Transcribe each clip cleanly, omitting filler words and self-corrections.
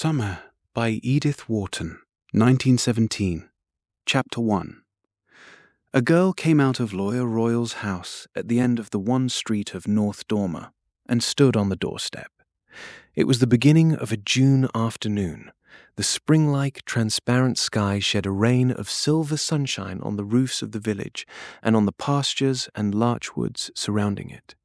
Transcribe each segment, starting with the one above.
Summer by Edith Wharton, 1917. Chapter 1. A girl came out of Lawyer Royal's house at the end of the one street of North Dormer and stood on the doorstep. It was the beginning of a June afternoon. The spring-like, transparent sky shed a rain of silver sunshine on the roofs of the village and on the pastures and larch woods surrounding it.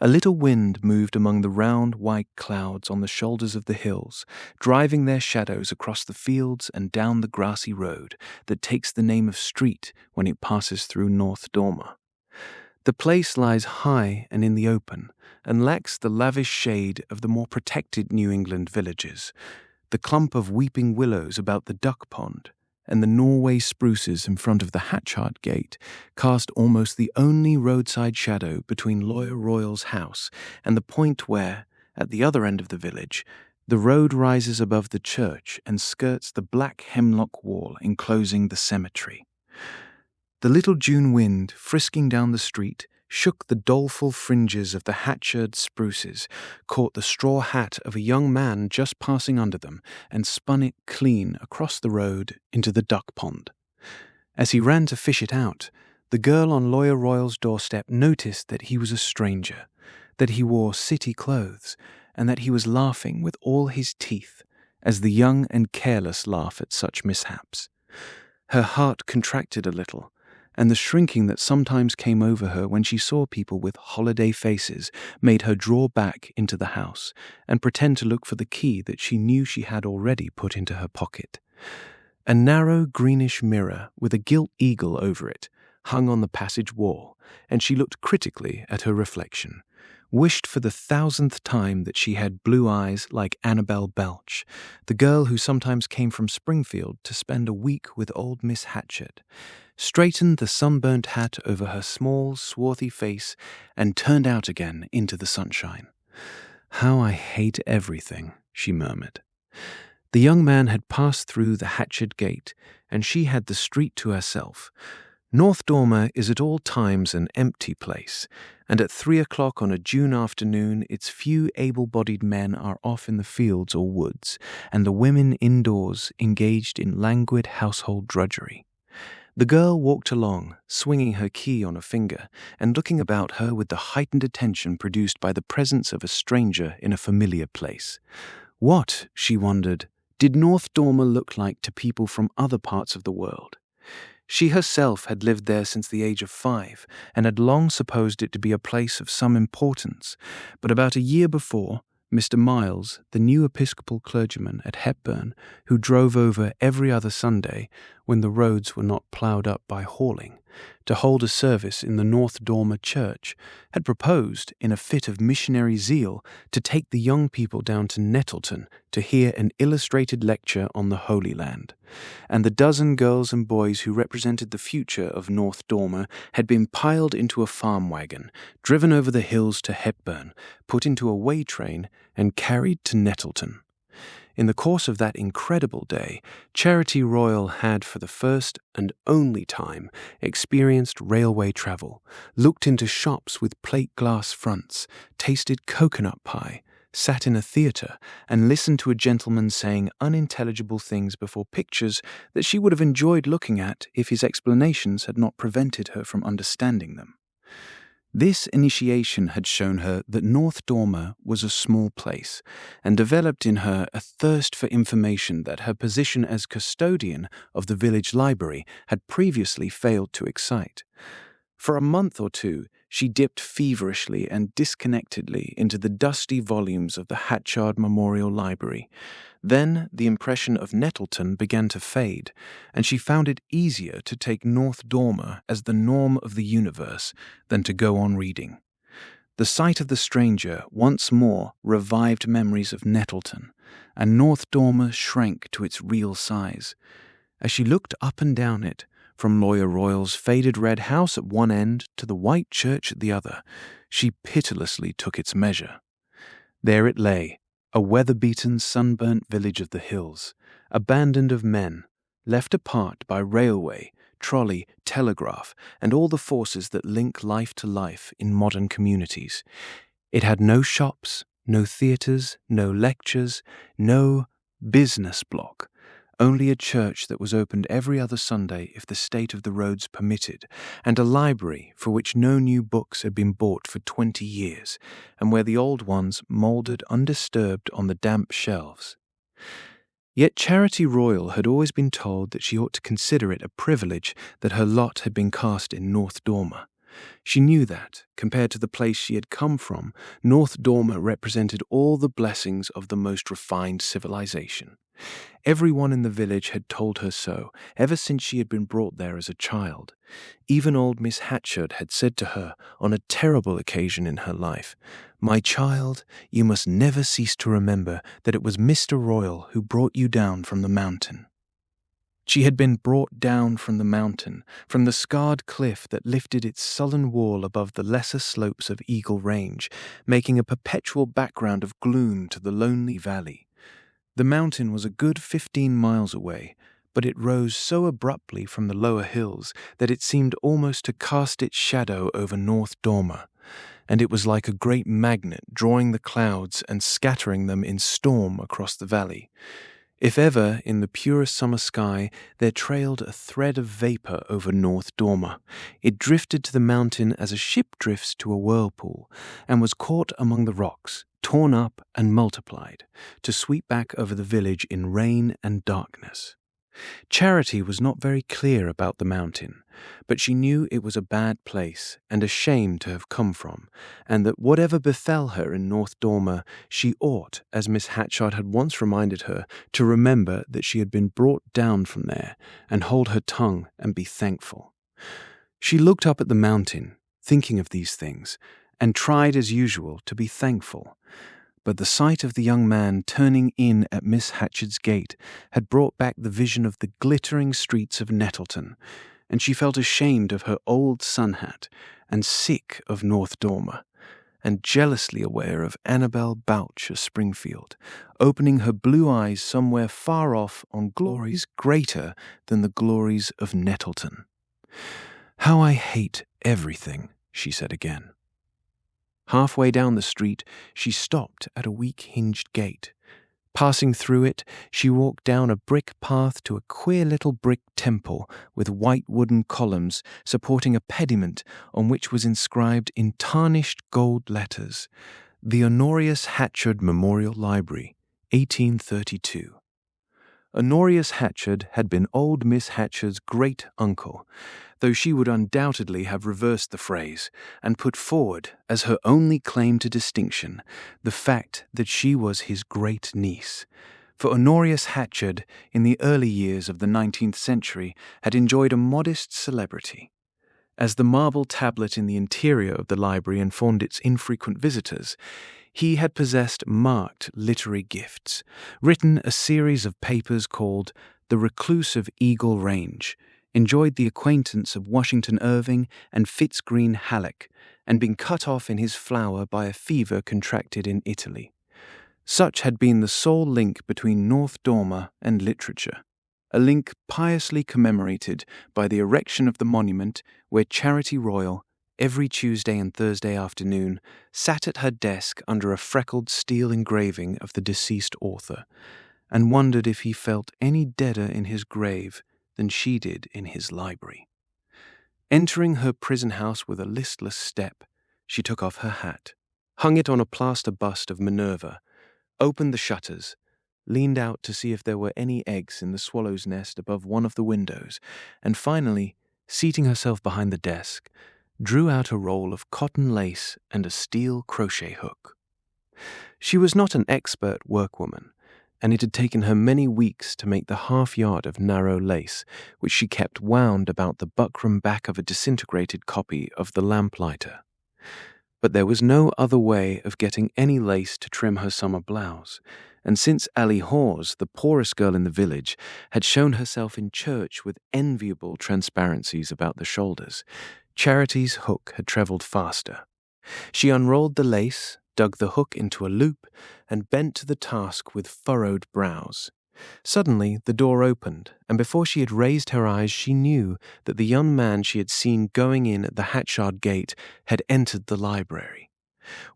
A little wind moved among the round white clouds on the shoulders of the hills, driving their shadows across the fields and down the grassy road that takes the name of street when it passes through North Dormer. The place lies high and in the open, and lacks the lavish shade of the more protected New England villages. The clump of weeping willows about the duck pond and the Norway spruces in front of the Hatchard Gate cast almost the only roadside shadow between Lawyer Royal's house and the point where, at the other end of the village, the road rises above the church and skirts the black hemlock wall enclosing the cemetery. The little June wind, frisking down the street, shook the doleful fringes of the Hatchard spruces, caught the straw hat of a young man just passing under them, and spun it clean across the road into the duck pond. As he ran to fish it out, the girl on Lawyer Royal's doorstep noticed that he was a stranger, that he wore city clothes, and that he was laughing with all his teeth, as the young and careless laugh at such mishaps. Her heart contracted a little, and the shrinking that sometimes came over her when she saw people with holiday faces made her draw back into the house and pretend to look for the key that she knew she had already put into her pocket. A narrow greenish mirror with a gilt eagle over it hung on the passage wall, and she looked critically at her reflection, wished for the 1,000th time that she had blue eyes like Annabel Belch, the girl who sometimes came from Springfield to spend a week with old Miss Hatchard, straightened the sunburnt hat over her small, swarthy face, and turned out again into the sunshine. "How I hate everything," she murmured. The young man had passed through the Hatchard Gate, and she had the street to herself. North Dormer is at all times an empty place, and at 3 o'clock on a June afternoon its few able-bodied men are off in the fields or woods, and the women indoors engaged in languid household drudgery. The girl walked along, swinging her key on a finger, and looking about her with the heightened attention produced by the presence of a stranger in a familiar place. What, she wondered, did North Dormer look like to people from other parts of the world? She herself had lived there since the age of 5, and had long supposed it to be a place of some importance, but about a year before, Mr. Miles, the new Episcopal clergyman at Hepburn, who drove over every other Sunday, when the roads were not ploughed up by hauling, to hold a service in the North Dormer church, had proposed, in a fit of missionary zeal, to take the young people down to Nettleton to hear an illustrated lecture on the Holy Land, and the dozen girls and boys who represented the future of North Dormer had been piled into a farm wagon, driven over the hills to Hepburn, put into a way train, and carried to Nettleton. In the course of that incredible day, Charity Royal had for the first and only time experienced railway travel, looked into shops with plate-glass fronts, tasted coconut pie, sat in a theatre, and listened to a gentleman saying unintelligible things before pictures that she would have enjoyed looking at if his explanations had not prevented her from understanding them. This initiation had shown her that North Dormer was a small place, and developed in her a thirst for information that her position as custodian of the village library had previously failed to excite. For a month or two, she dipped feverishly and disconnectedly into the dusty volumes of the Hatchard Memorial Library. Then the impression of Nettleton began to fade, and she found it easier to take North Dormer as the norm of the universe than to go on reading. The sight of the stranger once more revived memories of Nettleton, and North Dormer shrank to its real size. As she looked up and down it, from Lawyer Royal's faded red house at one end to the white church at the other, she pitilessly took its measure. There it lay, a weather-beaten, sunburnt village of the hills, abandoned of men, left apart by railway, trolley, telegraph, and all the forces that link life to life in modern communities. It had no shops, no theatres, no lectures, no business block, only a church that was opened every other Sunday if the state of the roads permitted, and a library for which no new books had been bought for 20 years, and where the old ones mouldered undisturbed on the damp shelves. Yet Charity Royal had always been told that she ought to consider it a privilege that her lot had been cast in North Dormer. She knew that, compared to the place she had come from, North Dormer represented all the blessings of the most refined civilization. Everyone in the village had told her so, ever since she had been brought there as a child. Even old Miss Hatchard had said to her, on a terrible occasion in her life, "My child, you must never cease to remember that it was Mr. Royal who brought you down from the mountain." She had been brought down from the mountain, from the scarred cliff that lifted its sullen wall above the lesser slopes of Eagle Range, making a perpetual background of gloom to the lonely valley. The mountain was a good 15 miles away, but it rose so abruptly from the lower hills that it seemed almost to cast its shadow over North Dormer, and it was like a great magnet drawing the clouds and scattering them in storm across the valley. If ever, in the purest summer sky, there trailed a thread of vapor over North Dormer, it drifted to the mountain as a ship drifts to a whirlpool, and was caught among the rocks, torn up and multiplied, to sweep back over the village in rain and darkness. Charity was not very clear about the mountain, but she knew it was a bad place and a shame to have come from, and that whatever befell her in North Dormer, she ought, as Miss Hatchard had once reminded her, to remember that she had been brought down from there, and hold her tongue and be thankful. She looked up at the mountain, thinking of these things, and tried as usual to be thankful. But the sight of the young man turning in at Miss Hatchard's gate had brought back the vision of the glittering streets of Nettleton, and she felt ashamed of her old sun hat, and sick of North Dormer, and jealously aware of Annabel Bouch of Springfield, opening her blue eyes somewhere far off on glories greater than the glories of Nettleton. "How I hate everything," she said again. Halfway down the street, she stopped at a weak-hinged gate. Passing through it, she walked down a brick path to a queer little brick temple with white wooden columns supporting a pediment on which was inscribed in tarnished gold letters, "The Honorius Hatchard Memorial Library, 1832. Honorius Hatchard had been old Miss Hatchard's great-uncle, though she would undoubtedly have reversed the phrase and put forward as her only claim to distinction the fact that she was his great-niece. For Honorius Hatchard, in the early years of the 19th century, had enjoyed a modest celebrity. As the marble tablet in the interior of the library informed its infrequent visitors, he had possessed marked literary gifts, written a series of papers called The Recluse of Eagle Range, enjoyed the acquaintance of Washington Irving and Fitzgreen Halleck, and been cut off in his flower by a fever contracted in Italy. Such had been the sole link between North Dormer and literature, a link piously commemorated by the erection of the monument where Charity Royal, every Tuesday and Thursday afternoon, sat at her desk under a freckled steel engraving of the deceased author, and wondered if he felt any deader in his grave than she did in his library. Entering her prison house with a listless step, she took off her hat, hung it on a plaster bust of Minerva, opened the shutters, leaned out to see if there were any eggs in the swallow's nest above one of the windows, and finally, seating herself behind the desk, drew out a roll of cotton lace and a steel crochet hook. She was not an expert workwoman, and it had taken her many weeks to make the half-yard of narrow lace, which she kept wound about the buckram back of a disintegrated copy of The Lamplighter. But there was no other way of getting any lace to trim her summer blouse, and since Allie Hawes, the poorest girl in the village, had shown herself in church with enviable transparencies about the shoulders, Charity's hook had travelled faster. She unrolled the lace, dug the hook into a loop, and bent to the task with furrowed brows. Suddenly the door opened, and before she had raised her eyes she knew that the young man she had seen going in at the Hatchard gate had entered the library.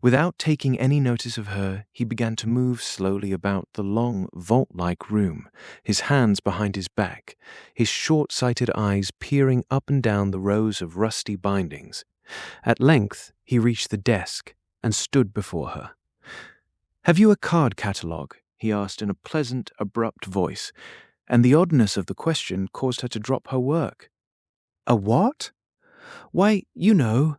Without taking any notice of her, he began to move slowly about the long, vault-like room, his hands behind his back, his short-sighted eyes peering up and down the rows of rusty bindings. At length, he reached the desk and stood before her. "Have you a card catalogue?" he asked in a pleasant, abrupt voice, and the oddness of the question caused her to drop her work. "A what?" "Why, you know."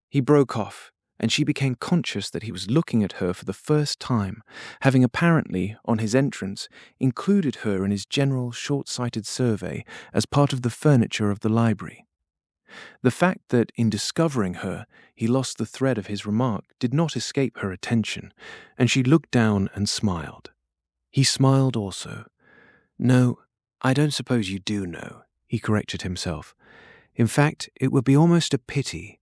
He broke off, and she became conscious that he was looking at her for the first time, having apparently, on his entrance, included her in his general short-sighted survey as part of the furniture of the library. The fact that, in discovering her, he lost the thread of his remark did not escape her attention, and she looked down and smiled. He smiled also. "No, I don't suppose you do know," he corrected himself. "In fact, it would be almost a pity."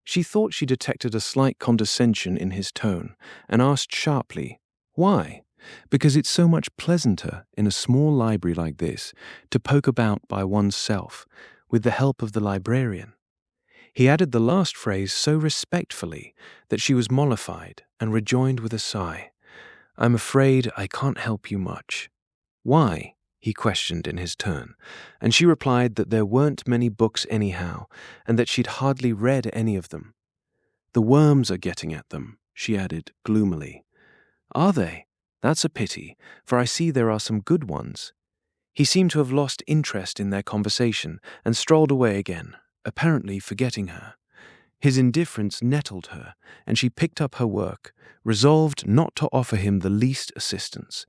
She thought she detected a slight condescension in his tone, and asked sharply, "Why?" "Because it's so much pleasanter, in a small library like this, to poke about by oneself, with the help of the librarian." He added the last phrase so respectfully that she was mollified and rejoined with a sigh, "I'm afraid I can't help you much." "Why?" he questioned in his turn, and she replied that there weren't many books anyhow, and that she'd hardly read any of them. "The worms are getting at them," she added gloomily. "Are they? That's a pity, for I see there are some good ones." He seemed to have lost interest in their conversation and strolled away again, apparently forgetting her. His indifference nettled her, and she picked up her work, resolved not to offer him the least assistance.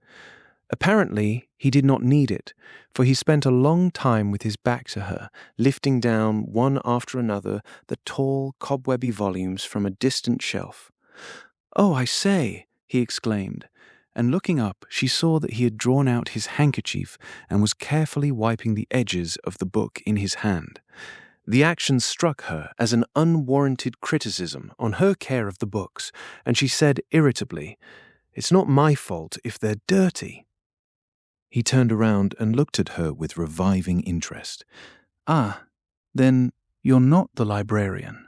Apparently, he did not need it, for he spent a long time with his back to her, lifting down one after another the tall, cobwebby volumes from a distant shelf. "Oh, I say!" he exclaimed, and looking up, she saw that he had drawn out his handkerchief and was carefully wiping the edges of the book in his hand. The action struck her as an unwarranted criticism on her care of the books, and she said irritably, "It's not my fault if they're dirty." He turned around and looked at her with reviving interest. "Ah, then you're not the librarian."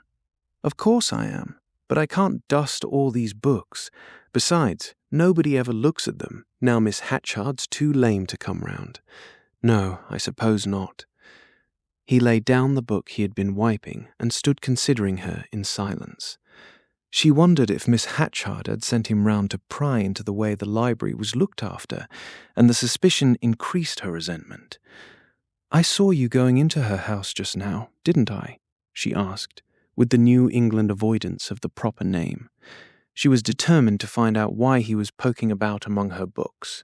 "Of course I am, but I can't dust all these books. Besides, nobody ever looks at them, now Miss Hatchard's too lame to come round." "No, I suppose not." He laid down the book he had been wiping and stood considering her in silence. She wondered if Miss Hatchard had sent him round to pry into the way the library was looked after, and the suspicion increased her resentment. "I saw you going into her house just now, didn't I?" she asked, with the New England avoidance of the proper name. She was determined to find out why he was poking about among her books.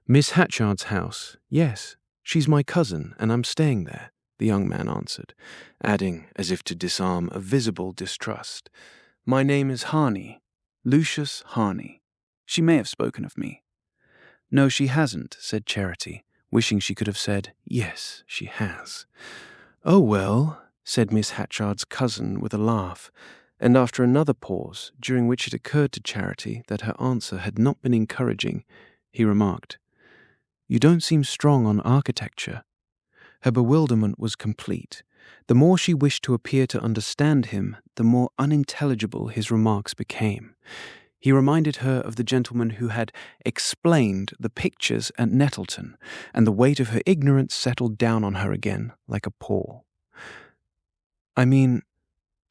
"Miss Hatchard's house, yes. She's my cousin, and I'm staying there," the young man answered, adding, as if to disarm a visible distrust, "My name is Harney, Lucius Harney. She may have spoken of me." "No, she hasn't," said Charity, wishing she could have said, "Yes, she has." "Oh, well," said Miss Hatchard's cousin with a laugh, and after another pause, during which it occurred to Charity that her answer had not been encouraging, he remarked, "You don't seem strong on architecture." Her bewilderment was complete. The more she wished to appear to understand him, the more unintelligible his remarks became. He reminded her of the gentleman who had explained the pictures at Nettleton, and the weight of her ignorance settled down on her again like a pall. "I mean,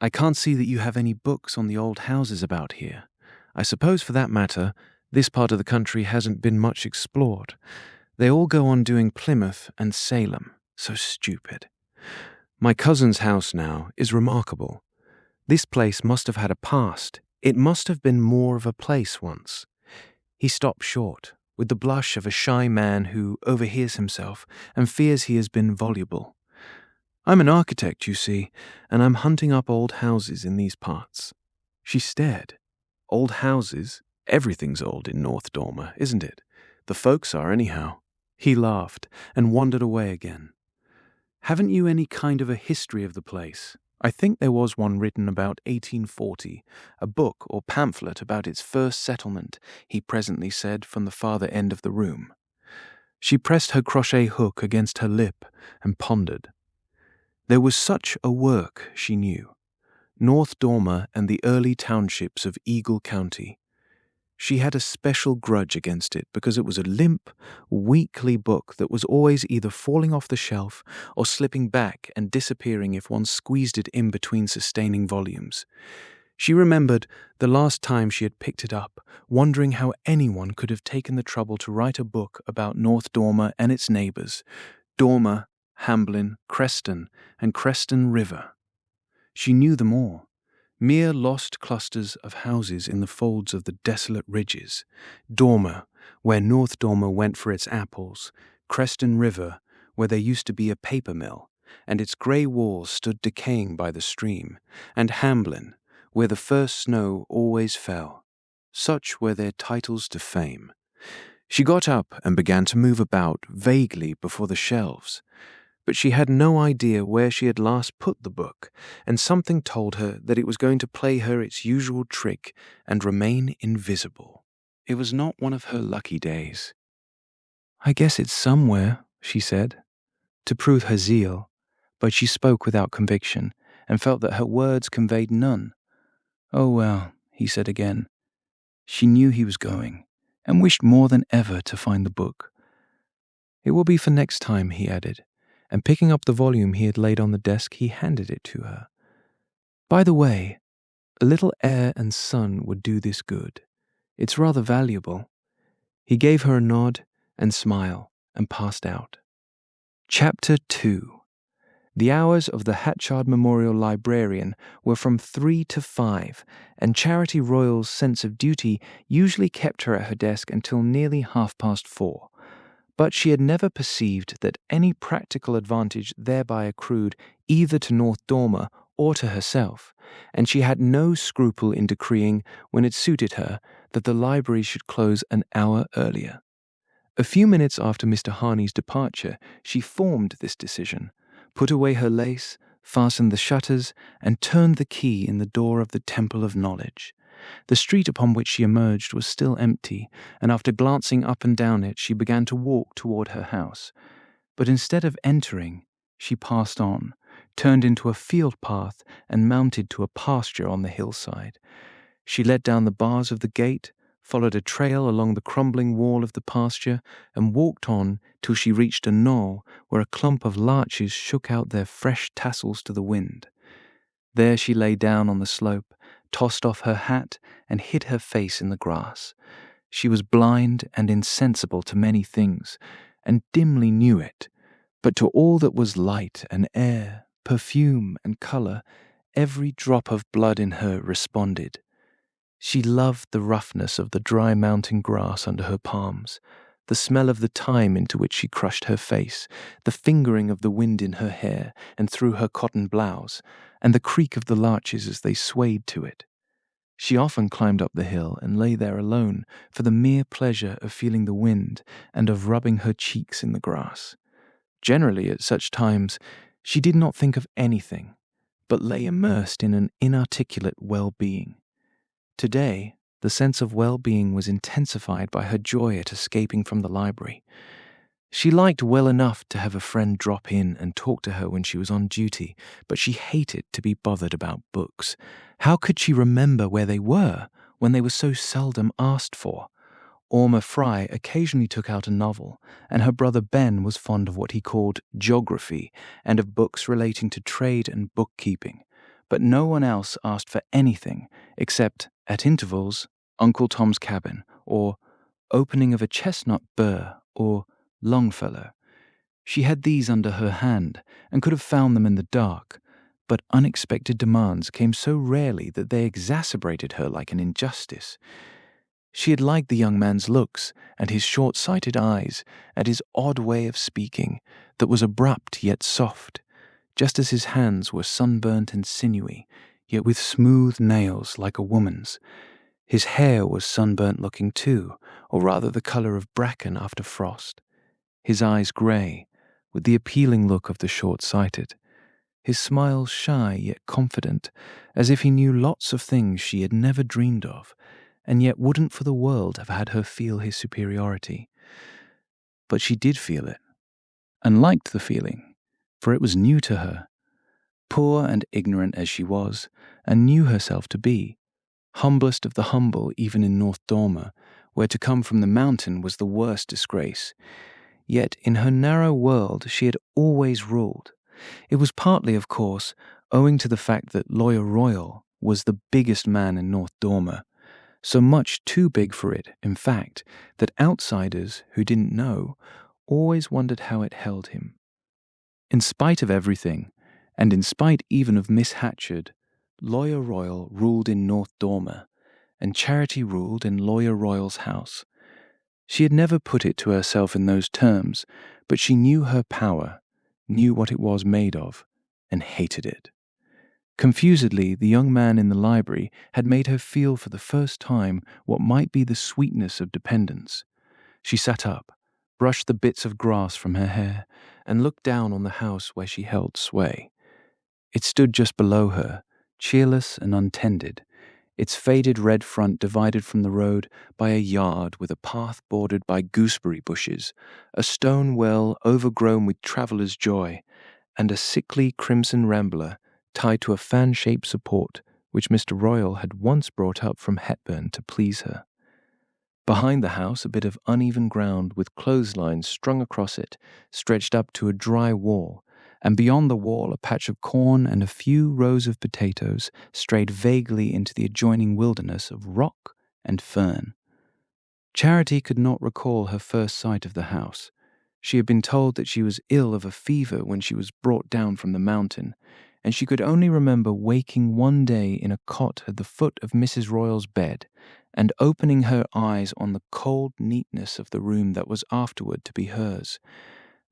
I can't see that you have any books on the old houses about here. I suppose, for that matter, this part of the country hasn't been much explored. They all go on doing Plymouth and Salem. So stupid. My cousin's house now is remarkable. This place must have had a past. It must have been more of a place once." He stopped short, with the blush of a shy man who overhears himself and fears he has been voluble. "I'm an architect, you see, and I'm hunting up old houses in these parts." She stared. "Old houses? Everything's old in North Dormer, isn't it? The folks are, anyhow." He laughed and wandered away again. "Haven't you any kind of a history of the place? I think there was one written about 1840, a book or pamphlet about its first settlement," he presently said from the farther end of the room. She pressed her crochet hook against her lip and pondered. There was such a work, she knew. North Dormer and the early townships of Eagle County. She had a special grudge against it because it was a limp, weakly book that was always either falling off the shelf or slipping back and disappearing if one squeezed it in between sustaining volumes. She remembered the last time she had picked it up, wondering how anyone could have taken the trouble to write a book about North Dormer and its neighbors, Dormer, Hamblin, Creston, and Creston River. She knew them all. Mere lost clusters of houses in the folds of the desolate ridges. Dormer, where North Dormer went for its apples. Creston River, where there used to be a paper mill, and its grey walls stood decaying by the stream. And Hamblin, where the first snow always fell. Such were their titles to fame. She got up and began to move about vaguely before the shelves. But she had no idea where she had last put the book, and something told her that it was going to play her its usual trick and remain invisible. It was not one of her lucky days. "I guess it's somewhere," she said, to prove her zeal, but she spoke without conviction, and felt that her words conveyed none. "Oh well," he said again. She knew he was going, and wished more than ever to find the book. "It will be for next time," he added, and picking up the volume he had laid on the desk, he handed it to her. "By the way, a little air and sun would do this good. It's rather valuable." He gave her a nod and smile and passed out. Chapter 2. The hours of the Hatchard Memorial Librarian were from 3 to 5, and Charity Royal's sense of duty usually kept her at her desk until nearly 4:30. But she had never perceived that any practical advantage thereby accrued either to North Dormer or to herself, and she had no scruple in decreeing, when it suited her, that the library should close an hour earlier. A few minutes after Mr. Harney's departure, she formed this decision, put away her lace, fastened the shutters, and turned the key in the door of the Temple of Knowledge. The street upon which she emerged was still empty, and after glancing up and down it, she began to walk toward her house. But instead of entering, she passed on, turned into a field path, and mounted to a pasture on the hillside. She let down the bars of the gate, followed a trail along the crumbling wall of the pasture, and walked on till she reached a knoll where a clump of larches shook out their fresh tassels to the wind. There she lay down on the slope, tossed off her hat, and hid her face in the grass. She was blind and insensible to many things, and dimly knew it, but to all that was light and air, perfume and colour, every drop of blood in her responded. She loved the roughness of the dry mountain grass under her palms, the smell of the thyme into which she crushed her face, the fingering of the wind in her hair and through her cotton blouse, and the creak of the larches as they swayed to it. She often climbed up the hill and lay there alone for the mere pleasure of feeling the wind and of rubbing her cheeks in the grass. Generally, at such times, she did not think of anything, but lay immersed in an inarticulate well-being. Today, the sense of well-being was intensified by her joy at escaping from the library. She liked well enough to have a friend drop in and talk to her when she was on duty, but she hated to be bothered about books. How could she remember where they were when they were so seldom asked for? Orma Fry occasionally took out a novel, and her brother Ben was fond of what he called geography and of books relating to trade and bookkeeping. But no one else asked for anything except, at intervals, Uncle Tom's Cabin, or Opening of a Chestnut Burr, or Longfellow. She had these under her hand, and could have found them in the dark, but unexpected demands came so rarely that they exacerbated her like an injustice. She had liked the young man's looks, and his short-sighted eyes, and his odd way of speaking, that was abrupt yet soft, just as his hands were sunburnt and sinewy, yet with smooth nails like a woman's. His hair was sunburnt-looking too, or rather the colour of bracken after frost. His eyes grey, with the appealing look of the short-sighted. His smile shy yet confident, as if he knew lots of things she had never dreamed of, and yet wouldn't for the world have had her feel his superiority. But she did feel it, and liked the feeling, for it was new to her. poor and ignorant as she was, and knew herself to be, humblest of the humble even in North Dormer, where to come from the mountain was the worst disgrace. Yet in her narrow world she had always ruled. It was partly, of course, owing to the fact that Lawyer Royal was the biggest man in North Dormer, so much too big for it, in fact, that outsiders who didn't know always wondered how it held him. In spite of everything, and in spite even of Miss Hatchard, Lawyer Royal ruled in North Dormer, and Charity ruled in Lawyer Royal's house. She had never put it to herself in those terms, but she knew her power, knew what it was made of, and hated it. Confusedly, the young man in the library had made her feel for the first time what might be the sweetness of dependence. She sat up, brushed the bits of grass from her hair, and looked down on the house where she held sway. It stood just below her, cheerless and untended, its faded red front divided from the road by a yard with a path bordered by gooseberry bushes, a stone well overgrown with traveller's joy, and a sickly crimson rambler tied to a fan-shaped support which Mr. Royal had once brought up from Hepburn to please her. Behind the house, a bit of uneven ground with clotheslines strung across it stretched up to a dry wall, and beyond the wall a patch of corn and a few rows of potatoes strayed vaguely into the adjoining wilderness of rock and fern. Charity could not recall her first sight of the house. She had been told that she was ill of a fever when she was brought down from the mountain, and she could only remember waking one day in a cot at the foot of Mrs. Royal's bed and opening her eyes on the cold neatness of the room that was afterward to be hers.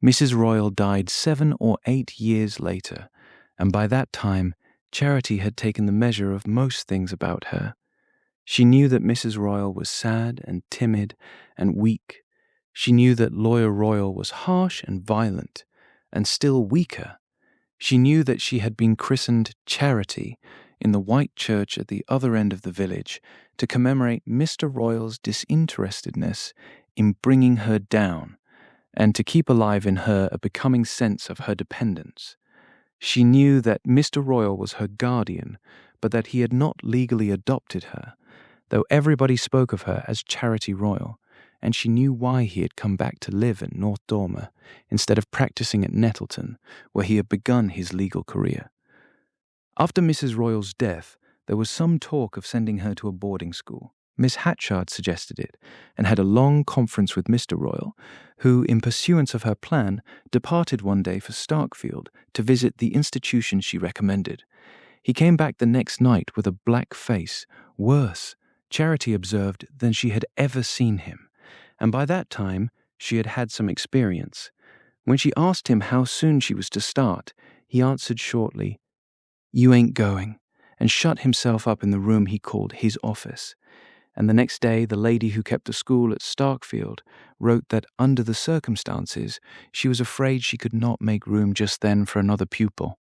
Mrs. Royal died 7 or 8 years later, and by that time Charity had taken the measure of most things about her. She knew that Mrs. Royal was sad and timid and weak. She knew that Lawyer Royal was harsh and violent, and still weaker. She knew that she had been christened Charity in the white church at the other end of the village to commemorate Mr. Royal's disinterestedness in bringing her down, and to keep alive in her a becoming sense of her dependence. She knew that Mr. Royal was her guardian, but that he had not legally adopted her, though everybody spoke of her as Charity Royal, and she knew why he had come back to live at North Dormer instead of practicing at Nettleton, where he had begun his legal career. After Mrs. Royal's death, there was some talk of sending her to a boarding school. Miss Hatchard suggested it, and had a long conference with Mr. Royal, who, in pursuance of her plan, departed one day for Starkfield to visit the institution she recommended. He came back the next night with a black face, worse, Charity observed, than she had ever seen him, and by that time she had had some experience. When she asked him how soon she was to start, he answered shortly, "You ain't going," and shut himself up in the room he called his office. And the next day the lady who kept the school at Starkfield wrote that under the circumstances she was afraid she could not make room just then for another pupil.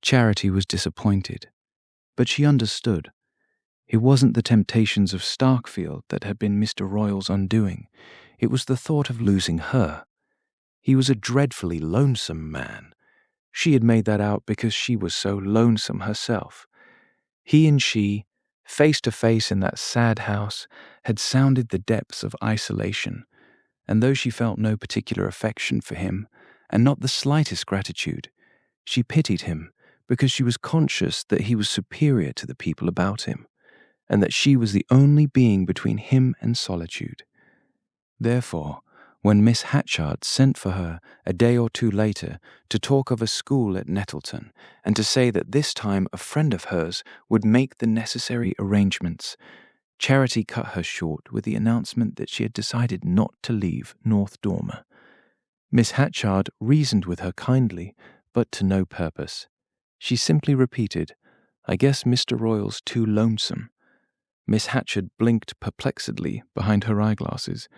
Charity was disappointed, but she understood. It wasn't the temptations of Starkfield that had been Mr. Royal's undoing. It was the thought of losing her. He was a dreadfully lonesome man. She had made that out because she was so lonesome herself. He and she, face to face in that sad house, had sounded the depths of isolation, and though she felt no particular affection for him, and not the slightest gratitude, she pitied him because she was conscious that he was superior to the people about him, and that she was the only being between him and solitude. Therefore, when Miss Hatchard sent for her a day or two later to talk of a school at Nettleton, and to say that this time a friend of hers would make the necessary arrangements, Charity cut her short with the announcement that she had decided not to leave North Dormer. Miss Hatchard reasoned with her kindly, but to no purpose. She simply repeated, "I guess Mr. Royal's too lonesome." Miss Hatchard blinked perplexedly behind her eyeglasses.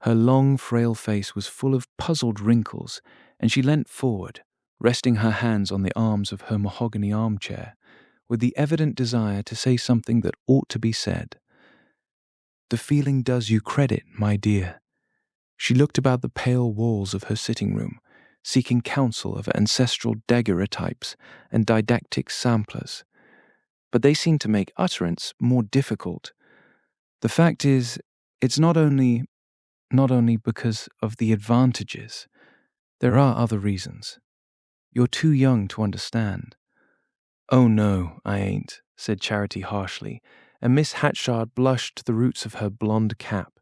Her long, frail face was full of puzzled wrinkles, and she leant forward, resting her hands on the arms of her mahogany armchair, with the evident desire to say something that ought to be said. "The feeling does you credit, my dear." She looked about the pale walls of her sitting room, seeking counsel of ancestral daguerreotypes and didactic samplers. But they seem to make utterance more difficult. The fact is, it's not only because of the advantages. There are other reasons. You're too young to understand. "Oh no, I ain't," said Charity harshly, and Miss Hatchard blushed to the roots of her blonde cap.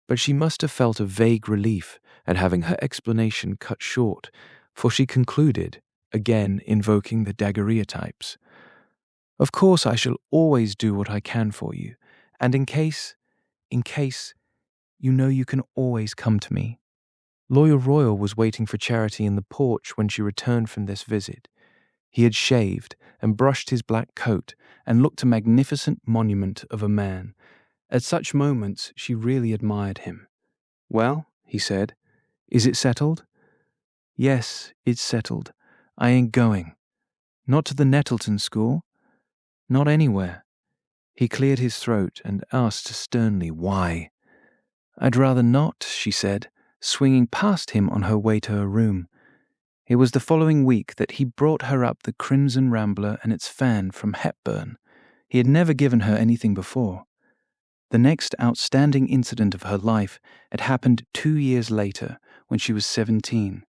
But she must have felt a vague relief at having her explanation cut short, for she concluded, again invoking the daguerreotypes. "Of course I shall always do what I can for you, and in case, you know you can always come to me." Lawyer Royal was waiting for Charity in the porch when she returned from this visit. He had shaved and brushed his black coat and looked a magnificent monument of a man. At such moments, she really admired him. "Well," he said, "is it settled?" "Yes, it's settled. I ain't going. Not to the Nettleton school. Not anywhere." He cleared his throat and asked sternly why. "I'd rather not," she said, swinging past him on her way to her room. It was the following week that he brought her up the Crimson Rambler and its fan from Hepburn. He had never given her anything before. The next outstanding incident of her life had happened 2 years later, when she was 17.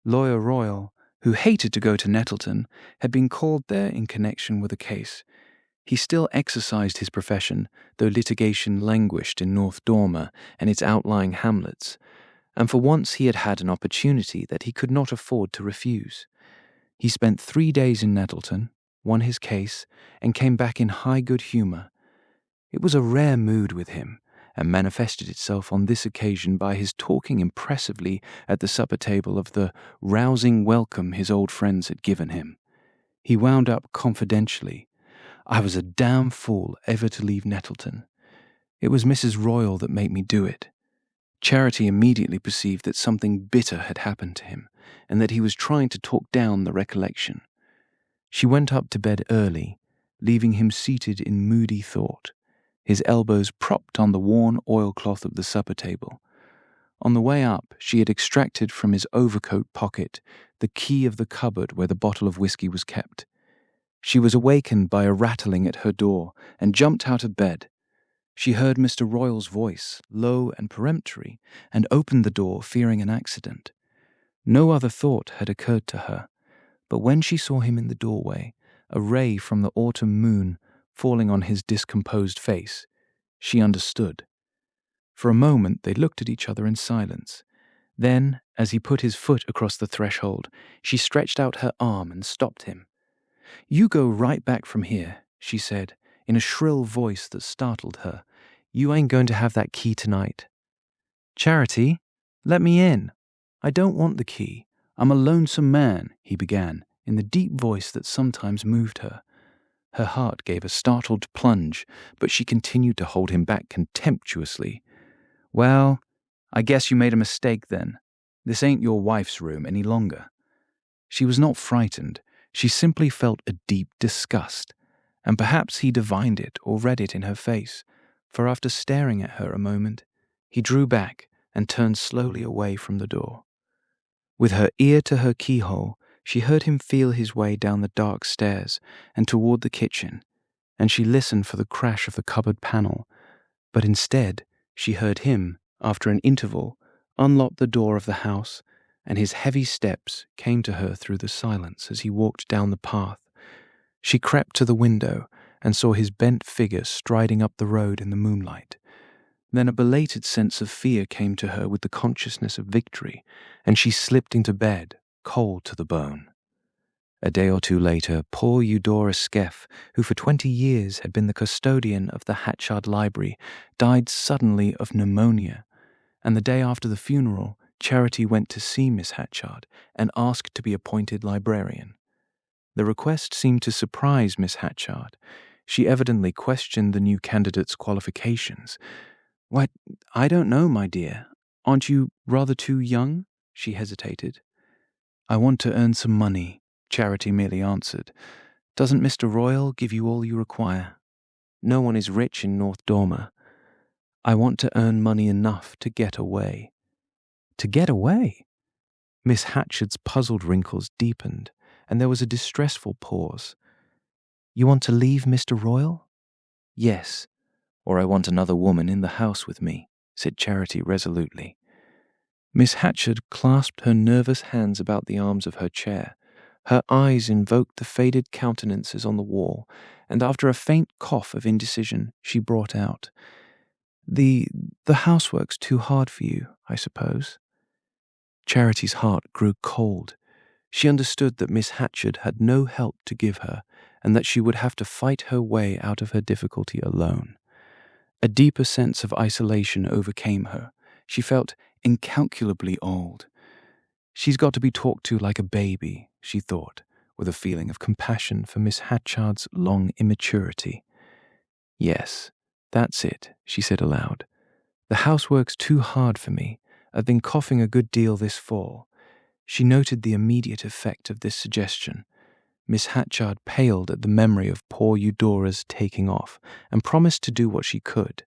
Lawyer Royal, who hated to go to Nettleton, had been called there in connection with a case. He still exercised his profession, though litigation languished in North Dormer and its outlying hamlets, and for once he had had an opportunity that he could not afford to refuse. He spent 3 days in Nettleton, won his case, and came back in high good humor. It was a rare mood with him, and manifested itself on this occasion by his talking impressively at the supper table of the rousing welcome his old friends had given him. He wound up confidentially, "I was a damn fool ever to leave Nettleton. It was Mrs. Royal that made me do it." Charity immediately perceived that something bitter had happened to him, and that he was trying to talk down the recollection. She went up to bed early, leaving him seated in moody thought, his elbows propped on the worn oilcloth of the supper table. On the way up, she had extracted from his overcoat pocket the key of the cupboard where the bottle of whiskey was kept. She was awakened by a rattling at her door and jumped out of bed. She heard Mr. Royal's voice, low and peremptory, and opened the door, fearing an accident. No other thought had occurred to her, but when she saw him in the doorway, a ray from the autumn moon falling on his discomposed face, she understood. For a moment they looked at each other in silence. Then, as he put his foot across the threshold, she stretched out her arm and stopped him. "You go right back from here," she said, in a shrill voice that startled her. "You ain't going to have that key tonight." "Charity, let me in. I don't want the key. I'm a lonesome man," he began, in the deep voice that sometimes moved her. Her heart gave a startled plunge, but she continued to hold him back contemptuously. "Well, I guess you made a mistake then. This ain't your wife's room any longer." She was not frightened. She simply felt a deep disgust, and perhaps he divined it or read it in her face, for after staring at her a moment, he drew back and turned slowly away from the door. With her ear to her keyhole, she heard him feel his way down the dark stairs and toward the kitchen, and she listened for the crash of the cupboard panel, but instead she heard him, after an interval, unlock the door of the house, and his heavy steps came to her through the silence as he walked down the path. She crept to the window and saw his bent figure striding up the road in the moonlight. Then a belated sense of fear came to her with the consciousness of victory, and she slipped into bed, cold to the bone. A day or two later, poor Eudora Skeff, who for 20 years had been the custodian of the Hatchard Library, died suddenly of pneumonia, and the day after the funeral, Charity went to see Miss Hatchard and asked to be appointed librarian. The request seemed to surprise Miss Hatchard. She evidently questioned the new candidate's qualifications. "Why, I don't know, my dear. Aren't you rather too young?" she hesitated. "I want to earn some money," Charity merely answered. "Doesn't Mr. Royal give you all you require? No one is rich in North Dormer. I want to earn money enough to get away." "To get away?" Miss Hatchard's puzzled wrinkles deepened, and there was a distressful pause. "You want to leave Mr. Royal?" "Yes, or I want another woman in the house with me," said Charity resolutely. Miss Hatchard clasped her nervous hands about the arms of her chair. Her eyes invoked the faded countenances on the wall, and after a faint cough of indecision, she brought out, The housework's too hard for you, I suppose." Charity's heart grew cold. She understood that Miss Hatchard had no help to give her, and that she would have to fight her way out of her difficulty alone. A deeper sense of isolation overcame her. She felt incalculably old. "She's got to be talked to like a baby," she thought, with a feeling of compassion for Miss Hatchard's long immaturity. "Yes, that's it," she said aloud. "The housework's too hard for me. I've been coughing a good deal this fall." She noted the immediate effect of this suggestion. Miss Hatchard paled at the memory of poor Eudora's taking off, and promised to do what she could.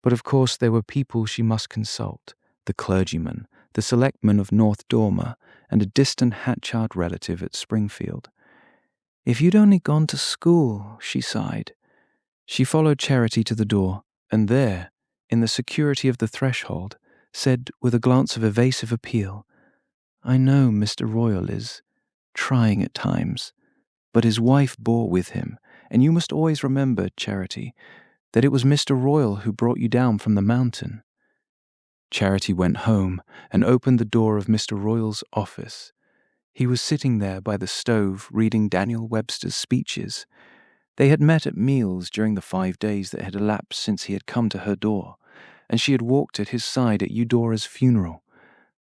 But of course there were people she must consult, the clergyman, the selectman of North Dormer, and a distant Hatchard relative at Springfield. "If you'd only gone to school," she sighed. She followed Charity to the door, and there, in the security of the threshold, said with a glance of evasive appeal, "I know Mr. Royal is trying at times, but his wife bore with him, and you must always remember, Charity, that it was Mr. Royal who brought you down from the mountain." Charity went home and opened the door of Mr. Royal's office. He was sitting there by the stove reading Daniel Webster's speeches. They had met at meals during the 5 days that had elapsed since he had come to her door, and she had walked at his side at Eudora's funeral,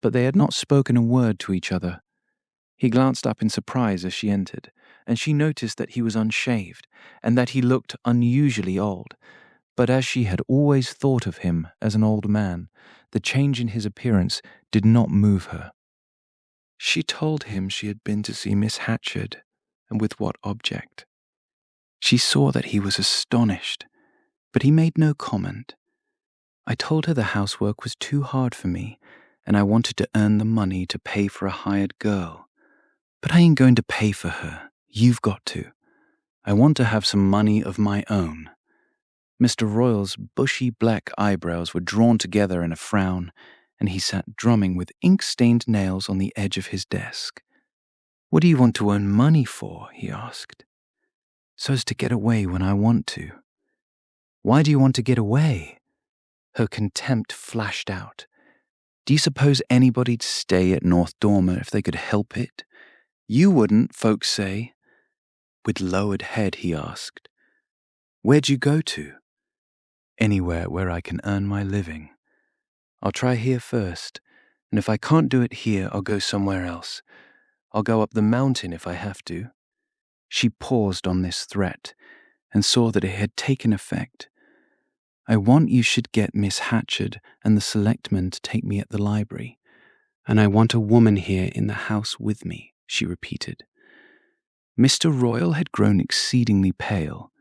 but they had not spoken a word to each other. He glanced up in surprise as she entered, and she noticed that he was unshaved, and that he looked unusually old. But as she had always thought of him as an old man, the change in his appearance did not move her. She told him she had been to see Miss Hatchard, and with what object. She saw that he was astonished, but he made no comment. "I told her the housework was too hard for me, and I wanted to earn the money to pay for a hired girl. But I ain't going to pay for her. You've got to. I want to have some money of my own." Mr. Royal's bushy black eyebrows were drawn together in a frown, and he sat drumming with ink-stained nails on the edge of his desk. "What do you want to earn money for?" he asked. "So as to get away when I want to." "Why do you want to get away?" Her contempt flashed out. "Do you suppose anybody'd stay at North Dormer if they could help it? You wouldn't, folks say." With lowered head, he asked, "Where'd you go to?" "Anywhere where I can earn my living. I'll try here first, and if I can't do it here, I'll go somewhere else. I'll go up the mountain if I have to." She paused on this threat, and saw that it had taken effect. "I want you should get Miss Hatchard and the selectman to take me at the library, and I want a woman here in the house with me," she repeated. Mr. Royal had grown exceedingly pale.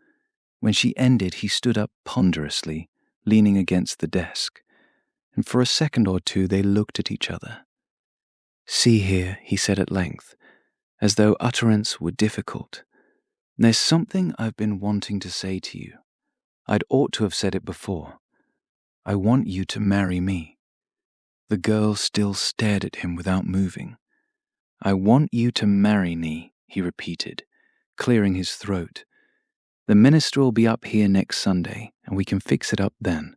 When she ended, he stood up ponderously, leaning against the desk, and for a second or two they looked at each other. "See here," he said at length, as though utterance were difficult. "There's something I've been wanting to say to you. I'd ought to have said it before. I want you to marry me." The girl still stared at him without moving. "I want you to marry me," he repeated, clearing his throat. "The minister will be up here next Sunday, and we can fix it up then,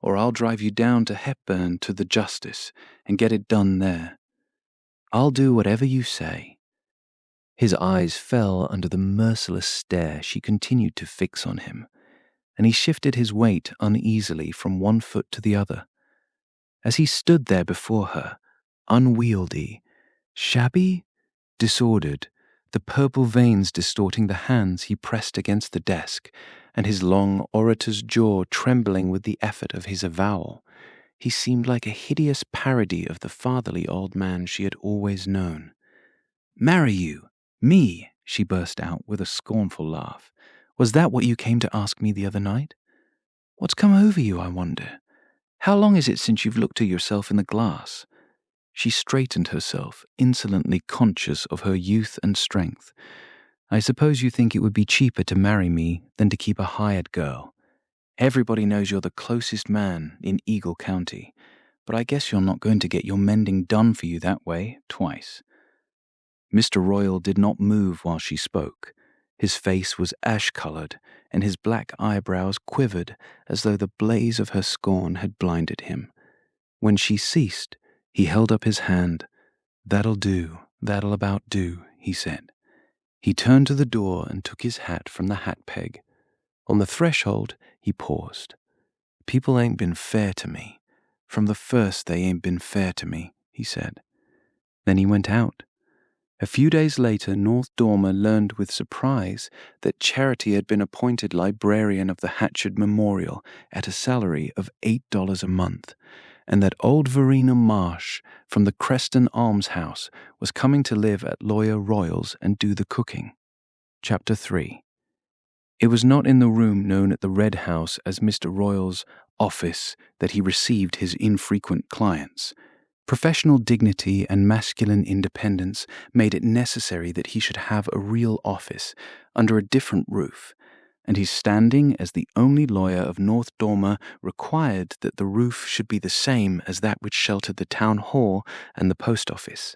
or I'll drive you down to Hepburn to the justice and get it done there. I'll do whatever you say." His eyes fell under the merciless stare she continued to fix on him, and he shifted his weight uneasily from one foot to the other. As he stood there before her, unwieldy, shabby, disordered, the purple veins distorting the hands he pressed against the desk, and his long orator's jaw trembling with the effort of his avowal, he seemed like a hideous parody of the fatherly old man she had always known. "Marry you? Me?" she burst out with a scornful laugh. "Was that what you came to ask me the other night? What's come over you, I wonder? How long is it since you've looked at yourself in the glass? She straightened herself, insolently conscious of her youth and strength. "I suppose you think it would be cheaper to marry me than to keep a hired girl. Everybody knows you're the closest man in Eagle County, but I guess you're not going to get your mending done for you that way twice." Mr. Royal did not move while she spoke. His face was ash-colored, and his black eyebrows quivered as though the blaze of her scorn had blinded him. When she ceased, he held up his hand. "That'll do, that'll about do," he said. He turned to the door and took his hat from the hat peg. On the threshold, he paused. "People ain't been fair to me. From the first they ain't been fair to me," he said. Then he went out. A few days later, North Dormer learned with surprise that Charity had been appointed librarian of the Hatchard Memorial at a salary of $8 a month, and that old Verena Marsh from the Creston Almshouse was coming to live at Lawyer Royal's and do the cooking. Chapter 3. It was not in the room known at the Red House as Mr. Royal's office that he received his infrequent clients. Professional dignity and masculine independence made it necessary that he should have a real office under a different roof, and his standing as the only lawyer of North Dormer required that the roof should be the same as that which sheltered the town hall and the post office.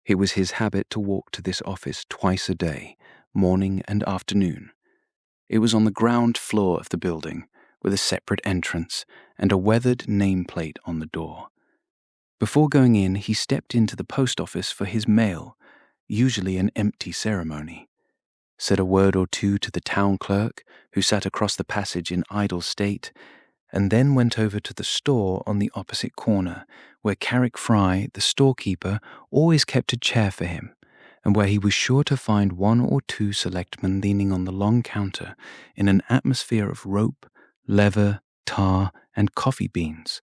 It was his habit to walk to this office twice a day, morning and afternoon. It was on the ground floor of the building, with a separate entrance and a weathered nameplate on the door. Before going in, he stepped into the post office for his mail, usually an empty ceremony, said a word or two to the town clerk, who sat across the passage in idle state, and then went over to the store on the opposite corner, where Carrick Fry, the storekeeper, always kept a chair for him, and where he was sure to find one or two selectmen leaning on the long counter in an atmosphere of rope, leather, tar, and coffee beans.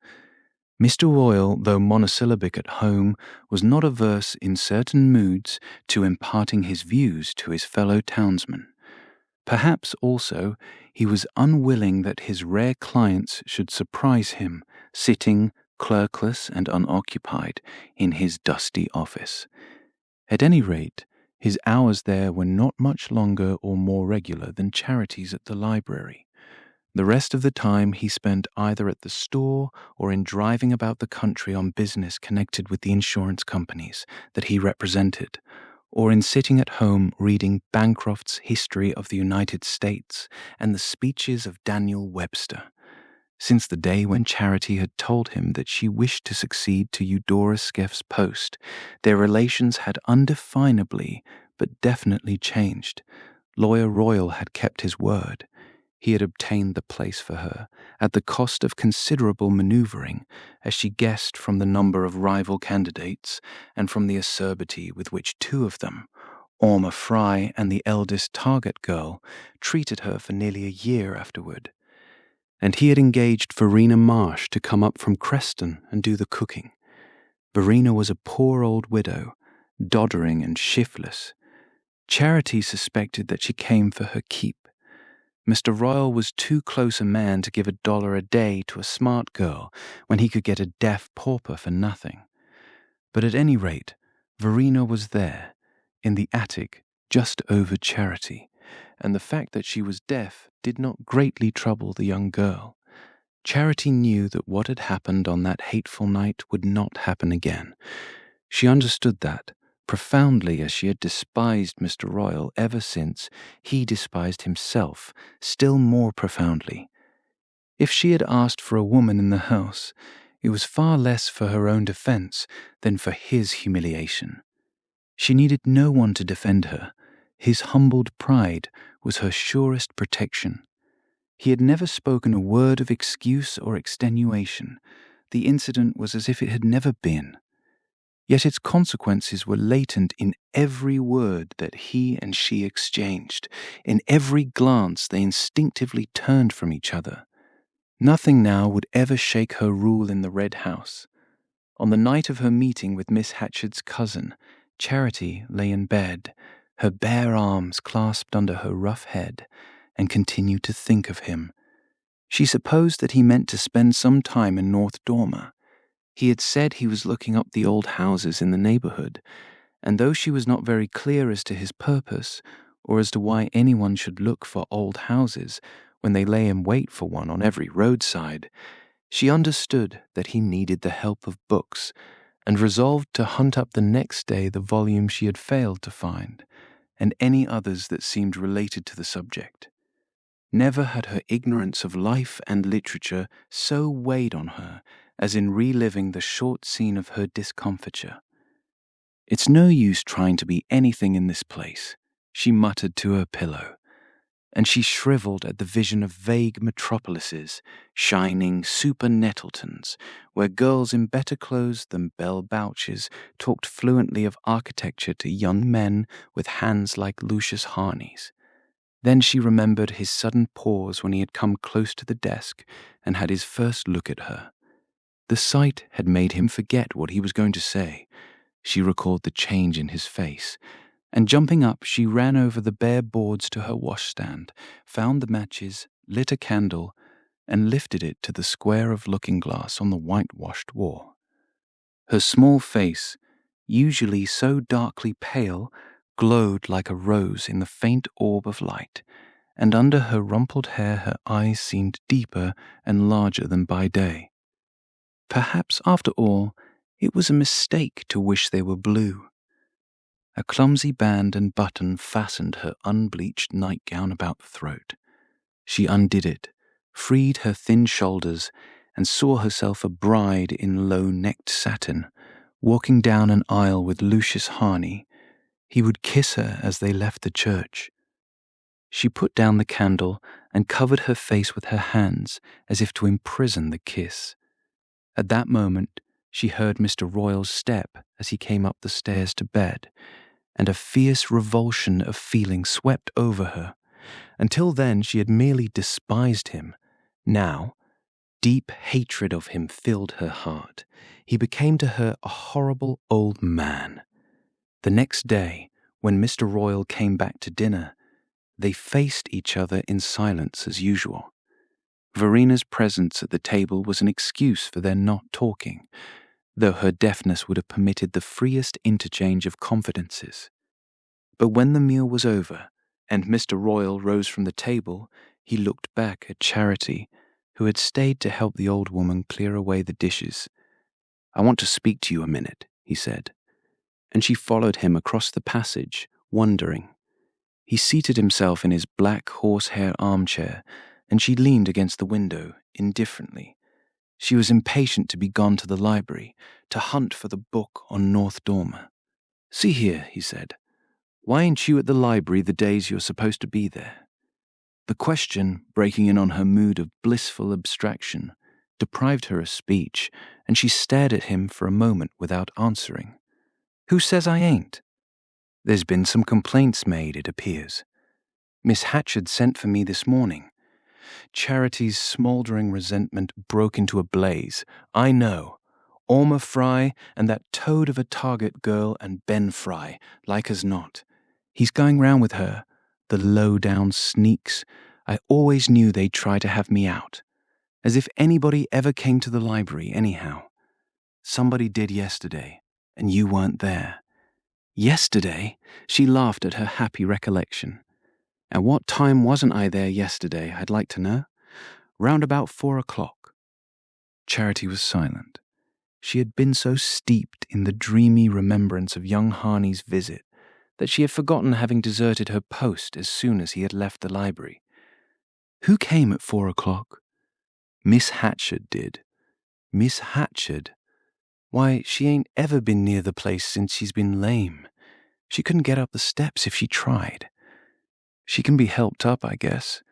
Mr. Royal, though monosyllabic at home, was not averse in certain moods to imparting his views to his fellow townsmen. Perhaps, also, he was unwilling that his rare clients should surprise him, sitting, clerkless and unoccupied, in his dusty office. At any rate, his hours there were not much longer or more regular than Charity's at the library. The rest of the time he spent either at the store or in driving about the country on business connected with the insurance companies that he represented, or in sitting at home reading Bancroft's History of the United States and the speeches of Daniel Webster. Since the day when Charity had told him that she wished to succeed to Eudora Skeff's post, their relations had undefinably but definitely changed. Lawyer Royal had kept his word. He had obtained the place for her, at the cost of considerable manoeuvring, as she guessed from the number of rival candidates and from the acerbity with which two of them, Orma Fry and the eldest Target girl, treated her for nearly a year afterward. And he had engaged Verena Marsh to come up from Creston and do the cooking. Verena was a poor old widow, doddering and shiftless. Charity suspected that she came for her keep. Mr. Royal was too close a man to give $1 a day to a smart girl when he could get a deaf pauper for nothing. But at any rate, Verena was there, in the attic just over Charity, and the fact that she was deaf did not greatly trouble the young girl. Charity knew that what had happened on that hateful night would not happen again. She understood that, profoundly as she had despised Mr. Royal ever since he despised himself still more profoundly. If she had asked for a woman in the house, it was far less for her own defense than for his humiliation. She needed no one to defend her. His humbled pride was her surest protection. He had never spoken a word of excuse or extenuation. The incident was as if it had never been. Yet its consequences were latent in every word that he and she exchanged, in every glance they instinctively turned from each other. Nothing now would ever shake her rule in the Red House. On the night of her meeting with Miss Hatchard's cousin, Charity lay in bed, her bare arms clasped under her rough head, and continued to think of him. She supposed that he meant to spend some time in North Dormer. He had said he was looking up the old houses in the neighborhood, and though she was not very clear as to his purpose, or as to why anyone should look for old houses when they lay in wait for one on every roadside, she understood that he needed the help of books, and resolved to hunt up the next day the volume she had failed to find, and any others that seemed related to the subject. Never had her ignorance of life and literature so weighed on her as in reliving the short scene of her discomfiture. "It's no use trying to be anything in this place," she muttered to her pillow, and she shriveled at the vision of vague metropolises, shining super Nettletons, where girls in better clothes than Belle Boucher's talked fluently of architecture to young men with hands like Lucius Harney's. Then she remembered his sudden pause when he had come close to the desk and had his first look at her. The sight had made him forget what he was going to say. She recalled the change in his face, and jumping up, she ran over the bare boards to her washstand, found the matches, lit a candle, and lifted it to the square of looking-glass on the whitewashed wall. Her small face, usually so darkly pale, glowed like a rose in the faint orb of light, and under her rumpled hair her eyes seemed deeper and larger than by day. Perhaps, after all, it was a mistake to wish they were blue. A clumsy band and button fastened her unbleached nightgown about the throat. She undid it, freed her thin shoulders, and saw herself a bride in low-necked satin, walking down an aisle with Lucius Harney. He would kiss her as they left the church. She put down the candle and covered her face with her hands as if to imprison the kiss. At that moment, she heard Mr. Royal's step as he came up the stairs to bed, and a fierce revulsion of feeling swept over her. Until then, she had merely despised him. Now, deep hatred of him filled her heart. He became to her a horrible old man. The next day, when Mr. Royal came back to dinner, they faced each other in silence as usual. Verena's presence at the table was an excuse for their not talking, though her deafness would have permitted the freest interchange of confidences. But when the meal was over, and Mr. Royal rose from the table, he looked back at Charity, who had stayed to help the old woman clear away the dishes. "I want to speak to you a minute," he said, and she followed him across the passage, wondering. He seated himself in his black horsehair armchair, and she leaned against the window, indifferently. She was impatient to be gone to the library, to hunt for the book on North Dormer. "See here," he said, "why ain't you at the library the days you're supposed to be there?" The question, breaking in on her mood of blissful abstraction, deprived her of speech, and she stared at him for a moment without answering. "Who says I ain't?" "There's been some complaints made, it appears. Miss Hatchard sent for me this morning." Charity's smouldering resentment broke into a blaze. "I know. Orma Fry and that toad of a Target girl and Ben Fry, like as not. He's going round with her. The low-down sneaks. I always knew they'd try to have me out. As if anybody ever came to the library, anyhow. Somebody did yesterday, and you weren't there." "Yesterday?" She laughed at her happy recollection. "At what time wasn't I there yesterday, I'd like to know?" "Round about 4 o'clock. Charity was silent. She had been so steeped in the dreamy remembrance of young Harney's visit that she had forgotten having deserted her post as soon as he had left the library. "Who came at 4 o'clock? "Miss Hatchard did." "Miss Hatchard? Why, she ain't ever been near the place since she's been lame. She couldn't get up the steps if she tried." "She can be helped up, I guess.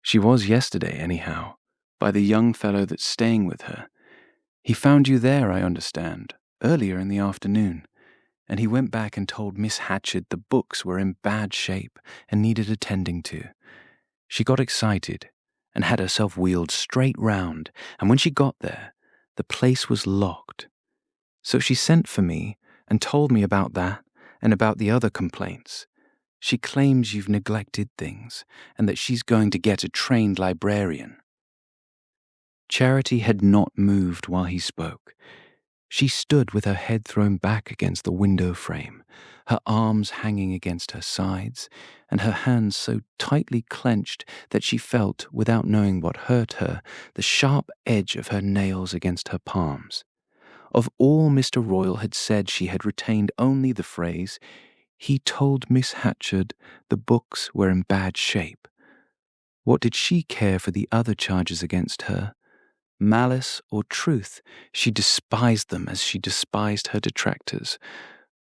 She was yesterday, anyhow, by the young fellow that's staying with her. He found you there, I understand, earlier in the afternoon, and he went back and told Miss Hatchard the books were in bad shape and needed attending to. She got excited and had herself wheeled straight round, and when she got there, the place was locked. So she sent for me and told me about that and about the other complaints. She claims you've neglected things and that she's going to get a trained librarian." Charity had not moved while he spoke. She stood with her head thrown back against the window frame, her arms hanging against her sides, and her hands so tightly clenched that she felt, without knowing what hurt her, the sharp edge of her nails against her palms. Of all Mr. Royal had said, she had retained only the phrase, "He told Miss Hatchard the books were in bad shape." What did she care for the other charges against her? Malice or truth, she despised them as she despised her detractors.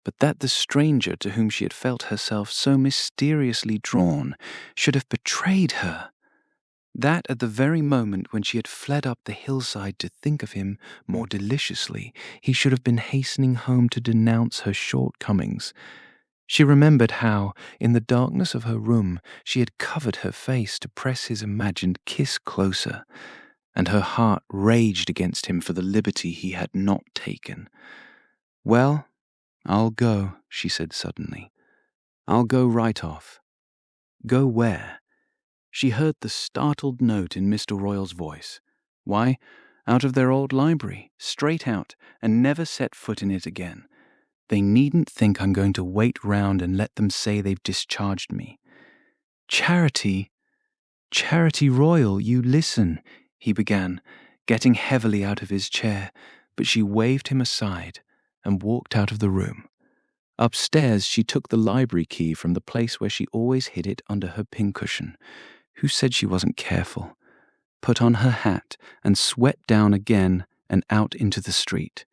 But that the stranger to whom she had felt herself so mysteriously drawn should have betrayed her, that at the very moment when she had fled up the hillside to think of him more deliciously, he should have been hastening home to denounce her shortcomings. She remembered how, in the darkness of her room, she had covered her face to press his imagined kiss closer, and her heart raged against him for the liberty he had not taken. "Well, I'll go," she said suddenly. "I'll go right off." Go where? She heard the startled note in Mr. Royal's voice. Why, out of their old library, straight out, and never set foot in it again. They needn't think I'm going to wait round and let them say they've discharged me. Charity Royal, you listen, he began, getting heavily out of his chair, but she waved him aside and walked out of the room. Upstairs, she took the library key from the place where she always hid it under her pincushion. Who said she wasn't careful? Put on her hat and swept down again and out into the street.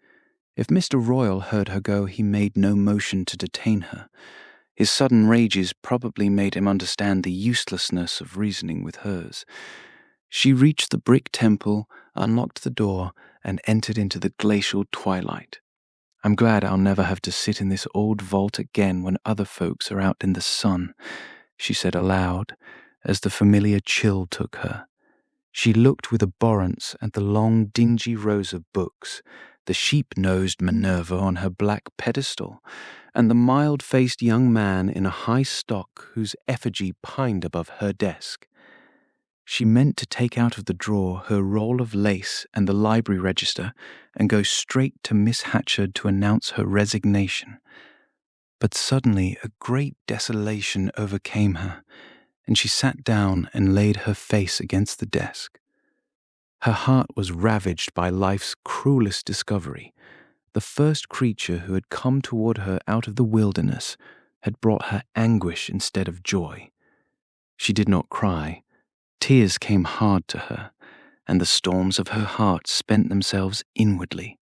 If Mr. Royal heard her go, he made no motion to detain her. His sudden rages probably made him understand the uselessness of reasoning with hers. She reached the brick temple, unlocked the door, and entered into the glacial twilight. I'm glad I'll never have to sit in this old vault again when other folks are out in the sun, she said aloud, as the familiar chill took her. She looked with abhorrence at the long, dingy rows of books, the sheep-nosed Minerva on her black pedestal, and the mild-faced young man in a high stock whose effigy pined above her desk. She meant to take out of the drawer her roll of lace and the library register and go straight to Miss Hatchard to announce her resignation. But suddenly a great desolation overcame her, and she sat down and laid her face against the desk. Her heart was ravaged by life's cruelest discovery. The first creature who had come toward her out of the wilderness had brought her anguish instead of joy. She did not cry. Tears came hard to her, and the storms of her heart spent themselves inwardly.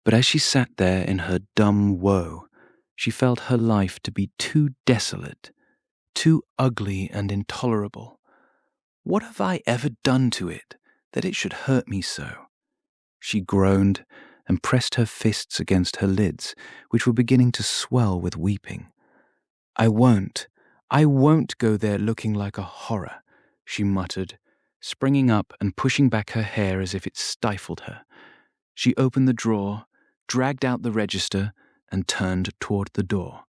But as she sat there in her dumb woe, she felt her life to be too desolate, too ugly and intolerable. What have I ever done to it, that it should hurt me so? She groaned and pressed her fists against her lids, which were beginning to swell with weeping. I won't go there looking like a horror, she muttered, springing up and pushing back her hair as if it stifled her. She opened the drawer, dragged out the register, and turned toward the door.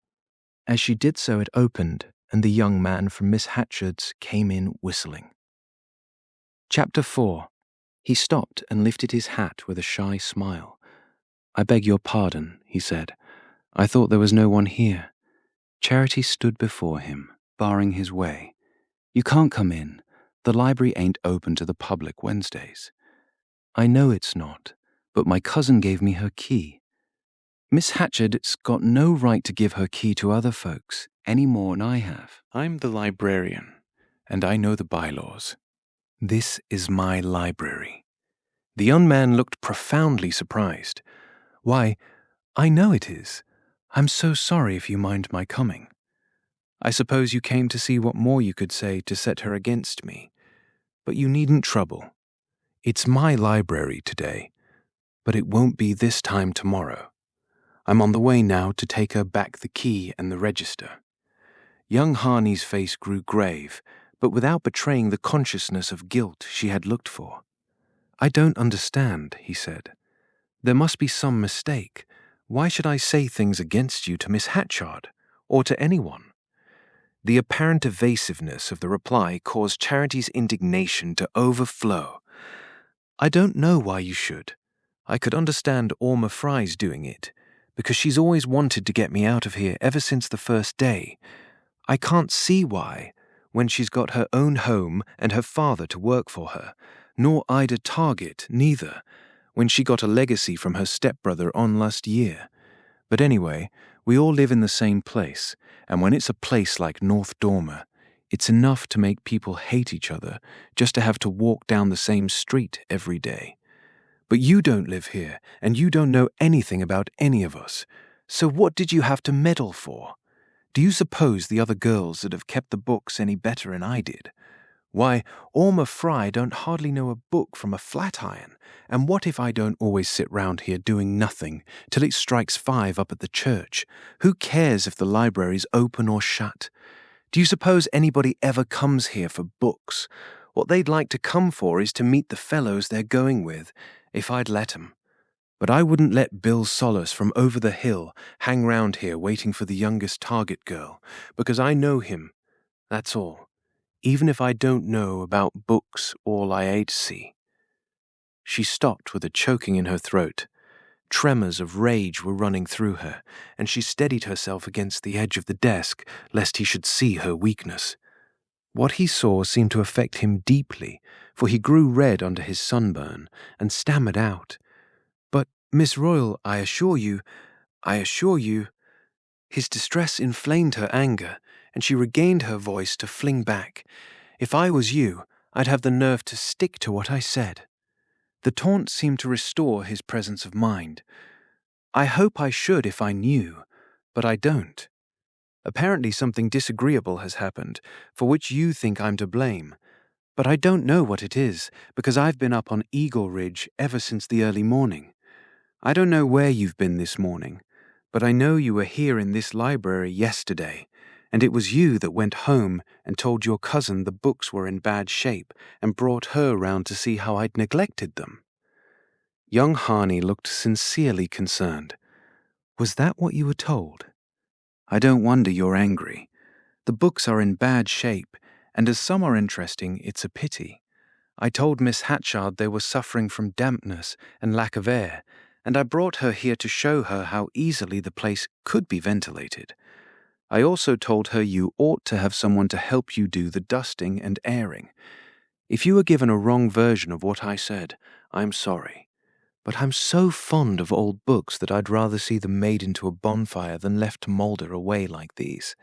As she did so, it opened, and the young man from Miss Hatchard's came in whistling. Chapter 4. He stopped and lifted his hat with a shy smile. "I beg your pardon," he said. "I thought there was no one here." Charity stood before him, barring his way. "You can't come in. The library ain't open to the public Wednesdays." "I know it's not, but my cousin gave me her key." "Miss Hatchard's got no right to give her key to other folks, any more than I have. I'm the librarian, and I know the bylaws. This is my library." The young man looked profoundly surprised. "Why, I know it is. I'm so sorry if you mind my coming. I suppose you came to see what more you could say to set her against me. But you needn't trouble. It's my library today, but it won't be this time tomorrow. I'm on the way now to take her back the key and the register." Young Harney's face grew grave, but without betraying the consciousness of guilt she had looked for. "I don't understand," he said. "There must be some mistake. Why should I say things against you to Miss Hatchard, or to anyone?" The apparent evasiveness of the reply caused Charity's indignation to overflow. "I don't know why you should. I could understand Orma Fry's doing it, because she's always wanted to get me out of here ever since the first day. I can't see why, when she's got her own home and her father to work for her, nor Ida Target, neither, when she got a legacy from her stepbrother on last year. But anyway, we all live in the same place, and when it's a place like North Dormer, it's enough to make people hate each other just to have to walk down the same street every day. But you don't live here, and you don't know anything about any of us. So what did you have to meddle for? Do you suppose the other girls that have kept the books any better than I did? Why, Orma Fry don't hardly know a book from a flat iron, and what if I don't always sit round here doing nothing till it strikes 5 up at the church? Who cares if the library's open or shut? Do you suppose anybody ever comes here for books? What they'd like to come for is to meet the fellows they're going with, if I'd let 'em. But I wouldn't let Bill Solace from over the hill hang round here waiting for the youngest Target girl, because I know him, that's all, even if I don't know about books or liaidsi. She stopped with a choking in her throat. Tremors of rage were running through her, and she steadied herself against the edge of the desk lest he should see her weakness. What he saw seemed to affect him deeply, for he grew red under his sunburn and stammered out, "But, Miss Royal, I assure you—" His distress inflamed her anger, and she regained her voice to fling back, "If I was you, I'd have the nerve to stick to what I said." The taunt seemed to restore his presence of mind. "I hope I should if I knew, but I don't. Apparently something disagreeable has happened, for which you think I'm to blame. But I don't know what it is, because I've been up on Eagle Ridge ever since the early morning. I don't know where you've been this morning, but I know you were here in this library yesterday, and it was you that went home and told your cousin the books were in bad shape and brought her round to see how I'd neglected them." Young Harney looked sincerely concerned. "Was that what you were told? I don't wonder you're angry. The books are in bad shape, and as some are interesting, it's a pity. I told Miss Hatchard they were suffering from dampness and lack of air, and I brought her here to show her how easily the place could be ventilated. I also told her you ought to have someone to help you do the dusting and airing. If you were given a wrong version of what I said, I'm sorry. But I'm so fond of old books that I'd rather see them made into a bonfire than left to moulder away like these."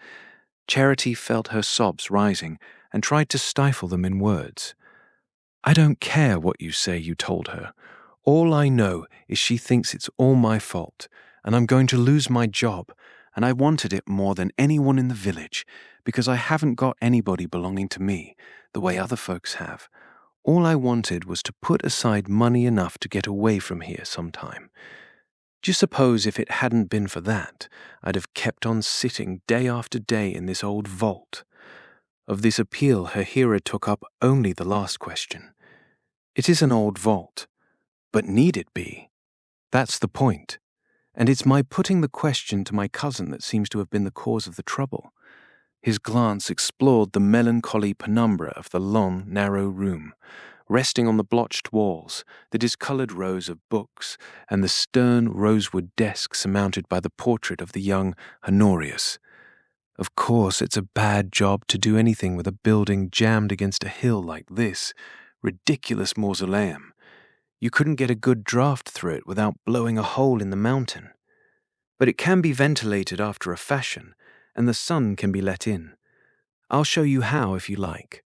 Charity felt her sobs rising and tried to stifle them in words. "I don't care what you say you told her. All I know is she thinks it's all my fault, and I'm going to lose my job, and I wanted it more than anyone in the village, because I haven't got anybody belonging to me, the way other folks have. All I wanted was to put aside money enough to get away from here sometime. Do you suppose if it hadn't been for that, I'd have kept on sitting day after day in this old vault?" Of this appeal her hearer took up only the last question. "It is an old vault, but need it be? That's the point, and it's my putting the question to my cousin that seems to have been the cause of the trouble." His glance explored the melancholy penumbra of the long, narrow room, resting on the blotched walls, the discoloured rows of books, and the stern rosewood desk surmounted by the portrait of the young Honorius. "Of course it's a bad job to do anything with a building jammed against a hill like this. Ridiculous mausoleum. You couldn't get a good draught through it without blowing a hole in the mountain. But it can be ventilated after a fashion, and the sun can be let in. I'll show you how if you like."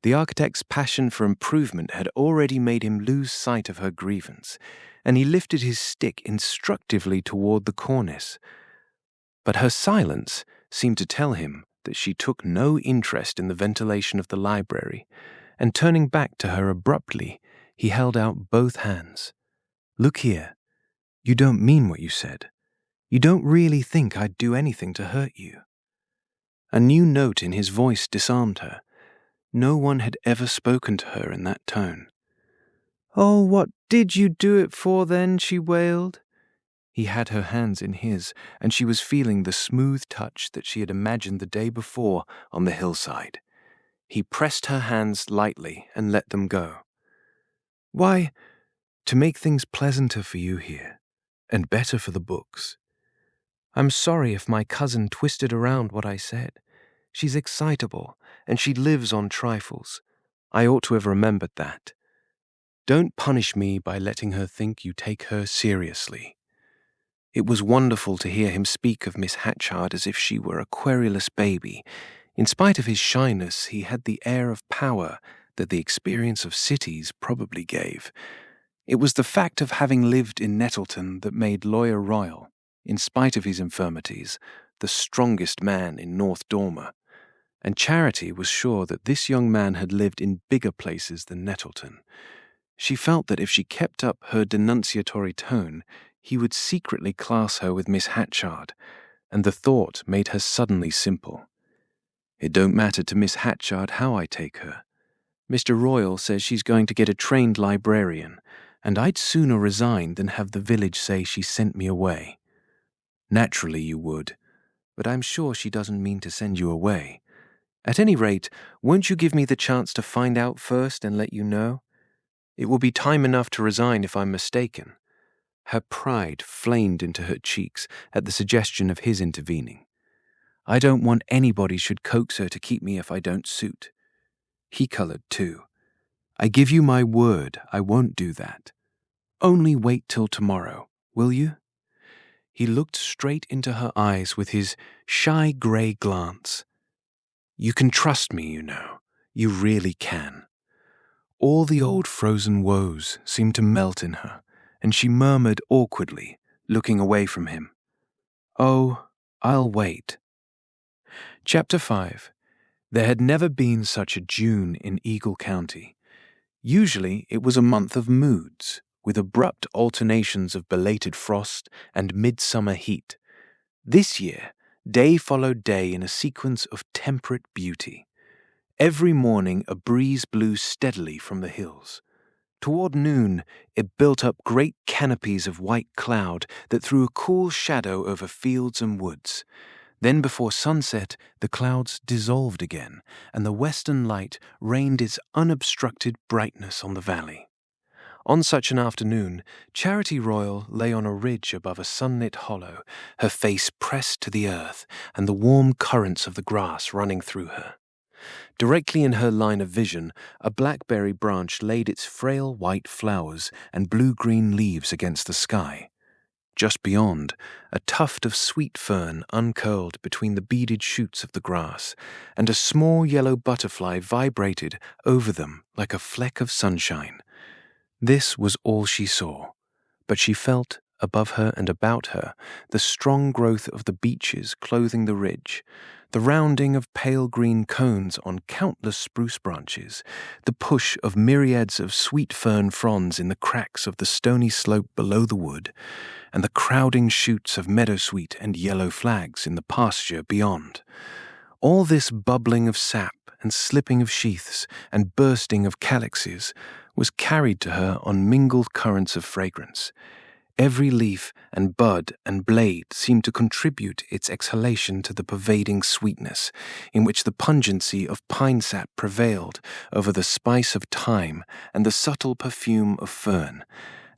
The architect's passion for improvement had already made him lose sight of her grievance, and he lifted his stick instructively toward the cornice. But her silence seemed to tell him that she took no interest in the ventilation of the library, and turning back to her abruptly, he held out both hands. "Look here. You don't mean what you said. You don't really think I'd do anything to hurt you?" A new note in his voice disarmed her. No one had ever spoken to her in that tone. "Oh, what did you do it for then?" she wailed. He had her hands in his, and she was feeling the smooth touch that she had imagined the day before on the hillside. He pressed her hands lightly and let them go. "Why, to make things pleasanter for you here, and better for the books. I'm sorry if my cousin twisted around what I said. She's excitable, and she lives on trifles. I ought to have remembered that. Don't punish me by letting her think you take her seriously." It was wonderful to hear him speak of Miss Hatchard as if she were a querulous baby. In spite of his shyness, he had the air of power that the experience of cities probably gave. It was the fact of having lived in Nettleton that made Lawyer Royal, in spite of his infirmities, the strongest man in North Dormer, and Charity was sure that this young man had lived in bigger places than Nettleton. She felt that if she kept up her denunciatory tone, he would secretly class her with Miss Hatchard, and the thought made her suddenly simple. "It don't matter to Miss Hatchard how I take her. Mr. Royal says she's going to get a trained librarian, and I'd sooner resign than have the village say she sent me away." "Naturally you would, but I'm sure she doesn't mean to send you away. At any rate, won't you give me the chance to find out first and let you know? It will be time enough to resign if I'm mistaken." Her pride flamed into her cheeks at the suggestion of his intervening. "I don't want anybody should coax her to keep me if I don't suit." He colored too. "I give you my word I won't do that. Only wait till tomorrow, will you?" He looked straight into her eyes with his shy grey glance. "You can trust me, you know. You really can." All the old frozen woes seemed to melt in her, and she murmured awkwardly, looking away from him, "Oh, I'll wait." Chapter 5. There had never been such a June in Eagle County. Usually it was a month of moods, with abrupt alternations of belated frost and midsummer heat. This year, day followed day in a sequence of temperate beauty. Every morning a breeze blew steadily from the hills. Toward noon, it built up great canopies of white cloud that threw a cool shadow over fields and woods. Then before sunset, the clouds dissolved again, and the western light rained its unobstructed brightness on the valley. On such an afternoon, Charity Royal lay on a ridge above a sunlit hollow, her face pressed to the earth, and the warm currents of the grass running through her. Directly in her line of vision, a blackberry branch laid its frail white flowers and blue-green leaves against the sky. Just beyond, a tuft of sweet fern uncurled between the beaded shoots of the grass, and a small yellow butterfly vibrated over them like a fleck of sunshine. This was all she saw, but she felt, above her and about her, the strong growth of the beeches clothing the ridge, the rounding of pale green cones on countless spruce branches, the push of myriads of sweet fern fronds in the cracks of the stony slope below the wood, and the crowding shoots of meadowsweet and yellow flags in the pasture beyond. All this bubbling of sap and slipping of sheaths and bursting of calyxes was carried to her on mingled currents of fragrance. Every leaf and bud and blade seemed to contribute its exhalation to the pervading sweetness, in which the pungency of pine sap prevailed over the spice of thyme and the subtle perfume of fern,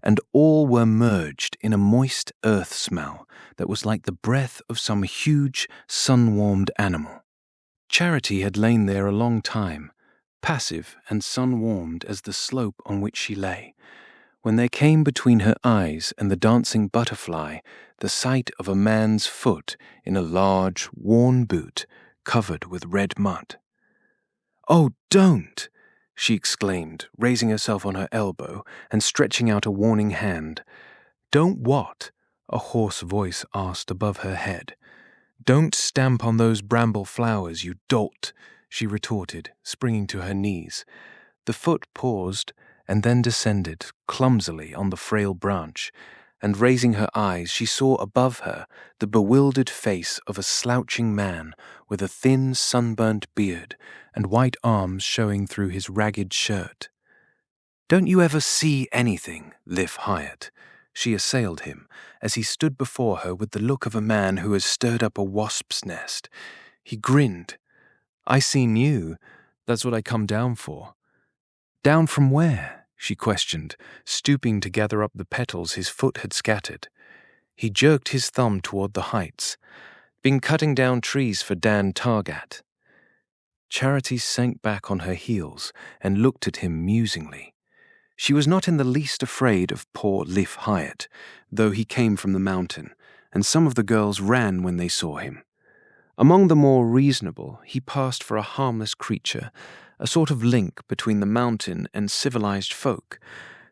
and all were merged in a moist earth smell that was like the breath of some huge, sun-warmed animal. Charity had lain there a long time, passive and sun-warmed as the slope on which she lay, when there came between her eyes and the dancing butterfly the sight of a man's foot in a large, worn boot covered with red mud. "Oh, don't!" she exclaimed, raising herself on her elbow and stretching out a warning hand. "Don't what?" a hoarse voice asked above her head. "Don't stamp on those bramble flowers, you dolt," she retorted, springing to her knees. The foot paused and then descended clumsily on the frail branch, and raising her eyes she saw above her the bewildered face of a slouching man with a thin sunburnt beard and white arms showing through his ragged shirt. "Don't you ever see anything, Liv Hyatt?" she assailed him, as he stood before her with the look of a man who has stirred up a wasp's nest. He grinned. "I seen you. That's what I come down for." "Down from where?" she questioned, stooping to gather up the petals his foot had scattered. He jerked his thumb toward the heights. Been cutting down trees for Dan Targat. Charity sank back on her heels and looked at him musingly. She was not in the least afraid of poor Liv Hyatt, though he came from the mountain, and some of the girls ran when they saw him. Among the more reasonable, he passed for a harmless creature, a sort of link between the mountain and civilized folk,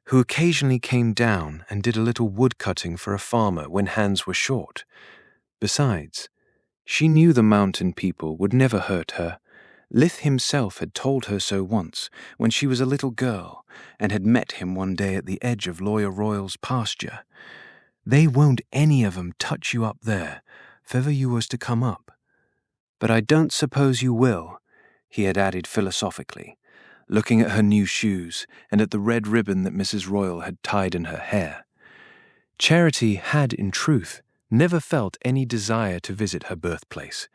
who occasionally came down and did a little woodcutting for a farmer when hands were short. Besides, she knew the mountain people would never hurt her. Lith himself had told her so once, when she was a little girl, and had met him one day at the edge of Lawyer Royal's pasture. They won't any of 'em touch you up there, if ever you was to come up. But I don't suppose you will, he had added philosophically, looking at her new shoes and at the red ribbon that Mrs. Royal had tied in her hair. Charity had, in truth, never felt any desire to visit her birthplace.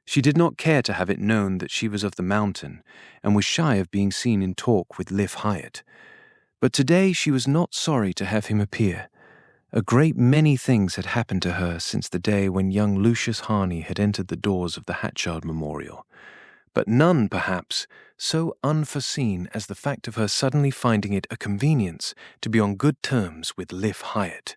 She did not care to have it known that she was of the mountain, and was shy of being seen in talk with Liv Hyatt. But today she was not sorry to have him appear. A great many things had happened to her since the day when young Lucius Harney had entered the doors of the Hatchard Memorial, but none, perhaps, so unforeseen as the fact of her suddenly finding it a convenience to be on good terms with Liv Hyatt.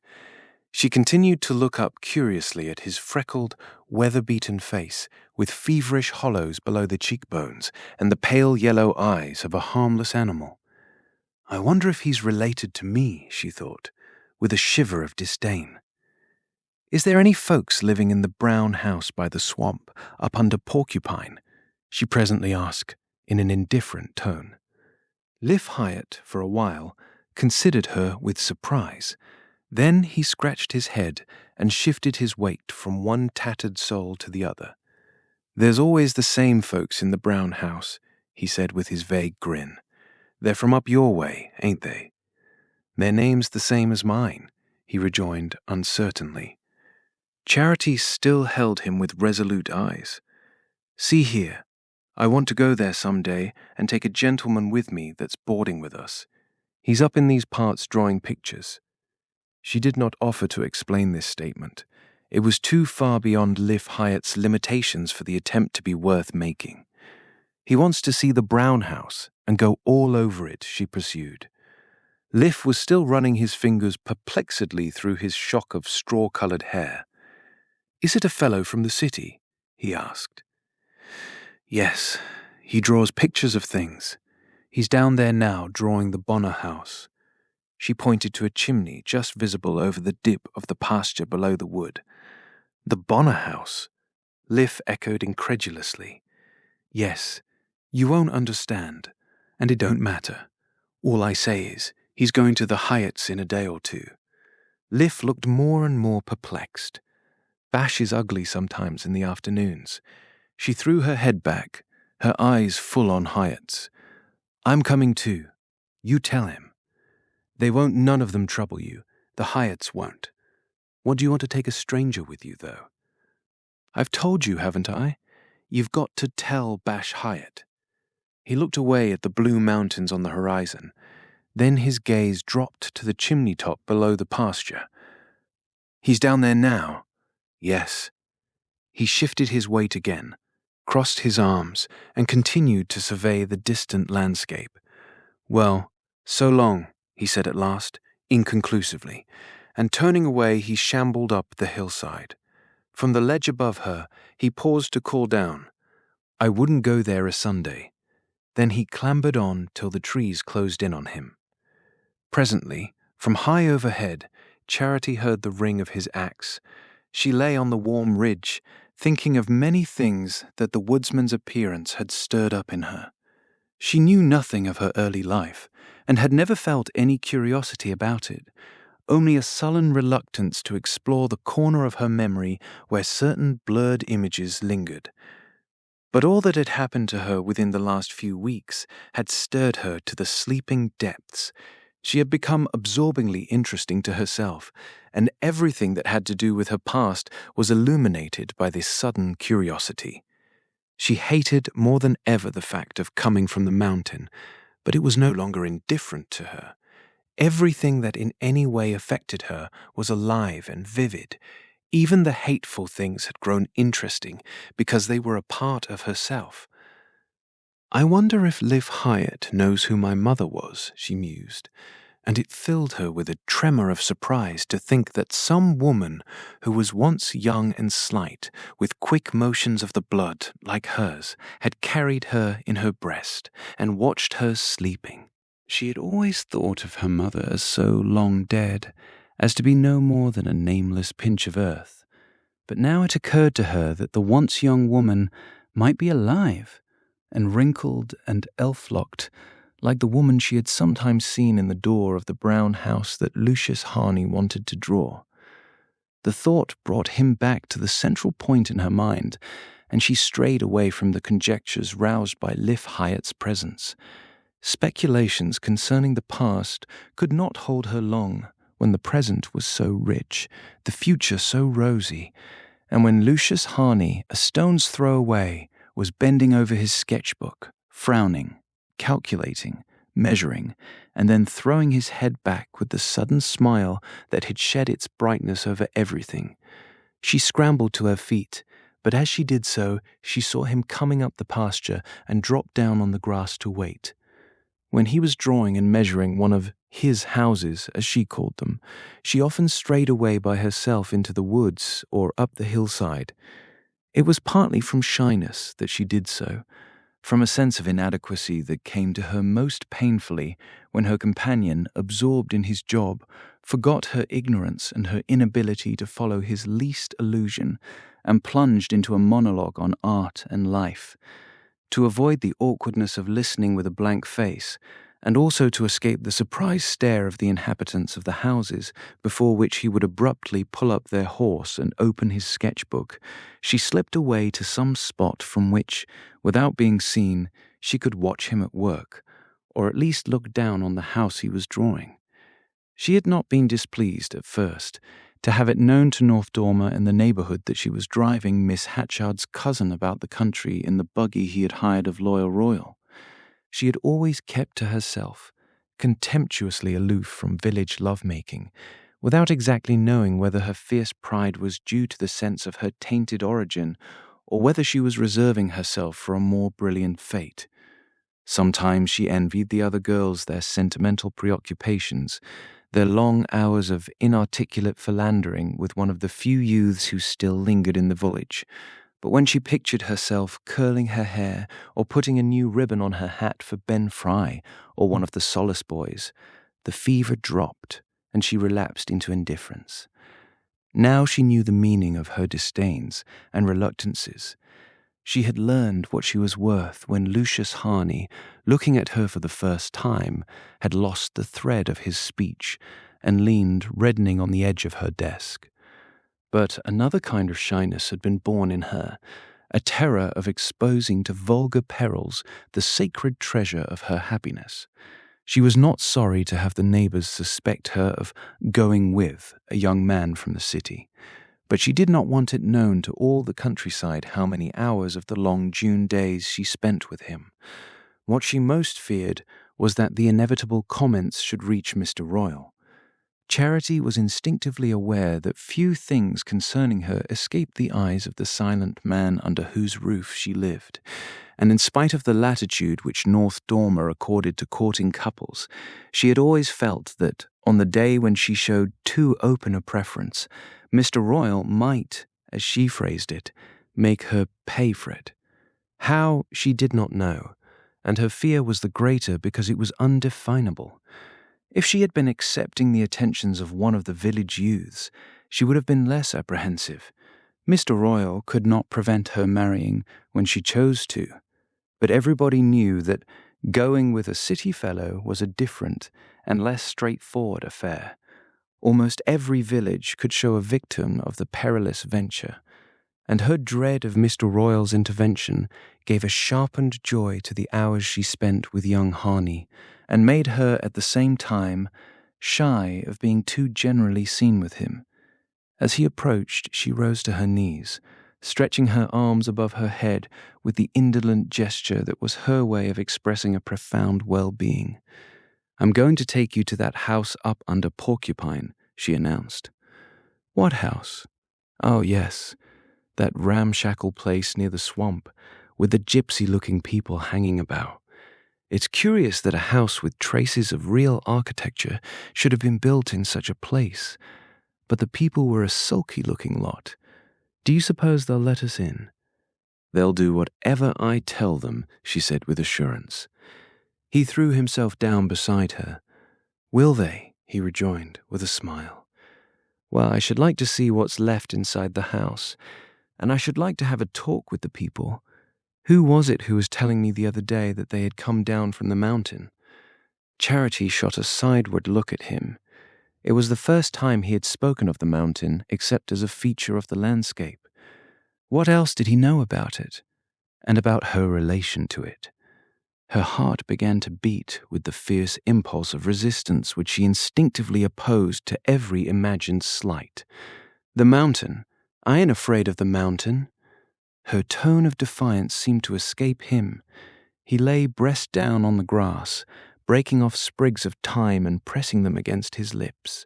She continued to look up curiously at his freckled, weather-beaten face, with feverish hollows below the cheekbones and the pale yellow eyes of a harmless animal. I wonder if he's related to me, she thought, with a shiver of disdain. Is there any folks living in the brown house by the swamp, up under Porcupine? She presently asked, in an indifferent tone. Liv Hyatt, for a while, considered her with surprise. Then he scratched his head and shifted his weight from one tattered sole to the other. There's always the same folks in the brown house, he said with his vague grin. They're from up your way, ain't they? Their name's the same as mine, he rejoined uncertainly. Charity still held him with resolute eyes. See here, I want to go there some day and take a gentleman with me that's boarding with us. He's up in these parts drawing pictures. She did not offer to explain this statement. It was too far beyond Liv Hyatt's limitations for the attempt to be worth making. He wants to see the brown house and go all over it, she pursued. Liv was still running his fingers perplexedly through his shock of straw-coloured hair. Is it a fellow from the city? He asked. Yes, he draws pictures of things. He's down there now drawing the Bonner house. She pointed to a chimney just visible over the dip of the pasture below the wood. The Bonner house? Liv echoed incredulously. Yes, you won't understand, and it don't matter. All I say is, he's going to the Hyatts in a day or two. Liv looked more and more perplexed. Bash is ugly sometimes in the afternoons. She threw her head back, her eyes full on Hyatt's. I'm coming too. You tell him. They won't none of them trouble you. The Hyatts won't. What do you want to take a stranger with you, though? I've told you, haven't I? You've got to tell Bash Hyatt. He looked away at the blue mountains on the horizon. Then his gaze dropped to the chimney top below the pasture. He's down there now? Yes. He shifted his weight again, crossed his arms, and continued to survey the distant landscape. Well, so long, he said at last, inconclusively, and turning away he shambled up the hillside. From the ledge above her, he paused to call down, I wouldn't go there a Sunday. Then he clambered on till the trees closed in on him. Presently, from high overhead, Charity heard the ring of his axe. She lay on the warm ridge, thinking of many things that the woodsman's appearance had stirred up in her. She knew nothing of her early life, and had never felt any curiosity about it, only a sullen reluctance to explore the corner of her memory where certain blurred images lingered. But all that had happened to her within the last few weeks had stirred her to the sleeping depths. She had become absorbingly interesting to herself, and everything that had to do with her past was illuminated by this sudden curiosity. She hated more than ever the fact of coming from the mountain, but it was no longer indifferent to her. Everything that in any way affected her was alive and vivid. Even the hateful things had grown interesting because they were a part of herself. "I wonder if Liv Hyatt knows who my mother was," she mused, and it filled her with a tremor of surprise to think that some woman who was once young and slight, with quick motions of the blood like hers, had carried her in her breast and watched her sleeping. She had always thought of her mother as so long dead, as to be no more than a nameless pinch of earth. But now it occurred to her that the once young woman might be alive, and wrinkled and elf-locked, like the woman she had sometimes seen in the door of the brown house that Lucius Harney wanted to draw. The thought brought him back to the central point in her mind, and she strayed away from the conjectures roused by Liv Hyatt's presence. Speculations concerning the past could not hold her long when the present was so rich, the future so rosy, and when Lucius Harney, a stone's throw away, was bending over his sketchbook, frowning, calculating, measuring, and then throwing his head back with the sudden smile that had shed its brightness over everything. She scrambled to her feet, but as she did so, she saw him coming up the pasture and dropped down on the grass to wait. When he was drawing and measuring one of his houses, as she called them, she often strayed away by herself into the woods or up the hillside. It was partly from shyness that she did so, from a sense of inadequacy that came to her most painfully when her companion, absorbed in his job, forgot her ignorance and her inability to follow his least allusion and plunged into a monologue on art and life. To avoid the awkwardness of listening with a blank face, and also to escape the surprised stare of the inhabitants of the houses before which he would abruptly pull up their horse and open his sketchbook, she slipped away to some spot from which, without being seen, she could watch him at work, or at least look down on the house he was drawing. She had not been displeased at first to have it known to North Dormer and the neighbourhood that she was driving Miss Hatchard's cousin about the country in the buggy he had hired of Loyal Royal. She had always kept to herself, contemptuously aloof from village love-making, without exactly knowing whether her fierce pride was due to the sense of her tainted origin or whether she was reserving herself for a more brilliant fate. Sometimes she envied the other girls their sentimental preoccupations, their long hours of inarticulate philandering with one of the few youths who still lingered in the village. But when she pictured herself curling her hair or putting a new ribbon on her hat for Ben Fry or one of the Solace boys, the fever dropped and she relapsed into indifference. Now she knew the meaning of her disdains and reluctances. She had learned what she was worth when Lucius Harney, looking at her for the first time, had lost the thread of his speech and leaned reddening on the edge of her desk. But another kind of shyness had been born in her, a terror of exposing to vulgar perils the sacred treasure of her happiness. She was not sorry to have the neighbours suspect her of going with a young man from the city, but she did not want it known to all the countryside how many hours of the long June days she spent with him. What she most feared was that the inevitable comments should reach Mr. Royal. Charity was instinctively aware that few things concerning her escaped the eyes of the silent man under whose roof she lived, and in spite of the latitude which North Dormer accorded to courting couples, she had always felt that, on the day when she showed too open a preference, Mr. Royal might, as she phrased it, make her pay for it. How, she did not know, and her fear was the greater because it was undefinable. If she had been accepting the attentions of one of the village youths, she would have been less apprehensive. Mr. Royal could not prevent her marrying when she chose to, but everybody knew that going with a city fellow was a different and less straightforward affair. Almost every village could show a victim of the perilous venture, and her dread of Mr. Royal's intervention gave a sharpened joy to the hours she spent with young Harney, and made her at the same time shy of being too generally seen with him. As he approached, she rose to her knees, stretching her arms above her head with the indolent gesture that was her way of expressing a profound well-being. "I'm going to take you to that house up under Porcupine," she announced. "What house?" "Oh, yes, that ramshackle place near the swamp, with the gypsy-looking people hanging about. It's curious that a house with traces of real architecture should have been built in such a place, but the people were a sulky-looking lot. Do you suppose they'll let us in?" "They'll do whatever I tell them," she said with assurance. He threw himself down beside her. "Will they?" he rejoined with a smile. "Well, I should like to see what's left inside the house, and I should like to have a talk with the people. Who was it who was telling me the other day that they had come down from the mountain?" Charity shot a sideward look at him. It was the first time he had spoken of the mountain except as a feature of the landscape. What else did he know about it, and about her relation to it? Her heart began to beat with the fierce impulse of resistance which she instinctively opposed to every imagined slight. "The mountain? I ain't afraid of the mountain." Her tone of defiance seemed to escape him. He lay breast down on the grass, breaking off sprigs of thyme and pressing them against his lips.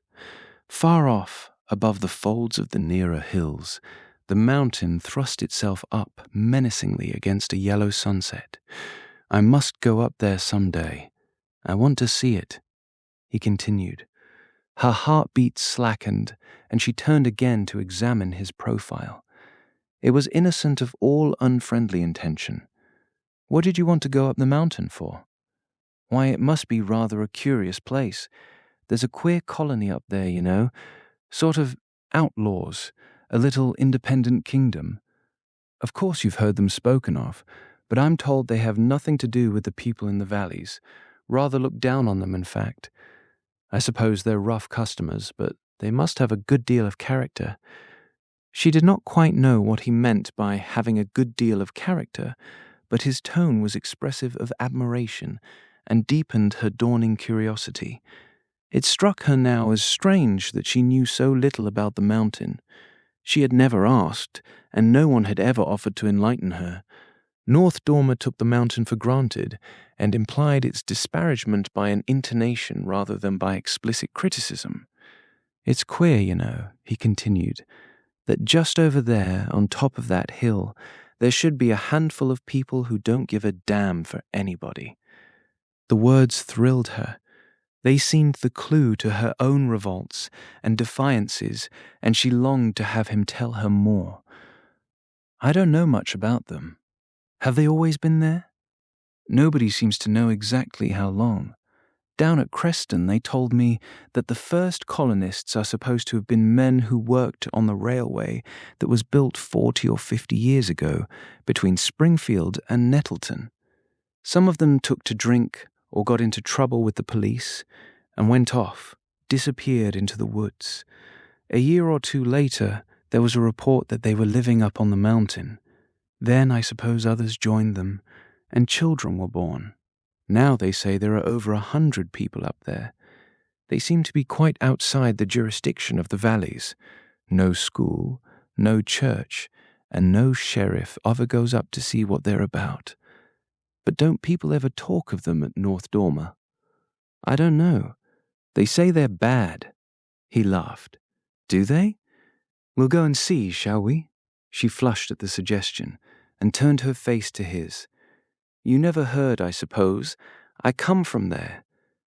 Far off, above the folds of the nearer hills, the mountain thrust itself up menacingly against a yellow sunset. "I must go up there some day. I want to see it," he continued. Her heartbeat slackened, and she turned again to examine his profile. It was innocent of all unfriendly intention. "What did you want to go up the mountain for?" "Why, it must be rather a curious place. There's a queer colony up there, you know, sort of outlaws, a little independent kingdom. Of course you've heard them spoken of, but I'm told they have nothing to do with the people in the valleys, rather look down on them, in fact. I suppose they're rough customers, but they must have a good deal of character." She did not quite know what he meant by having a good deal of character, but his tone was expressive of admiration and deepened her dawning curiosity. It struck her now as strange that she knew so little about the mountain. She had never asked, and no one had ever offered to enlighten her. North Dormer took the mountain for granted, and implied its disparagement by an intonation rather than by explicit criticism. "It's queer, you know," he continued, "that just over there, on top of that hill, there should be a handful of people who don't give a damn for anybody." The words thrilled her. They seemed the clue to her own revolts and defiances, and she longed to have him tell her more. "I don't know much about them. Have they always been there?" "Nobody seems to know exactly how long. Down at Creston they told me that the first colonists are supposed to have been men who worked on the railway that was built 40 or 50 years ago between Springfield and Nettleton. Some of them took to drink or got into trouble with the police and went off, disappeared into the woods. A year or two later, there was a report that they were living up on the mountain. Then I suppose others joined them, and children were born. Now they say there are over 100 people up there. They seem to be quite outside the jurisdiction of the valleys. No school, no church, and no sheriff ever goes up to see what they're about. But don't people ever talk of them at North Dormer?" "I don't know. They say they're bad." He laughed. "Do they? We'll go and see, shall we?" She flushed at the suggestion and turned her face to his. "You never heard, I suppose. I come from there.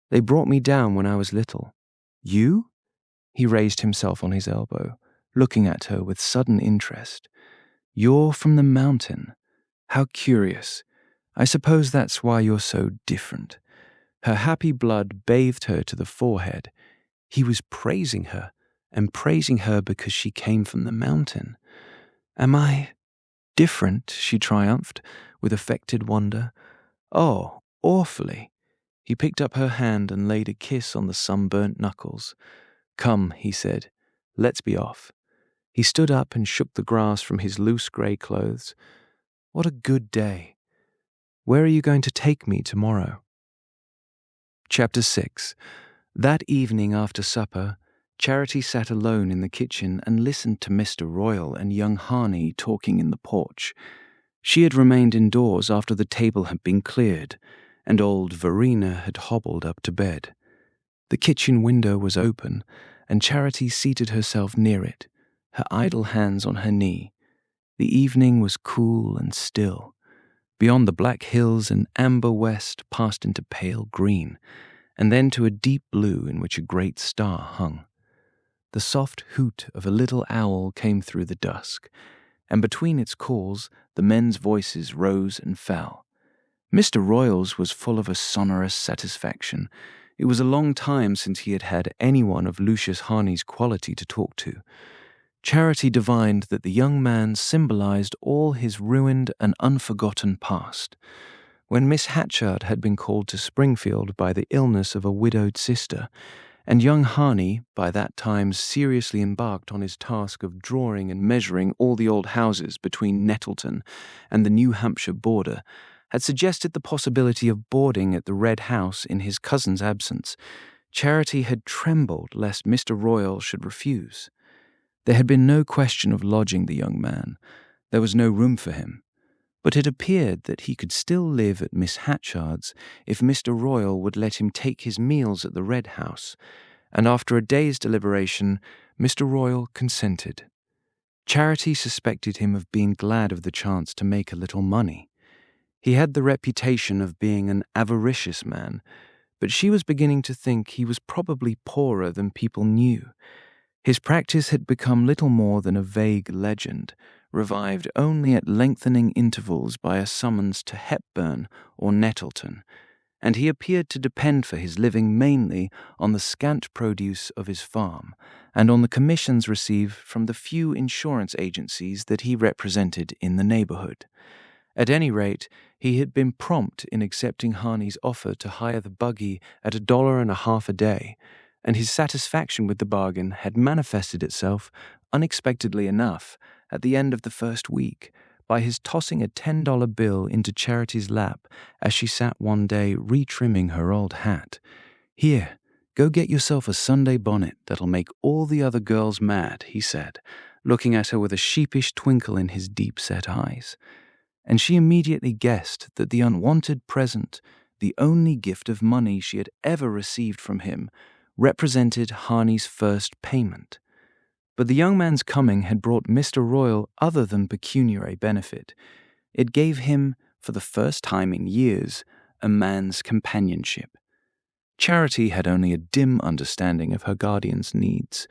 They brought me down when I was little." "You?" He raised himself on his elbow, looking at her with sudden interest. "You're from the mountain? How curious. I suppose that's why you're so different." Her happy blood bathed her to the forehead. He was praising her, and praising her because she came from the mountain. "Am I different?" she triumphed, with affected wonder. "Oh, awfully." He picked up her hand and laid a kiss on the sunburnt knuckles. "Come," he said, "let's be off." He stood up and shook the grass from his loose grey clothes. "What a good day. Where are you going to take me tomorrow?" Chapter 6. That evening after supper, Charity sat alone in the kitchen and listened to Mr. Royal and young Harney talking in the porch. She had remained indoors after the table had been cleared, and old Verena had hobbled up to bed. The kitchen window was open, and Charity seated herself near it, her idle hands on her knee. The evening was cool and still. Beyond the black hills an amber west passed into pale green, and then to a deep blue in which a great star hung. The soft hoot of a little owl came through the dusk, and between its calls the men's voices rose and fell. Mr. Royals was full of a sonorous satisfaction. It was a long time since he had had anyone of Lucius Harney's quality to talk to. Charity divined that the young man symbolized all his ruined and unforgotten past. When Miss Hatchard had been called to Springfield by the illness of a widowed sister, and young Harney, by that time seriously embarked on his task of drawing and measuring all the old houses between Nettleton and the New Hampshire border, had suggested the possibility of boarding at the Red House in his cousin's absence, Charity had trembled lest Mr. Royal should refuse. There had been no question of lodging the young man. There was no room for him. But it appeared that he could still live at Miss Hatchard's if Mr. Royal would let him take his meals at the Red House, and after a day's deliberation, Mr. Royal consented. Charity suspected him of being glad of the chance to make a little money. He had the reputation of being an avaricious man, but she was beginning to think he was probably poorer than people knew. His practice had become little more than a vague legend, revived only at lengthening intervals by a summons to Hepburn or Nettleton, and he appeared to depend for his living mainly on the scant produce of his farm and on the commissions received from the few insurance agencies that he represented in the neighborhood. At any rate, he had been prompt in accepting Harney's offer to hire the buggy at $1.50 a day, and his satisfaction with the bargain had manifested itself, unexpectedly enough, at the end of the first week, by his tossing a $10 bill into Charity's lap as she sat one day retrimming her old hat. "Here, go get yourself a Sunday bonnet that'll make all the other girls mad," he said, looking at her with a sheepish twinkle in his deep-set eyes. And she immediately guessed that the unwanted present, the only gift of money she had ever received from him, represented Harney's first payment. But the young man's coming had brought Mr. Royal other than pecuniary benefit. It gave him, for the first time in years, a man's companionship. Charity had only a dim understanding of her guardian's needs,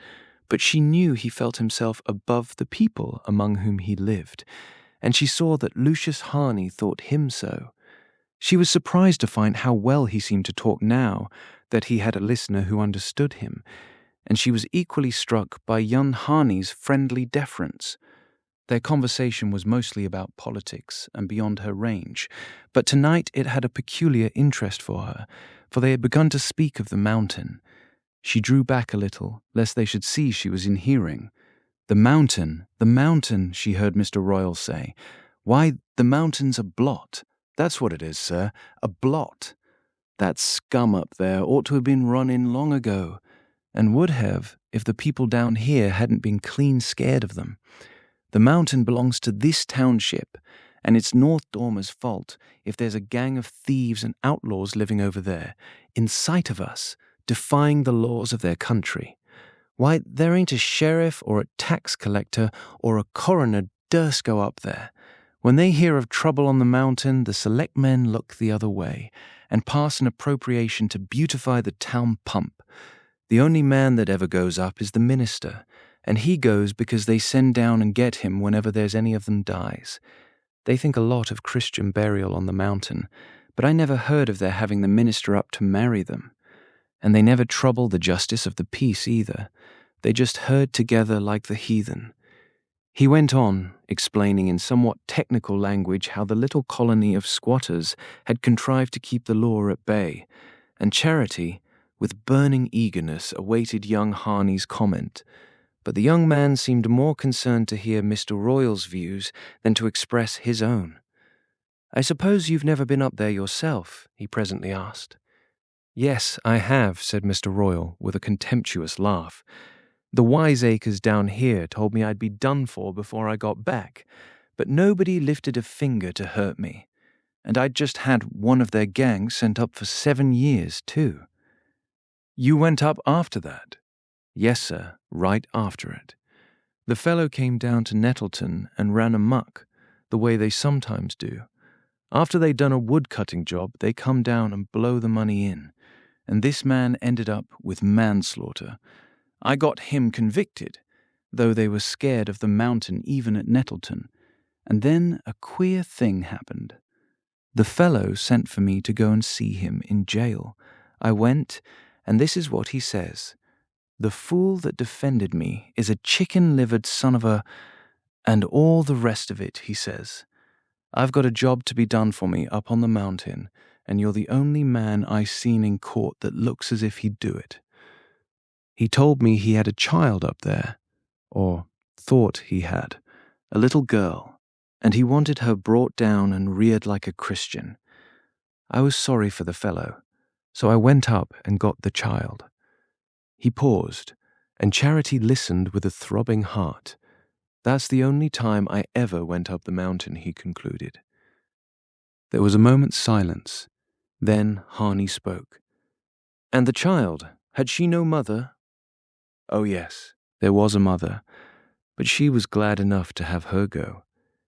but she knew he felt himself above the people among whom he lived, and she saw that Lucius Harney thought him so. She was surprised to find how well he seemed to talk now that he had a listener who understood him, and she was equally struck by young Harney's friendly deference. Their conversation was mostly about politics and beyond her range, but tonight it had a peculiar interest for her, for they had begun to speak of the mountain. She drew back a little, lest they should see she was in hearing. The mountain, she heard Mr. Royal say. "Why, the mountain's a blot. That's what it is, sir, a blot. That scum up there ought to have been run in long ago, and would have if the people down here hadn't been clean scared of them. The mountain belongs to this township, and it's North Dormer's fault if there's a gang of thieves and outlaws living over there, in sight of us, defying the laws of their country. Why, there ain't a sheriff or a tax collector or a coroner durst go up there. When they hear of trouble on the mountain, the selectmen look the other way and pass an appropriation to beautify the town pump. The only man that ever goes up is the minister, and he goes because they send down and get him whenever there's any of them dies. They think a lot of Christian burial on the mountain, but I never heard of their having the minister up to marry them. And they never trouble the justice of the peace either. They just herd together like the heathen." He went on, explaining in somewhat technical language how the little colony of squatters had contrived to keep the law at bay, and Charity, with burning eagerness, awaited young Harney's comment. But the young man seemed more concerned to hear Mr. Royal's views than to express his own. "I suppose you've never been up there yourself?" he presently asked. "Yes, I have," said Mr. Royal, with a contemptuous laugh. The wiseacres down here told me I'd be done for before I got back, but nobody lifted a finger to hurt me, and I'd just had one of their gang sent up for 7 years, too." "You went up after that?" "Yes, sir, right after it. The fellow came down to Nettleton and ran amok, the way they sometimes do. After they'd done a wood-cutting job, they come down and blow the money in, and this man ended up with manslaughter. I got him convicted, though they were scared of the mountain even at Nettleton, and then a queer thing happened. The fellow sent for me to go and see him in jail. I went, and this is what he says. 'The fool that defended me is a chicken-livered son of a—' and all the rest of it, he says. 'I've got a job to be done for me up on the mountain, and you're the only man I seen in court that looks as if he'd do it.' He told me he had a child up there, or thought he had, a little girl, and he wanted her brought down and reared like a Christian. I was sorry for the fellow, so I went up and got the child." He paused, and Charity listened with a throbbing heart. "That's the only time I ever went up the mountain," he concluded. There was a moment's silence. Then Harney spoke. "And the child, had she no mother?" "Oh yes, there was a mother, but she was glad enough to have her go.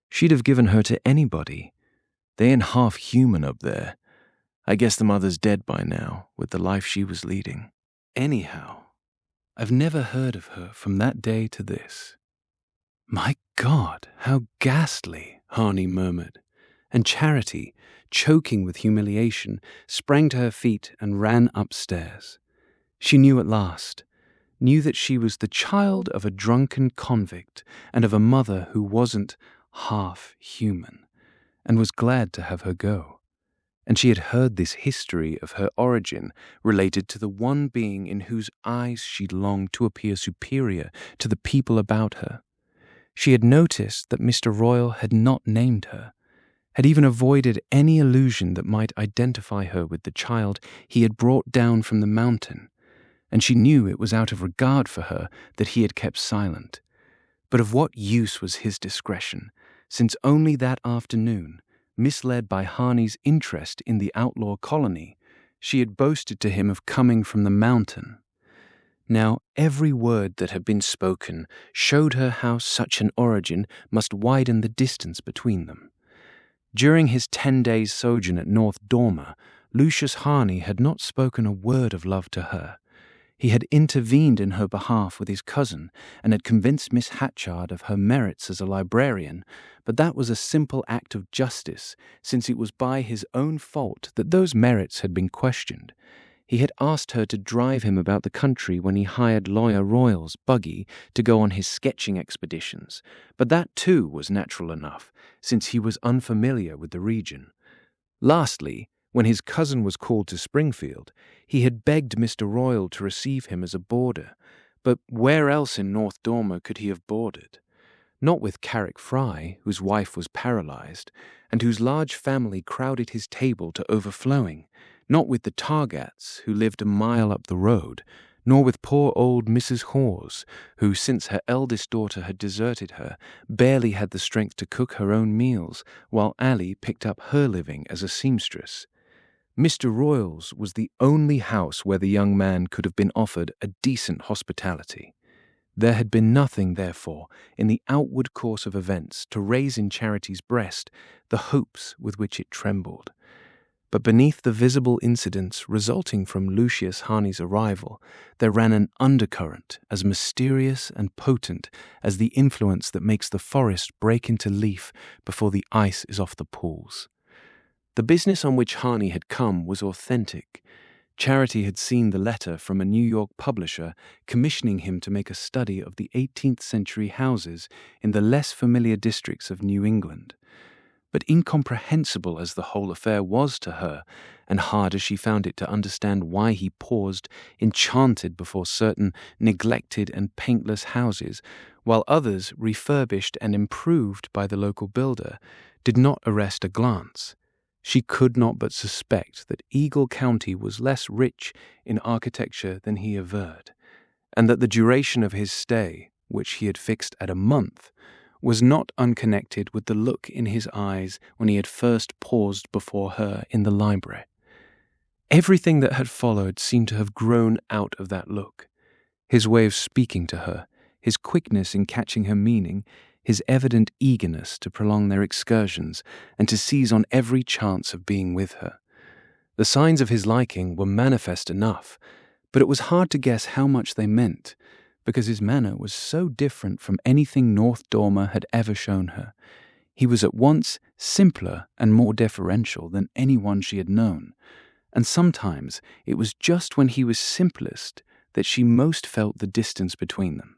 She'd have given her to anybody. They ain't half human up there. I guess the mother's dead by now, with the life she was leading. Anyhow, I've never heard of her from that day to this." "My God, how ghastly," Harney murmured, and Charity, choking with humiliation, sprang to her feet and ran upstairs. She knew at last, knew that she was the child of a drunken convict and of a mother who wasn't half human, and was glad to have her go. And she had heard this history of her origin related to the one being in whose eyes she longed to appear superior to the people about her. She had noticed that Mr. Royle had not named her, had even avoided any allusion that might identify her with the child he had brought down from the mountain, and she knew it was out of regard for her that he had kept silent. But of what use was his discretion, since only that afternoon, misled by Harney's interest in the outlaw colony, she had boasted to him of coming from the mountain. Now every word that had been spoken showed her how such an origin must widen the distance between them. During his 10 days' sojourn at North Dormer, Lucius Harney had not spoken a word of love to her. He had intervened in her behalf with his cousin, and had convinced Miss Hatchard of her merits as a librarian, but that was a simple act of justice, since it was by his own fault that those merits had been questioned. He had asked her to drive him about the country when he hired Lawyer Royle's buggy to go on his sketching expeditions, but that too was natural enough, since he was unfamiliar with the region. Lastly, when his cousin was called to Springfield, he had begged Mr. Royle to receive him as a boarder, but where else in North Dormer could he have boarded? Not with Carrick Fry, whose wife was paralyzed, and whose large family crowded his table to overflowing, not with the Targats, who lived a mile up the road, nor with poor old Mrs. Hawes, who, since her eldest daughter had deserted her, barely had the strength to cook her own meals, while Allie picked up her living as a seamstress. Mr. Royle's was the only house where the young man could have been offered a decent hospitality. There had been nothing, therefore, in the outward course of events to raise in Charity's breast the hopes with which it trembled. But beneath the visible incidents resulting from Lucius Harney's arrival, there ran an undercurrent as mysterious and potent as the influence that makes the forest break into leaf before the ice is off the pools. The business on which Harney had come was authentic. Charity had seen the letter from a New York publisher commissioning him to make a study of the 18th century houses in the less familiar districts of New England. But incomprehensible as the whole affair was to her, and hard as she found it to understand why he paused, enchanted before certain neglected and paintless houses, while others, refurbished and improved by the local builder, did not arrest a glance, she could not but suspect that Eagle County was less rich in architecture than he averred, and that the duration of his stay, which he had fixed at a month, was not unconnected with the look in his eyes when he had first paused before her in the library. Everything that had followed seemed to have grown out of that look. His way of speaking to her, his quickness in catching her meaning, his evident eagerness to prolong their excursions and to seize on every chance of being with her. The signs of his liking were manifest enough, but it was hard to guess how much they meant, because his manner was so different from anything North Dormer had ever shown her. He was at once simpler and more deferential than anyone she had known, and sometimes it was just when he was simplest that she most felt the distance between them.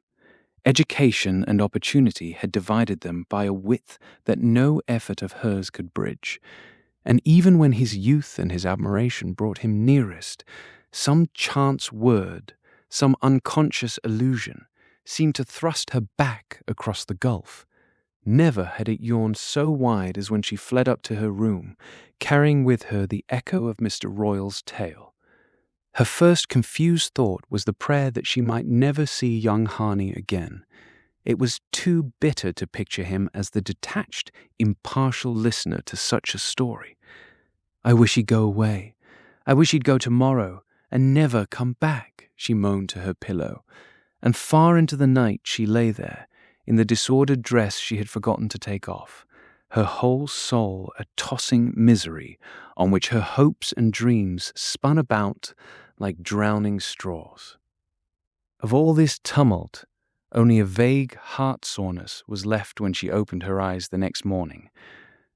Education and opportunity had divided them by a width that no effort of hers could bridge, and even when his youth and his admiration brought him nearest, some chance word, some unconscious allusion, seemed to thrust her back across the gulf. Never had it yawned so wide as when she fled up to her room, carrying with her the echo of Mr. Royal's tale. Her first confused thought was the prayer that she might never see young Harney again. It was too bitter to picture him as the detached, impartial listener to such a story. "I wish he'd go away. I wish he'd go tomorrow and never come back," she moaned to her pillow, and far into the night she lay there, in the disordered dress she had forgotten to take off, her whole soul a tossing misery on which her hopes and dreams spun about like drowning straws. Of all this tumult, only a vague heart-soreness was left when she opened her eyes the next morning.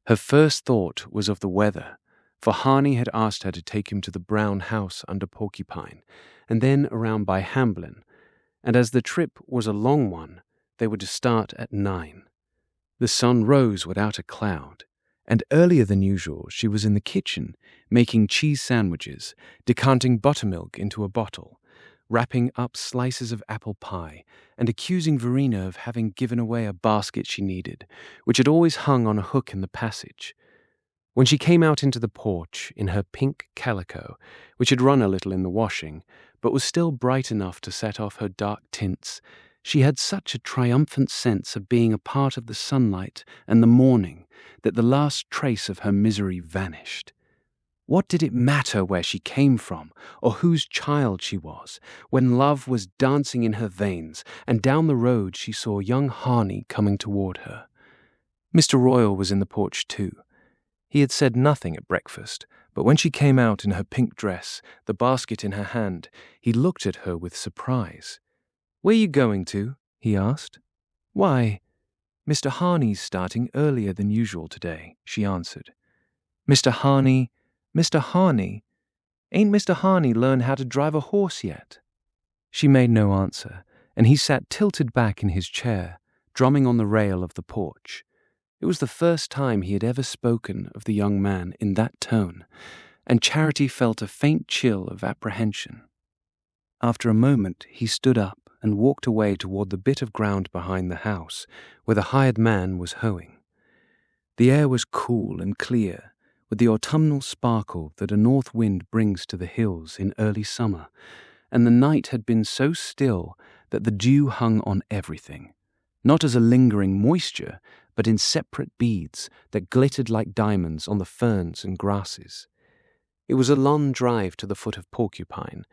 Her first thought was of the weather, for Harney had asked her to take him to the brown house under Porcupine, and then around by Hamblin, and as the trip was a long one, they were to start at 9. The sun rose without a cloud, and earlier than usual she was in the kitchen, making cheese sandwiches, decanting buttermilk into a bottle, wrapping up slices of apple pie, and accusing Verena of having given away a basket she needed, which had always hung on a hook in the passage. When she came out into the porch in her pink calico, which had run a little in the washing, but was still bright enough to set off her dark tints, she had such a triumphant sense of being a part of the sunlight and the morning that the last trace of her misery vanished. What did it matter where she came from, or whose child she was, when love was dancing in her veins, and down the road she saw young Harney coming toward her? Mr. Royal was in the porch too. He had said nothing at breakfast, but when she came out in her pink dress, the basket in her hand, he looked at her with surprise. "Where you going to?" he asked. "Why, Mr. Harney's starting earlier than usual today," she answered. Mr. Harney? Ain't Mr. Harney learned how to drive a horse yet?" She made no answer, and he sat tilted back in his chair, drumming on the rail of the porch. It was the first time he had ever spoken of the young man in that tone, and Charity felt a faint chill of apprehension. After a moment he stood up and walked away toward the bit of ground behind the house, where the hired man was hoeing. The air was cool and clear, with the autumnal sparkle that a north wind brings to the hills in early summer, and the night had been so still that the dew hung on everything, not as a lingering moisture, but in separate beads that glittered like diamonds on the ferns and grasses. It was a long drive to the foot of Porcupine,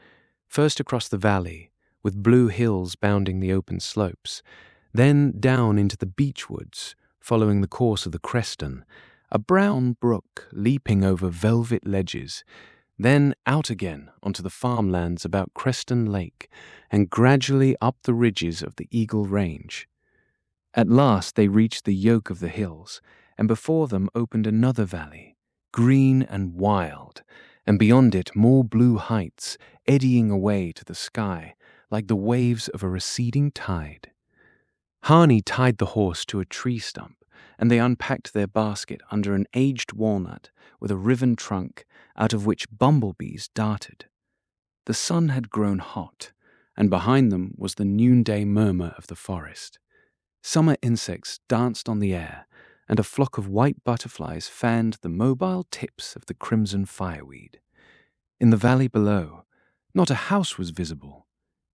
first across the valley, with blue hills bounding the open slopes, then down into the beech woods, following the course of the Creston, a brown brook leaping over velvet ledges, then out again onto the farmlands about Creston Lake, and gradually up the ridges of the Eagle Range. At last they reached the yoke of the hills, and before them opened another valley, green and wild, and beyond it more blue heights eddying away to the sky like the waves of a receding tide. Harney tied the horse to a tree stump, and they unpacked their basket under an aged walnut with a riven trunk out of which bumblebees darted. The sun had grown hot, and behind them was the noonday murmur of the forest. Summer insects danced on the air, and a flock of white butterflies fanned the mobile tips of the crimson fireweed. In the valley below, not a house was visible.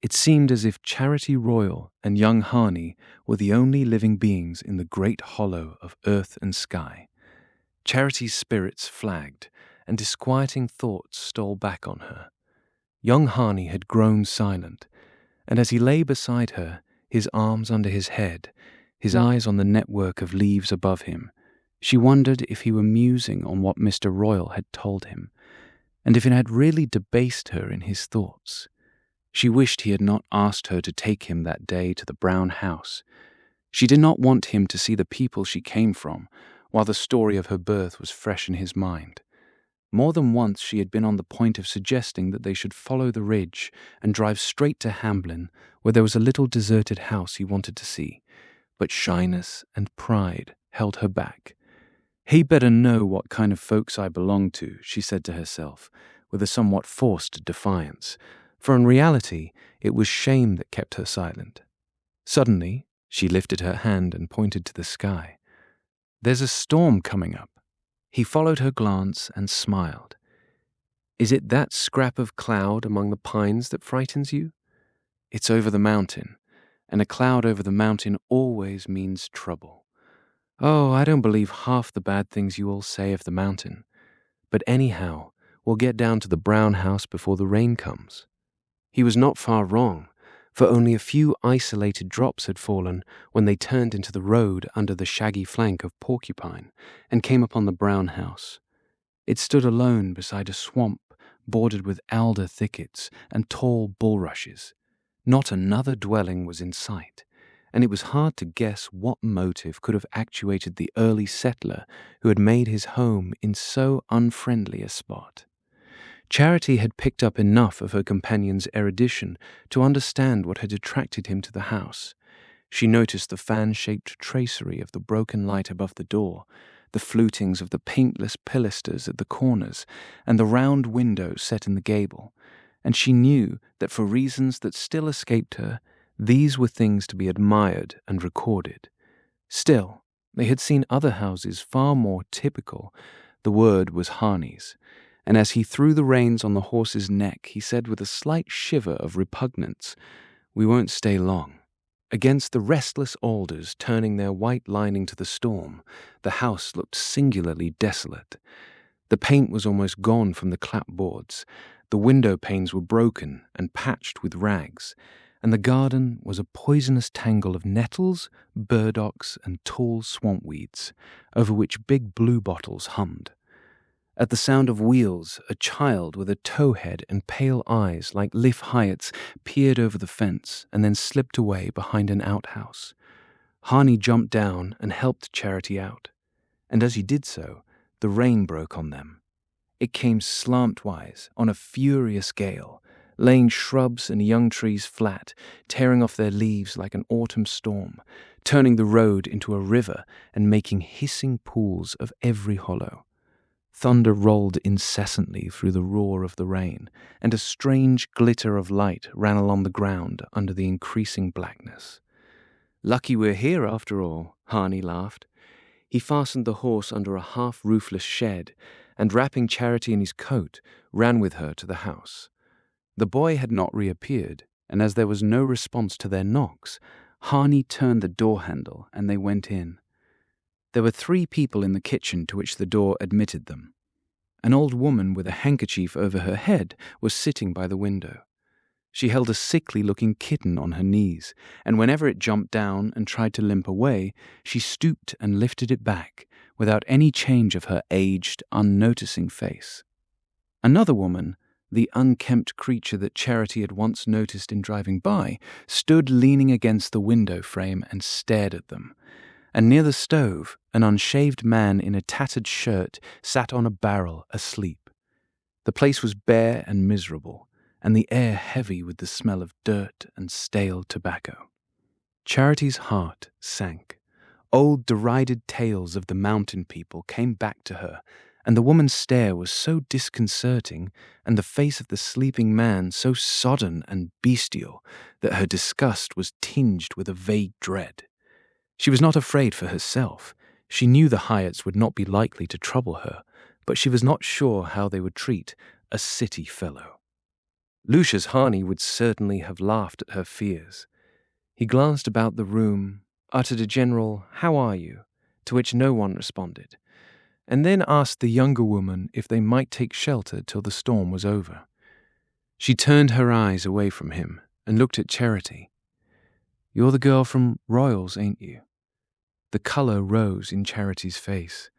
It seemed as if Charity Royal and young Harney were the only living beings in the great hollow of earth and sky. Charity's spirits flagged, and disquieting thoughts stole back on her. Young Harney had grown silent, and as he lay beside her, his arms under his head, his eyes on the network of leaves above him, she wondered if he were musing on what Mr. Royal had told him, and if it had really debased her in his thoughts. She wished he had not asked her to take him that day to the brown house. She did not want him to see the people she came from, while the story of her birth was fresh in his mind. More than once she had been on the point of suggesting that they should follow the ridge and drive straight to Hamblin, where there was a little deserted house he wanted to see, but shyness and pride held her back. "He better know what kind of folks I belong to," she said to herself, with a somewhat forced defiance, for in reality it was shame that kept her silent. Suddenly, she lifted her hand and pointed to the sky. "There's a storm coming up." He followed her glance and smiled. "Is it that scrap of cloud among the pines that frightens you? It's over the mountain, and a cloud over the mountain always means trouble. Oh, I don't believe half the bad things you all say of the mountain. But anyhow, we'll get down to the brown house before the rain comes." He was not far wrong, for only a few isolated drops had fallen when they turned into the road under the shaggy flank of Porcupine and came upon the brown house. It stood alone beside a swamp bordered with alder thickets and tall bulrushes. Not another dwelling was in sight, and it was hard to guess what motive could have actuated the early settler who had made his home in so unfriendly a spot. Charity had picked up enough of her companion's erudition to understand what had attracted him to the house. She noticed the fan-shaped tracery of the broken light above the door, the flutings of the paintless pilasters at the corners, and the round window set in the gable, and she knew that for reasons that still escaped her, these were things to be admired and recorded. Still, they had seen other houses far more typical. The word was Harney's, and as he threw the reins on the horse's neck, he said with a slight shiver of repugnance, "We won't stay long." Against the restless alders turning their white lining to the storm, the house looked singularly desolate. The paint was almost gone from the clapboards, the window panes were broken and patched with rags, and the garden was a poisonous tangle of nettles, burdocks, and tall swamp weeds, over which big bluebottles hummed. At the sound of wheels, a child with a towhead and pale eyes like Liv Hyatt's peered over the fence and then slipped away behind an outhouse. Harney jumped down and helped Charity out, and as he did so, the rain broke on them. It came slantwise on a furious gale, laying shrubs and young trees flat, tearing off their leaves like an autumn storm, turning the road into a river and making hissing pools of every hollow. Thunder rolled incessantly through the roar of the rain, and a strange glitter of light ran along the ground under the increasing blackness. "Lucky we're here, after all," Harney laughed. He fastened the horse under a half-roofless shed, and wrapping Charity in his coat, ran with her to the house. The boy had not reappeared, and as there was no response to their knocks, Harney turned the door handle and they went in. There were 3 people in the kitchen to which the door admitted them. An old woman with a handkerchief over her head was sitting by the window. She held a sickly-looking kitten on her knees, and whenever it jumped down and tried to limp away, she stooped and lifted it back, without any change of her aged, unnoticing face. Another woman, the unkempt creature that Charity had once noticed in driving by, stood leaning against the window frame and stared at them. And near the stove, an unshaved man in a tattered shirt sat on a barrel asleep. The place was bare and miserable, and the air heavy with the smell of dirt and stale tobacco. Charity's heart sank. Old derided tales of the mountain people came back to her, and the woman's stare was so disconcerting, and the face of the sleeping man so sodden and bestial, that her disgust was tinged with a vague dread. She was not afraid for herself. She knew the Hyatts would not be likely to trouble her, but she was not sure how they would treat a city fellow. Lucius Harney would certainly have laughed at her fears. He glanced about the room, uttered a general "How are you?" to which no one responded, and then asked the younger woman if they might take shelter till the storm was over. She turned her eyes away from him and looked at Charity. "You're the girl from Royals, ain't you?" The color rose in Charity's face.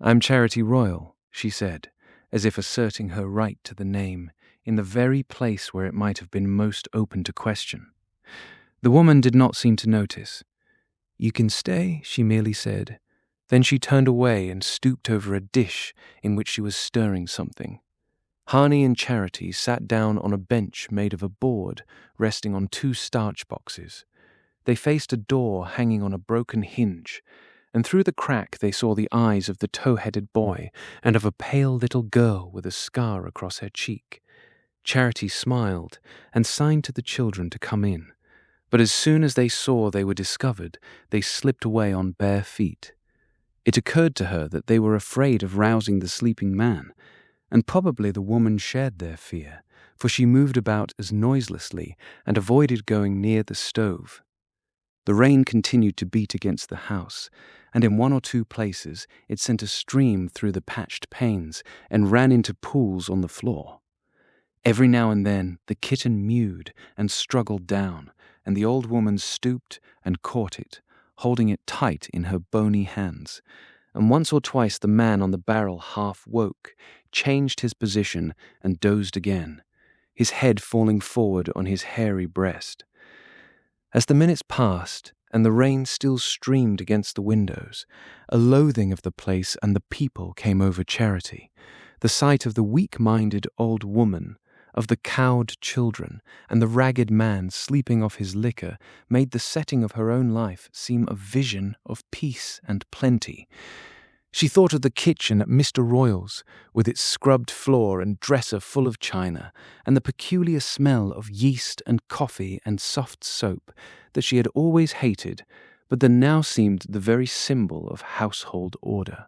"I'm Charity Royal," she said, as if asserting her right to the name in the very place where it might have been most open to question. The woman did not seem to notice. "You can stay," she merely said. Then she turned away and stooped over a dish in which she was stirring something. Harney and Charity sat down on a bench made of a board resting on 2 starch boxes. They faced a door hanging on a broken hinge, and through the crack they saw the eyes of the tow-headed boy and of a pale little girl with a scar across her cheek. Charity smiled and signed to the children to come in, but as soon as they saw they were discovered, they slipped away on bare feet. It occurred to her that they were afraid of rousing the sleeping man, and probably the woman shared their fear, for she moved about as noiselessly and avoided going near the stove. The rain continued to beat against the house, and in 1 or 2 places it sent a stream through the patched panes and ran into pools on the floor. Every now and then the kitten mewed and struggled down, and the old woman stooped and caught it, holding it tight in her bony hands. And once or twice the man on the barrel half woke, changed his position, and dozed again, his head falling forward on his hairy breast. As the minutes passed, and the rain still streamed against the windows, a loathing of the place and the people came over Charity. The sight of the weak-minded old woman, of the cowed children, and the ragged man sleeping off his liquor made the setting of her own life seem a vision of peace and plenty. She thought of the kitchen at Mr. Royal's, with its scrubbed floor and dresser full of china, and the peculiar smell of yeast and coffee and soft soap that she had always hated, but that now seemed the very symbol of household order.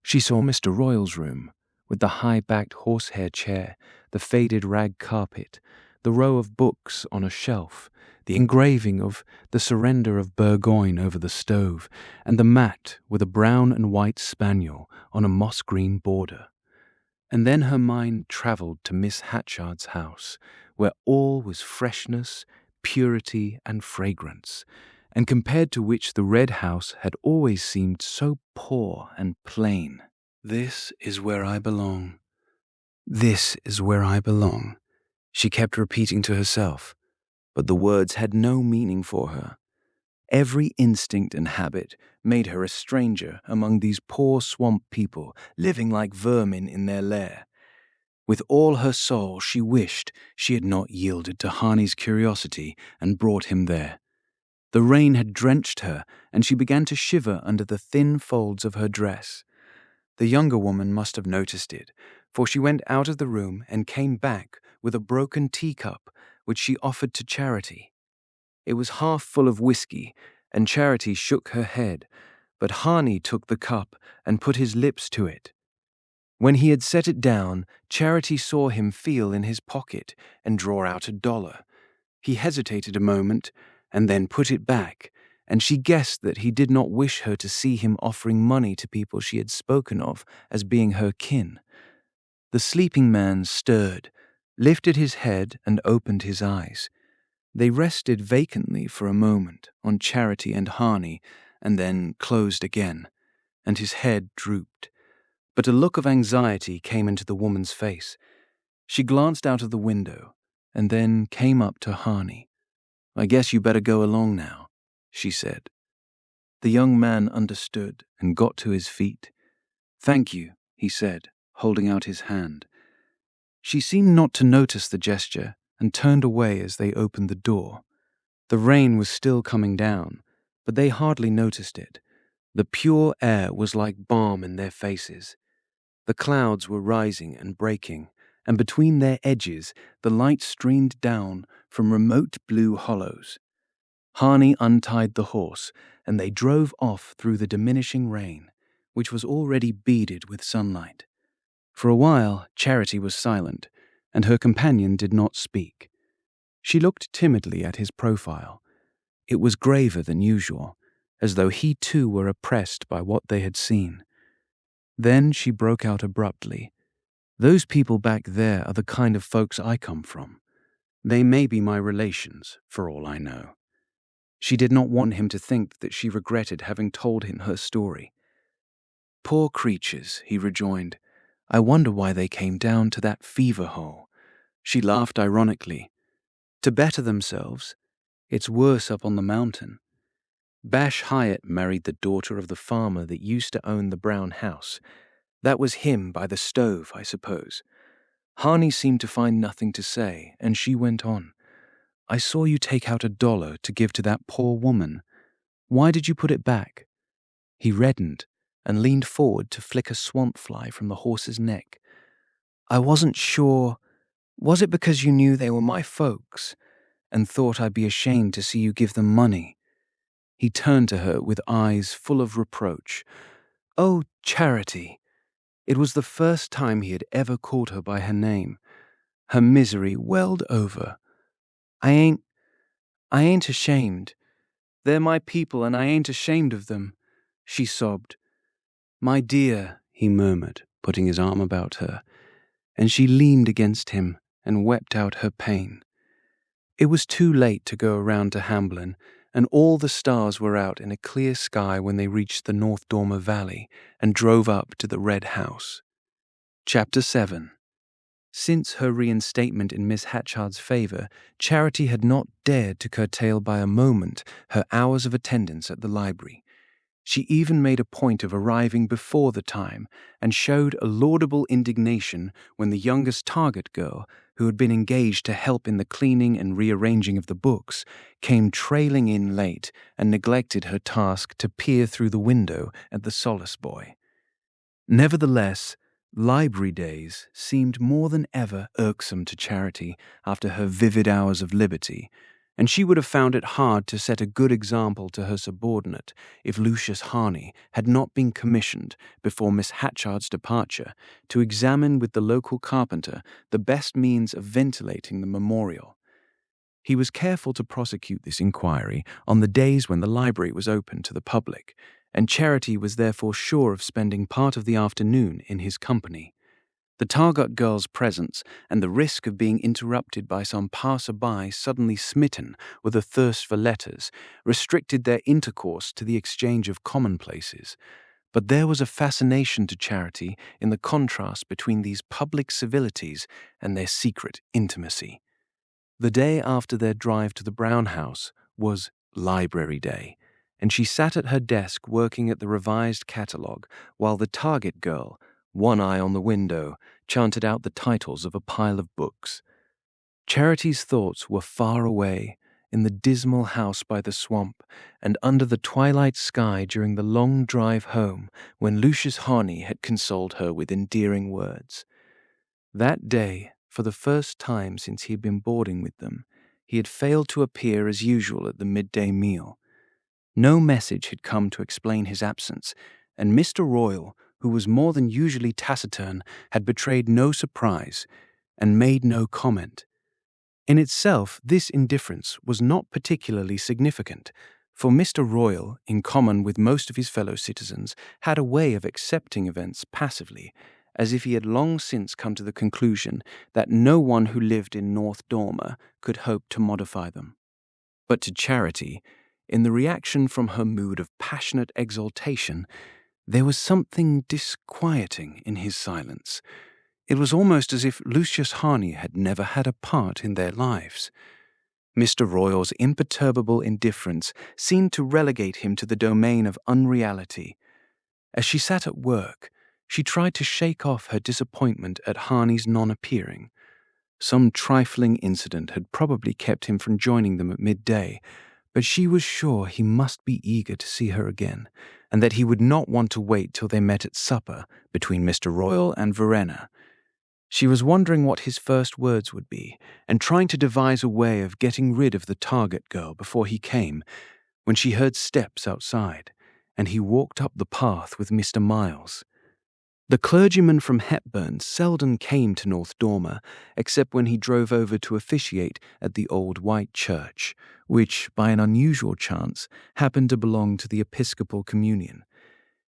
She saw Mr. Royal's room, with the high-backed horsehair chair, the faded rag carpet, the row of books on a shelf, the engraving of the surrender of Burgoyne over the stove, and the mat with a brown and white spaniel on a moss-green border. And then her mind travelled to Miss Hatchard's house, where all was freshness, purity, and fragrance, and compared to which the Red House had always seemed so poor and plain. "This is where I belong. This is where I belong," she kept repeating to herself, but the words had no meaning for her. Every instinct and habit made her a stranger among these poor swamp people living like vermin in their lair. With all her soul she wished she had not yielded to Harney's curiosity and brought him there. The rain had drenched her, and she began to shiver under the thin folds of her dress. The younger woman must have noticed it, for she went out of the room and came back with a broken teacup, which she offered to Charity. It was half full of whiskey, and Charity shook her head, but Harney took the cup and put his lips to it. When he had set it down, Charity saw him feel in his pocket and draw out $1. He hesitated a moment, and then put it back, and she guessed that he did not wish her to see him offering money to people she had spoken of as being her kin. The sleeping man stirred, lifted his head, and opened his eyes. They rested vacantly for a moment on Charity and Harney, and then closed again, and his head drooped. But a look of anxiety came into the woman's face. She glanced out of the window, and then came up to Harney. "I guess you better go along now," she said. The young man understood and got to his feet. "Thank you," he said, holding out his hand. She seemed not to notice the gesture and turned away as they opened the door. The rain was still coming down, but they hardly noticed it. The pure air was like balm in their faces. The clouds were rising and breaking, and between their edges the light streamed down from remote blue hollows. Harney untied the horse, and they drove off through the diminishing rain, which was already beaded with sunlight. For a while, Charity was silent, and her companion did not speak. She looked timidly at his profile. It was graver than usual, as though he too were oppressed by what they had seen. Then she broke out abruptly. "Those people back there are the kind of folks I come from. They may be my relations, for all I know." She did not want him to think that she regretted having told him her story. "Poor creatures," he rejoined. "I wonder why they came down to that fever hole." She laughed ironically. "To better themselves. It's worse up on the mountain. Bash Hyatt married the daughter of the farmer that used to own the brown house. That was him by the stove, I suppose." Harney seemed to find nothing to say, and she went on. "I saw you take out $1 to give to that poor woman. Why did you put it back?" He reddened and leaned forward to flick a swamp fly from the horse's neck. "I wasn't sure. Was it because you knew they were my folks and thought I'd be ashamed to see you give them money?" He turned to her with eyes full of reproach. "Oh, Charity!" It was the first time he had ever called her by her name. Her misery welled over. I ain't ashamed. They're my people and I ain't ashamed of them," she sobbed. "My dear," he murmured, putting his arm about her, and she leaned against him and wept out her pain. It was too late to go around to Hamblin, and all the stars were out in a clear sky when they reached the North Dormer Valley and drove up to the Red House. Chapter 7. Since her reinstatement in Miss Hatchard's favour, Charity had not dared to curtail by a moment her hours of attendance at the library. She even made a point of arriving before the time and showed a laudable indignation when the youngest target girl, who had been engaged to help in the cleaning and rearranging of the books, came trailing in late and neglected her task to peer through the window at the Solace Boy. Nevertheless, library days seemed more than ever irksome to Charity after her vivid hours of liberty, and she would have found it hard to set a good example to her subordinate if Lucius Harney had not been commissioned, before Miss Hatchard's departure, to examine with the local carpenter the best means of ventilating the memorial. He was careful to prosecute this inquiry on the days when the library was open to the public, and Charity was therefore sure of spending part of the afternoon in his company. The Targot girl's presence and the risk of being interrupted by some passer-by suddenly smitten with a thirst for letters restricted their intercourse to the exchange of commonplaces. But there was a fascination to Charity in the contrast between these public civilities and their secret intimacy. The day after their drive to the Brown House was Library Day, and she sat at her desk working at the revised catalogue while the Target girl, one eye on the window, chanted out the titles of a pile of books. Charity's thoughts were far away, in the dismal house by the swamp, and under the twilight sky during the long drive home when Lucius Harney had consoled her with endearing words. That day, for the first time since he had been boarding with them, he had failed to appear as usual at the midday meal. No message had come to explain his absence, and Mr. Royal, who was more than usually taciturn, had betrayed no surprise and made no comment. In itself, this indifference was not particularly significant, for Mr. Royal, in common with most of his fellow citizens, had a way of accepting events passively, as if he had long since come to the conclusion that no one who lived in North Dormer could hope to modify them. But to Charity, in the reaction from her mood of passionate exaltation, there was something disquieting in his silence. It was almost as if Lucius Harney had never had a part in their lives. Mr. Royal's imperturbable indifference seemed to relegate him to the domain of unreality. As she sat at work, she tried to shake off her disappointment at Harney's non-appearing. Some trifling incident had probably kept him from joining them at midday, but she was sure he must be eager to see her again, and that he would not want to wait till they met at supper between Mr. Royal and Verena. She was wondering what his first words would be, and trying to devise a way of getting rid of the Target girl before he came, when she heard steps outside, and he walked up the path with Mr. Miles. The clergyman from Hepburn seldom came to North Dormer except when he drove over to officiate at the old white church, which, by an unusual chance, happened to belong to the Episcopal Communion.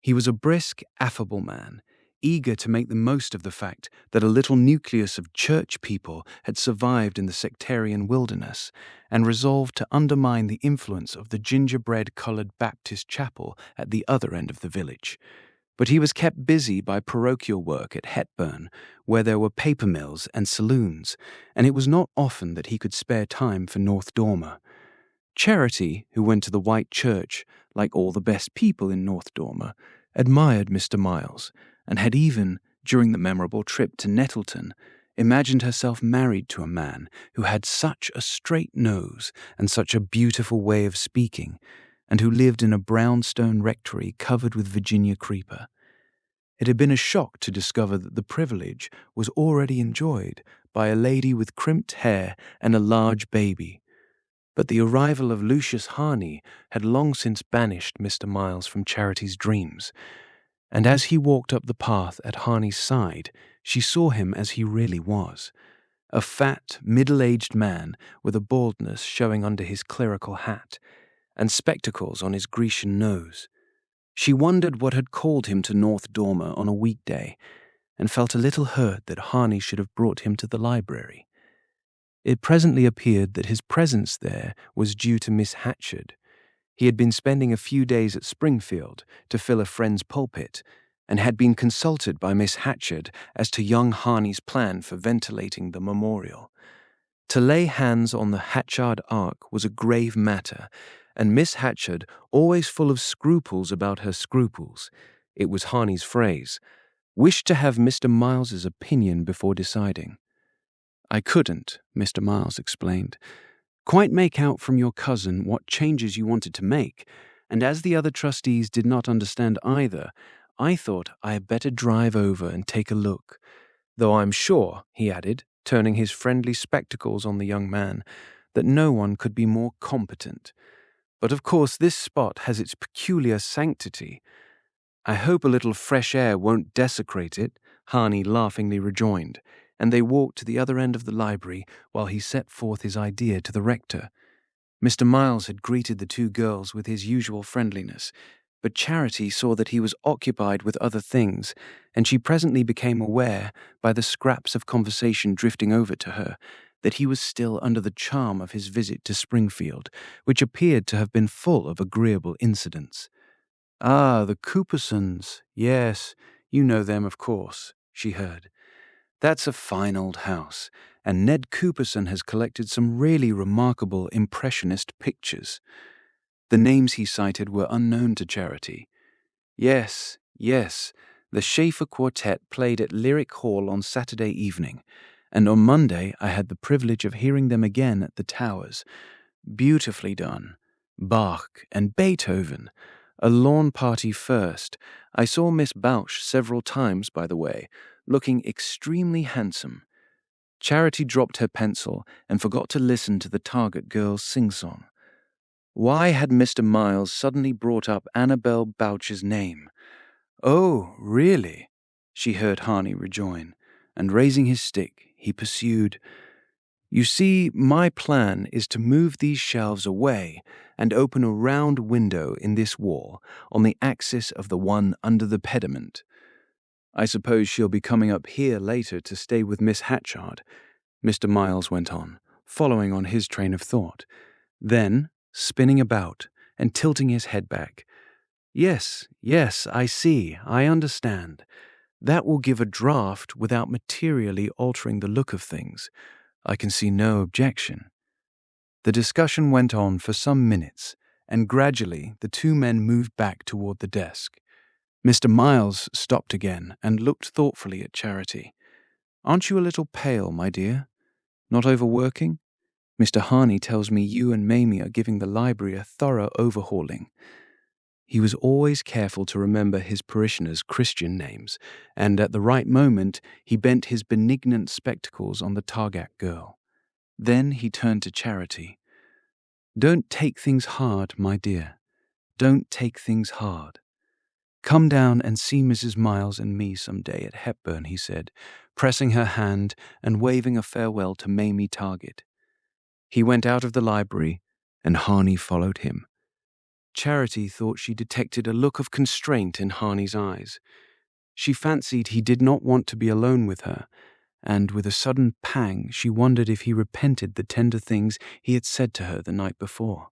He was a brisk, affable man, eager to make the most of the fact that a little nucleus of church people had survived in the sectarian wilderness, and resolved to undermine the influence of the gingerbread-colored Baptist chapel at the other end of the village. But he was kept busy by parochial work at Hepburn, where there were paper mills and saloons, and it was not often that he could spare time for North Dormer. Charity, who went to the White Church, like all the best people in North Dormer, admired Mr. Miles, and had even, during the memorable trip to Nettleton, imagined herself married to a man who had such a straight nose and such a beautiful way of speaking, and who lived in a brownstone rectory covered with Virginia creeper. It had been a shock to discover that the privilege was already enjoyed by a lady with crimped hair and a large baby. But the arrival of Lucius Harney had long since banished Mr. Miles from Charity's dreams, and as he walked up the path at Harney's side, she saw him as he really was, a fat, middle-aged man with a baldness showing under his clerical hat, and spectacles on his Grecian nose. She wondered what had called him to North Dormer on a weekday, and felt a little hurt that Harney should have brought him to the library. It presently appeared that his presence there was due to Miss Hatchard. He had been spending a few days at Springfield to fill a friend's pulpit, and had been consulted by Miss Hatchard as to young Harney's plan for ventilating the memorial. To lay hands on the Hatchard Ark was a grave matter, and Miss Hatchard, always full of scruples about her scruples, it was Harney's phrase, wished to have Mr. Miles's opinion before deciding. "I couldn't," Mr. Miles explained, "quite make out from your cousin what changes you wanted to make, and as the other trustees did not understand either, I thought I had better drive over and take a look. Though I'm sure," he added, turning his friendly spectacles on the young man, "that no one could be more competent. But of course this spot has its peculiar sanctity. I hope a little fresh air won't desecrate it," Harney laughingly rejoined, and they walked to the other end of the library while he set forth his idea to the rector. Mr. Miles had greeted the two girls with his usual friendliness, but Charity saw that he was occupied with other things, and she presently became aware, by the scraps of conversation drifting over to her, that he was still under the charm of his visit to Springfield, which appeared to have been full of agreeable incidents. "Ah, the Coopersons. Yes, you know them, of course," she heard. "That's a fine old house, and Ned Cooperson has collected some really remarkable impressionist pictures." The names he cited were unknown to Charity. Yes, the Schaeffer Quartet played at Lyric Hall on Saturday evening, and on Monday I had the privilege of hearing them again at the Towers. Beautifully done. Bach and Beethoven. A lawn party first. I saw Miss Bausch several times, by the way, looking extremely handsome. Charity dropped her pencil and forgot to listen to the Target girls' sing-song. Why had Mr. Miles suddenly brought up Annabel Boucher's name? "Oh, really?" she heard Harney rejoin, and raising his stick, he pursued, "You see, my plan is to move these shelves away and open a round window in this wall on the axis of the one under the pediment. I suppose she'll be coming up here later to stay with Miss Hatchard," Mr. Miles went on, following on his train of thought. Then, spinning about and tilting his head back, Yes, I see, I understand. That will give a draft without materially altering the look of things. I can see no objection." The discussion went on for some minutes, and gradually the two men moved back toward the desk. Mr. Miles stopped again and looked thoughtfully at Charity. "Aren't you a little pale, my dear? Not overworking? Mr. Harney tells me you and Mamie are giving the library a thorough overhauling." He was always careful to remember his parishioners' Christian names, and at the right moment he bent his benignant spectacles on the Targat girl. Then he turned to Charity. "Don't take things hard, my dear. Don't take things hard." "Come down and see Mrs. Miles and me some day at Hepburn," he said, pressing her hand and waving a farewell to Mamie Target. He went out of the library, and Harney followed him. Charity thought she detected a look of constraint in Harney's eyes. She fancied he did not want to be alone with her, and with a sudden pang she wondered if he repented the tender things he had said to her the night before.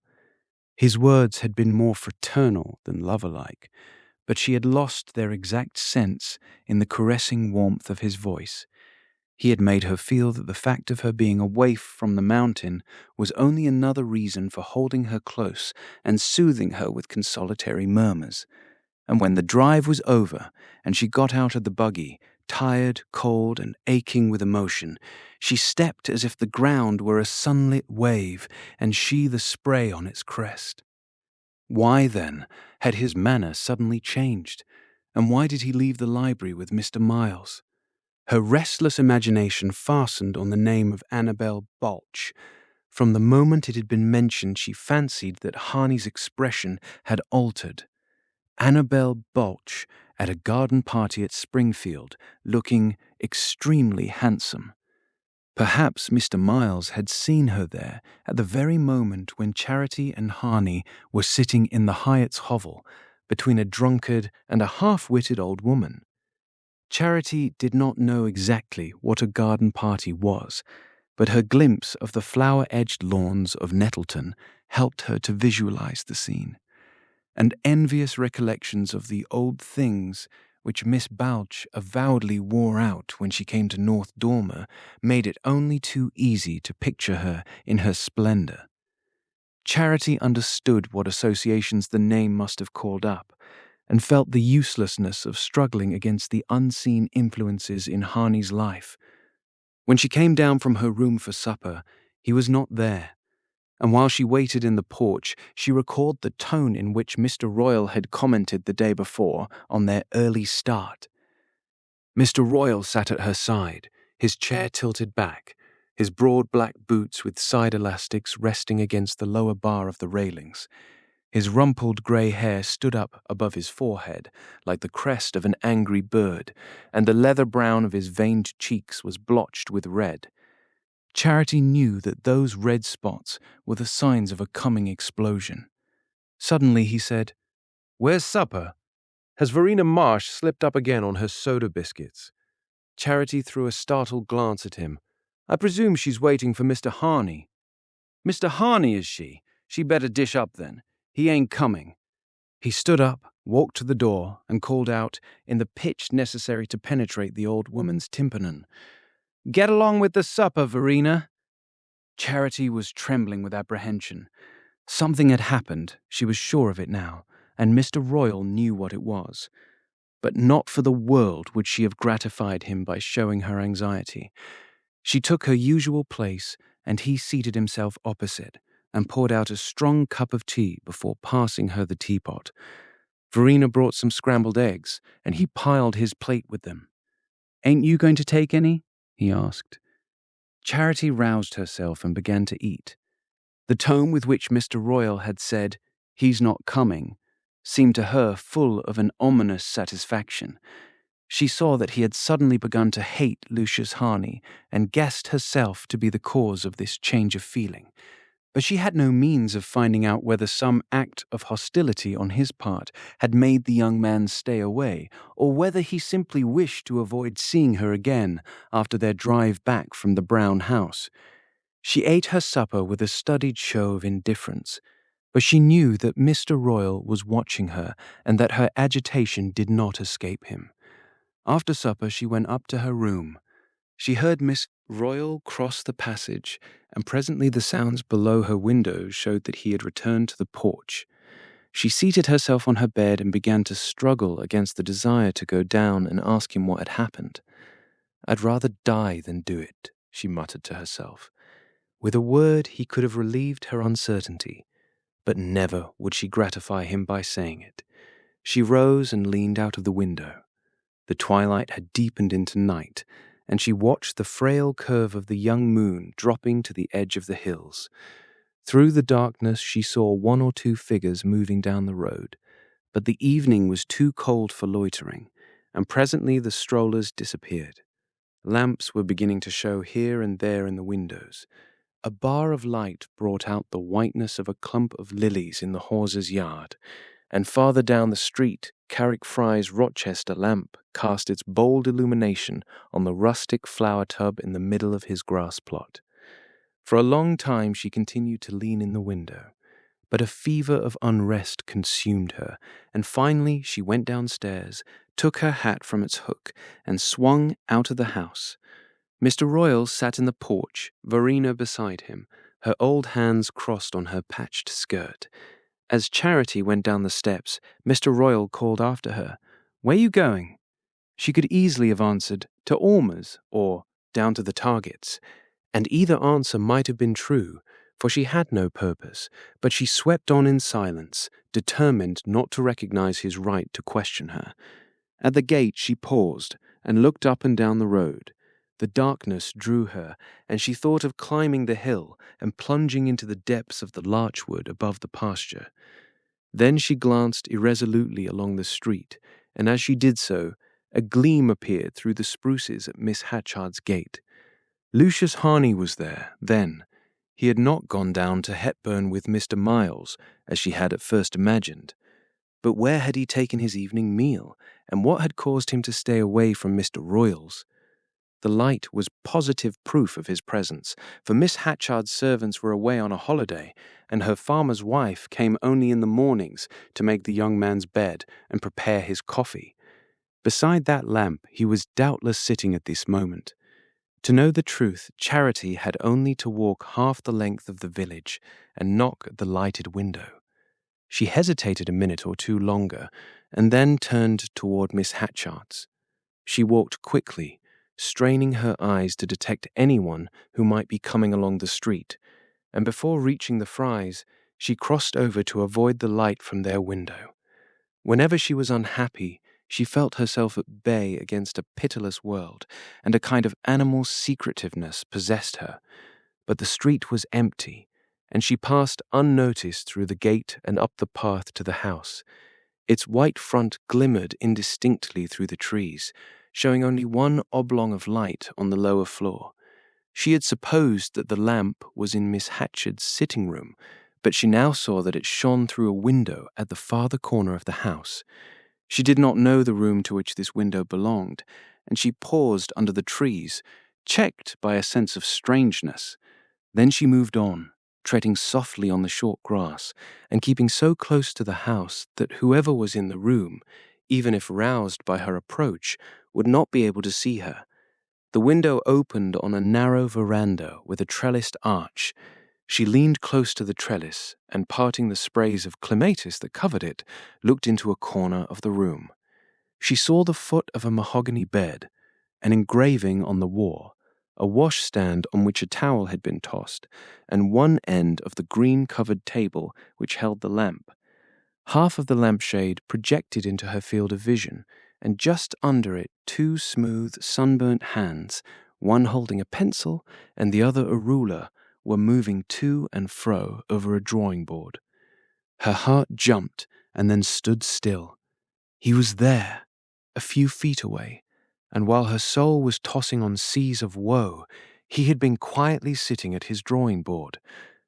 His words had been more fraternal than lover-like, but she had lost their exact sense in the caressing warmth of his voice. He had made her feel that the fact of her being away from the mountain was only another reason for holding her close and soothing her with consolatory murmurs. And when the drive was over and she got out of the buggy, tired, cold, and aching with emotion, she stepped as if the ground were a sunlit wave and she the spray on its crest. Why, then, had his manner suddenly changed? And why did he leave the library with Mr. Miles? Her restless imagination fastened on the name of Annabel Balch. From the moment it had been mentioned, she fancied that Harney's expression had altered. Annabel Balch at a garden party at Springfield, looking extremely handsome. Perhaps Mr. Miles had seen her there at the very moment when Charity and Harney were sitting in the Hyatt's hovel, between a drunkard and a half-witted old woman. Charity did not know exactly what a garden party was, but her glimpse of the flower-edged lawns of Nettleton helped her to visualize the scene. And envious recollections of the old things which Miss Balch avowedly wore out when she came to North Dormer made it only too easy to picture her in her splendor. Charity understood what associations the name must have called up, and felt the uselessness of struggling against the unseen influences in Harney's life. When she came down from her room for supper, he was not there, and while she waited in the porch, she recalled the tone in which Mr. Royal had commented the day before on their early start. Mr. Royal sat at her side, his chair tilted back, his broad black boots with side elastics resting against the lower bar of the railings. His rumpled grey hair stood up above his forehead like the crest of an angry bird, and the leather brown of his veined cheeks was blotched with red. Charity knew that those red spots were the signs of a coming explosion. Suddenly he said, "Where's supper? Has Verena Marsh slipped up again on her soda biscuits?" Charity threw a startled glance at him. "I presume she's waiting for Mr. Harney." "Mr. Harney, is she? She better dish up then. He ain't coming." He stood up, walked to the door, and called out, in the pitch necessary to penetrate the old woman's tympanum, "Get along with the supper, Verena." Charity was trembling with apprehension. Something had happened, she was sure of it now, and Mr. Royal knew what it was. But not for the world would she have gratified him by showing her anxiety. She took her usual place, and he seated himself opposite, and poured out a strong cup of tea before passing her the teapot. Verena brought some scrambled eggs, and he piled his plate with them. "Ain't you going to take any?" he asked. Charity roused herself and began to eat. The tone with which Mr. Royal had said, "He's not coming," seemed to her full of an ominous satisfaction. She saw that he had suddenly begun to hate Lucius Harney, and guessed herself to be the cause of this change of feeling. But she had no means of finding out whether some act of hostility on his part had made the young man stay away, or whether he simply wished to avoid seeing her again after their drive back from the brown house. She ate her supper with a studied show of indifference, but she knew that Mr. Royal was watching her and that her agitation did not escape him. After supper she went up to her room. She heard Miss Royal cross the passage, and presently the sounds below her window showed that he had returned to the porch. She seated herself on her bed and began to struggle against the desire to go down and ask him what had happened. "I'd rather die than do it," she muttered to herself. With a word he could have relieved her uncertainty, but never would she gratify him by saying it. She rose and leaned out of the window. The twilight had deepened into night, and she watched the frail curve of the young moon dropping to the edge of the hills. Through the darkness she saw one or two figures moving down the road, But the evening was too cold for loitering, and presently the strollers disappeared. Lamps were beginning to show here and there in the windows. A bar of light brought out the whiteness of a clump of lilies in the Hawes's yard, and farther down the street, Carrick Fry's Rochester lamp cast its bold illumination on the rustic flower tub in the middle of his grass plot. For a long time she continued to lean in the window, but a fever of unrest consumed her, and finally she went downstairs, took her hat from its hook, and swung out of the house. Mr. Royal sat in the porch, Verena beside him, her old hands crossed on her patched skirt. As Charity went down the steps, Mr. Royal called after her, "Where you going?" She could easily have answered, "To Almer's," or "Down to the Targets," and either answer might have been true, for she had no purpose, but she swept on in silence, determined not to recognize his right to question her. At the gate she paused and looked up and down the road. The darkness drew her, and she thought of climbing the hill and plunging into the depths of the larchwood above the pasture. Then she glanced irresolutely along the street, and as she did so, a gleam appeared through the spruces at Miss Hatchard's gate. Lucius Harney was there, then. He had not gone down to Hepburn with Mr. Miles, as she had at first imagined. But where had he taken his evening meal, and what had caused him to stay away from Mr. Royal's? The light was positive proof of his presence, for Miss Hatchard's servants were away on a holiday, and her farmer's wife came only in the mornings to make the young man's bed and prepare his coffee. Beside that lamp he was doubtless sitting at this moment. To know the truth, Charity had only to walk half the length of the village and knock at the lighted window. She hesitated a minute or two longer, and then turned toward Miss Hatchard's. She walked quickly, straining her eyes to detect anyone who might be coming along the street, and before reaching the Frys, she crossed over to avoid the light from their window. Whenever she was unhappy, she felt herself at bay against a pitiless world, and a kind of animal secretiveness possessed her. But the street was empty, and she passed unnoticed through the gate and up the path to the house. Its white front glimmered indistinctly through the trees, showing only one oblong of light on the lower floor. She had supposed that the lamp was in Miss Hatchard's sitting room, but she now saw that it shone through a window at the farther corner of the house. She did not know the room to which this window belonged, and she paused under the trees, checked by a sense of strangeness. Then she moved on, treading softly on the short grass, and keeping so close to the house that whoever was in the room, even if roused by her approach, would not be able to see her. The window opened on a narrow veranda with a trellised arch. She leaned close to the trellis, and parting the sprays of clematis that covered it, looked into a corner of the room. She saw the foot of a mahogany bed, an engraving on the wall, a washstand on which a towel had been tossed, and one end of the green-covered table which held the lamp. Half of the lampshade projected into her field of vision, and just under it 2 smooth, sunburnt hands, one holding a pencil and the other a ruler, were moving to and fro over a drawing board. Her heart jumped and then stood still. He was there, a few feet away, and while her soul was tossing on seas of woe, he had been quietly sitting at his drawing board.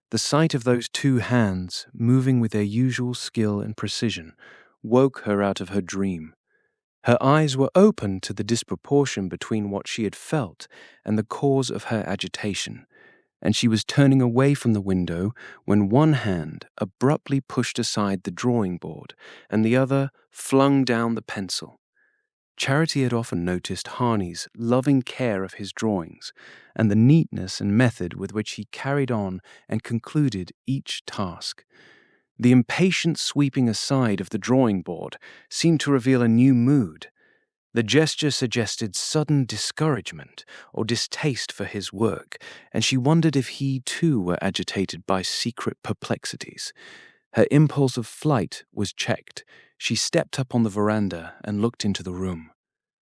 The sight of those 2 hands, moving with their usual skill and precision, woke her out of her dream. Her eyes were open to the disproportion between what she had felt and the cause of her agitation, and she was turning away from the window when one hand abruptly pushed aside the drawing board and the other flung down the pencil. Charity had often noticed Harney's loving care of his drawings and the neatness and method with which he carried on and concluded each task. The impatient sweeping aside of the drawing board seemed to reveal a new mood. The gesture suggested sudden discouragement or distaste for his work, and she wondered if he too were agitated by secret perplexities. Her impulse of flight was checked. She stepped up on the veranda and looked into the room.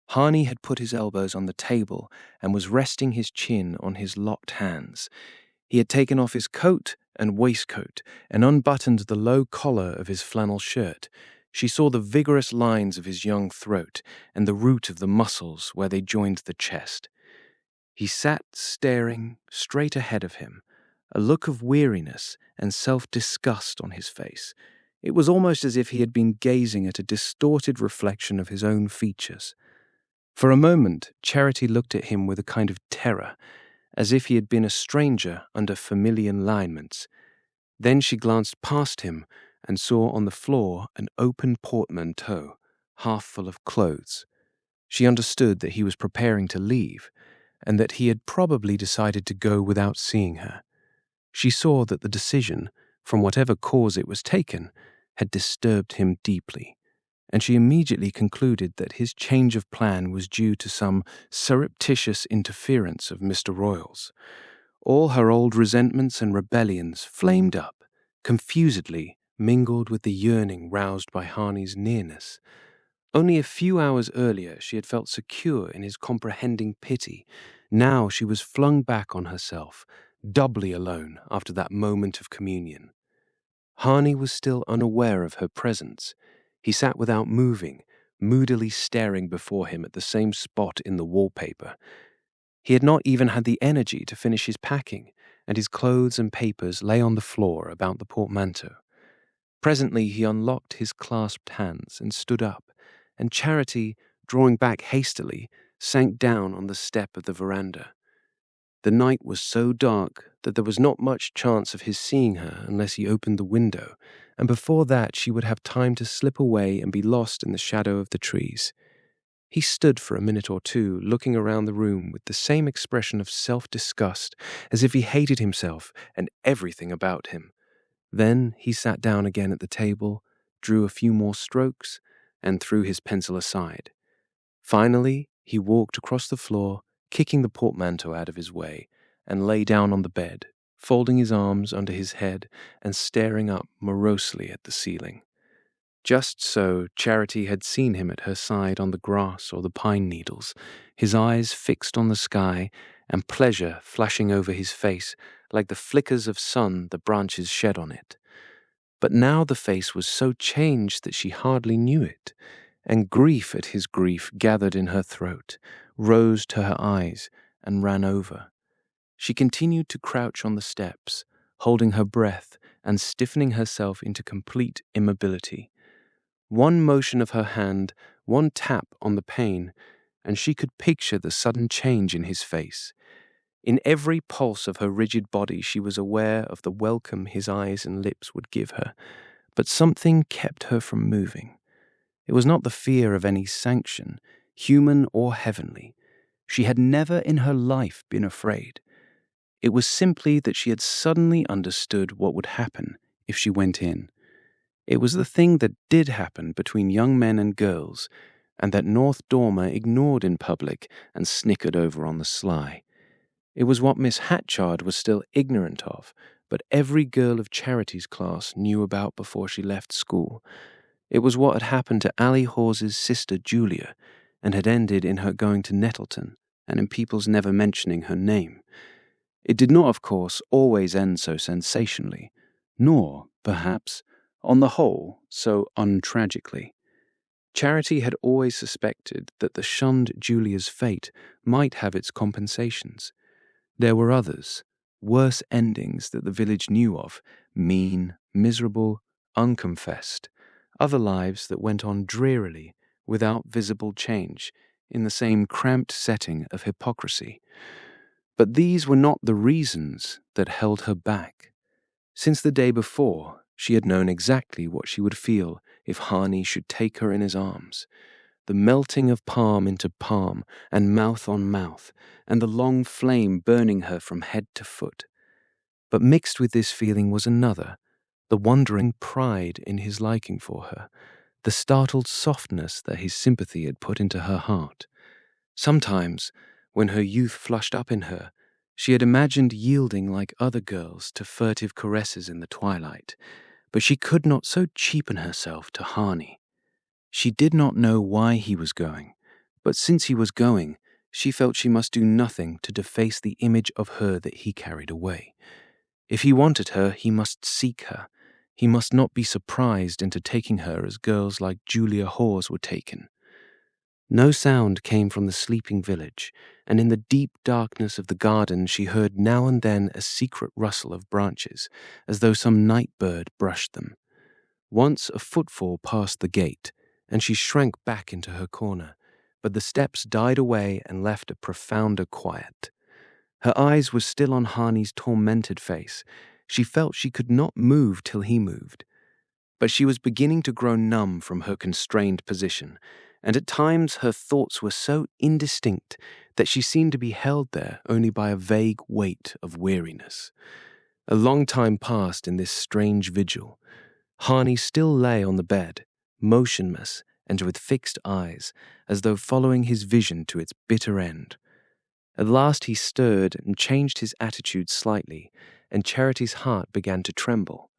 Harney had put his elbows on the table and was resting his chin on his locked hands. He had taken off his coat and waistcoat and unbuttoned the low collar of his flannel shirt. She saw the vigorous lines of his young throat and the root of the muscles where they joined the chest. He sat staring straight ahead of him, a look of weariness and self-disgust on his face. It was almost as if he had been gazing at a distorted reflection of his own features. For a moment, Charity looked at him with a kind of terror, as if he had been a stranger under familiar lineaments. Then she glanced past him and saw on the floor an open portmanteau, half full of clothes. She understood that he was preparing to leave, and that he had probably decided to go without seeing her. She saw that the decision, from whatever cause it was taken, had disturbed him deeply, and she immediately concluded that his change of plan was due to some surreptitious interference of Mr. Royal's. All her old resentments and rebellions flamed up, confusedly mingled with the yearning roused by Harney's nearness. Only a few hours earlier she had felt secure in his comprehending pity. Now she was flung back on herself, doubly alone after that moment of communion. Harney was still unaware of her presence. He sat without moving, moodily staring before him at the same spot in the wallpaper. He had not even had the energy to finish his packing, and his clothes and papers lay on the floor about the portmanteau. Presently he unlocked his clasped hands and stood up, and Charity, drawing back hastily, sank down on the step of the veranda. The night was so dark that there was not much chance of his seeing her unless he opened the window, and before that she would have time to slip away and be lost in the shadow of the trees. He stood for a minute or two, looking around the room with the same expression of self-disgust, as if he hated himself and everything about him. Then he sat down again at the table, drew a few more strokes, and threw his pencil aside. Finally, he walked across the floor, kicking the portmanteau out of his way, and lay down on the bed, folding his arms under his head and staring up morosely at the ceiling. Just so Charity had seen him at her side on the grass or the pine needles, his eyes fixed on the sky and pleasure flashing over his face like the flickers of sun the branches shed on it. But now the face was so changed that she hardly knew it, and grief at his grief gathered in her throat, rose to her eyes, and ran over. She continued to crouch on the steps, holding her breath and stiffening herself into complete immobility. One motion of her hand, one tap on the pane, and she could picture the sudden change in his face. In every pulse of her rigid body she was aware of the welcome his eyes and lips would give her, but something kept her from moving. It was not the fear of any sanction, human or heavenly. She had never in her life been afraid. It was simply that she had suddenly understood what would happen if she went in. It was the thing that did happen between young men and girls, and that North Dormer ignored in public and snickered over on the sly. It was what Miss Hatchard was still ignorant of, but every girl of Charity's class knew about before she left school. It was what had happened to Allie Hawes's sister Julia, and had ended in her going to Nettleton, and in people's never mentioning her name. It did not, of course, always end so sensationally, nor, perhaps, on the whole, so untragically. Charity had always suspected that the shunned Julia's fate might have its compensations. There were others, worse endings that the village knew of, mean, miserable, unconfessed, other lives that went on drearily, without visible change, in the same cramped setting of hypocrisy. But these were not the reasons that held her back. Since the day before, she had known exactly what she would feel if Harney should take her in his arms. The melting of palm into palm and mouth on mouth, and the long flame burning her from head to foot. But mixed with this feeling was another, the wondering pride in his liking for her, the startled softness that his sympathy had put into her heart. Sometimes, when her youth flushed up in her, she had imagined yielding like other girls to furtive caresses in the twilight, but she could not so cheapen herself to Harney. She did not know why he was going, but since he was going, she felt she must do nothing to deface the image of her that he carried away. If he wanted her, he must seek her. He must not be surprised into taking her as girls like Julia Hawes were taken. No sound came from the sleeping village, and in the deep darkness of the garden she heard now and then a secret rustle of branches, as though some night bird brushed them. Once a footfall passed the gate, and she shrank back into her corner, but the steps died away and left a profounder quiet. Her eyes were still on Harney's tormented face. She felt she could not move till he moved. But she was beginning to grow numb from her constrained position, and at times her thoughts were so indistinct that she seemed to be held there only by a vague weight of weariness. A long time passed in this strange vigil. Harney still lay on the bed, motionless and with fixed eyes, as though following his vision to its bitter end. At last he stirred and changed his attitude slightly, and Charity's heart began to tremble.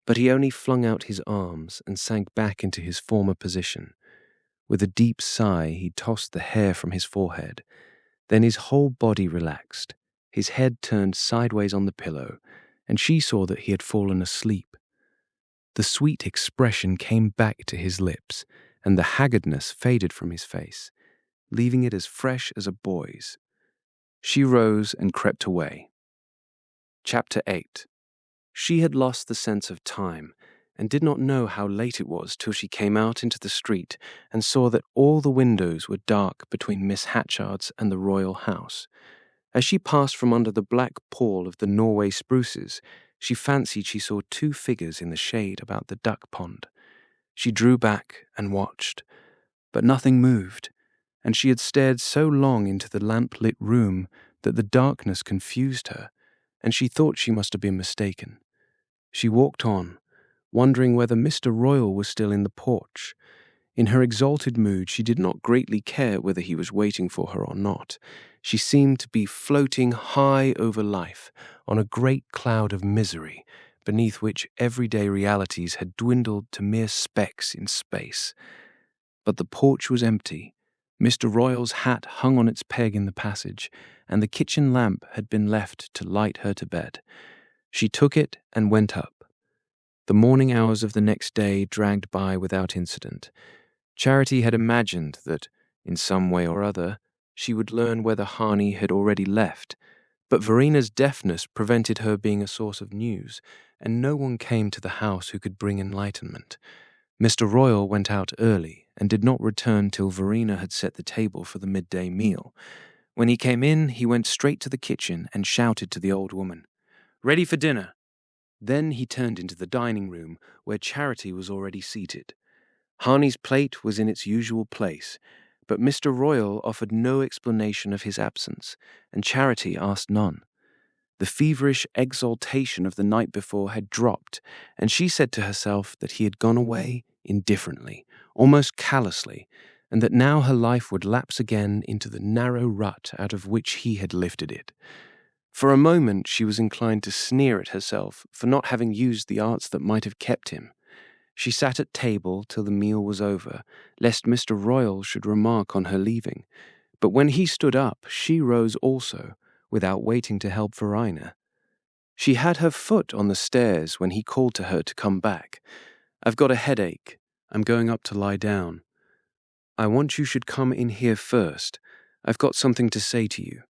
But he only flung out his arms and sank back into his former position. With a deep sigh, he tossed the hair from his forehead. Then his whole body relaxed. His head turned sideways on the pillow, and she saw that he had fallen asleep. The sweet expression came back to his lips, and the haggardness faded from his face, leaving it as fresh as a boy's. She rose and crept away. Chapter 8. She had lost the sense of time, and did not know how late it was till she came out into the street and saw that all the windows were dark between Miss Hatchard's and the royal house. As she passed from under the black pall of the Norway spruces, she fancied she saw two figures in the shade about the duck pond. She drew back and watched, but nothing moved, and she had stared so long into the lamp-lit room that the darkness confused her, and she thought she must have been mistaken. She walked on, wondering whether Mr. Royal was still in the porch. In her exalted mood, she did not greatly care whether he was waiting for her or not. She seemed to be floating high over life on a great cloud of misery, beneath which everyday realities had dwindled to mere specks in space. But the porch was empty. Mr. Royal's hat hung on its peg in the passage, and the kitchen lamp had been left to light her to bed. She took it and went up. The morning hours of the next day dragged by without incident. Charity had imagined that, in some way or other, she would learn whether Harney had already left, but Verena's deafness prevented her being a source of news, and no one came to the house who could bring enlightenment. Mr. Royal went out early and did not return till Verena had set the table for the midday meal. When he came in, he went straight to the kitchen and shouted to the old woman, "Ready for dinner." Then he turned into the dining room, where Charity was already seated. Harney's plate was in its usual place, but Mr. Royal offered no explanation of his absence, and Charity asked none. The feverish exaltation of the night before had dropped, and she said to herself that he had gone away indifferently, almost callously, and that now her life would lapse again into the narrow rut out of which he had lifted it. For a moment she was inclined to sneer at herself for not having used the arts that might have kept him. She sat at table till the meal was over, lest Mr. Royal should remark on her leaving. But when he stood up, she rose also, without waiting to help Verena. She had her foot on the stairs when he called to her to come back. "I've got a headache. I'm going up to lie down. I want you should come in here first. I've got something to say to you."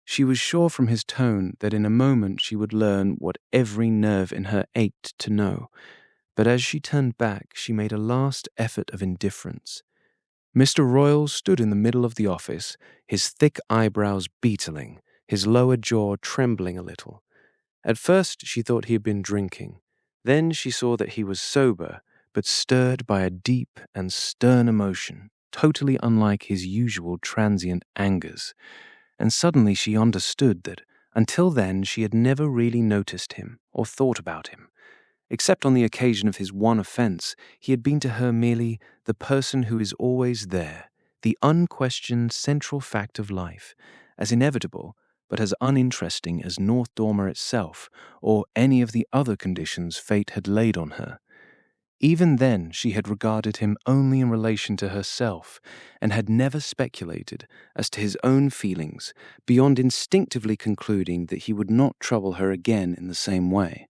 She was sure from his tone that in a moment she would learn what every nerve in her ached to know. But as she turned back, she made a last effort of indifference. Mr. Royal stood in the middle of the office, his thick eyebrows beetling, his lower jaw trembling a little. At first she thought he had been drinking. Then she saw that he was sober, but stirred by a deep and stern emotion, totally unlike his usual transient angers. And suddenly she understood that, until then, she had never really noticed him or thought about him. Except on the occasion of his one offense, he had been to her merely the person who is always there, the unquestioned central fact of life, as inevitable but as uninteresting as North Dormer itself or any of the other conditions fate had laid on her. Even then she had regarded him only in relation to herself, and had never speculated as to his own feelings beyond instinctively concluding that he would not trouble her again in the same way.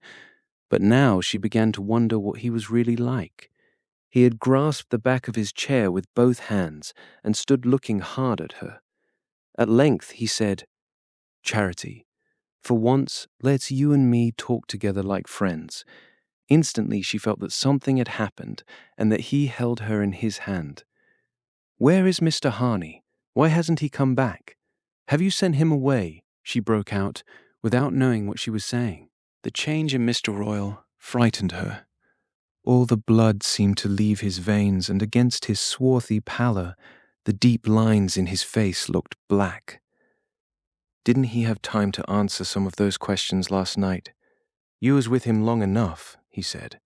But now she began to wonder what he was really like. He had grasped the back of his chair with both hands and stood looking hard at her. At length he said, "Charity, for once, let's you and me talk together like friends." Instantly she felt that something had happened and that he held her in his hand. "Where is Mr. Harney? Why hasn't he come back? Have you sent him away?" she broke out, without knowing what she was saying. The change in Mr. Royle frightened her. All the blood seemed to leave his veins, and against his swarthy pallor, the deep lines in his face looked black. Didn't he have time to answer some of those questions last night? "You was with him long enough," he said.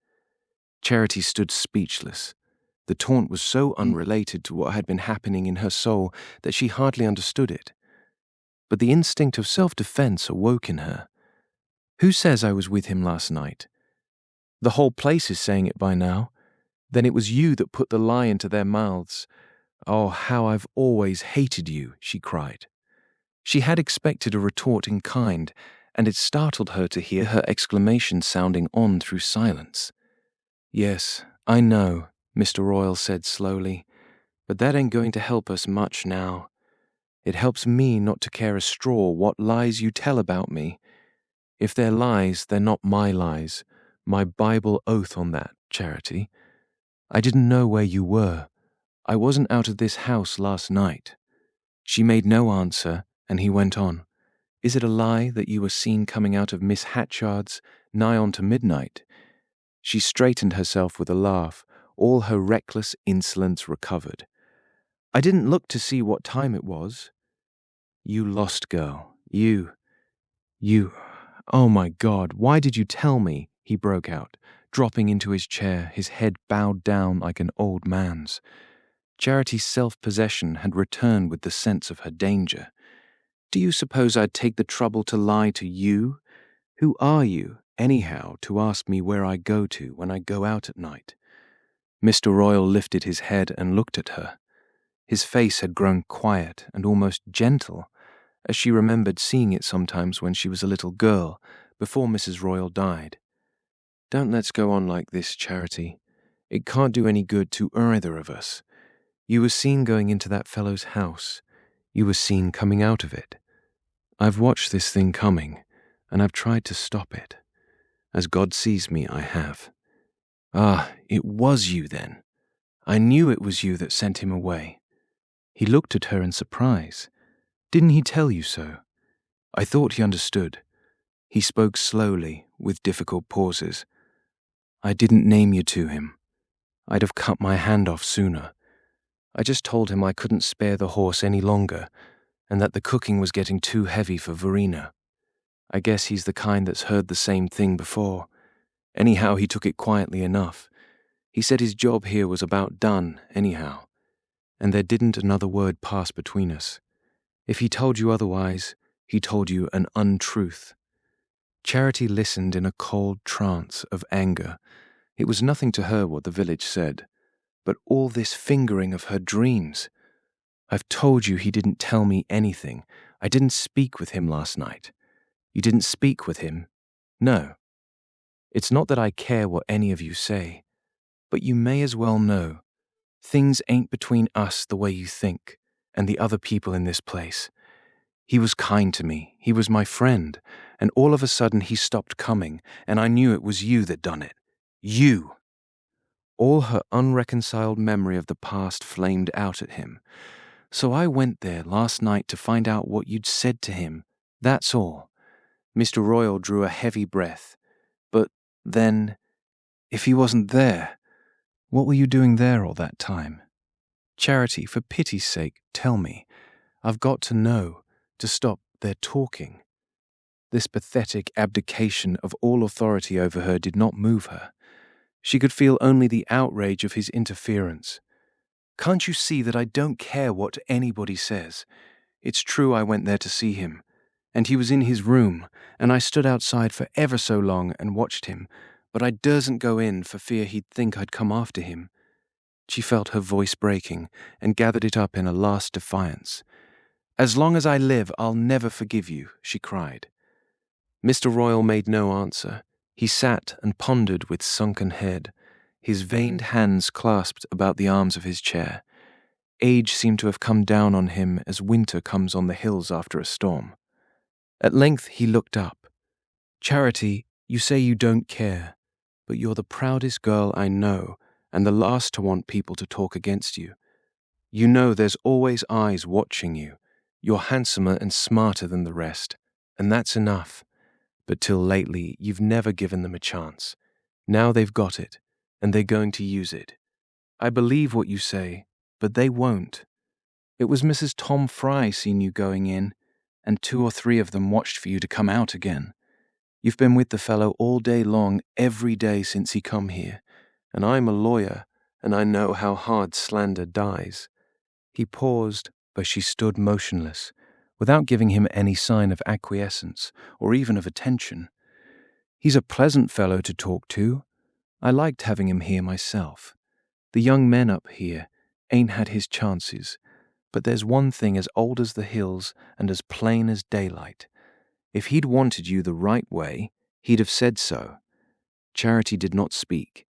Charity stood speechless. The taunt was so unrelated to what had been happening in her soul that she hardly understood it. But the instinct of self-defense awoke in her. "Who says I was with him last night? The whole place is saying it by now. Then it was you that put the lie into their mouths. Oh, how I've always hated you," she cried. She had expected a retort in kind, and it startled her to hear her exclamation sounding on through silence. "Yes, I know," Mr. Royle said slowly, "but that ain't going to help us much now. It helps me not to care a straw what lies you tell about me. If they're lies, they're not my lies. My Bible oath on that, Charity. I didn't know where you were. I wasn't out of this house last night." She made no answer, and he went on. "Is it a lie that you were seen coming out of Miss Hatchard's nigh on to midnight?" She straightened herself with a laugh, all her reckless insolence recovered. "I didn't look to see what time it was." "You lost girl. You... Oh my God, why did you tell me?" he broke out, dropping into his chair, his head bowed down like an old man's. Charity's self-possession had returned with the sense of her danger. "Do you suppose I'd take the trouble to lie to you? Who are you, anyhow, to ask me where I go to when I go out at night?" Mr. Royle lifted his head and looked at her. His face had grown quiet and almost gentle, as she remembered seeing it sometimes when she was a little girl, before Mrs. Royle died. "Don't let's go on like this, Charity. It can't do any good to either of us. You were seen going into that fellow's house. You were seen coming out of it. I've watched this thing coming, and I've tried to stop it. As God sees me, I have. Ah, it was you then. I knew it was you that sent him away." He looked at her in surprise. "Didn't he tell you so?" "I thought he understood." He spoke slowly, with difficult pauses. "I didn't name you to him. I'd have cut my hand off sooner. I just told him I couldn't spare the horse any longer, and that the cooking was getting too heavy for Verena. I guess he's the kind that's heard the same thing before. Anyhow, he took it quietly enough. He said his job here was about done, anyhow. And there didn't another word pass between us. If he told you otherwise, he told you an untruth." Charity listened in a cold trance of anger. It was nothing to her what the village said, but all this fingering of her dreams. "I've told you he didn't tell me anything. I didn't speak with him last night." "You didn't speak with him?" "No. It's not that I care what any of you say, but you may as well know. Things ain't between us the way you think, and the other people in this place. He was kind to me, he was my friend, and all of a sudden he stopped coming, and I knew it was you that done it. You!" All her unreconciled memory of the past flamed out at him. "So I went there last night to find out what you'd said to him. That's all." Mr. Royle drew a heavy breath. "But then, if he wasn't there, what were you doing there all that time? Charity, for pity's sake, tell me. I've got to know, to stop their talking." This pathetic abdication of all authority over her did not move her. She could feel only the outrage of his interference. "Can't you see that I don't care what anybody says? It's true I went there to see him, and he was in his room, and I stood outside for ever so long and watched him, but I dursn't go in for fear he'd think I'd come after him." She felt her voice breaking and gathered it up in a last defiance. "As long as I live, I'll never forgive you," she cried. Mr. Royle made no answer. He sat and pondered with sunken head, his veined hands clasped about the arms of his chair. Age seemed to have come down on him as winter comes on the hills after a storm. At length he looked up. "Charity, you say you don't care, but you're the proudest girl I know and the last to want people to talk against you. You know there's always eyes watching you. You're handsomer and smarter than the rest, and that's enough. But till lately, you've never given them a chance. Now they've got it, and they're going to use it. I believe what you say, but they won't. It was Mrs. Tom Fry seen you going in, and 2 or 3 of them watched for you to come out again. You've been with the fellow all day long, every day since he come here, and I'm a lawyer, and I know how hard slander dies." He paused, but she stood motionless, without giving him any sign of acquiescence or even of attention. "He's a pleasant fellow to talk to. I liked having him here myself. The young men up here ain't had his chances, but there's one thing as old as the hills and as plain as daylight. If he'd wanted you the right way, he'd have said so." Charity did not speak.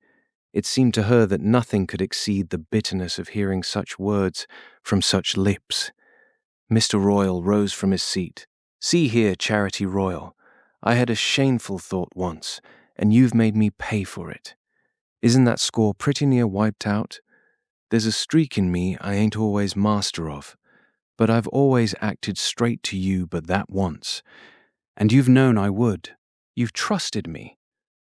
It seemed to her that nothing could exceed the bitterness of hearing such words from such lips. Mr. Royal rose from his seat. "See here, Charity Royal, I had a shameful thought once, and you've made me pay for it. Isn't that score pretty near wiped out? There's a streak in me I ain't always master of, but I've always acted straight to you but that once. And you've known I would. You've trusted me.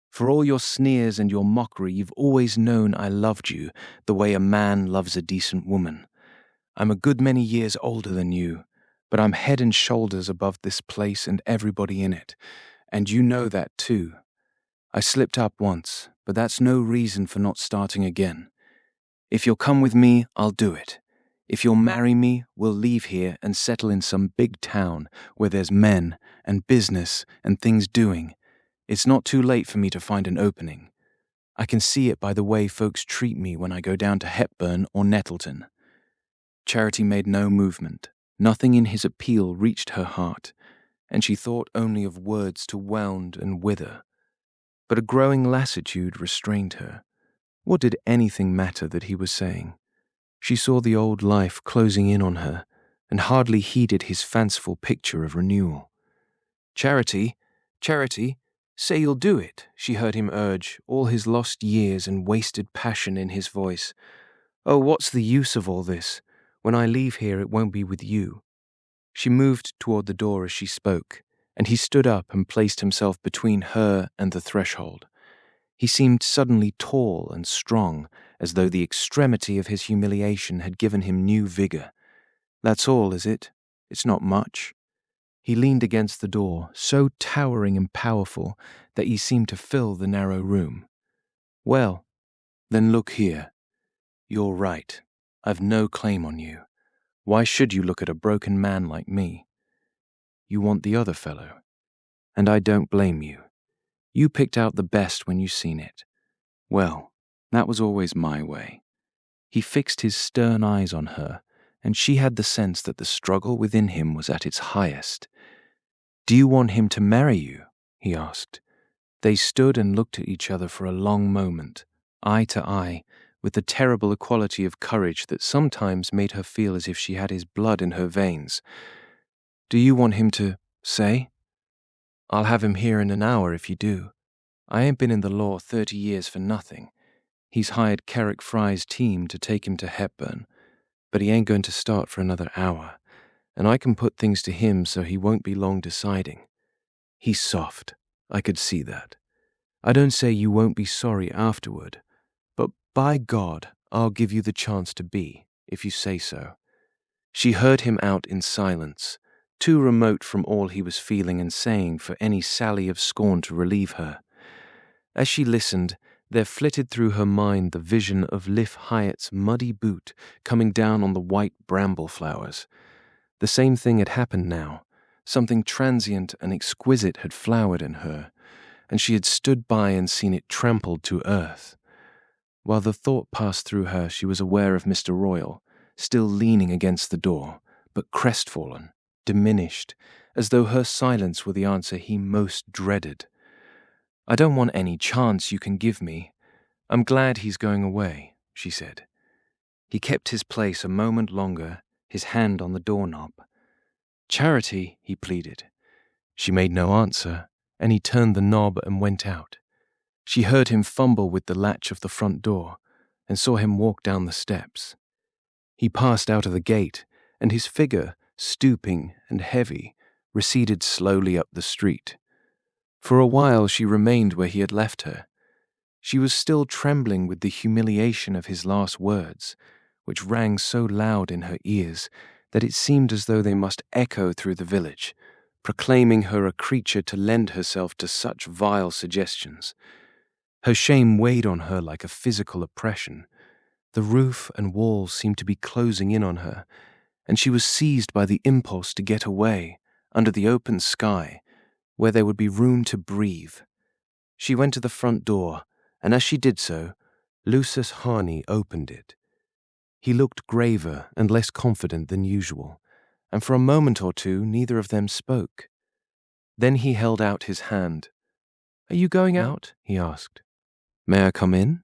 For all your sneers and your mockery, you've always known I loved you the way a man loves a decent woman. I'm a good many years older than you, but I'm head and shoulders above this place and everybody in it, and you know that too. I slipped up once, but that's no reason for not starting again. If you'll come with me, I'll do it. If you'll marry me, we'll leave here and settle in some big town where there's men and business and things doing. It's not too late for me to find an opening. I can see it by the way folks treat me when I go down to Hepburn or Nettleton." Charity made no movement. Nothing in his appeal reached her heart, and she thought only of words to wound and wither. But a growing lassitude restrained her. What did anything matter that he was saying? She saw the old life closing in on her, and hardly heeded his fanciful picture of renewal. "Charity, Charity, say you'll do it," she heard him urge, all his lost years and wasted passion in his voice. "Oh, what's the use of all this? When I leave here, it won't be with you." She moved toward the door as she spoke, and he stood up and placed himself between her and the threshold. He seemed suddenly tall and strong, as though the extremity of his humiliation had given him new vigor. "That's all, is it? It's not much." He leaned against the door, so towering and powerful that he seemed to fill the narrow room. "Well, then look here. You're right. I've no claim on you. Why should you look at a broken man like me? You want the other fellow, and I don't blame you. You picked out the best when you seen it. Well, that was always my way." He fixed his stern eyes on her, and she had the sense that the struggle within him was at its highest. "Do you want him to marry you?" he asked. They stood and looked at each other for a long moment, eye to eye, with the terrible equality of courage that sometimes made her feel as if she had his blood in her veins. "Do you want him to say?" "I'll have him here in an hour if you do. I ain't been in the law 30 years for nothing. He's hired Carrick Fry's team to take him to Hepburn, but he ain't going to start for another hour, and I can put things to him so he won't be long deciding. He's soft, I could see that. I don't say you won't be sorry afterward, but by God, I'll give you the chance to be, if you say so." She heard him out in silence, too remote from all he was feeling and saying for any sally of scorn to relieve her. As she listened, there flitted through her mind the vision of Liff Hyatt's muddy boot coming down on the white bramble flowers. The same thing had happened now. Something transient and exquisite had flowered in her, and she had stood by and seen it trampled to earth. While the thought passed through her, she was aware of Mr. Royal, still leaning against the door, but crestfallen, diminished, as though her silence were the answer he most dreaded. I don't want any chance you can give me. I'm glad he's going away, she said. He kept his place a moment longer, his hand on the doorknob. Charity, he pleaded. She made no answer, and he turned the knob and went out. She heard him fumble with the latch of the front door and saw him walk down the steps. He passed out of the gate, and his figure, stooping and heavy, receded slowly up the street. For a while she remained where he had left her. She was still trembling with the humiliation of his last words, which rang so loud in her ears that it seemed as though they must echo through the village, proclaiming her a creature to lend herself to such vile suggestions. Her shame weighed on her like a physical oppression. The roof and walls seemed to be closing in on her, and she was seized by the impulse to get away, under the open sky, where there would be room to breathe. She went to the front door, and as she did so, Lucius Harney opened it. He looked graver and less confident than usual, and for a moment or two neither of them spoke. Then he held out his hand. "Are you going out?" he asked. "May I come in?"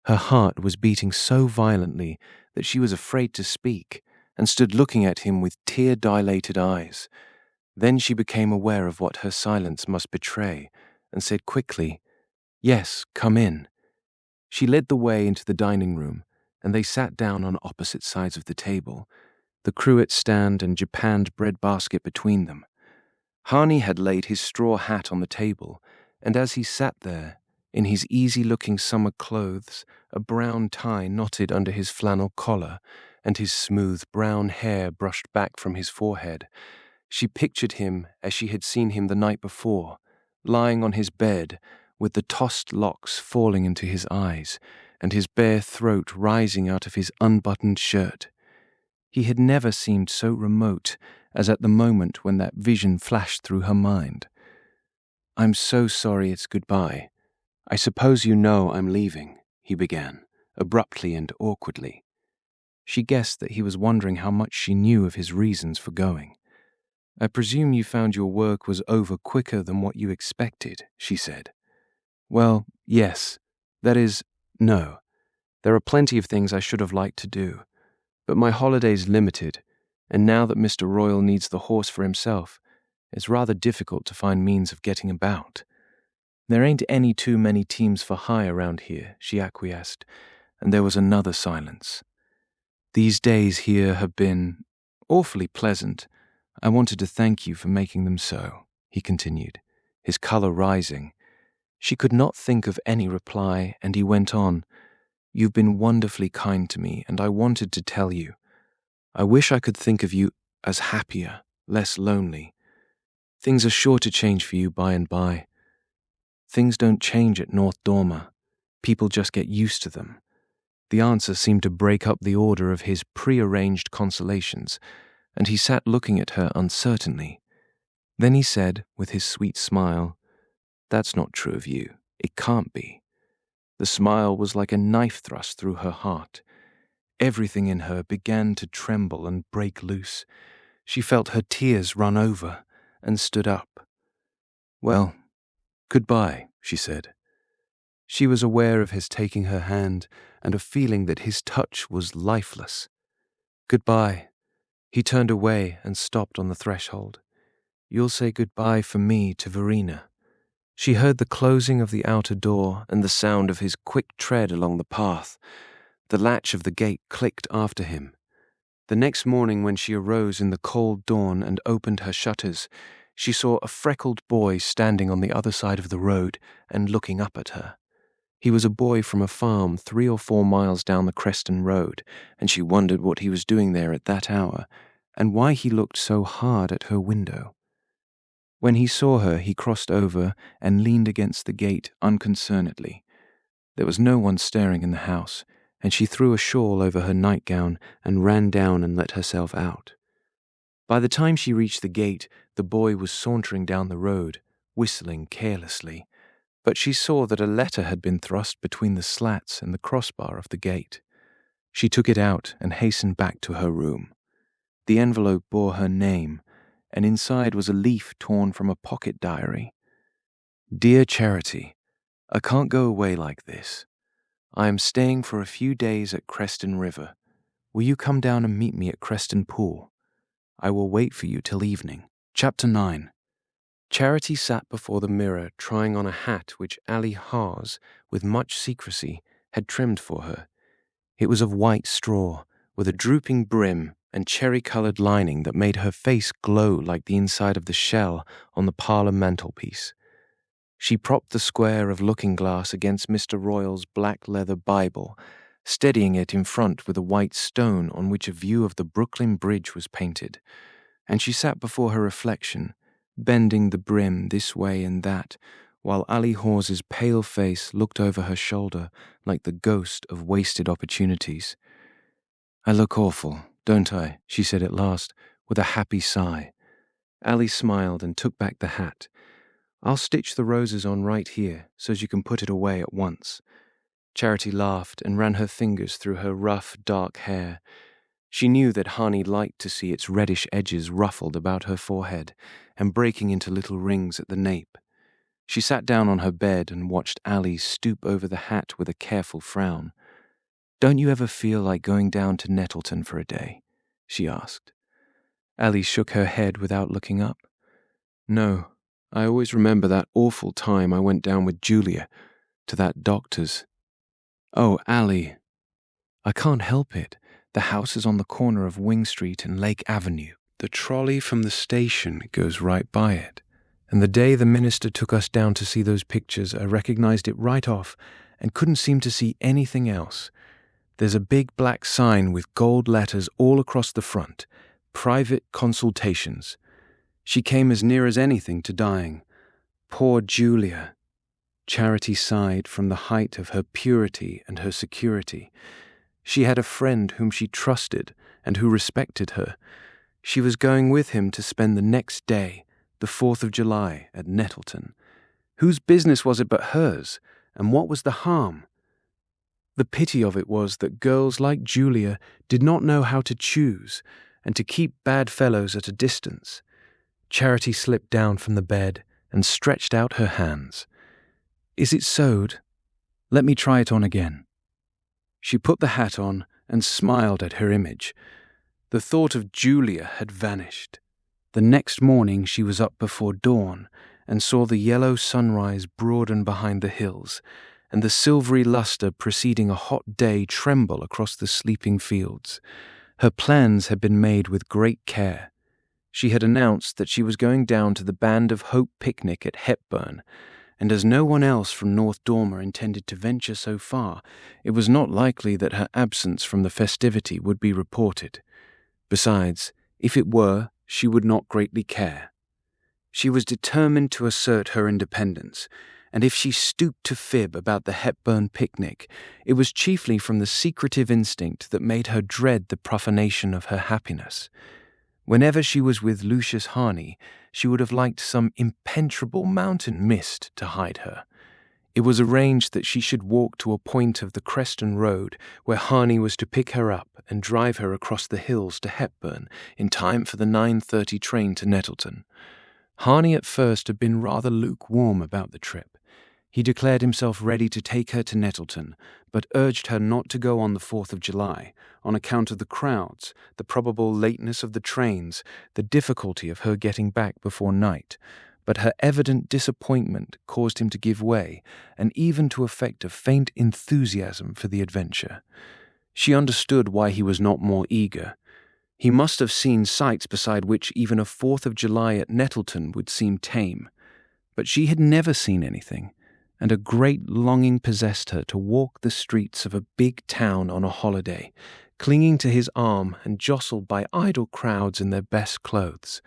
Her heart was beating so violently that she was afraid to speak, and stood looking at him with tear-dilated eyes. Then she became aware of what her silence must betray, and said quickly, "Yes, come in." She led the way into the dining room, and they sat down on opposite sides of the table, the cruet stand and japanned bread basket between them. Harney had laid his straw hat on the table, and as he sat there, in his easy-looking summer clothes, a brown tie knotted under his flannel collar, and his smooth brown hair brushed back from his forehead, she pictured him as she had seen him the night before, lying on his bed, with the tossed locks falling into his eyes, and his bare throat rising out of his unbuttoned shirt. He had never seemed so remote as at the moment when that vision flashed through her mind. "I'm so sorry it's goodbye. I suppose you know I'm leaving," he began, abruptly and awkwardly. She guessed that he was wondering how much she knew of his reasons for going. "I presume you found your work was over quicker than what you expected," she said. "Well, yes. That is, no. There are plenty of things I should have liked to do. But my holiday's limited, and now that Mr. Royal needs the horse for himself, it's rather difficult to find means of getting about. There ain't any too many teams for hire around here," she acquiesced, and there was another silence. "These days here have been awfully pleasant. I wanted to thank you for making them so," he continued, his color rising. She could not think of any reply, and he went on, "You've been wonderfully kind to me, and I wanted to tell you. I wish I could think of you as happier, less lonely. Things are sure to change for you by and by. Things don't change at North Dormer. People just get used to them." The answer seemed to break up the order of his prearranged consolations, and he sat looking at her uncertainly. Then he said, with his sweet smile, "That's not true of you. It can't be." The smile was like a knife thrust through her heart. Everything in her began to tremble and break loose. She felt her tears run over, and stood up. "Well, goodbye," she said. She was aware of his taking her hand, and of feeling that his touch was lifeless. "Goodbye." He turned away and stopped on the threshold. "You'll say goodbye for me to Verena." She heard the closing of the outer door and the sound of his quick tread along the path. The latch of the gate clicked after him. The next morning when she arose in the cold dawn and opened her shutters, she saw a freckled boy standing on the other side of the road and looking up at her. He was a boy from a farm 3 or 4 miles down the Creston Road, and she wondered what he was doing there at that hour, and why he looked so hard at her window. When he saw her, he crossed over and leaned against the gate unconcernedly. There was no one staring in the house, and she threw a shawl over her nightgown and ran down and let herself out. By the time she reached the gate, the boy was sauntering down the road, whistling carelessly, but she saw that a letter had been thrust between the slats and the crossbar of the gate. She took it out and hastened back to her room. The envelope bore her name, and inside was a leaf torn from a pocket diary. Dear Charity, I can't go away like this. I am staying for a few days at Creston River. Will you come down and meet me at Creston Pool? I will wait for you till evening. Chapter 9. Charity sat before the mirror trying on a hat which Ali Haas, with much secrecy, had trimmed for her. It was of white straw, with a drooping brim and cherry-coloured lining that made her face glow like the inside of the shell on the parlour mantelpiece. She propped the square of looking-glass against Mr. Royal's black leather Bible, steadying it in front with a white stone on which a view of the Brooklyn Bridge was painted, and she sat before her reflection, bending the brim this way and that, while Ali Hawes's pale face looked over her shoulder like the ghost of wasted opportunities. I look awful, don't I? She said at last, with a happy sigh. Ali smiled and took back the hat. I'll stitch the roses on right here, so you can put it away at once. Charity laughed and ran her fingers through her rough, dark hair. She knew that Hani liked to see its reddish edges ruffled about her forehead and breaking into little rings at the nape. She sat down on her bed and watched Ali stoop over the hat with a careful frown. Don't you ever feel like going down to Nettleton for a day? She asked. Ali shook her head without looking up. No, I always remember that awful time I went down with Julia to that doctor's. Oh, Ali. I can't help it. The house is on the corner of Wing Street and Lake Avenue. The trolley from the station goes right by it. And the day the minister took us down to see those pictures, I recognized it right off and couldn't seem to see anything else. There's a big black sign with gold letters all across the front. Private consultations. She came as near as anything to dying. Poor Julia. Charity sighed from the height of her purity and her security. She had a friend whom she trusted and who respected her. She was going with him to spend the next day, the 4th of July, at Nettleton. Whose business was it but hers, and what was the harm? The pity of it was that girls like Julia did not know how to choose and to keep bad fellows at a distance. Charity slipped down from the bed and stretched out her hands. Is it sewed? Let me try it on again. She put the hat on and smiled at her image. The thought of Julia had vanished. The next morning she was up before dawn and saw the yellow sunrise broaden behind the hills, and the silvery lustre preceding a hot day tremble across the sleeping fields. Her plans had been made with great care. She had announced that she was going down to the Band of Hope picnic at Hepburn, and as no one else from North Dormer intended to venture so far, it was not likely that her absence from the festivity would be reported. Besides, if it were, she would not greatly care. She was determined to assert her independence, and if she stooped to fib about the Hepburn picnic, it was chiefly from the secretive instinct that made her dread the profanation of her happiness. Whenever she was with Lucius Harney, she would have liked some impenetrable mountain mist to hide her. It was arranged that she should walk to a point of the Creston Road where Harney was to pick her up and drive her across the hills to Hepburn in time for the 9:30 train to Nettleton. Harney at first had been rather lukewarm about the trip. He declared himself ready to take her to Nettleton, but urged her not to go on the 4th of July, on account of the crowds, the probable lateness of the trains, the difficulty of her getting back before night. But her evident disappointment caused him to give way, and even to affect a faint enthusiasm for the adventure. She understood why he was not more eager. He must have seen sights beside which even a 4th of July at Nettleton would seem tame. But she had never seen anything, and a great longing possessed her to walk the streets of a big town on a holiday, clinging to his arm and jostled by idle crowds in their best clothes.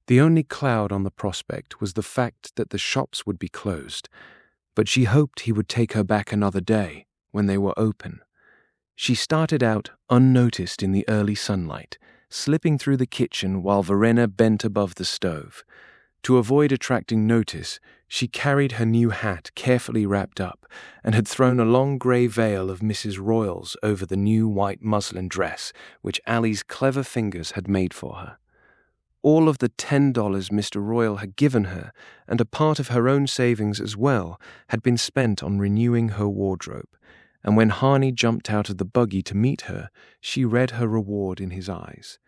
The only cloud on the prospect was the fact that the shops would be closed, but she hoped he would take her back another day, when they were open. She started out unnoticed in the early sunlight, slipping through the kitchen while Verena bent above the stove. To avoid attracting notice, she carried her new hat carefully wrapped up and had thrown a long grey veil of Mrs. Royal's over the new white muslin dress which Ali's clever fingers had made for her. All of the $10 Mr. Royal had given her, and a part of her own savings as well, had been spent on renewing her wardrobe. And when Harney jumped out of the buggy to meet her, she read her reward in his eyes.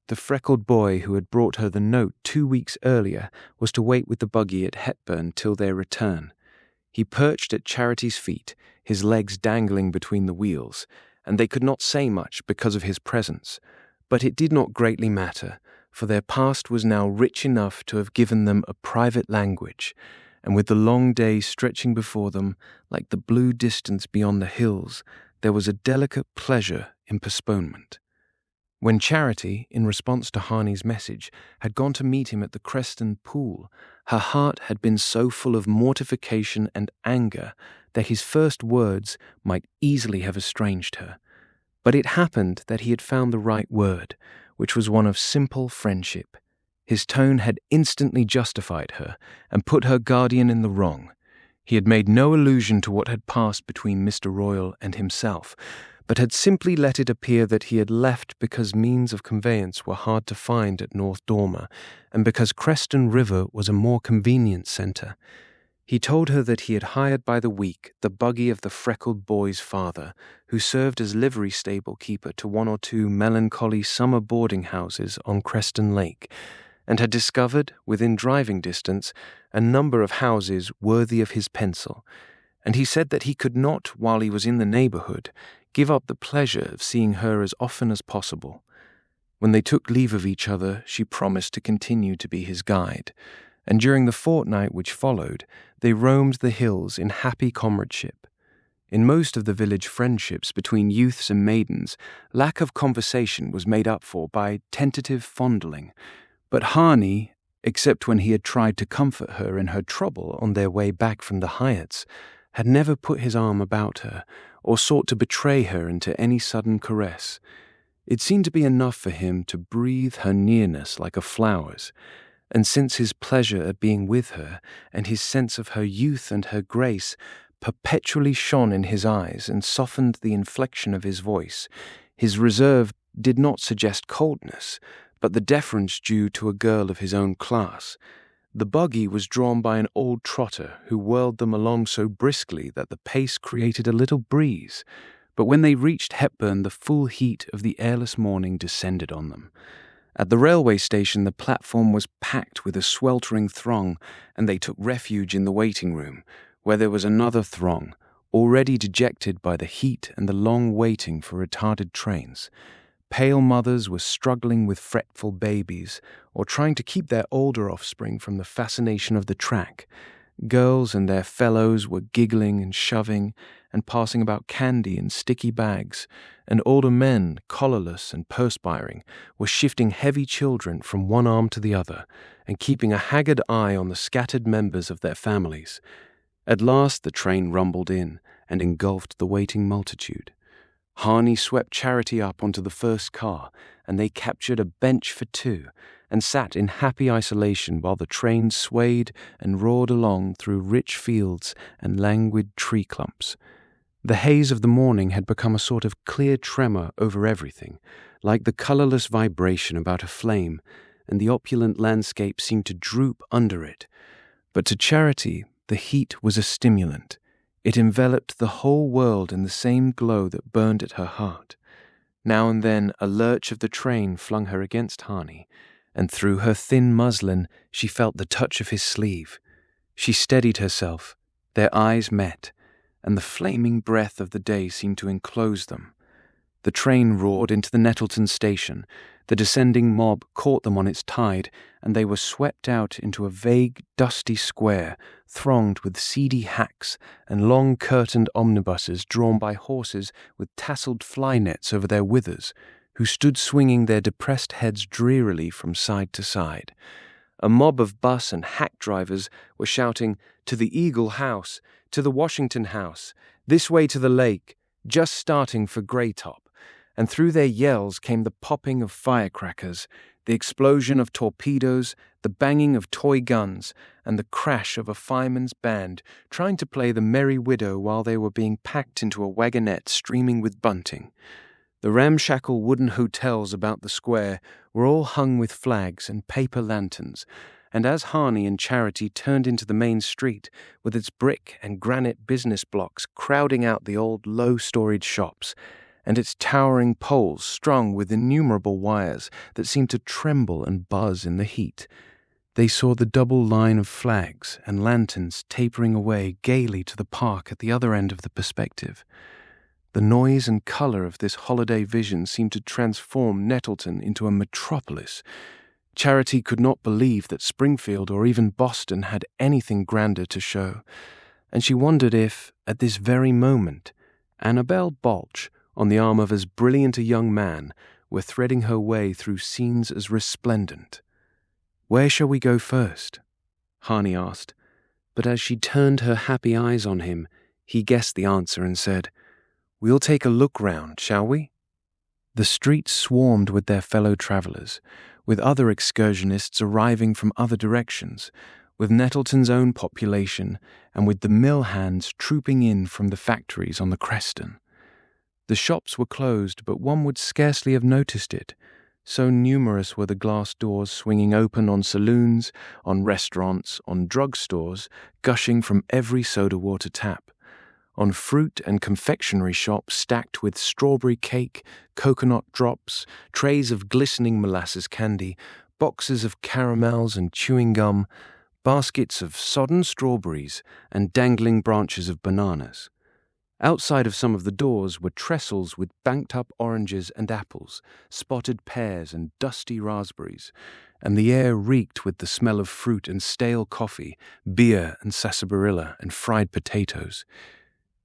The freckled boy who had brought her the note 2 weeks earlier was to wait with the buggy at Hepburn till their return. He perched at Charity's feet, his legs dangling between the wheels, and they could not say much because of his presence. But it did not greatly matter, for their past was now rich enough to have given them a private language, and with the long day stretching before them, like the blue distance beyond the hills, there was a delicate pleasure in postponement. When Charity, in response to Harney's message, had gone to meet him at the Creston pool, her heart had been so full of mortification and anger that his first words might easily have estranged her. But it happened that he had found the right word, which was one of simple friendship. His tone had instantly justified her and put her guardian in the wrong. He had made no allusion to what had passed between Mr. Royal and himself, but had simply let it appear that he had left because means of conveyance were hard to find at North Dormer, and because Creston River was a more convenient centre. He told her that he had hired by the week the buggy of the freckled boy's father, who served as livery stable keeper to 1 or 2 melancholy summer boarding houses on Creston Lake, and had discovered, within driving distance, a number of houses worthy of his pencil, and he said that he could not, while he was in the neighbourhood, give up the pleasure of seeing her as often as possible. When they took leave of each other, she promised to continue to be his guide, and during the fortnight which followed, they roamed the hills in happy comradeship. In most of the village friendships between youths and maidens, lack of conversation was made up for by tentative fondling, but Harney, except when he had tried to comfort her in her trouble on their way back from the Hyatts, had never put his arm about her or sought to betray her into any sudden caress. It seemed to be enough for him to breathe her nearness like a flower's, and since his pleasure at being with her and his sense of her youth and her grace perpetually shone in his eyes and softened the inflection of his voice, his reserve did not suggest coldness, but the deference due to a girl of his own class. The buggy was drawn by an old trotter who whirled them along so briskly that the pace created a little breeze, but when they reached Hepburn the full heat of the airless morning descended on them. At the railway station the platform was packed with a sweltering throng, and they took refuge in the waiting room, where there was another throng, already dejected by the heat and the long waiting for retarded trains. Pale mothers were struggling with fretful babies, or trying to keep their older offspring from the fascination of the track. Girls and their fellows were giggling and shoving, and passing about candy in sticky bags, and older men, collarless and perspiring, were shifting heavy children from one arm to the other, and keeping a haggard eye on the scattered members of their families. At last the train rumbled in, and engulfed the waiting multitude. Harney swept Charity up onto the first car, and they captured a bench for 2, and sat in happy isolation while the train swayed and roared along through rich fields and languid tree clumps. The haze of the morning had become a sort of clear tremor over everything, like the colourless vibration about a flame, and the opulent landscape seemed to droop under it. But to Charity, the heat was a stimulant. It enveloped the whole world in the same glow that burned at her heart. Now and then a lurch of the train flung her against Harney, and through her thin muslin she felt the touch of his sleeve. She steadied herself, their eyes met, and the flaming breath of the day seemed to enclose them. The train roared into the Nettleton station. The descending mob caught them on its tide, and they were swept out into a vague, dusty square, thronged with seedy hacks and long-curtained omnibuses drawn by horses with tasselled fly-nets over their withers, who stood swinging their depressed heads drearily from side to side. A mob of bus and hack drivers were shouting, "To the Eagle House, to the Washington House, this way to the lake, just starting for Greytop," and through their yells came the popping of firecrackers, the explosion of torpedoes, the banging of toy guns, and the crash of a fireman's band trying to play the Merry Widow while they were being packed into a wagonette streaming with bunting. The ramshackle wooden hotels about the square were all hung with flags and paper lanterns, and as Harney and Charity turned into the main street, with its brick and granite business blocks crowding out the old low-storied shops, and its towering poles strung with innumerable wires that seemed to tremble and buzz in the heat, they saw the double line of flags and lanterns tapering away gaily to the park at the other end of the perspective. The noise and colour of this holiday vision seemed to transform Nettleton into a metropolis. Charity could not believe that Springfield or even Boston had anything grander to show, and she wondered if, at this very moment, Annabel Balch, on the arm of as brilliant a young man, were threading her way through scenes as resplendent. "Where shall we go first?" Harney asked, but as she turned her happy eyes on him, he guessed the answer and said, "We'll take a look round, shall we?" The street swarmed with their fellow travellers, with other excursionists arriving from other directions, with Nettleton's own population, and with the mill hands trooping in from the factories on the Creston. The shops were closed, but one would scarcely have noticed it, so numerous were the glass doors swinging open on saloons, on restaurants, on drugstores, gushing from every soda-water tap, on fruit and confectionery shops stacked with strawberry cake, coconut drops, trays of glistening molasses candy, boxes of caramels and chewing gum, baskets of sodden strawberries, and dangling branches of bananas. Outside of some of the doors were trestles with banked-up oranges and apples, spotted pears and dusty raspberries, and the air reeked with the smell of fruit and stale coffee, beer and sarsaparilla and fried potatoes.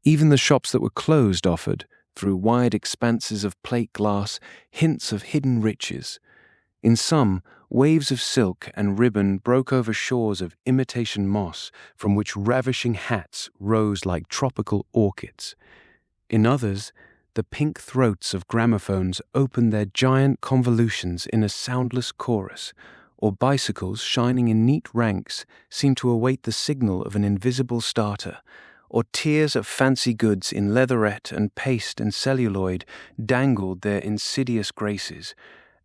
Even the shops that were closed offered, through wide expanses of plate glass, hints of hidden riches. In some, waves of silk and ribbon broke over shores of imitation moss from which ravishing hats rose like tropical orchids. In others, the pink throats of gramophones opened their giant convolutions in a soundless chorus, or bicycles shining in neat ranks seemed to await the signal of an invisible starter, or tiers of fancy goods in leatherette and paste and celluloid dangled their insidious graces,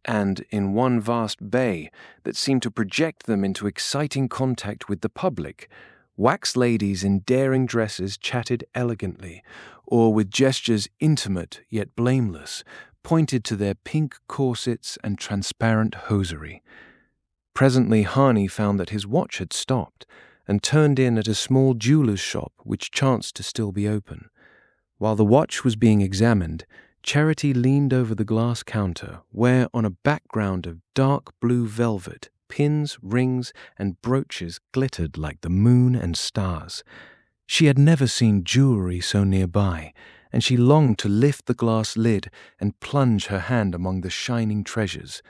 and in one vast bay that seemed to project them into exciting contact with the public, wax ladies in daring dresses chatted elegantly, or with gestures intimate yet blameless, pointed to their pink corsets and transparent hosiery. Presently Harney found that his watch had stopped, and turned in at a small jeweller's shop which chanced to still be open. While the watch was being examined, Charity leaned over the glass counter where, on a background of dark blue velvet, pins, rings, and brooches glittered like the moon and stars. She had never seen jewellery so nearby, and she longed to lift the glass lid and plunge her hand among the shining treasures.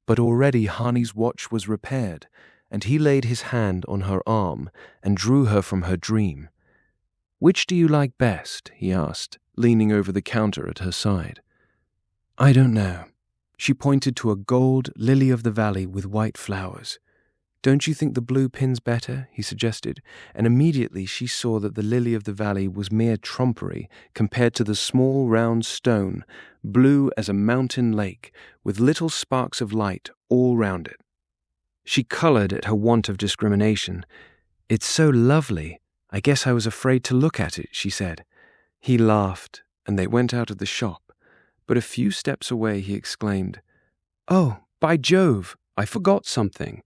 But already Harney's watch was repaired, and he laid his hand on her arm and drew her from her dream. "Which do you like best?" he asked, leaning over the counter at her side. "I don't know." She pointed to a gold lily-of-the-valley with white flowers. "Don't you think the blue pin's better?" he suggested, and immediately she saw that the lily-of-the-valley was mere trumpery compared to the small round stone, blue as a mountain lake, with little sparks of light all round it. She coloured at her want of discrimination. "It's so lovely. I guess I was afraid to look at it," she said. He laughed, and they went out of the shop, but a few steps away he exclaimed, "Oh, by Jove, I forgot something,"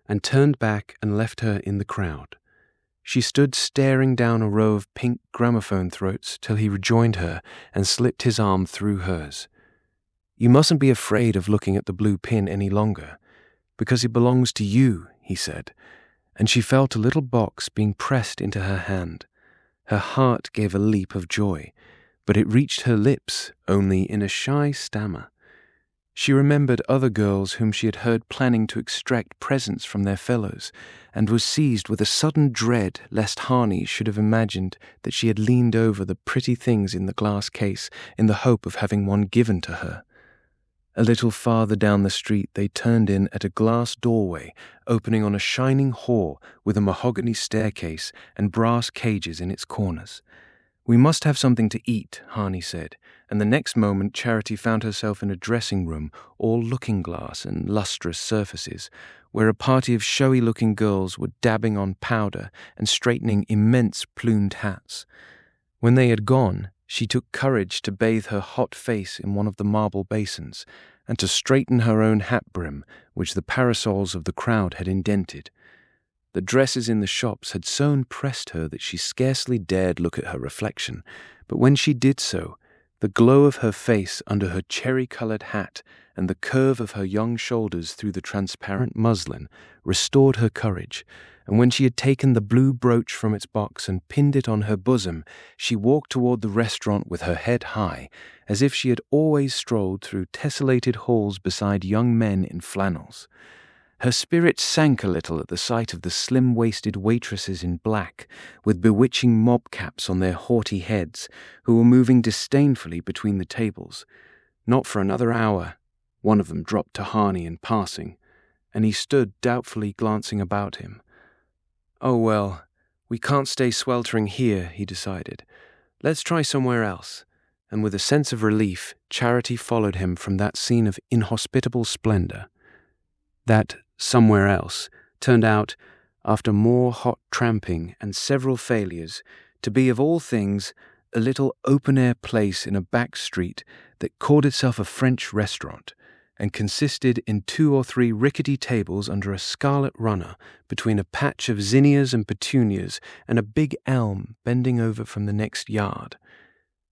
and turned back and left her in the crowd. She stood staring down a row of pink gramophone throats till he rejoined her and slipped his arm through hers. "You mustn't be afraid of looking at the blue pin any longer, because it belongs to you," he said, and she felt a little box being pressed into her hand. Her heart gave a leap of joy, but it reached her lips only in a shy stammer. She remembered other girls whom she had heard planning to extract presents from their fellows, and was seized with a sudden dread lest Harney should have imagined that she had leaned over the pretty things in the glass case in the hope of having one given to her. A little farther down the street they turned in at a glass doorway opening on a shining hall with a mahogany staircase and brass cages in its corners. "We must have something to eat," Harney said, and the next moment Charity found herself in a dressing room, all looking-glass and lustrous surfaces, where a party of showy-looking girls were dabbing on powder and straightening immense plumed hats. When they had gone, she took courage to bathe her hot face in one of the marble basins, and to straighten her own hat brim, which the parasols of the crowd had indented. The dresses in the shops had so impressed her that she scarcely dared look at her reflection, but when she did so, the glow of her face under her cherry-coloured hat and the curve of her young shoulders through the transparent muslin restored her courage, and when she had taken the blue brooch from its box and pinned it on her bosom, she walked toward the restaurant with her head high, as if she had always strolled through tessellated halls beside young men in flannels. Her spirit sank a little at the sight of the slim-waisted waitresses in black, with bewitching mob-caps on their haughty heads, who were moving disdainfully between the tables. Not for another hour, one of them dropped to Harney in passing, and he stood doubtfully glancing about him. "Oh, well, we can't stay sweltering here," he decided. "Let's try somewhere else." And with a sense of relief, Charity followed him from that scene of inhospitable splendor. That somewhere else turned out, after more hot tramping and several failures, to be of all things a little open-air place in a back street that called itself a French restaurant, and consisted in 2 or 3 rickety tables under a scarlet runner between a patch of zinnias and petunias and a big elm bending over from the next yard.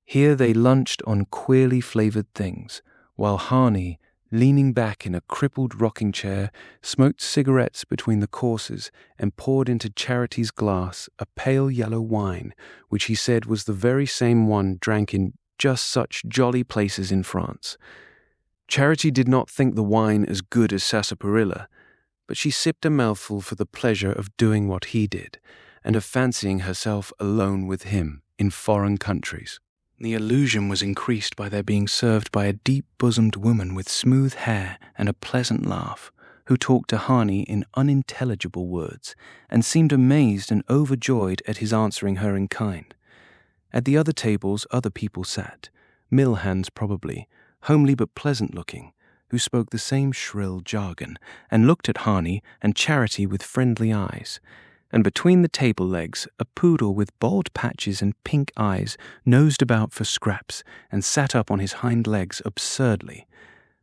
Here they lunched on queerly flavoured things, while Harney, leaning back in a crippled rocking chair, smoked cigarettes between the courses and poured into Charity's glass a pale yellow wine, which he said was the very same one drank in just such jolly places in France. Charity did not think the wine as good as sarsaparilla, but she sipped a mouthful for the pleasure of doing what he did, and of fancying herself alone with him in foreign countries. The illusion was increased by their being served by a deep-bosomed woman with smooth hair and a pleasant laugh, who talked to Harney in unintelligible words, and seemed amazed and overjoyed at his answering her in kind. At the other tables other people sat, mill hands probably, homely but pleasant-looking, who spoke the same shrill jargon, and looked at Harney and Charity with friendly eyes. And between the table legs a poodle with bald patches and pink eyes nosed about for scraps and sat up on his hind legs absurdly.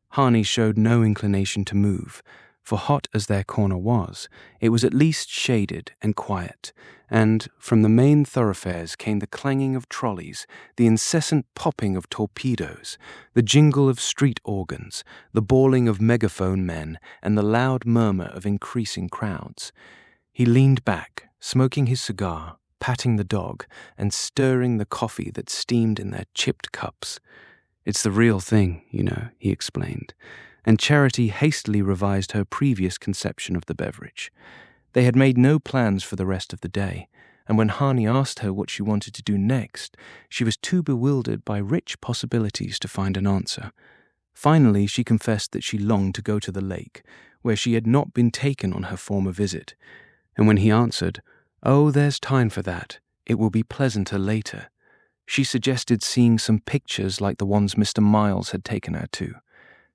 Harney showed no inclination to move, for hot as their corner was, it was at least shaded and quiet, and from the main thoroughfares came the clanging of trolleys, the incessant popping of torpedoes, the jingle of street organs, the bawling of megaphone men, and the loud murmur of increasing crowds. He leaned back, smoking his cigar, patting the dog, and stirring the coffee that steamed in their chipped cups. "It's the real thing, you know," he explained, and Charity hastily revised her previous conception of the beverage. They had made no plans for the rest of the day, and when Harney asked her what she wanted to do next, she was too bewildered by rich possibilities to find an answer. Finally, she confessed that she longed to go to the lake, where she had not been taken on her former visit. And when he answered, "Oh, there's time for that. It will be pleasanter later," she suggested seeing some pictures like the ones Mr. Miles had taken her to.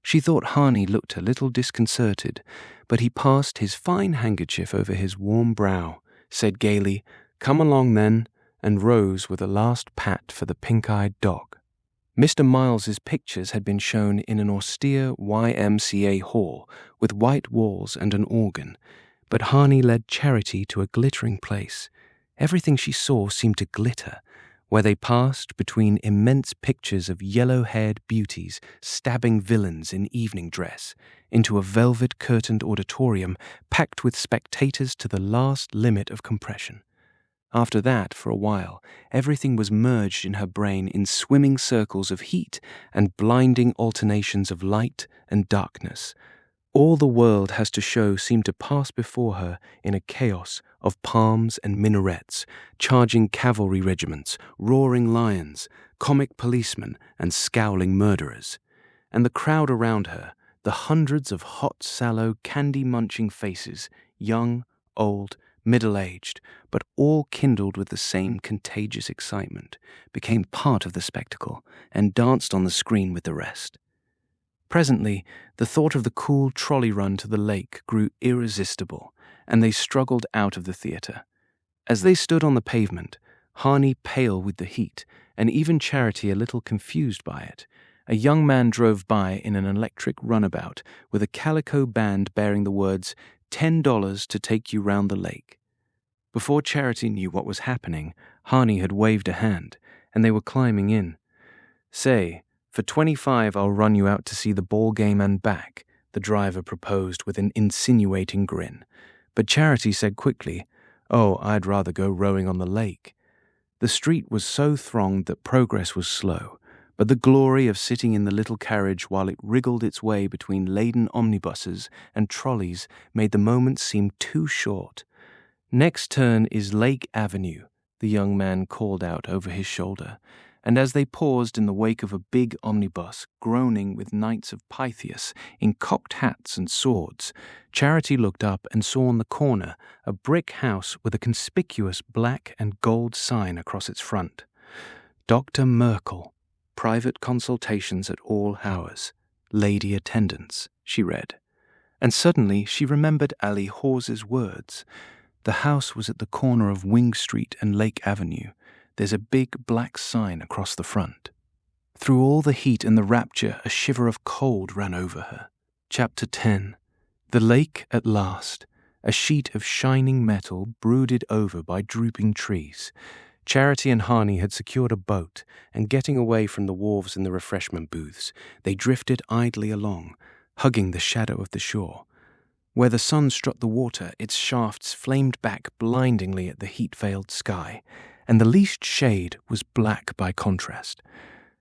She thought Harney looked a little disconcerted, but he passed his fine handkerchief over his warm brow, said gaily, "Come along then," and rose with a last pat for the pink-eyed dog. Mr. Miles's pictures had been shown in an austere YMCA hall with white walls and an organ, but Harney led Charity to a glittering place. Everything she saw seemed to glitter, where they passed between immense pictures of yellow-haired beauties stabbing villains in evening dress, into a velvet-curtained auditorium packed with spectators to the last limit of compression. After that, for a while, everything was merged in her brain in swimming circles of heat and blinding alternations of light and darkness. All the world has to show seemed to pass before her in a chaos of palms and minarets, charging cavalry regiments, roaring lions, comic policemen, and scowling murderers. And the crowd around her, the hundreds of hot, sallow, candy-munching faces, young, old, middle-aged, but all kindled with the same contagious excitement, became part of the spectacle and danced on the screen with the rest. Presently, the thought of the cool trolley run to the lake grew irresistible, and they struggled out of the theatre. As they stood on the pavement, Harney pale with the heat, and even Charity a little confused by it, a young man drove by in an electric runabout with a calico band bearing the words, $10 to take you round the lake. Before Charity knew what was happening, Harney had waved a hand, and they were climbing in. "Say, for 25 I'll run you out to see the ball game and back," the driver proposed with an insinuating grin. But Charity said quickly, "Oh, I'd rather go rowing on the lake." The street was so thronged that progress was slow, but the glory of sitting in the little carriage while it wriggled its way between laden omnibuses and trolleys made the moments seem too short. "Next turn is Lake Avenue," the young man called out over his shoulder, and as they paused in the wake of a big omnibus groaning with knights of Pythias in cocked hats and swords, Charity looked up and saw on the corner a brick house with a conspicuous black and gold sign across its front. "Dr. Merkel, private consultations at all hours, lady attendants," she read. And suddenly she remembered Ali Hawes's words. The house was at the corner of Wing Street and Lake Avenue. There's a big black sign across the front. Through all the heat and the rapture, a shiver of cold ran over her. Chapter 10. The lake at last, a sheet of shining metal brooded over by drooping trees. Charity and Harney had secured a boat, and getting away from the wharves and the refreshment booths, they drifted idly along, hugging the shadow of the shore. Where the sun struck the water, its shafts flamed back blindingly at the heat-veiled sky, and the least shade was black by contrast.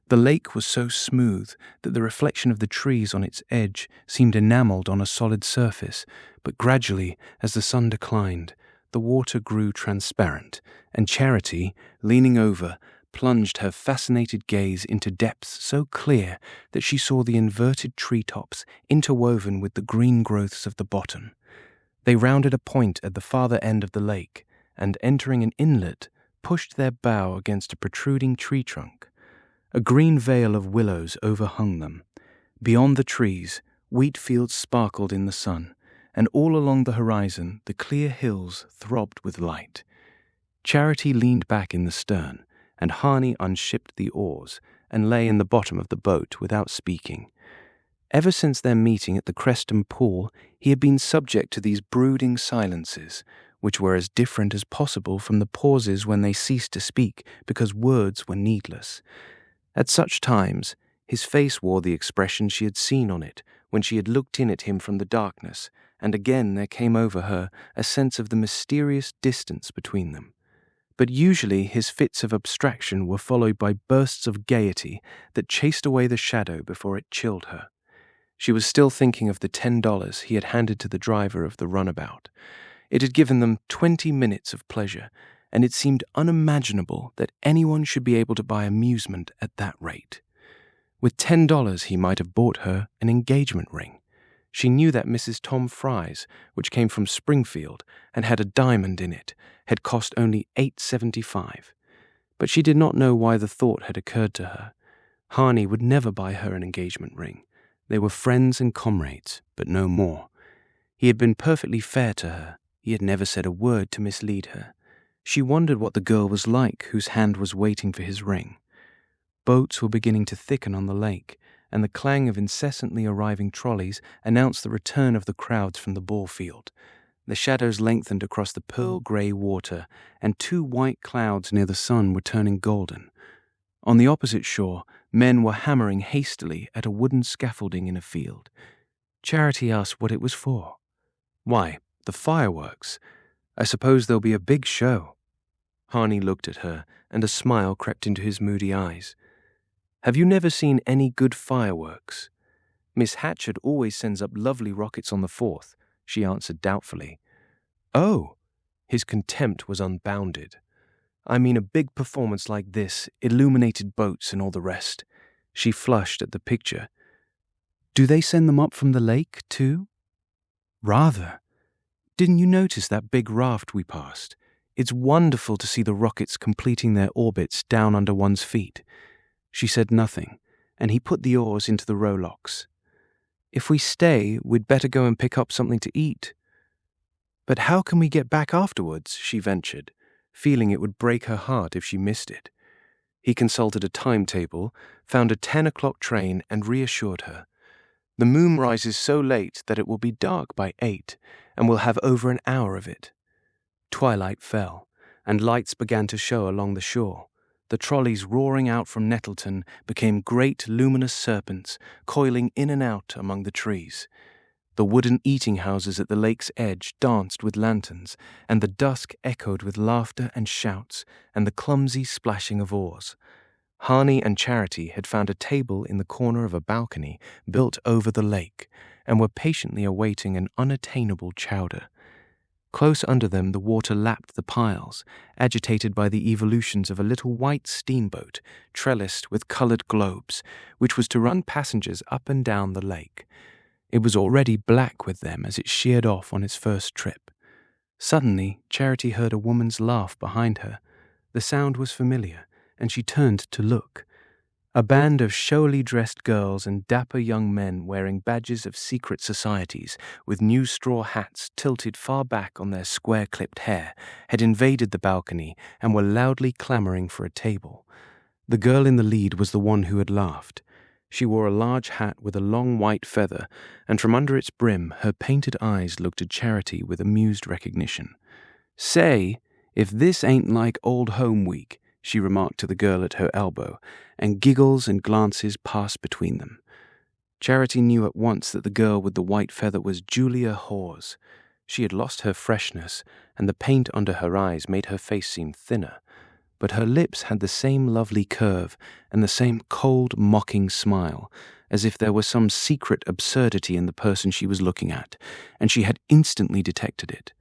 The lake was so smooth that the reflection of the trees on its edge seemed enameled on a solid surface, but gradually, as the sun declined, the water grew transparent, and Charity, leaning over, plunged her fascinated gaze into depths so clear that she saw the inverted treetops interwoven with the green growths of the bottom. They rounded a point at the farther end of the lake, and entering an inlet, pushed their bow against a protruding tree trunk. A green veil of willows overhung them. Beyond the trees, wheat fields sparkled in the sun, and all along the horizon the clear hills throbbed with light. Charity leaned back in the stern, and Harney unshipped the oars and lay in the bottom of the boat without speaking. Ever since their meeting at the Creston Pool, he had been subject to these brooding silences, which were as different as possible from the pauses when they ceased to speak because words were needless. At such times, his face wore the expression she had seen on it when she had looked in at him from the darkness, and again there came over her a sense of the mysterious distance between them. But usually his fits of abstraction were followed by bursts of gaiety that chased away the shadow before it chilled her. She was still thinking of the $10 he had handed to the driver of the runabout. It had given them 20 minutes of pleasure, and it seemed unimaginable that anyone should be able to buy amusement at that rate. With $10 he might have bought her an engagement ring. She knew that Mrs. Tom Fry's, which came from Springfield and had a diamond in it, had cost only $8.75. But she did not know why the thought had occurred to her. Harney would never buy her an engagement ring. They were friends and comrades, but no more. He had been perfectly fair to her. He had never said a word to mislead her. She wondered what the girl was like whose hand was waiting for his ring. Boats were beginning to thicken on the lake, and the clang of incessantly arriving trolleys announced the return of the crowds from the ball field. The shadows lengthened across the pearl-grey water, and 2 white clouds near the sun were turning golden. On the opposite shore, men were hammering hastily at a wooden scaffolding in a field. Charity asked what it was for. "Why, the fireworks. I suppose there'll be a big show." Harney looked at her, and a smile crept into his moody eyes. "Have you never seen any good fireworks?" "Miss Hatchard always sends up lovely rockets on the 4th, she answered doubtfully. "Oh!" His contempt was unbounded. "I mean a big performance like this, illuminated boats and all the rest." She flushed at the picture. "Do they send them up from the lake, too?" "Rather. Didn't you notice that big raft we passed? It's wonderful to see the rockets completing their orbits down under one's feet." She said nothing, and he put the oars into the rowlocks. "If we stay, we'd better go and pick up something to eat." "But how can we get back afterwards?" she ventured, feeling it would break her heart if she missed it. He consulted a timetable, found a 10 o'clock train, and reassured her. "The moon rises so late that it will be dark by 8, and we'll have over an hour of it." Twilight fell, and lights began to show along the shore. The trolleys roaring out from Nettleton became great luminous serpents, coiling in and out among the trees. The wooden eating houses at the lake's edge danced with lanterns, and the dusk echoed with laughter and shouts and the clumsy splashing of oars. Harney and Charity had found a table in the corner of a balcony built over the lake, and were patiently awaiting an unattainable chowder. Close under them the water lapped the piles, agitated by the evolutions of a little white steamboat trellised with coloured globes, which was to run passengers up and down the lake. It was already black with them as it sheered off on its first trip. Suddenly, Charity heard a woman's laugh behind her. The sound was familiar, and she turned to look. A band of showily dressed girls and dapper young men wearing badges of secret societies, with new straw hats tilted far back on their square-clipped hair, had invaded the balcony and were loudly clamoring for a table. The girl in the lead was the one who had laughed. She wore a large hat with a long white feather, and from under its brim her painted eyes looked at Charity with amused recognition. "Say, if this ain't like Old Home Week," she remarked to the girl at her elbow, and giggles and glances passed between them. Charity knew at once that the girl with the white feather was Julia Hawes. She had lost her freshness, and the paint under her eyes made her face seem thinner, but her lips had the same lovely curve and the same cold, mocking smile, as if there were some secret absurdity in the person she was looking at, and she had instantly detected it.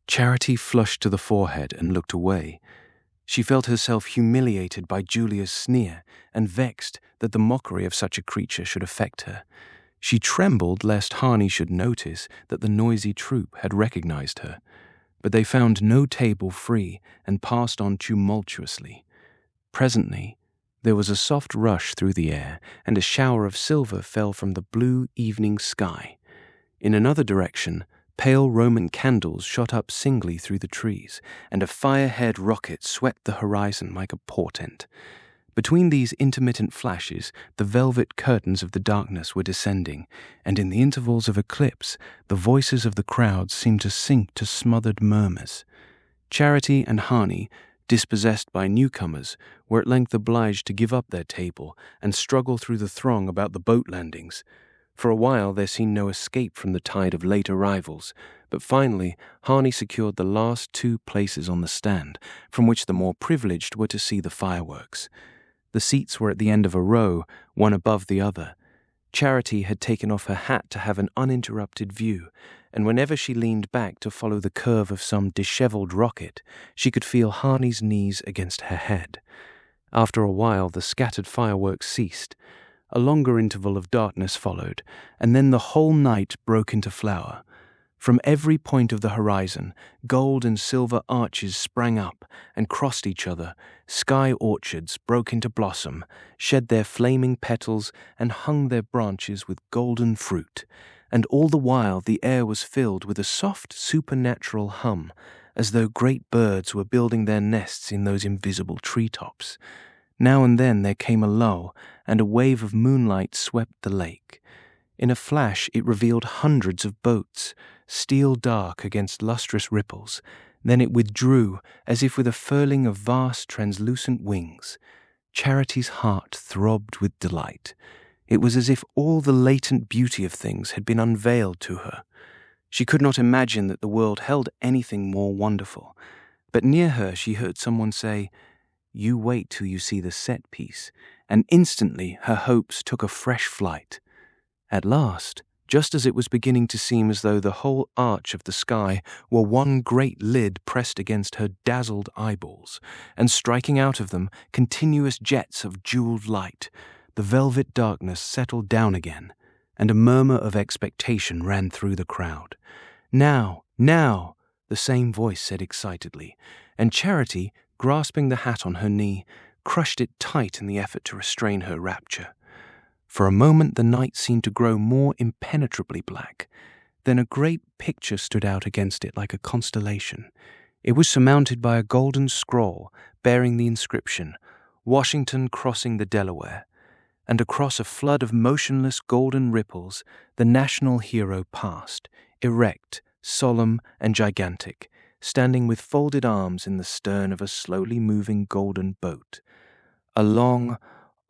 Charity flushed to the forehead and looked away. She felt herself humiliated by Julia's sneer and vexed that the mockery of such a creature should affect her. She trembled lest Harney should notice that the noisy troop had recognized her. But they found no table free and passed on tumultuously. Presently, there was a soft rush through the air, and a shower of silver fell from the blue evening sky. In another direction, pale Roman candles shot up singly through the trees, and a fire-haired rocket swept the horizon like a portent. Between these intermittent flashes, the velvet curtains of the darkness were descending, and in the intervals of eclipse, the voices of the crowd seemed to sink to smothered murmurs. Charity and Harney, dispossessed by newcomers, were at length obliged to give up their table and struggle through the throng about the boat landings. For a while there seemed no escape from the tide of late arrivals, but finally Harney secured the last 2 places on the stand, from which the more privileged were to see the fireworks. The seats were at the end of a row, one above the other. Charity had taken off her hat to have an uninterrupted view, and whenever she leaned back to follow the curve of some dishevelled rocket, she could feel Harney's knees against her head. After a while the scattered fireworks ceased. A longer interval of darkness followed, and then the whole night broke into flower. From every point of the horizon, gold and silver arches sprang up and crossed each other. Sky orchards broke into blossom, shed their flaming petals, and hung their branches with golden fruit. And all the while the air was filled with a soft supernatural hum, as though great birds were building their nests in those invisible treetops. Now and then there came a lull, and a wave of moonlight swept the lake. In a flash it revealed hundreds of boats, steel dark against lustrous ripples. Then it withdrew, as if with a furling of vast translucent wings. Charity's heart throbbed with delight. It was as if all the latent beauty of things had been unveiled to her. She could not imagine that the world held anything more wonderful. But near her she heard someone say, "You wait till you see the set piece," and instantly her hopes took a fresh flight. At last, just as it was beginning to seem as though the whole arch of the sky were one great lid pressed against her dazzled eyeballs, and striking out of them continuous jets of jeweled light, the velvet darkness settled down again, and a murmur of expectation ran through the crowd. Now "Now," the same voice said excitedly, and Charity, grasping the hat on her knee, crushed it tight in the effort to restrain her rapture. For a moment the night seemed to grow more impenetrably black. Then a great picture stood out against it like a constellation. It was surmounted by a golden scroll bearing the inscription, "Washington crossing the Delaware," and across a flood of motionless golden ripples the national hero passed, erect, solemn, and gigantic, standing with folded arms in the stern of a slowly moving golden boat. A long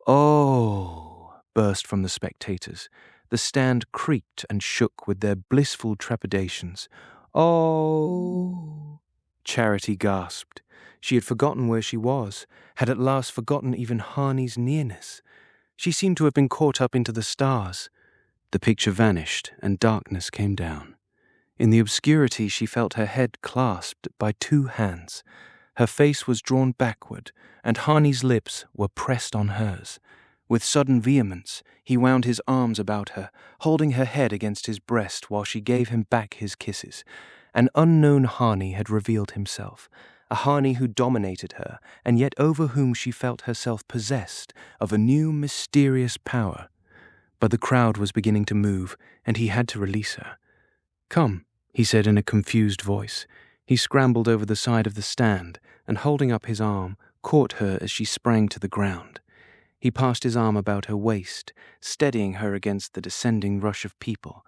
"Oh!" burst from the spectators. The stand creaked and shook with their blissful trepidations. "Oh!" Charity gasped. She had forgotten where she was, had at last forgotten even Harney's nearness. She seemed to have been caught up into the stars. The picture vanished, and darkness came down. In the obscurity she felt her head clasped by two hands. Her face was drawn backward, and Harney's lips were pressed on hers. With sudden vehemence, he wound his arms about her, holding her head against his breast while she gave him back his kisses. An unknown Harney had revealed himself, a Harney who dominated her, and yet over whom she felt herself possessed of a new mysterious power. But the crowd was beginning to move, and he had to release her. "Come," he said in a confused voice. He scrambled over the side of the stand, and holding up his arm, caught her as she sprang to the ground. He passed his arm about her waist, steadying her against the descending rush of people,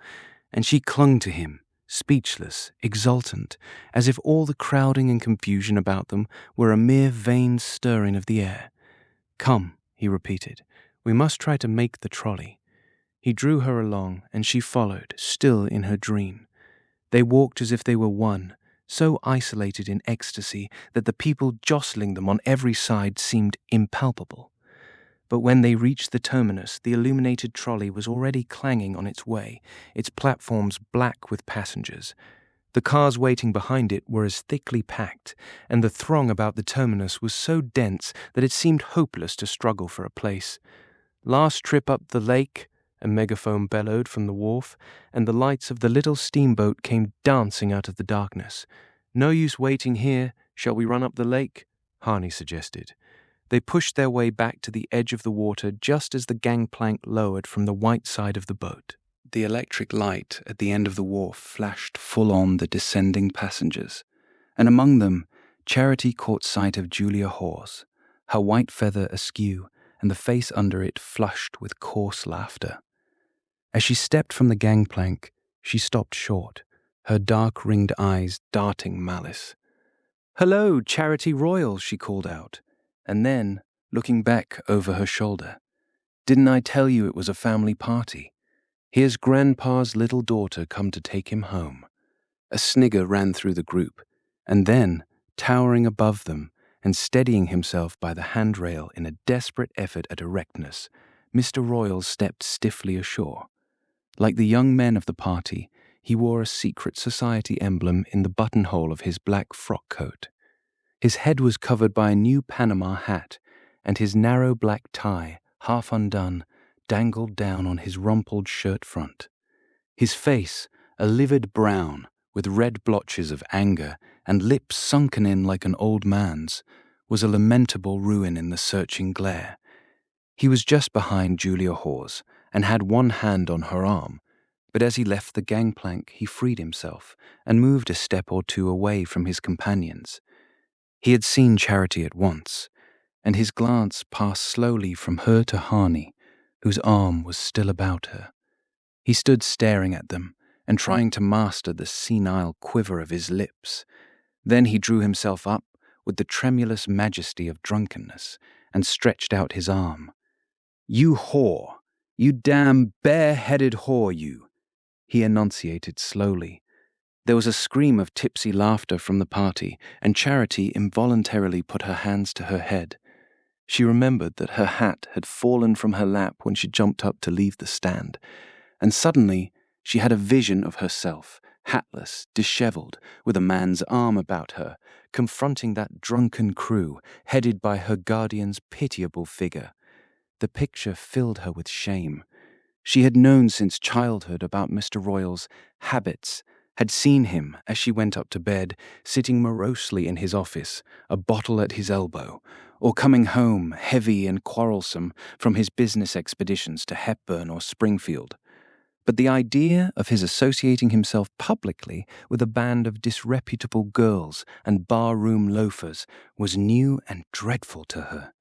and she clung to him, speechless, exultant, as if all the crowding and confusion about them were a mere vain stirring of the air. "Come," he repeated, "we must try to make the trolley." He drew her along, and she followed, still in her dream. They walked as if they were one, so isolated in ecstasy that the people jostling them on every side seemed impalpable. But when they reached the terminus, the illuminated trolley was already clanging on its way, its platforms black with passengers. The cars waiting behind it were as thickly packed, and the throng about the terminus was so dense that it seemed hopeless to struggle for a place. "Last trip up the lake," a megaphone bellowed from the wharf, and the lights of the little steamboat came dancing out of the darkness. "No use waiting here. Shall we run up the lake?" Harney suggested. They pushed their way back to the edge of the water just as the gangplank lowered from the white side of the boat. The electric light at the end of the wharf flashed full on the descending passengers, and among them Charity caught sight of Julia Hawes, her white feather askew and the face under it flushed with coarse laughter. As she stepped from the gangplank, she stopped short, her dark-ringed eyes darting malice. "Hello, Charity Royal," she called out, and then, looking back over her shoulder, "Didn't I tell you it was a family party? Here's Grandpa's little daughter come to take him home." A snigger ran through the group, and then, towering above them and steadying himself by the handrail in a desperate effort at erectness, Mr. Royal stepped stiffly ashore. Like the young men of the party, he wore a secret society emblem in the buttonhole of his black frock coat. His head was covered by a new Panama hat, and his narrow black tie, half undone, dangled down on his rumpled shirt front. His face, a livid brown, with red blotches of anger and lips sunken in like an old man's, was a lamentable ruin in the searching glare. He was just behind Julia Hawes, and had one hand on her arm, but as he left the gangplank he freed himself and moved a step or two away from his companions. He had seen Charity at once, and his glance passed slowly from her to Harney, whose arm was still about her. He stood staring at them and trying to master the senile quiver of his lips. Then he drew himself up with the tremulous majesty of drunkenness and stretched out his arm. "You whore! You damn bare-headed whore, you!" he enunciated slowly. There was a scream of tipsy laughter from the party, and Charity involuntarily put her hands to her head. She remembered that her hat had fallen from her lap when she jumped up to leave the stand, and suddenly she had a vision of herself, hatless, disheveled, with a man's arm about her, confronting that drunken crew, headed by her guardian's pitiable figure. The picture filled her with shame. She had known since childhood about Mr. Royal's habits, had seen him as she went up to bed, sitting morosely in his office, a bottle at his elbow, or coming home, heavy and quarrelsome, from his business expeditions to Hepburn or Springfield. But the idea of his associating himself publicly with a band of disreputable girls and bar-room loafers was new and dreadful to her.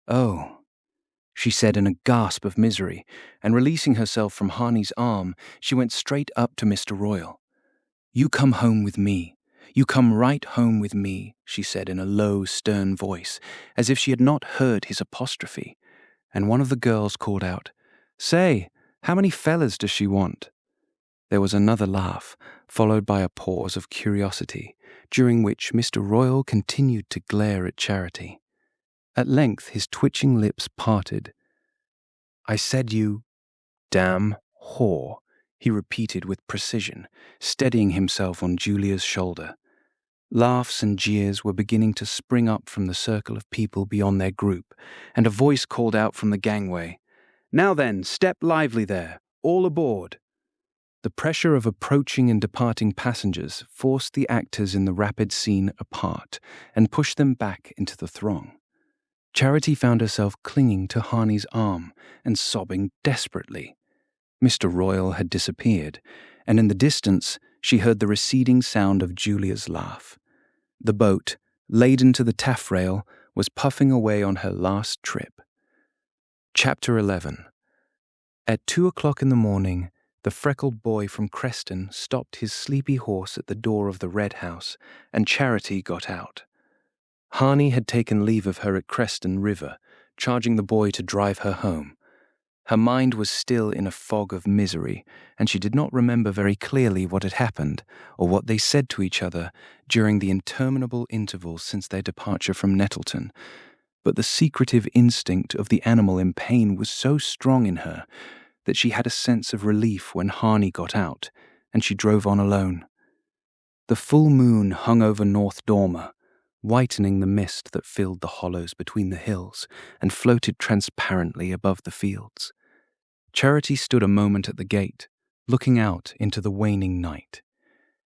"Oh," she said in a gasp of misery, and releasing herself from Harney's arm, she went straight up to Mr. Royle. "You come home with me. You come right home with me," she said in a low, stern voice, as if she had not heard his apostrophe. And one of the girls called out, "Say, how many fellas does she want?" There was another laugh, followed by a pause of curiosity, during which Mr. Royle continued to glare at Charity. At length his twitching lips parted. "I said you damn whore," he repeated with precision, steadying himself on Julia's shoulder. Laughs and jeers were beginning to spring up from the circle of people beyond their group, and a voice called out from the gangway, "Now then, step lively there, all aboard." The pressure of approaching and departing passengers forced the actors in the rapid scene apart and pushed them back into the throng. Charity found herself clinging to Harney's arm and sobbing desperately. Mr. Royle had disappeared, and in the distance she heard the receding sound of Julia's laugh. The boat, laden to the taffrail, was puffing away on her last trip. Chapter 11. At 2:00 in the morning, the freckled boy from Creston stopped his sleepy horse at the door of the Red House, and Charity got out. Harney had taken leave of her at Creston River, charging the boy to drive her home. Her mind was still in a fog of misery, and she did not remember very clearly what had happened, or what they said to each other during the interminable intervals since their departure from Nettleton. But the secretive instinct of the animal in pain was so strong in her that she had a sense of relief when Harney got out, and she drove on alone. The full moon hung over North Dormer, whitening the mist that filled the hollows between the hills and floated transparently above the fields. Charity stood a moment at the gate, looking out into the waning night.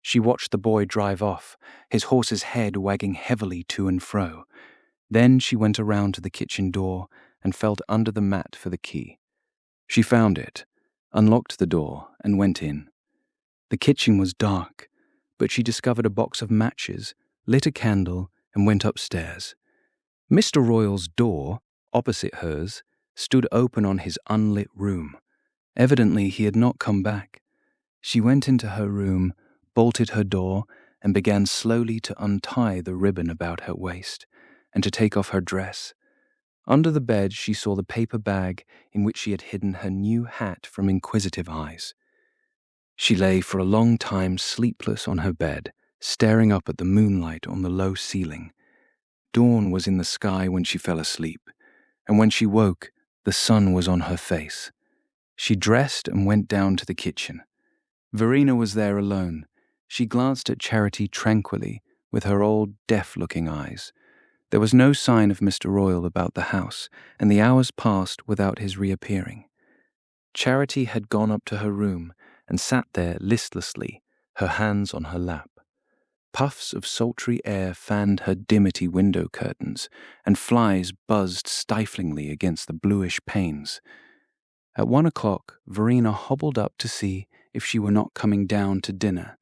She watched the boy drive off, his horse's head wagging heavily to and fro. Then she went around to the kitchen door and felt under the mat for the key. She found it, unlocked the door, and went in. The kitchen was dark, but she discovered a box of matches, lit a candle, and went upstairs. Mr. Royle's door, opposite hers, stood open on his unlit room. Evidently he had not come back. She went into her room, bolted her door, and began slowly to untie the ribbon about her waist, and to take off her dress. Under the bed she saw the paper bag in which she had hidden her new hat from inquisitive eyes. She lay for a long time sleepless on her bed, staring up at the moonlight on the low ceiling. Dawn was in the sky when she fell asleep, and when she woke, the sun was on her face. She dressed and went down to the kitchen. Verena was there alone. She glanced at Charity tranquilly, with her old, deaf-looking eyes. There was no sign of Mr. Royle about the house, and the hours passed without his reappearing. Charity had gone up to her room and sat there listlessly, her hands on her lap. Puffs of sultry air fanned her dimity window curtains, and flies buzzed stiflingly against the bluish panes. At 1:00, Verena hobbled up to see if she were not coming down to dinner,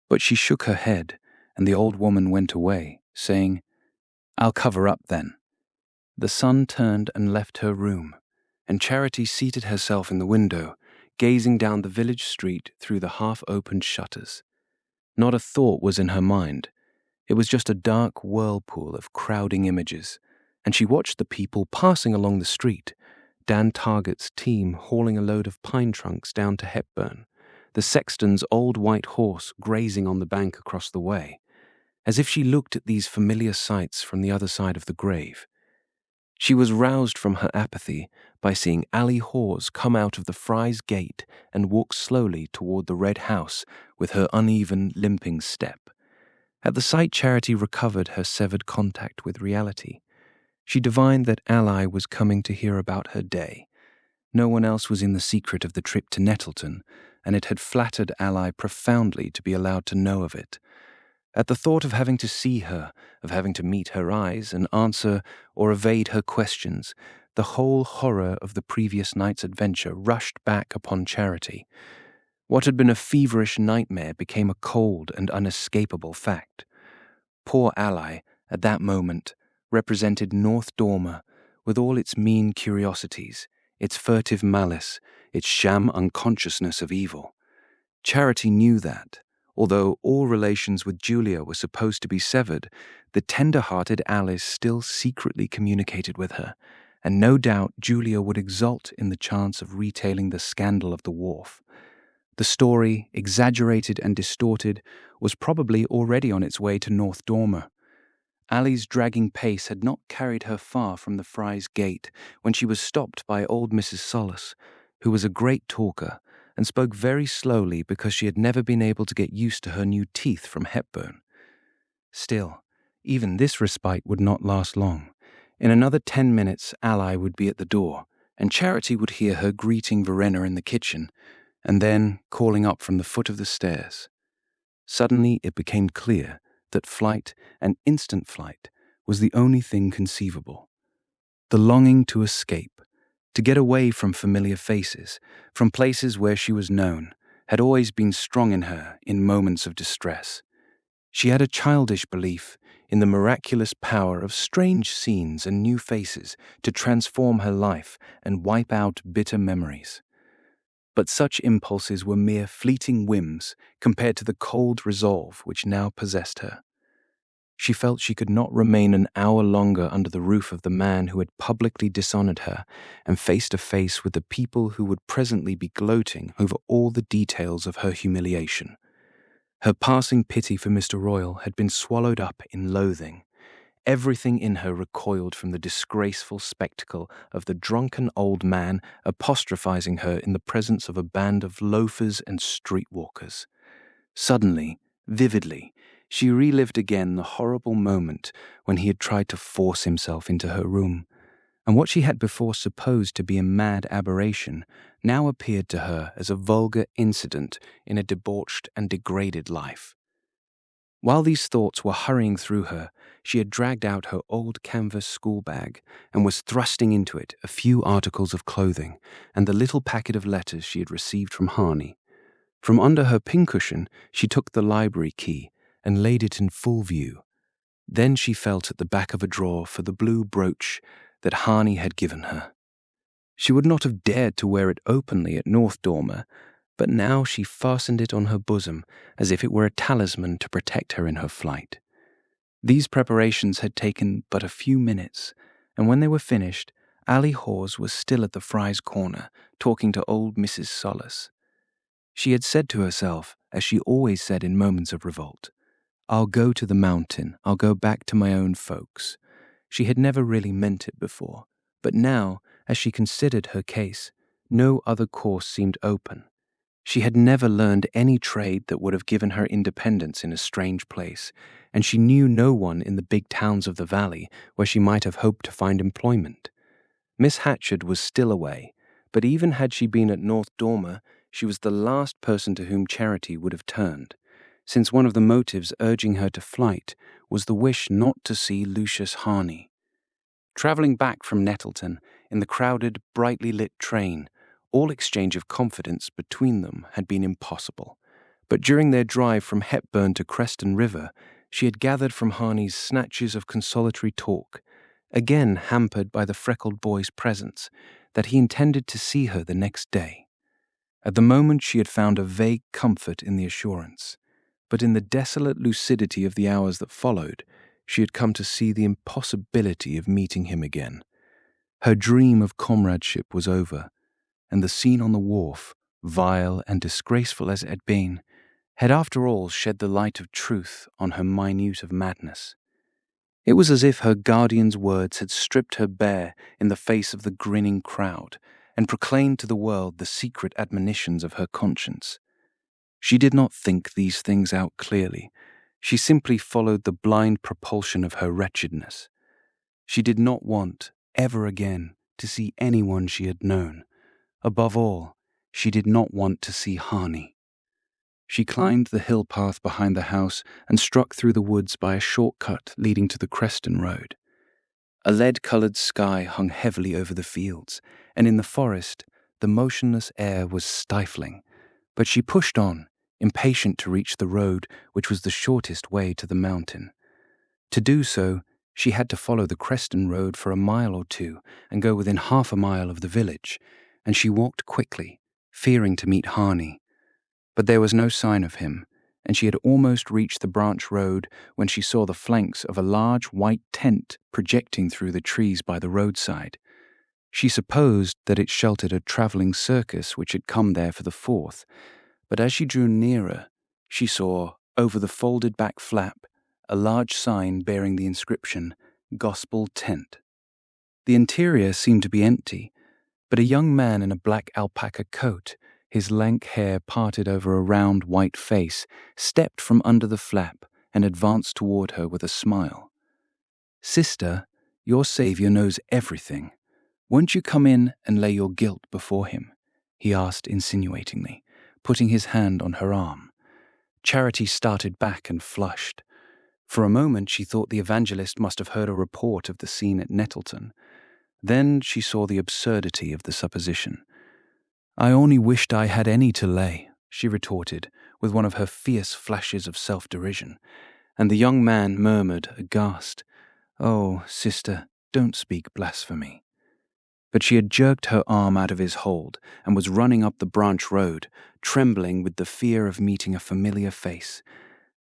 but she shook her head, and the old woman went away, saying, "I'll cover up then." The sun turned and left her room, and Charity seated herself in the window, gazing down the village street through the half-opened shutters. Not a thought was in her mind. It was just a dark whirlpool of crowding images, and she watched the people passing along the street, Dan Targett's team hauling a load of pine trunks down to Hepburn, the sexton's old white horse grazing on the bank across the way, as if she looked at these familiar sights from the other side of the grave. She was roused from her apathy by seeing Allie Hawes come out of the Fry's gate and walk slowly toward the red house with her uneven, limping step. At the sight, Charity recovered her severed contact with reality. She divined that Ally was coming to hear about her day. No one else was in the secret of the trip to Nettleton, and it had flattered Ally profoundly to be allowed to know of it. At the thought of having to see her, of having to meet her eyes and answer or evade her questions, the whole horror of the previous night's adventure rushed back upon Charity. What had been a feverish nightmare became a cold and unescapable fact. Poor Ally, at that moment, represented North Dormer, with all its mean curiosities, its furtive malice, its sham unconsciousness of evil. Charity knew that, although all relations with Julia were supposed to be severed, the tender-hearted Alice still secretly communicated with her, and no doubt Julia would exult in the chance of retailing the scandal of the wharf. The story, exaggerated and distorted, was probably already on its way to North Dormer. Ally's dragging pace had not carried her far from the Fry's gate when she was stopped by old Mrs. Solace, who was a great talker and spoke very slowly because she had never been able to get used to her new teeth from Hepburn. Still, even this respite would not last long. In another 10 minutes, Ally would be at the door, and Charity would hear her greeting Verena in the kitchen, and then calling up from the foot of the stairs. Suddenly it became clear that flight, and instant flight, was the only thing conceivable. The longing to escape, to get away from familiar faces, from places where she was known, had always been strong in her in moments of distress. She had a childish belief in the miraculous power of strange scenes and new faces to transform her life and wipe out bitter memories. But such impulses were mere fleeting whims compared to the cold resolve which now possessed her. She felt she could not remain an hour longer under the roof of the man who had publicly dishonored her, and face to face with the people who would presently be gloating over all the details of her humiliation. Her passing pity for Mr. Royle had been swallowed up in loathing. Everything in her recoiled from the disgraceful spectacle of the drunken old man apostrophizing her in the presence of a band of loafers and streetwalkers. Suddenly, vividly, she relived again the horrible moment when he had tried to force himself into her room, and what she had before supposed to be a mad aberration now appeared to her as a vulgar incident in a debauched and degraded life. While these thoughts were hurrying through her, she had dragged out her old canvas school bag and was thrusting into it a few articles of clothing and the little packet of letters she had received from Harney. From under her pincushion, she took the library key and laid it in full view. Then she felt at the back of a drawer for the blue brooch that Harney had given her. She would not have dared to wear it openly at North Dormer, but now she fastened it on her bosom as if it were a talisman to protect her in her flight. These preparations had taken but a few minutes, and when they were finished, Ally Hawes was still at the Fry's corner, talking to old Mrs. Solace. She had said to herself, as she always said in moments of revolt, "I'll go to the mountain, I'll go back to my own folks." She had never really meant it before, but now, as she considered her case, no other course seemed open. She had never learned any trade that would have given her independence in a strange place, and she knew no one in the big towns of the valley where she might have hoped to find employment. Miss Hatchard was still away, but even had she been at North Dormer, she was the last person to whom Charity would have turned, since one of the motives urging her to flight was the wish not to see Lucius Harney. Travelling back from Nettleton in the crowded, brightly lit train, all exchange of confidence between them had been impossible, but during their drive from Hepburn to Creston River, she had gathered from Harney's snatches of consolatory talk, again hampered by the freckled boy's presence, that he intended to see her the next day. At the moment she had found a vague comfort in the assurance, but in the desolate lucidity of the hours that followed, she had come to see the impossibility of meeting him again. Her dream of comradeship was over, and the scene on the wharf, vile and disgraceful as it had been, had after all shed the light of truth on her minute of madness. It was as if her guardian's words had stripped her bare in the face of the grinning crowd and proclaimed to the world the secret admonitions of her conscience. She did not think these things out clearly. She simply followed the blind propulsion of her wretchedness. She did not want, ever again, to see anyone she had known. Above all, She did not want to see Harney. She climbed the hill path behind the house and struck through the woods by a shortcut leading to the Creston Road. A lead-coloured sky hung heavily over the fields, and in the forest the motionless air was stifling. But she pushed on, impatient to reach the road which was the shortest way to the mountain. To do so, she had to follow the Creston Road for a mile or two and go within half a mile of the village, and she walked quickly, fearing to meet Harney. But there was no sign of him, and she had almost reached the branch road when she saw the flanks of a large white tent projecting through the trees by the roadside. She supposed that it sheltered a travelling circus which had come there for the 4th, but as she drew nearer, she saw, over the folded back flap, a large sign bearing the inscription, Gospel Tent. The interior seemed to be empty, but a young man in a black alpaca coat, his lank hair parted over a round white face, stepped from under the flap and advanced toward her with a smile. "Sister, your Saviour knows everything. Won't you come in and lay your guilt before him?" he asked insinuatingly, putting his hand on her arm. Charity started back and flushed. For a moment she thought the evangelist must have heard a report of the scene at Nettleton. Then she saw the absurdity of the supposition. "I only wished I had any to lay," she retorted, with one of her fierce flashes of self-derision, and the young man murmured, aghast, "Oh, sister, don't speak blasphemy." But she had jerked her arm out of his hold and was running up the branch road, trembling with the fear of meeting a familiar face.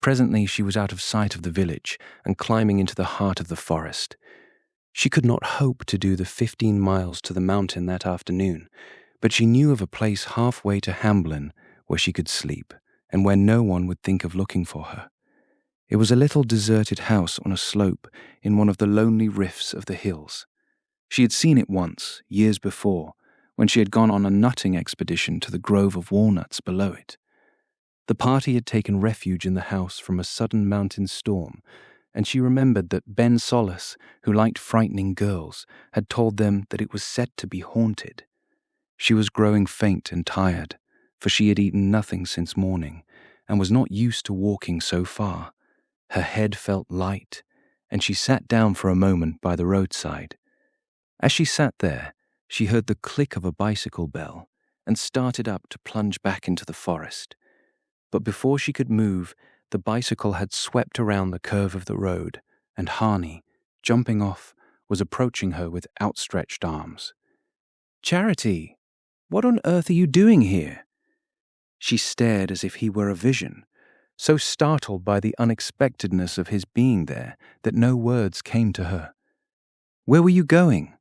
Presently she was out of sight of the village and climbing into the heart of the forest. She could not hope to do the 15 miles to the mountain that afternoon, but she knew of a place halfway to Hamblin where she could sleep, and where no one would think of looking for her. It was a little deserted house on a slope in one of the lonely rifts of the hills. She had seen it once, years before, when she had gone on a nutting expedition to the grove of walnuts below it. The party had taken refuge in the house from a sudden mountain storm, and she remembered that Ben Solace, who liked frightening girls, had told them that it was said to be haunted. She was growing faint and tired, for she had eaten nothing since morning, and was not used to walking so far. Her head felt light, and she sat down for a moment by the roadside. As she sat there, she heard the click of a bicycle bell, and started up to plunge back into the forest. But before she could move, the bicycle had swept around the curve of the road, and Harney, jumping off, was approaching her with outstretched arms. "Charity, what on earth are you doing here?" She stared as if he were a vision, so startled by the unexpectedness of his being there that no words came to her. "Where were you going?"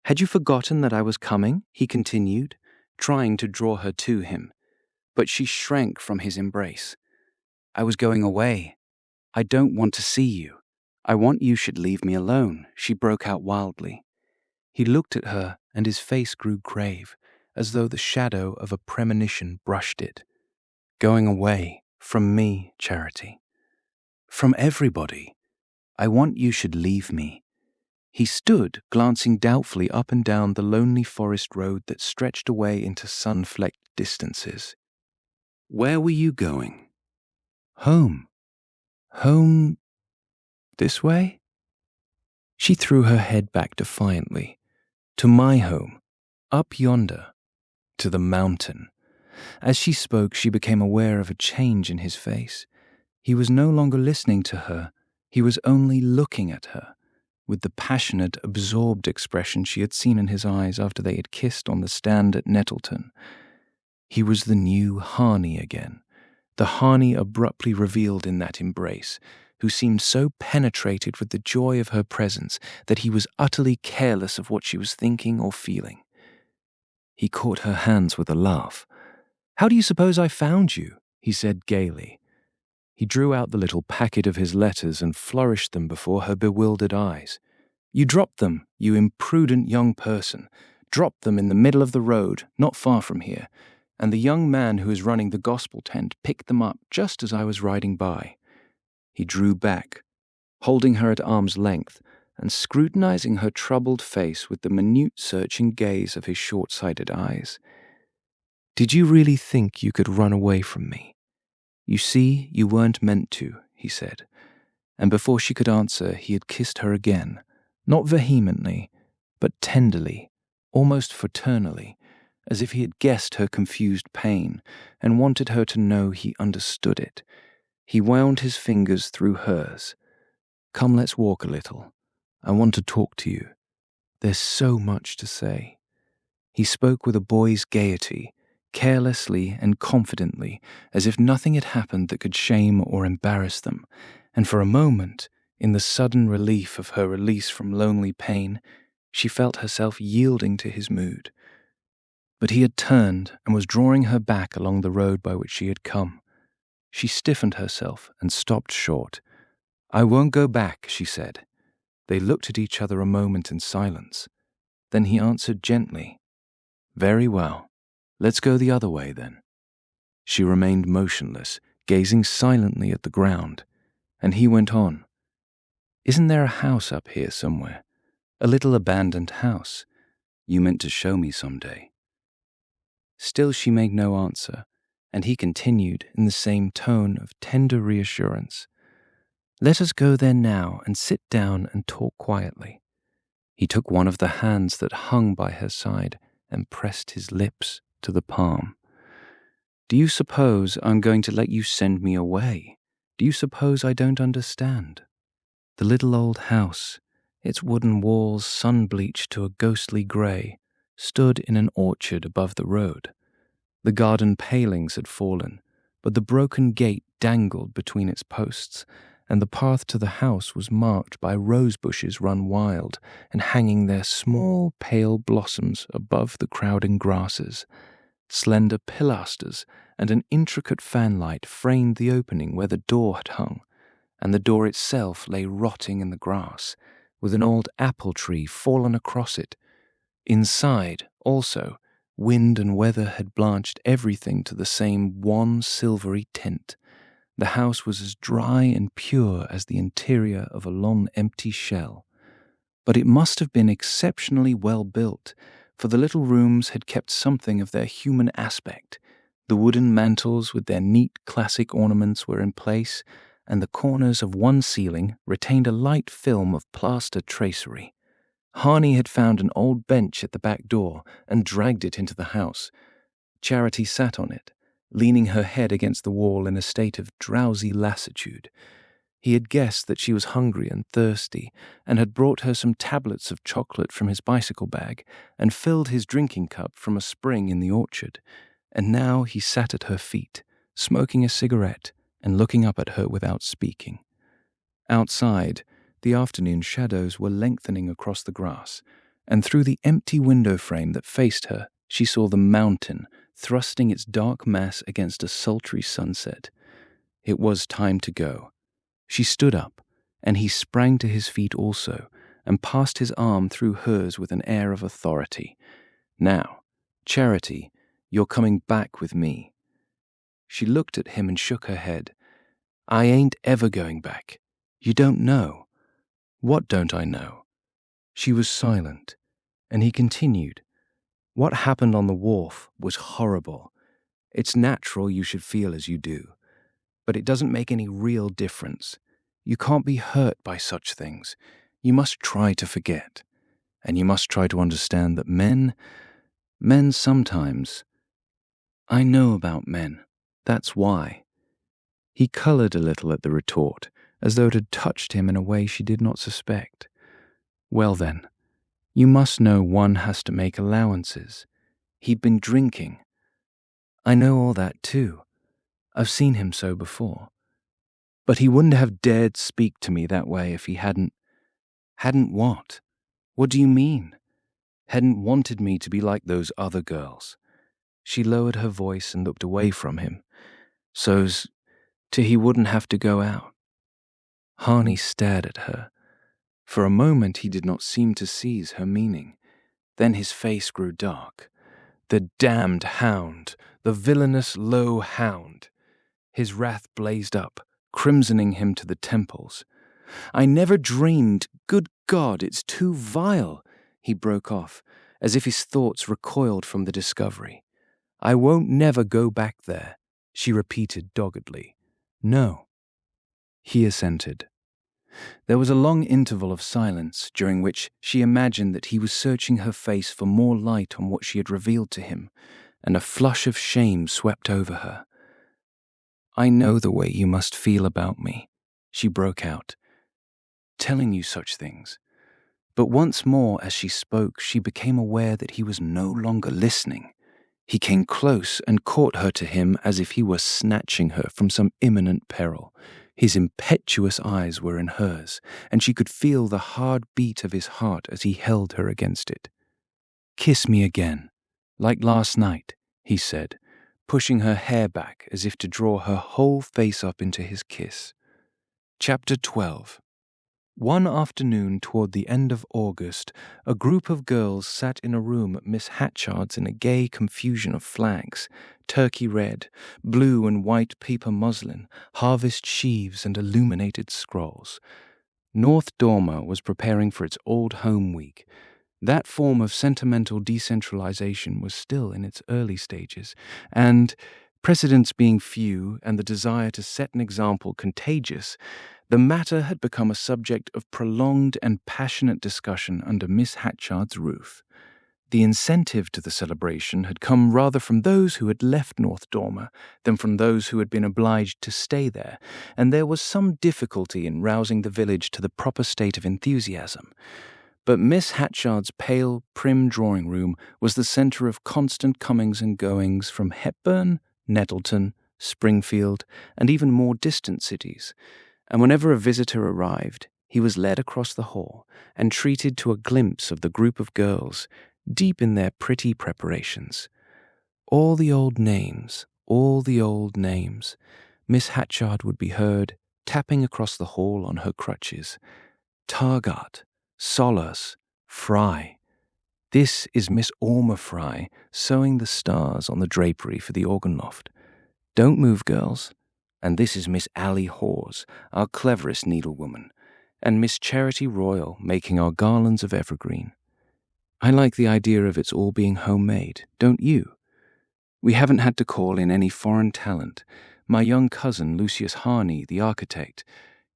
"Had you forgotten that I was coming?" he continued, trying to draw her to him. But she shrank from his embrace. "I was going away. I don't want to see you. I want you should leave me alone," she broke out wildly. He looked at her, and his face grew grave, as though the shadow of a premonition brushed it. "Going away, from me, Charity. From everybody. I want you should leave me." He stood, glancing doubtfully up and down the lonely forest road that stretched away into sun-flecked distances. "Where were you going?" "Home. Home. This way?" She threw her head back defiantly. "To my home. Up yonder. To the mountain." As she spoke, she became aware of a change in his face. He was no longer listening to her. He was only looking at her, with the passionate, absorbed expression she had seen in his eyes after they had kissed on the stand at Nettleton. He was the new Harney again, the Harney abruptly revealed in that embrace, who seemed so penetrated with the joy of her presence that he was utterly careless of what she was thinking or feeling. He caught her hands with a laugh. "How do you suppose I found you?" he said gaily. He drew out the little packet of his letters and flourished them before her bewildered eyes. "You dropped them, you imprudent young person. Dropped them in the middle of the road, not far from here, and the young man who is running the gospel tent picked them up just as I was riding by." He drew back, holding her at arm's length and scrutinizing her troubled face with the minute searching gaze of his short-sighted eyes. Did you really think you could run away from me? You see, you weren't meant to, he said. And before she could answer, he had kissed her again, not vehemently, but tenderly, almost fraternally, as if he had guessed her confused pain and wanted her to know he understood it. He wound his fingers through hers. Come, let's walk a little. I want to talk to you. There's so much to say. He spoke with a boy's gaiety, carelessly and confidently, as if nothing had happened that could shame or embarrass them, and for a moment, in the sudden relief of her release from lonely pain, she felt herself yielding to his mood. But he had turned and was drawing her back along the road by which she had come. She stiffened herself and stopped short. I won't go back, she said. They looked at each other a moment in silence. Then he answered gently, Very well. Let's go the other way, then. She remained motionless, gazing silently at the ground, and he went on. Isn't there a house up here somewhere? A little abandoned house. You meant to show me someday. Still she made no answer, and he continued in the same tone of tender reassurance. Let us go there now and sit down and talk quietly. He took one of the hands that hung by her side and pressed his lips to the palm. Do you suppose I'm going to let you send me away? Do you suppose I don't understand? The little old house, its wooden walls sun-bleached to a ghostly grey, stood in an orchard above the road. The garden palings had fallen, but the broken gate dangled between its posts, and the path to the house was marked by rose bushes run wild and hanging their small pale blossoms above the crowding grasses. Slender pilasters and an intricate fanlight framed the opening where the door had hung, and the door itself lay rotting in the grass, with an old apple tree fallen across it. Inside, also, wind and weather had blanched everything to the same wan silvery tint. The house was as dry and pure as the interior of a long empty shell. But it must have been exceptionally well built, for the little rooms had kept something of their human aspect. The wooden mantels with their neat classic ornaments were in place, and the corners of one ceiling retained a light film of plaster tracery. Harney had found an old bench at the back door and dragged it into the house. Charity sat on it, leaning her head against the wall in a state of drowsy lassitude. He had guessed that she was hungry and thirsty, and had brought her some tablets of chocolate from his bicycle bag, and filled his drinking cup from a spring in the orchard. And now he sat at her feet, smoking a cigarette and looking up at her without speaking. Outside, the afternoon shadows were lengthening across the grass, and through the empty window frame that faced her, she saw the mountain thrusting its dark mass against a sultry sunset. It was time to go. She stood up, and he sprang to his feet also, and passed his arm through hers with an air of authority. Now, Charity, you're coming back with me. She looked at him and shook her head. I ain't ever going back. You don't know. What don't I know? She was silent, and he continued. What happened on the wharf was horrible. It's natural you should feel as you do, but it doesn't make any real difference. You can't be hurt by such things. You must try to forget, and you must try to understand that men sometimes... I know about men. That's why. He colored a little at the retort, as though it had touched him in a way she did not suspect. Well then, you must know one has to make allowances. He'd been drinking. I know all that too. I've seen him so before. But he wouldn't have dared speak to me that way if he hadn't... Hadn't what? What do you mean? Hadn't wanted me to be like those other girls. She lowered her voice and looked away from him, so's he wouldn't have to go out. Harney stared at her. For a moment he did not seem to seize her meaning. Then his face grew dark. The damned hound, the villainous low hound. His wrath blazed up, crimsoning him to the temples. I never dreamed, good God, it's too vile, he broke off, as if his thoughts recoiled from the discovery. I won't never go back there, she repeated doggedly. No. He assented. There was a long interval of silence, during which she imagined that he was searching her face for more light on what she had revealed to him, and a flush of shame swept over her. I know the way you must feel about me, she broke out, telling you such things. But once more as she spoke, she became aware that he was no longer listening. He came close and caught her to him as if he were snatching her from some imminent peril. His impetuous eyes were in hers, and she could feel the hard beat of his heart as he held her against it. Kiss me again, like last night, he said, pushing her hair back as if to draw her whole face up into his kiss. Chapter 12. One afternoon toward the end of August, a group of girls sat in a room at Miss Hatchard's in a gay confusion of flags, turkey red, blue and white paper muslin, harvest sheaves and illuminated scrolls. North Dormer was preparing for its Old Home Week. That form of sentimental decentralization was still in its early stages, and, precedents being few and the desire to set an example contagious, the matter had become a subject of prolonged and passionate discussion under Miss Hatchard's roof. The incentive to the celebration had come rather from those who had left North Dormer than from those who had been obliged to stay there, and there was some difficulty in rousing the village to the proper state of enthusiasm. But Miss Hatchard's pale, prim drawing-room was the centre of constant comings and goings from Hepburn, Nettleton, Springfield, and even more distant cities, and whenever a visitor arrived, he was led across the hall and treated to a glimpse of the group of girls, deep in their pretty preparations. All the old names, Miss Hatchard would be heard tapping across the hall on her crutches. Targart, Solers, Fry. This is Miss Orma Fry sewing the stars on the drapery for the organ loft. Don't move, girls. And this is Miss Allie Hawes, our cleverest needlewoman, and Miss Charity Royal making our garlands of evergreen. I like the idea of its all being homemade, don't you? We haven't had to call in any foreign talent. My young cousin, Lucius Harney, the architect,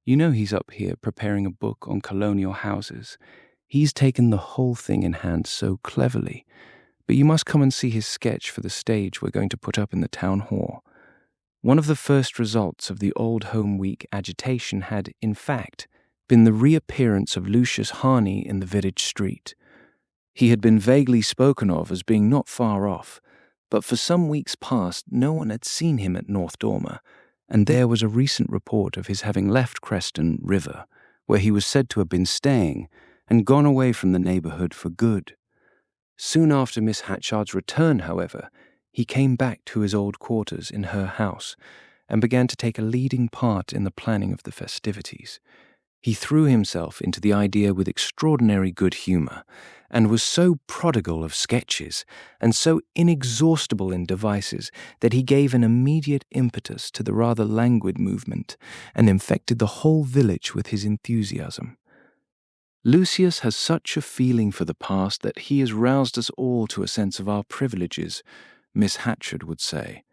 you know he's up here preparing a book on colonial houses. He's taken the whole thing in hand so cleverly. But you must come and see his sketch for the stage we're going to put up in the town hall. One of the first results of the Old Home Week agitation had, in fact, been the reappearance of Lucius Harney in the village street. He had been vaguely spoken of as being not far off, but for some weeks past no one had seen him at North Dormer, and there was a recent report of his having left Creston River, where he was said to have been staying, and gone away from the neighbourhood for good. Soon after Miss Hatchard's return, however, he came back to his old quarters in her house and began to take a leading part in the planning of the festivities. He threw himself into the idea with extraordinary good humour, and was so prodigal of sketches and so inexhaustible in devices that he gave an immediate impetus to the rather languid movement and infected the whole village with his enthusiasm. Lucius has such a feeling for the past that he has roused us all to a sense of our privileges, Miss Hatchard would say,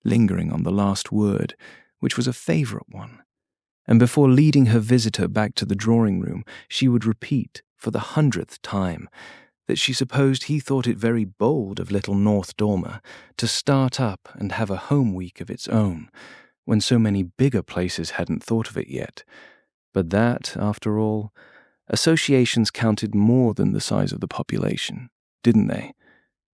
lingering on the last word, which was a favourite one. And before leading her visitor back to the drawing-room, she would repeat, for the 100th time, that she supposed he thought it very bold of little North Dormer to start up and have a home week of its own, when so many bigger places hadn't thought of it yet. But that, after all, associations counted more than the size of the population, didn't they?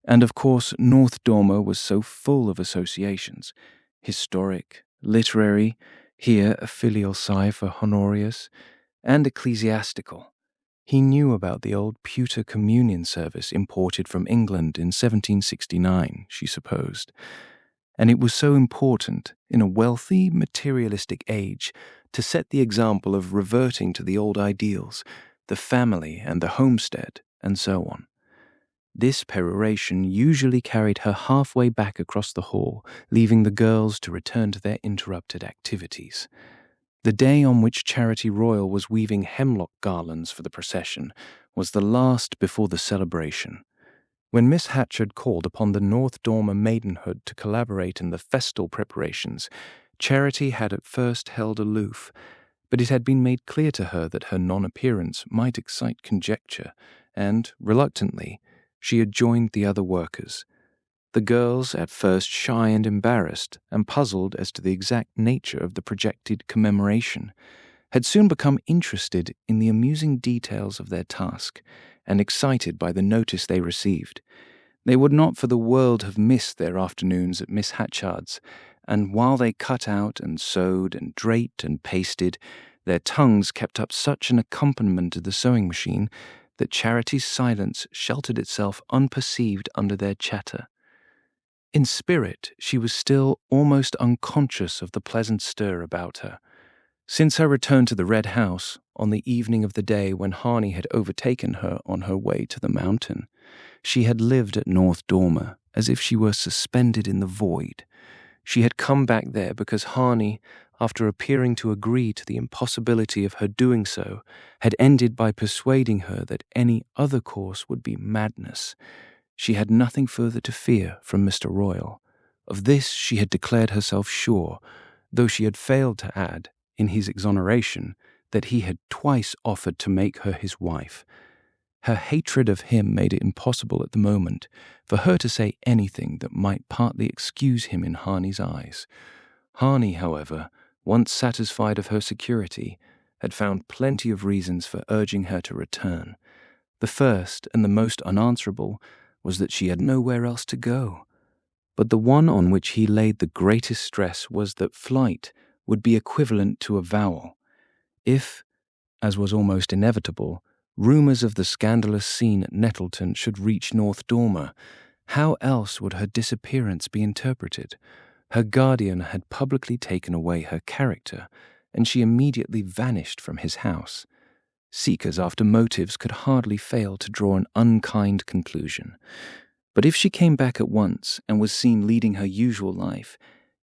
And of course, North Dormer was so full of associations, historic, literary, here a filial sigh for Honorius, and ecclesiastical. He knew about the old pewter communion service imported from England in 1769, she supposed, and it was so important, in a wealthy, materialistic age, to set the example of reverting to the old ideals, the family and the homestead, and so on. This peroration usually carried her halfway back across the hall, leaving the girls to return to their interrupted activities. The day on which Charity Royal was weaving hemlock garlands for the procession was the last before the celebration. When Miss Hatchard called upon the North Dormer maidenhood to collaborate in the festal preparations, Charity had at first held aloof, but it had been made clear to her that her non-appearance might excite conjecture, and, reluctantly, she had joined the other workers. The girls, at first shy and embarrassed, and puzzled as to the exact nature of the projected commemoration, had soon become interested in the amusing details of their task, and excited by the notice they received. They would not for the world have missed their afternoons at Miss Hatchard's, and while they cut out and sewed and draped and pasted, their tongues kept up such an accompaniment to the sewing machine that Charity's silence sheltered itself unperceived under their chatter. In spirit, she was still almost unconscious of the pleasant stir about her. Since her return to the Red House, on the evening of the day when Harney had overtaken her on her way to the mountain, she had lived at North Dormer as if she were suspended in the void. She had come back there because Harney, after appearing to agree to the impossibility of her doing so, had ended by persuading her that any other course would be madness. She had nothing further to fear from Mr. Royle. Of this she had declared herself sure, though she had failed to add, in his exoneration, that he had twice offered to make her his wife. Her hatred of him made it impossible at the moment for her to say anything that might partly excuse him in Harney's eyes. Harney, however, once satisfied of her security, had found plenty of reasons for urging her to return. The first, and the most unanswerable, was that she had nowhere else to go. But the one on which he laid the greatest stress was that flight would be equivalent to avowal. If, as was almost inevitable, rumours of the scandalous scene at Nettleton should reach North Dormer, how else would her disappearance be interpreted? Her guardian had publicly taken away her character, and she immediately vanished from his house. Seekers after motives could hardly fail to draw an unkind conclusion. But if she came back at once and was seen leading her usual life,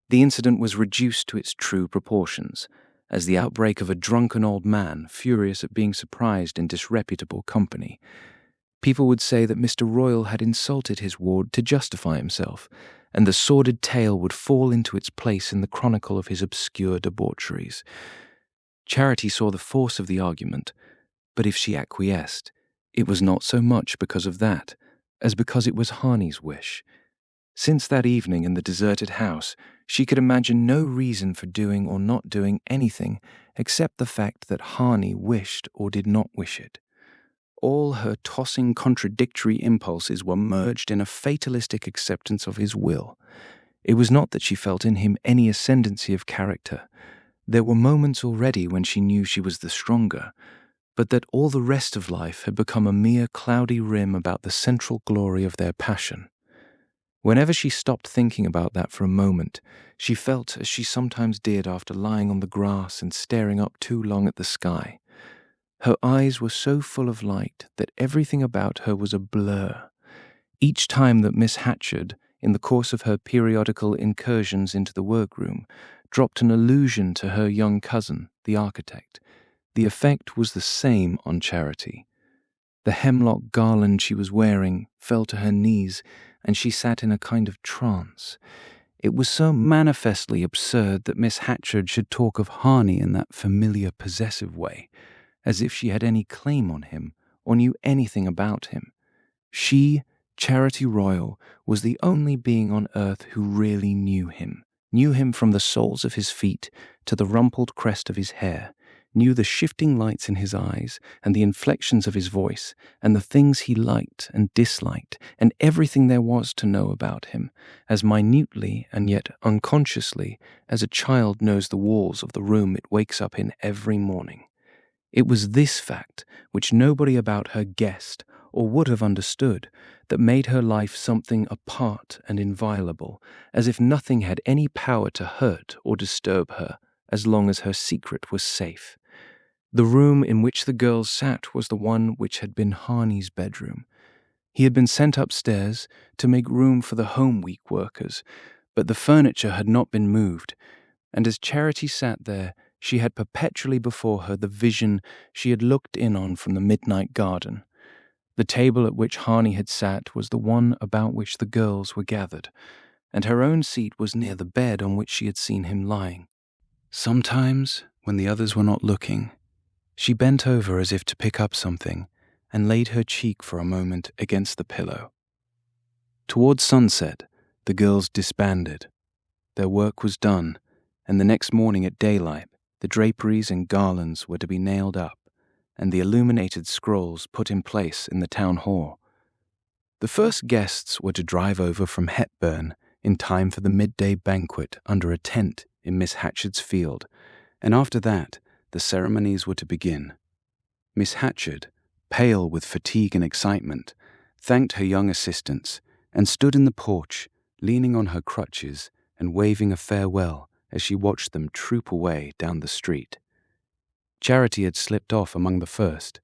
the incident was reduced to its true proportions, as the outbreak of a drunken old man furious at being surprised in disreputable company. People would say that Mr. Royle had insulted his ward to justify himself, and the sordid tale would fall into its place in the chronicle of his obscure debaucheries. Charity saw the force of the argument, but if she acquiesced, it was not so much because of that, as because it was Harney's wish. Since that evening in the deserted house, she could imagine no reason for doing or not doing anything except the fact that Harney wished or did not wish it. All her tossing contradictory impulses were merged in a fatalistic acceptance of his will. It was not that she felt in him any ascendancy of character. There were moments already when she knew she was the stronger, but that all the rest of life had become a mere cloudy rim about the central glory of their passion. Whenever she stopped thinking about that for a moment, she felt as she sometimes did after lying on the grass and staring up too long at the sky. Her eyes were so full of light that everything about her was a blur. Each time that Miss Hatchard, in the course of her periodical incursions into the workroom, dropped an allusion to her young cousin, the architect, the effect was the same on Charity. The hemlock garland she was wearing fell to her knees, and she sat in a kind of trance. It was so manifestly absurd that Miss Hatchard should talk of Harney in that familiar possessive way, as if she had any claim on him, or knew anything about him. She, Charity Royle, was the only being on earth who really knew him from the soles of his feet to the rumpled crest of his hair, knew the shifting lights in his eyes, and the inflections of his voice, and the things he liked and disliked, and everything there was to know about him, as minutely and yet unconsciously as a child knows the walls of the room it wakes up in every morning. It was this fact, which nobody about her guessed or would have understood, that made her life something apart and inviolable, as if nothing had any power to hurt or disturb her, as long as her secret was safe. The room in which the girls sat was the one which had been Harney's bedroom. He had been sent upstairs to make room for the home week workers, but the furniture had not been moved, and as Charity sat there, she had perpetually before her the vision she had looked in on from the midnight garden. The table at which Harney had sat was the one about which the girls were gathered, and her own seat was near the bed on which she had seen him lying. Sometimes, when the others were not looking, she bent over as if to pick up something and laid her cheek for a moment against the pillow. Towards sunset, the girls disbanded. Their work was done, and the next morning at daylight, the draperies and garlands were to be nailed up, and the illuminated scrolls put in place in the town hall. The first guests were to drive over from Hepburn in time for the midday banquet under a tent in Miss Hatchard's field, and after that, the ceremonies were to begin. Miss Hatchard, pale with fatigue and excitement, thanked her young assistants and stood in the porch, leaning on her crutches and waving a farewell as she watched them troop away down the street. Charity had slipped off among the first,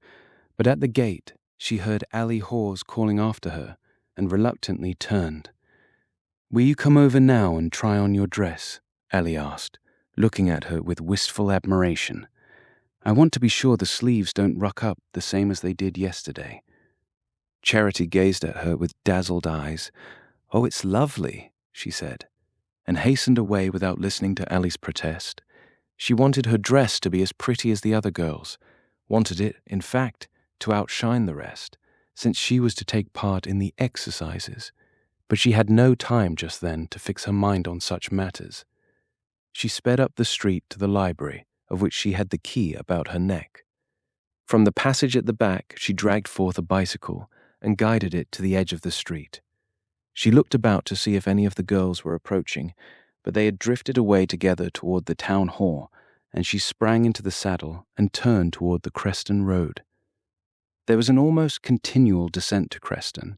but at the gate she heard Allie Hawes calling after her and reluctantly turned. "Will you come over now and try on your dress?" Allie asked, looking at her with wistful admiration. "I want to be sure the sleeves don't ruck up the same as they did yesterday." Charity gazed at her with dazzled eyes. "Oh, it's lovely," she said, and hastened away without listening to Allie's protest. She wanted her dress to be as pretty as the other girls, wanted it, in fact, to outshine the rest, since she was to take part in the exercises, but she had no time just then to fix her mind on such matters. She sped up the street to the library, of which she had the key about her neck. From the passage at the back, she dragged forth a bicycle and guided it to the edge of the street. She looked about to see if any of the girls were approaching, but they had drifted away together toward the town hall, and she sprang into the saddle and turned toward the Creston Road. There was an almost continual descent to Creston,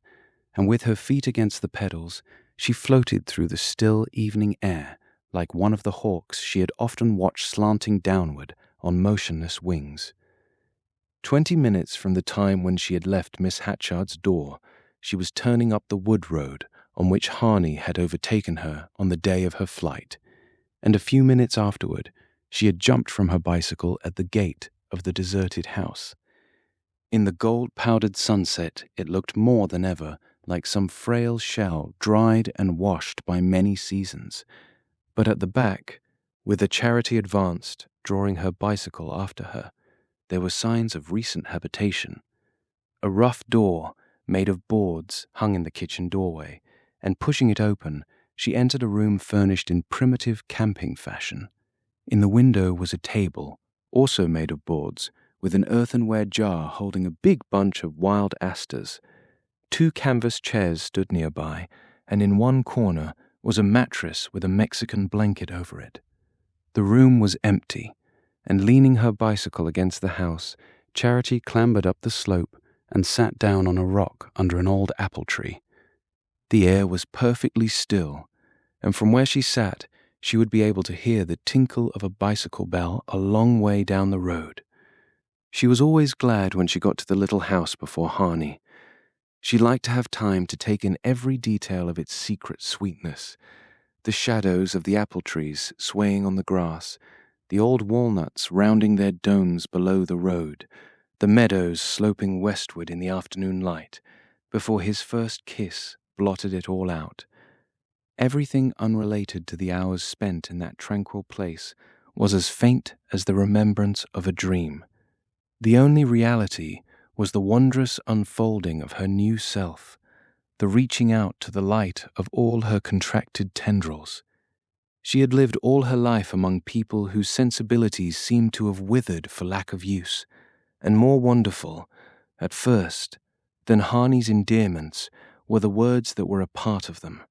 and with her feet against the pedals, she floated through the still evening air like one of the hawks she had often watched slanting downward on motionless wings. 20 minutes from the time when she had left Miss Hatchard's door, she was turning up the wood road on which Harney had overtaken her on the day of her flight, and a few minutes afterward she had jumped from her bicycle at the gate of the deserted house. In the gold-powdered sunset it looked more than ever like some frail shell dried and washed by many seasons, but at the back, whither Charity advanced, drawing her bicycle after her, there were signs of recent habitation. A rough door, made of boards, hung in the kitchen doorway, and pushing it open, she entered a room furnished in primitive camping fashion. In the window was a table, also made of boards, with an earthenware jar holding a big bunch of wild asters. 2 canvas chairs stood nearby, and in one corner was a mattress with a Mexican blanket over it. The room was empty, and leaning her bicycle against the house, Charity clambered up the slope and sat down on a rock under an old apple tree. The air was perfectly still, and from where she sat, she would be able to hear the tinkle of a bicycle bell a long way down the road. She was always glad when she got to the little house before Harney. She liked to have time to take in every detail of its secret sweetness: the shadows of the apple trees swaying on the grass, the old walnuts rounding their domes below the road, the meadows sloping westward in the afternoon light, before his first kiss blotted it all out. Everything unrelated to the hours spent in that tranquil place was as faint as the remembrance of a dream. The only reality was the wondrous unfolding of her new self, the reaching out to the light of all her contracted tendrils. She had lived all her life among people whose sensibilities seemed to have withered for lack of use, and more wonderful, at first, than Harney's endearments were the words that were a part of them.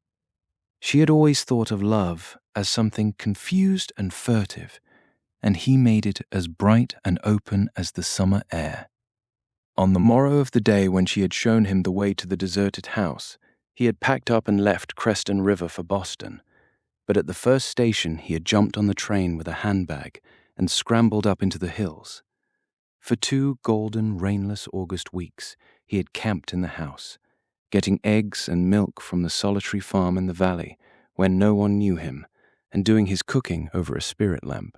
She had always thought of love as something confused and furtive, and he made it as bright and open as the summer air. On the morrow of the day when she had shown him the way to the deserted house, he had packed up and left Creston River for Boston, but at the first station he had jumped on the train with a handbag and scrambled up into the hills. For 2 golden, rainless August weeks he had camped in the house, getting eggs and milk from the solitary farm in the valley where no one knew him, and doing his cooking over a spirit lamp.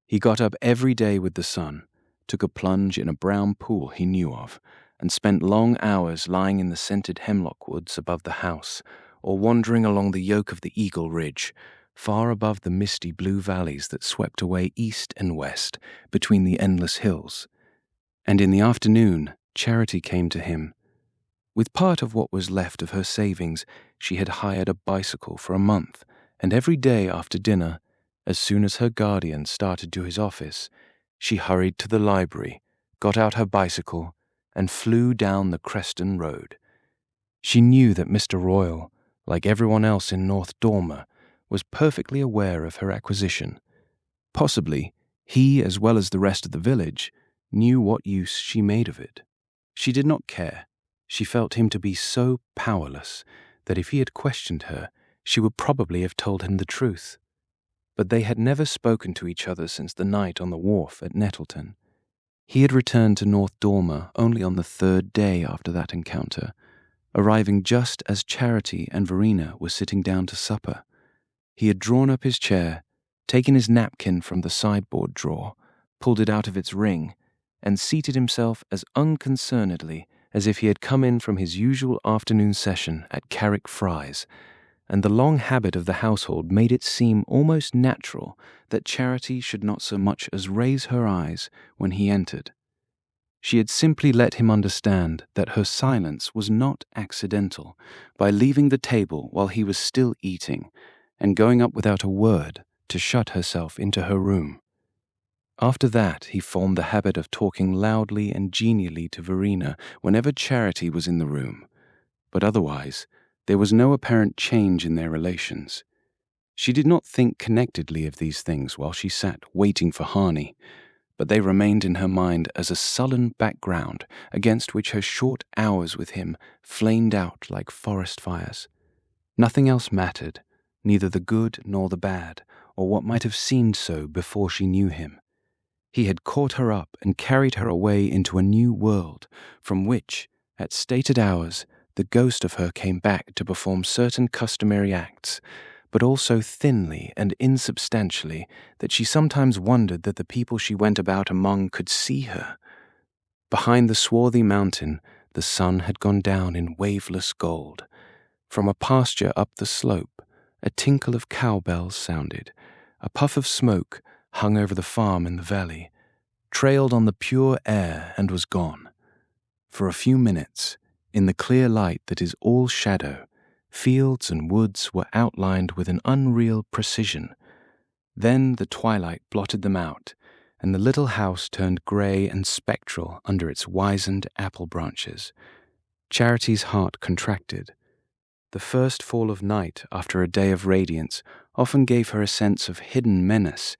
He got up every day with the sun, took a plunge in a brown pool he knew of, and spent long hours lying in the scented hemlock woods above the house, or wandering along the yoke of the Eagle Ridge, far above the misty blue valleys that swept away east and west between the endless hills. And in the afternoon, Charity came to him. With part of what was left of her savings, she had hired a bicycle for a month, and every day after dinner, as soon as her guardian started to his office, she hurried to the library, got out her bicycle, and flew down the Creston Road. She knew that Mr. Royal, like everyone else in North Dormer, was perfectly aware of her acquisition. Possibly, he, as well as the rest of the village, knew what use she made of it. She did not care. She felt him to be so powerless that if he had questioned her, she would probably have told him the truth. But they had never spoken to each other since the night on the wharf at Nettleton. He had returned to North Dormer only on the third day after that encounter, arriving just as Charity and Verena were sitting down to supper. He had drawn up his chair, taken his napkin from the sideboard drawer, pulled it out of its ring, and seated himself as unconcernedly as if he had come in from his usual afternoon session at Carrick Fry's, and the long habit of the household made it seem almost natural that Charity should not so much as raise her eyes when he entered. She had simply let him understand that her silence was not accidental by leaving the table while he was still eating and going up without a word to shut herself into her room. After that, he formed the habit of talking loudly and genially to Verena whenever Charity was in the room, but otherwise there was no apparent change in their relations. She did not think connectedly of these things while she sat waiting for Harney, but they remained in her mind as a sullen background against which her short hours with him flamed out like forest fires. Nothing else mattered, neither the good nor the bad, or what might have seemed so before she knew him. He had caught her up and carried her away into a new world, from which, at stated hours, the ghost of her came back to perform certain customary acts, but also thinly and insubstantially that she sometimes wondered that the people she went about among could see her. Behind the swarthy mountain, the sun had gone down in waveless gold. From a pasture up the slope, a tinkle of cowbells sounded. A puff of smoke hung over the farm in the valley, trailed on the pure air, and was gone. For a few minutes, in the clear light that is all shadow, fields and woods were outlined with an unreal precision. Then the twilight blotted them out, and the little house turned grey and spectral under its wizened apple branches. Charity's heart contracted. The first fall of night after a day of radiance often gave her a sense of hidden menace.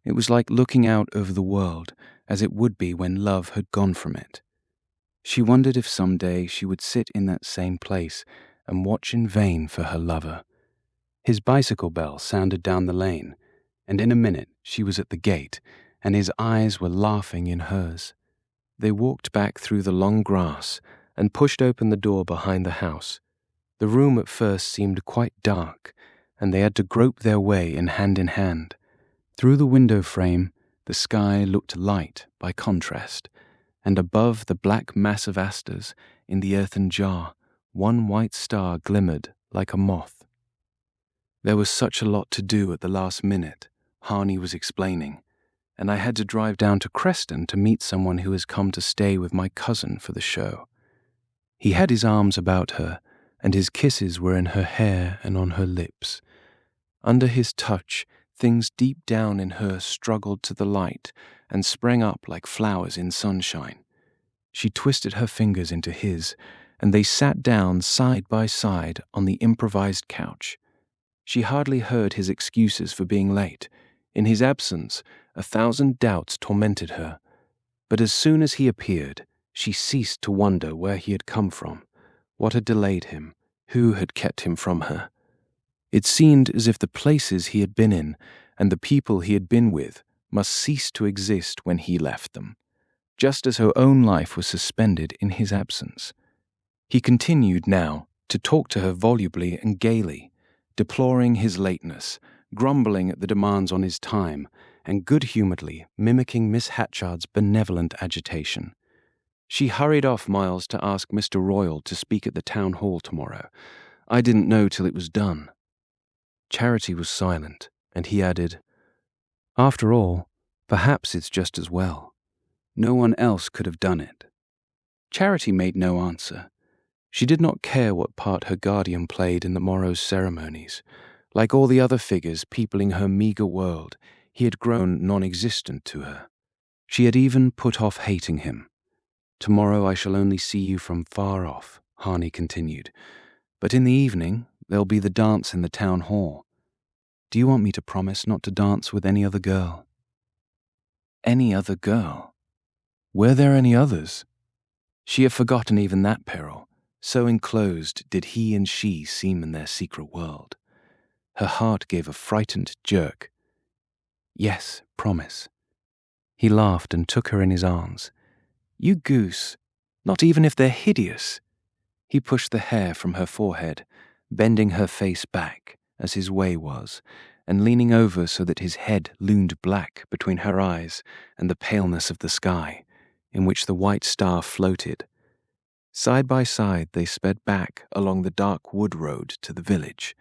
It was like looking out over the world, as it would be when love had gone from it. She wondered if some day she would sit in that same place and watch in vain for her lover. His bicycle bell sounded down the lane, and in a minute she was at the gate, and his eyes were laughing in hers. They walked back through the long grass and pushed open the door behind the house. The room at first seemed quite dark, and they had to grope their way in hand. Through the window frame, the sky looked light by contrast, and above the black mass of asters in the earthen jar, one white star glimmered like a moth. There was such a lot to do at the last minute, Harney was explaining, and I had to drive down to Creston to meet someone who has come to stay with my cousin for the show. He had his arms about her, and his kisses were in her hair and on her lips. Under his touch, things deep down in her struggled to the light and sprang up like flowers in sunshine. She twisted her fingers into his, and they sat down side by side on the improvised couch. She hardly heard his excuses for being late. In his absence, 1,000 doubts tormented her. But as soon as he appeared, she ceased to wonder where he had come from, what had delayed him, who had kept him from her. It seemed as if the places he had been in and the people he had been with must cease to exist when he left them, just as her own life was suspended in his absence. He continued now to talk to her volubly and gaily, deploring his lateness, grumbling at the demands on his time, and good-humouredly mimicking Miss Hatchard's benevolent agitation. She hurried off Miles to ask Mr. Royal to speak at the town hall tomorrow. I didn't know till it was done. Charity was silent, and he added, After all, perhaps it's just as well. No one else could have done it. Charity made no answer. She did not care what part her guardian played in the morrow's ceremonies. Like all the other figures peopling her meagre world, he had grown non-existent to her. She had even put off hating him. Tomorrow I shall only see you from far off, Harney continued. But in the evening, there'll be the dance in the town hall. Do you want me to promise not to dance with any other girl? Any other girl? Were there any others? She had forgotten even that peril. So enclosed did he and she seem in their secret world. Her heart gave a frightened jerk. Yes, promise. He laughed and took her in his arms. You goose, not even if they're hideous. He pushed the hair from her forehead, bending her face back, as his way was, and leaning over so that his head loomed black between her eyes and the paleness of the sky, in which the white star floated. Side by side they sped back along the dark wood road to the village.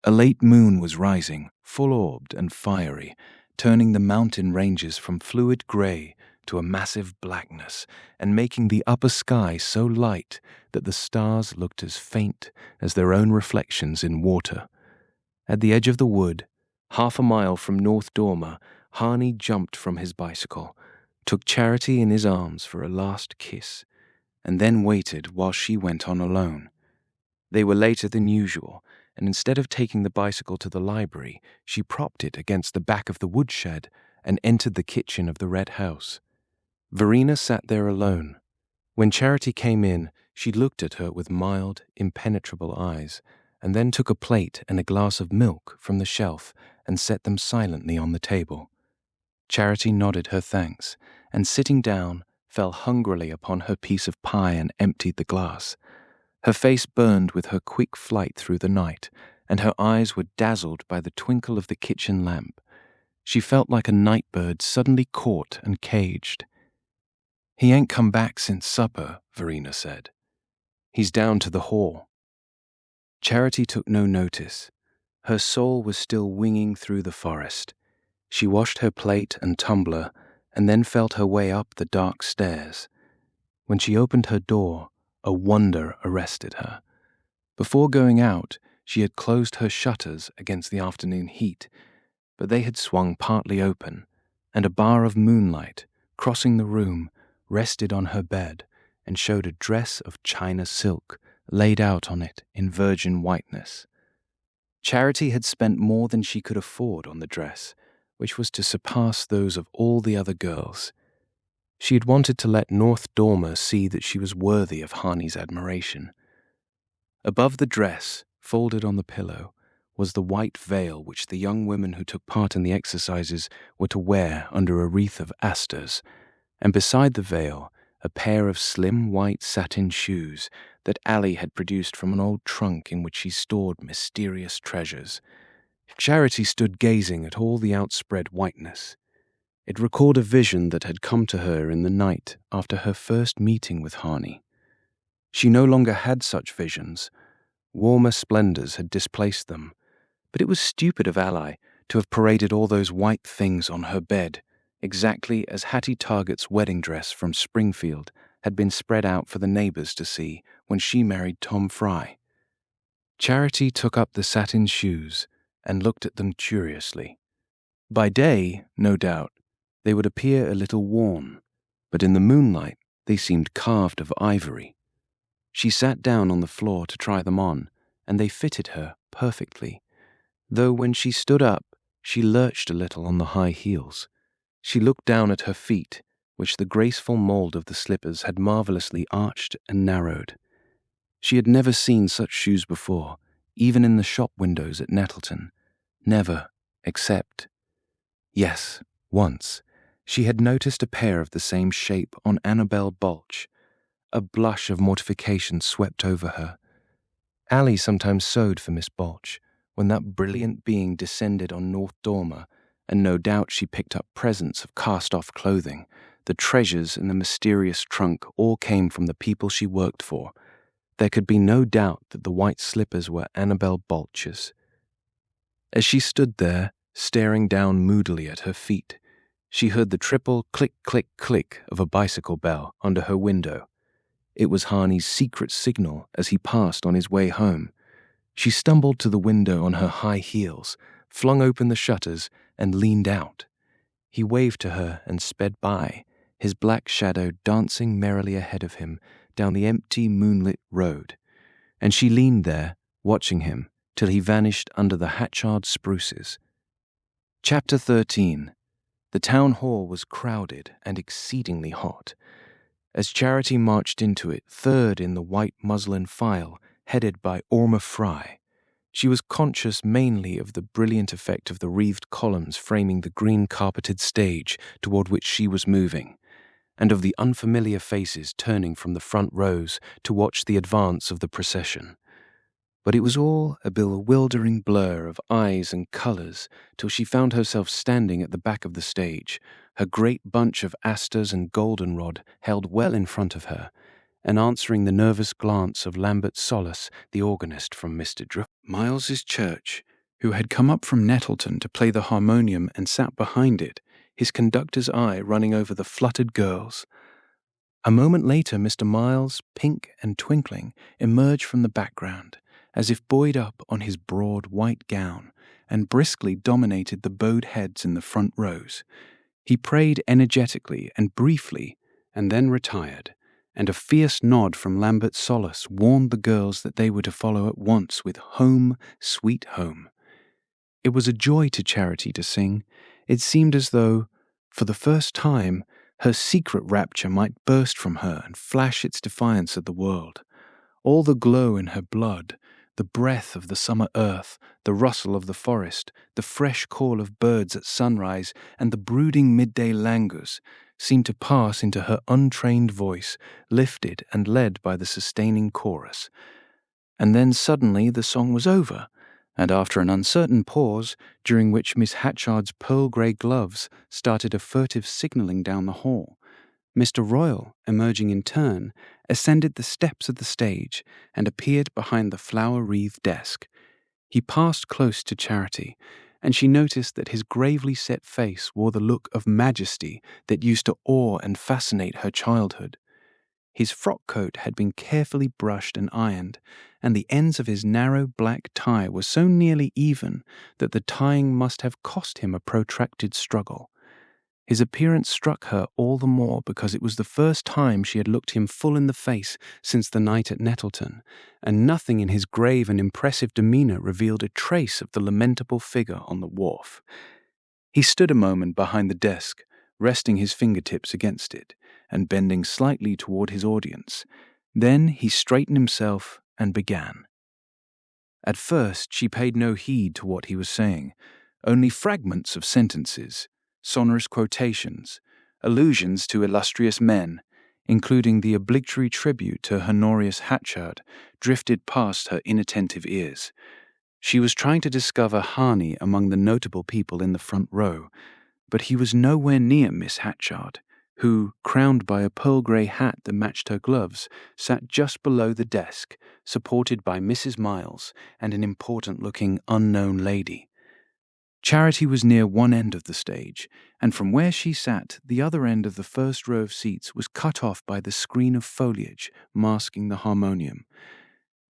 A late moon was rising, full-orbed and fiery, turning the mountain ranges from fluid grey to a massive blackness, and making the upper sky so light that the stars looked as faint as their own reflections in water. At the edge of the wood, half a mile from North Dormer, Harney jumped from his bicycle, took Charity in his arms for a last kiss, and then waited while she went on alone. They were later than usual, and instead of taking the bicycle to the library, she propped it against the back of the woodshed and entered the kitchen of the red house. Verena sat there alone. When Charity came in, she looked at her with mild, impenetrable eyes, and then took a plate and a glass of milk from the shelf and set them silently on the table. Charity nodded her thanks, and sitting down, fell hungrily upon her piece of pie and emptied the glass. Her face burned with her quick flight through the night, and her eyes were dazzled by the twinkle of the kitchen lamp. She felt like a night bird suddenly caught and caged. He ain't come back since supper, Verena said. He's down to the hall. Charity took no notice. Her soul was still winging through the forest. She washed her plate and tumbler, and then felt her way up the dark stairs. When she opened her door, a wonder arrested her. Before going out, she had closed her shutters against the afternoon heat, but they had swung partly open, and a bar of moonlight, crossing the room, rested on her bed and showed a dress of China silk laid out on it in virgin whiteness. Charity had spent more than she could afford on the dress, which was to surpass those of all the other girls. She had wanted to let North Dormer see that she was worthy of Harney's admiration. Above the dress, folded on the pillow, was the white veil which the young women who took part in the exercises were to wear under a wreath of asters, and beside the veil, a pair of slim white satin shoes that Allie had produced from an old trunk in which she stored mysterious treasures. Charity stood gazing at all the outspread whiteness. It recalled a vision that had come to her in the night after her first meeting with Harney. She no longer had such visions. Warmer splendors had displaced them, but it was stupid of Ally to have paraded all those white things on her bed, exactly as Hattie Target's wedding dress from Springfield had been spread out for the neighbors to see when she married Tom Fry. Charity took up the satin shoes and looked at them curiously. By day, no doubt, they would appear a little worn, but in the moonlight they seemed carved of ivory. She sat down on the floor to try them on, and they fitted her perfectly, though when she stood up, she lurched a little on the high heels. She looked down at her feet, which the graceful mold of the slippers had marvelously arched and narrowed. She had never seen such shoes before, even in the shop windows at Nettleton. Never, except... Yes, once, she had noticed a pair of the same shape on Annabelle Balch. A blush of mortification swept over her. Allie sometimes sewed for Miss Balch, when that brilliant being descended on North Dormer, and no doubt she picked up presents of cast-off clothing. The treasures in the mysterious trunk all came from the people she worked for. There could be no doubt that the white slippers were Annabel Balch's. As she stood there, staring down moodily at her feet, she heard the triple click-click-click of a bicycle bell under her window. It was Harney's secret signal as he passed on his way home. She stumbled to the window on her high heels, flung open the shutters, and leaned out. He waved to her and sped by, his black shadow dancing merrily ahead of him down the empty moonlit road, and she leaned there, watching him, till he vanished under the Hatchard spruces. Chapter 13. The town hall was crowded and exceedingly hot. As Charity marched into it, third in the white muslin file, headed by Orma Fry, she was conscious mainly of the brilliant effect of the wreathed columns framing the green-carpeted stage toward which she was moving, and of the unfamiliar faces turning from the front rows to watch the advance of the procession. But it was all a bewildering blur of eyes and colors till she found herself standing at the back of the stage, her great bunch of asters and goldenrod held well in front of her, and answering the nervous glance of Lambert Solace, the organist from Mr. Miles's church, who had come up from Nettleton to play the harmonium and sat behind it, his conductor's eye running over the fluttered girls. A moment later, Mr. Miles, pink and twinkling, emerged from the background, as if buoyed up on his broad white gown, and briskly dominated the bowed heads in the front rows. He prayed energetically and briefly, and then retired, and a fierce nod from Lambert Solace warned the girls that they were to follow at once with Home, Sweet Home. It was a joy to Charity to sing. It seemed as though, for the first time, her secret rapture might burst from her and flash its defiance at the world. All the glow in her blood, the breath of the summer earth, the rustle of the forest, the fresh call of birds at sunrise, and the brooding midday languors seemed to pass into her untrained voice, lifted and led by the sustaining chorus. And then suddenly the song was over, and after an uncertain pause, during which Miss Hatchard's pearl-grey gloves started a furtive signalling down the hall, Mr. Royal, emerging in turn, ascended the steps of the stage and appeared behind the flower-wreathed desk. He passed close to Charity, and she noticed that his gravely set face wore the look of majesty that used to awe and fascinate her childhood. His frock coat had been carefully brushed and ironed, and the ends of his narrow black tie were so nearly even that the tying must have cost him a protracted struggle. His appearance struck her all the more because it was the first time she had looked him full in the face since the night at Nettleton, and nothing in his grave and impressive demeanor revealed a trace of the lamentable figure on the wharf. He stood a moment behind the desk, resting his fingertips against it, and bending slightly toward his audience. Then he straightened himself and began. At first she paid no heed to what he was saying, only fragments of sentences, sonorous quotations, allusions to illustrious men, including the obligatory tribute to Honorius Hatchard, drifted past her inattentive ears. She was trying to discover Harney among the notable people in the front row, but he was nowhere near Miss Hatchard, who, crowned by a pearl-grey hat that matched her gloves, sat just below the desk, supported by Mrs. Miles and an important-looking unknown lady. Charity was near one end of the stage, and from where she sat, the other end of the first row of seats was cut off by the screen of foliage masking the harmonium.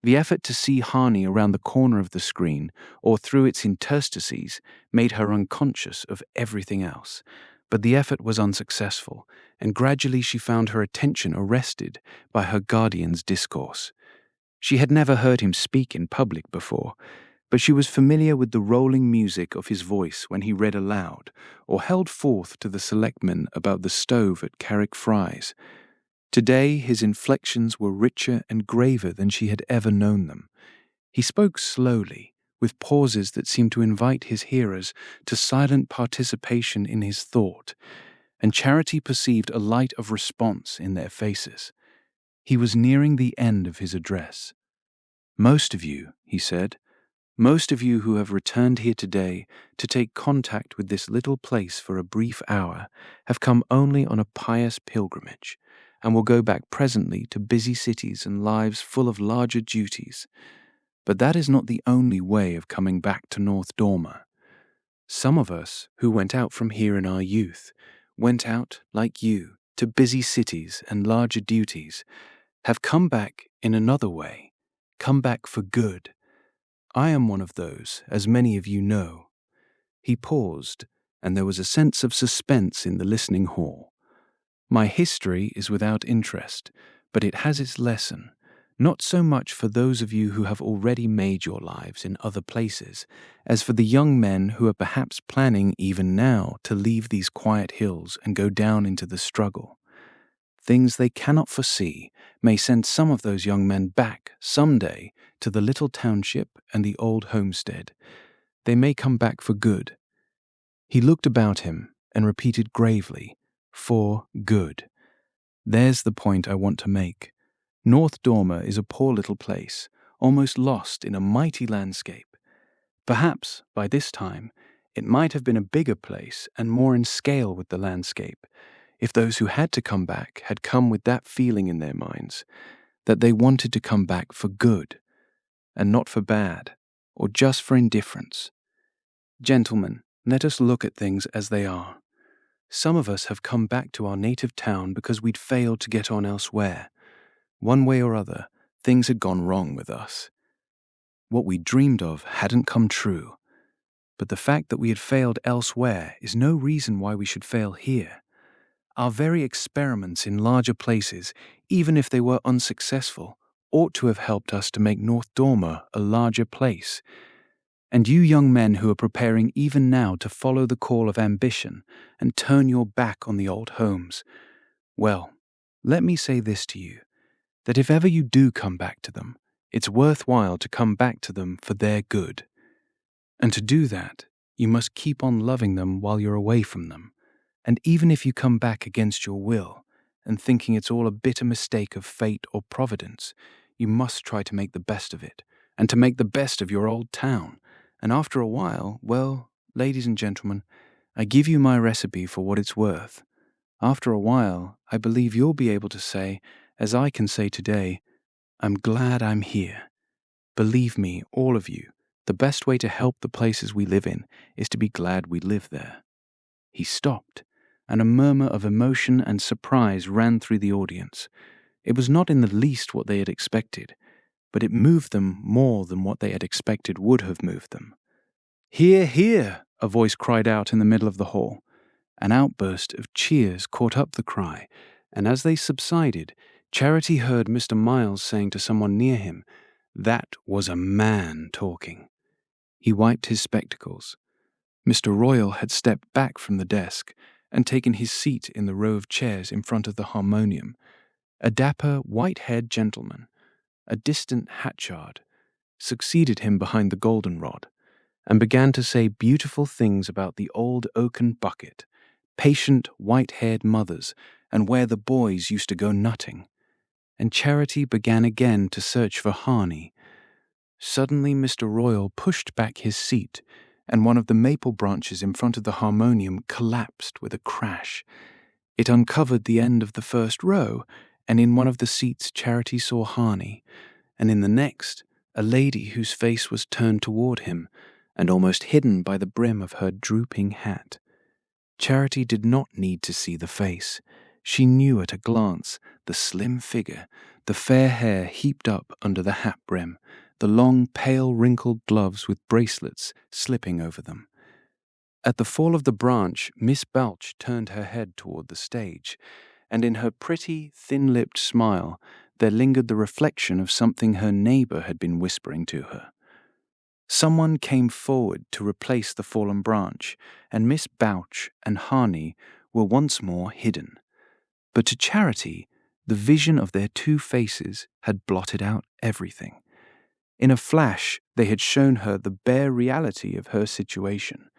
The effort to see Harney around the corner of the screen, or through its interstices, made her unconscious of everything else, but the effort was unsuccessful, and gradually she found her attention arrested by her guardian's discourse. She had never heard him speak in public before, but she was familiar with the rolling music of his voice when he read aloud, or held forth to the selectmen about the stove at Carrick Fry's. Today his inflections were richer and graver than she had ever known them. He spoke slowly, with pauses that seemed to invite his hearers to silent participation in his thought, and Charity perceived a light of response in their faces. He was nearing the end of his address. "Most of you," he said, Most of you who have returned here today to take contact with this little place for a brief hour have come only on a pious pilgrimage, and will go back presently to busy cities and lives full of larger duties. But that is not the only way of coming back to North Dormer. Some of us who went out from here in our youth went out, like you, to busy cities and larger duties, have come back in another way, come back for good. I am one of those, as many of you know. He paused, and there was a sense of suspense in the listening hall. My history is without interest, but it has its lesson, not so much for those of you who have already made your lives in other places, as for the young men who are perhaps planning even now to leave these quiet hills and go down into the struggle. Things they cannot foresee may send some of those young men back some day to the little township and the old homestead. They may come back for good. He looked about him and repeated gravely, for good. There's the point I want to make. North Dormer is a poor little place, almost lost in a mighty landscape. Perhaps, by this time, it might have been a bigger place and more in scale with the landscape, if those who had to come back had come with that feeling in their minds, that they wanted to come back for good, and not for bad, or just for indifference. Gentlemen, let us look at things as they are. Some of us have come back to our native town because we'd failed to get on elsewhere. One way or other, things had gone wrong with us. What we dreamed of hadn't come true, but the fact that we had failed elsewhere is no reason why we should fail here. Our very experiments in larger places, even if they were unsuccessful, ought to have helped us to make North Dormer a larger place. And you young men who are preparing even now to follow the call of ambition and turn your back on the old homes, well, let me say this to you, that if ever you do come back to them, it's worthwhile to come back to them for their good. And to do that, you must keep on loving them while you're away from them. And even if you come back against your will, and thinking it's all a bitter mistake of fate or providence, you must try to make the best of it, and to make the best of your old town. And after a while, well, ladies and gentlemen, I give you my recipe for what it's worth. After a while, I believe you'll be able to say, as I can say today, I'm glad I'm here. Believe me, all of you, the best way to help the places we live in is to be glad we live there. He stopped, and a murmur of emotion and surprise ran through the audience. It was not in the least what they had expected, but it moved them more than what they had expected would have moved them. "Hear, hear!" a voice cried out in the middle of the hall. An outburst of cheers caught up the cry, and as they subsided, Charity heard Mr. Miles saying to someone near him, "That was a man talking." He wiped his spectacles. Mr. Royal had stepped back from the desk and taken his seat in the row of chairs in front of the harmonium. A dapper, white-haired gentleman, a distant Hatchard, succeeded him behind the goldenrod, and began to say beautiful things about the old oaken bucket, patient, white-haired mothers, and where the boys used to go nutting. And Charity began again to search for Harney. Suddenly Mr. Royal pushed back his seat, and one of the maple branches in front of the harmonium collapsed with a crash. It uncovered the end of the first row, and in one of the seats Charity saw Harney, and in the next, a lady whose face was turned toward him, and almost hidden by the brim of her drooping hat. Charity did not need to see the face. She knew at a glance the slim figure, the fair hair heaped up under the hat brim, the long, pale, wrinkled gloves with bracelets slipping over them. At the fall of the branch, Miss Balch turned her head toward the stage, and in her pretty, thin-lipped smile there lingered the reflection of something her neighbor had been whispering to her. Someone came forward to replace the fallen branch, and Miss Balch and Harney were once more hidden. But to Charity, the vision of their two faces had blotted out everything. In a flash, they had shown her the bare reality of her situation.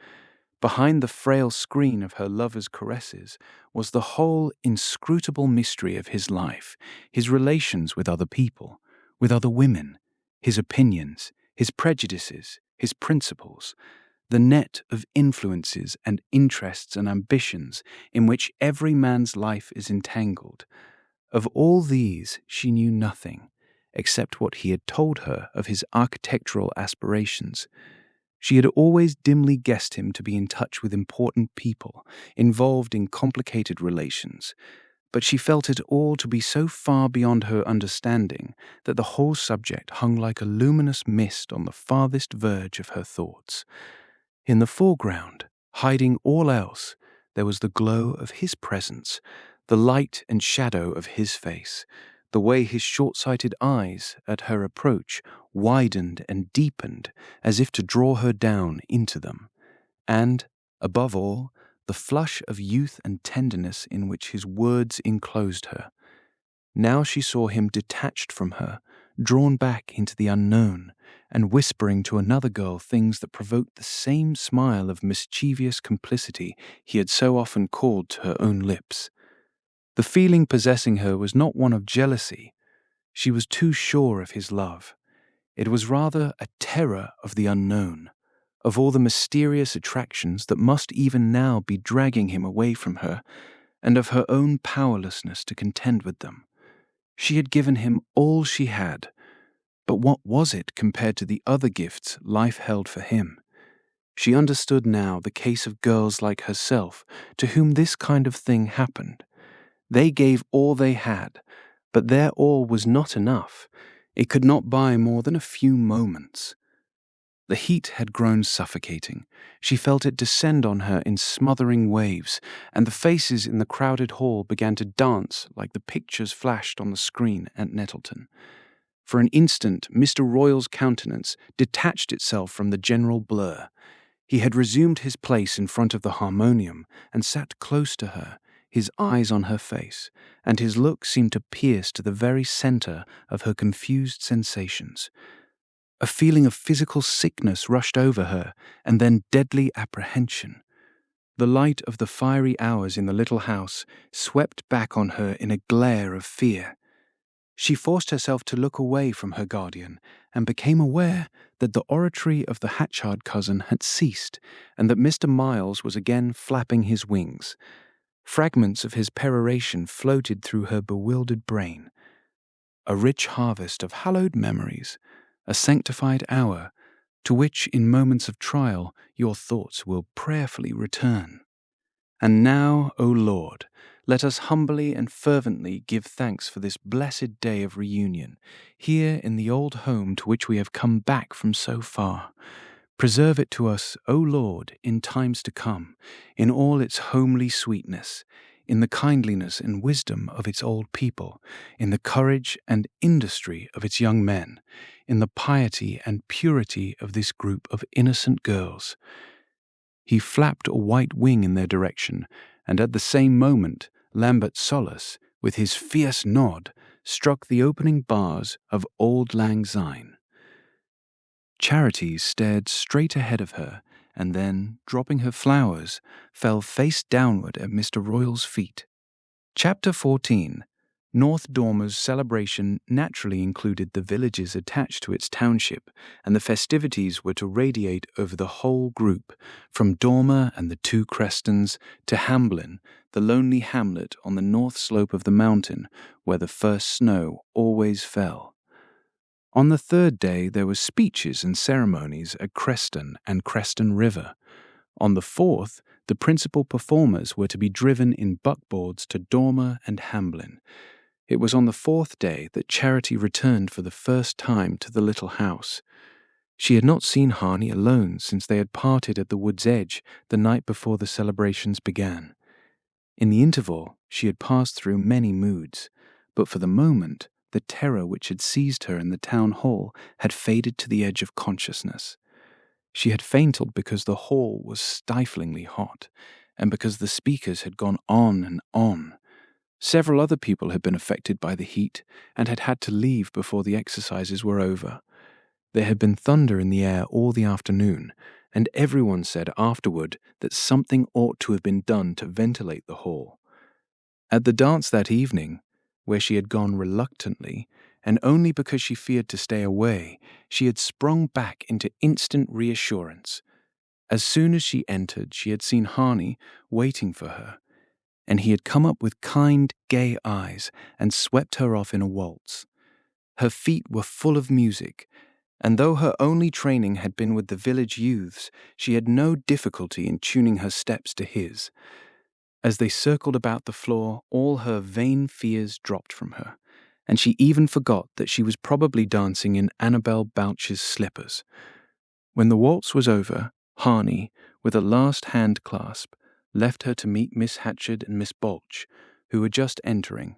Behind the frail screen of her lover's caresses was the whole inscrutable mystery of his life, his relations with other people, with other women, his opinions, his prejudices, his principles, the net of influences and interests and ambitions in which every man's life is entangled. Of all these she knew nothing, except what he had told her of his architectural aspirations. She had always dimly guessed him to be in touch with important people, involved in complicated relations, but she felt it all to be so far beyond her understanding that the whole subject hung like a luminous mist on the farthest verge of her thoughts. In the foreground, hiding all else, there was the glow of his presence, the light and shadow of his face, the way his short-sighted eyes, at her approach, widened and deepened as if to draw her down into them, and, above all, the flush of youth and tenderness in which his words enclosed her. Now she saw him detached from her, drawn back into the unknown, and whispering to another girl things that provoked the same smile of mischievous complicity he had so often called to her own lips. The feeling possessing her was not one of jealousy. She was too sure of his love. It was rather a terror of the unknown, of all the mysterious attractions that must even now be dragging him away from her, and of her own powerlessness to contend with them. She had given him all she had, but what was it compared to the other gifts life held for him? She understood now the case of girls like herself to whom this kind of thing happened. They gave all they had, but their all was not enough. It could not buy more than a few moments. The heat had grown suffocating. She felt it descend on her in smothering waves, and the faces in the crowded hall began to dance like the pictures flashed on the screen at Nettleton. For an instant, Mr. Royal's countenance detached itself from the general blur. He had resumed his place in front of the harmonium and sat close to her, his eyes on her face, and his look seemed to pierce to the very center of her confused sensations. A feeling of physical sickness rushed over her, and then deadly apprehension. The light of the fiery hours in the little house swept back on her in a glare of fear. She forced herself to look away from her guardian, and became aware that the oratory of the Hatchard cousin had ceased, and that Mr. Miles was again flapping his wings. Fragments of his peroration floated through her bewildered brain. A rich harvest of hallowed memories, a sanctified hour, to which in moments of trial your thoughts will prayerfully return. And now, O Lord, let us humbly and fervently give thanks for this blessed day of reunion, here in the old home to which we have come back from so far. Preserve it to us, O Lord, in times to come, in all its homely sweetness, in the kindliness and wisdom of its old people, in the courage and industry of its young men, in the piety and purity of this group of innocent girls. He flapped a white wing in their direction, and at the same moment Lambert Solus, with his fierce nod, struck the opening bars of Auld Lang Syne. Charity stared straight ahead of her, and then, dropping her flowers, fell face downward at Mr. Royal's feet. Chapter 14. North Dormer's celebration naturally included the villages attached to its township, and the festivities were to radiate over the whole group, from Dormer and the Two Crestons to Hamblin, the lonely hamlet on the north slope of the mountain, where the first snow always fell. On the third day there were speeches and ceremonies at Creston and Creston River. On the fourth, the principal performers were to be driven in buckboards to Dormer and Hamblin. It was on the fourth day that Charity returned for the first time to the little house. She had not seen Harney alone since they had parted at the wood's edge the night before the celebrations began. In the interval, she had passed through many moods, but for the moment, the terror which had seized her in the town hall had faded to the edge of consciousness. She had fainted because the hall was stiflingly hot, and because the speakers had gone on and on. Several other people had been affected by the heat, and had had to leave before the exercises were over. There had been thunder in the air all the afternoon, and everyone said afterward that something ought to have been done to ventilate the hall. At the dance that evening, where she had gone reluctantly, and only because she feared to stay away, she had sprung back into instant reassurance. As soon as she entered, she had seen Harney waiting for her, and he had come up with kind, gay eyes and swept her off in a waltz. Her feet were full of music, and though her only training had been with the village youths, she had no difficulty in tuning her steps to his. As they circled about the floor, all her vain fears dropped from her, and she even forgot that she was probably dancing in Annabel Bouch's slippers. When the waltz was over, Harney, with a last hand clasp, left her to meet Miss Hatchard and Miss Balch, who were just entering.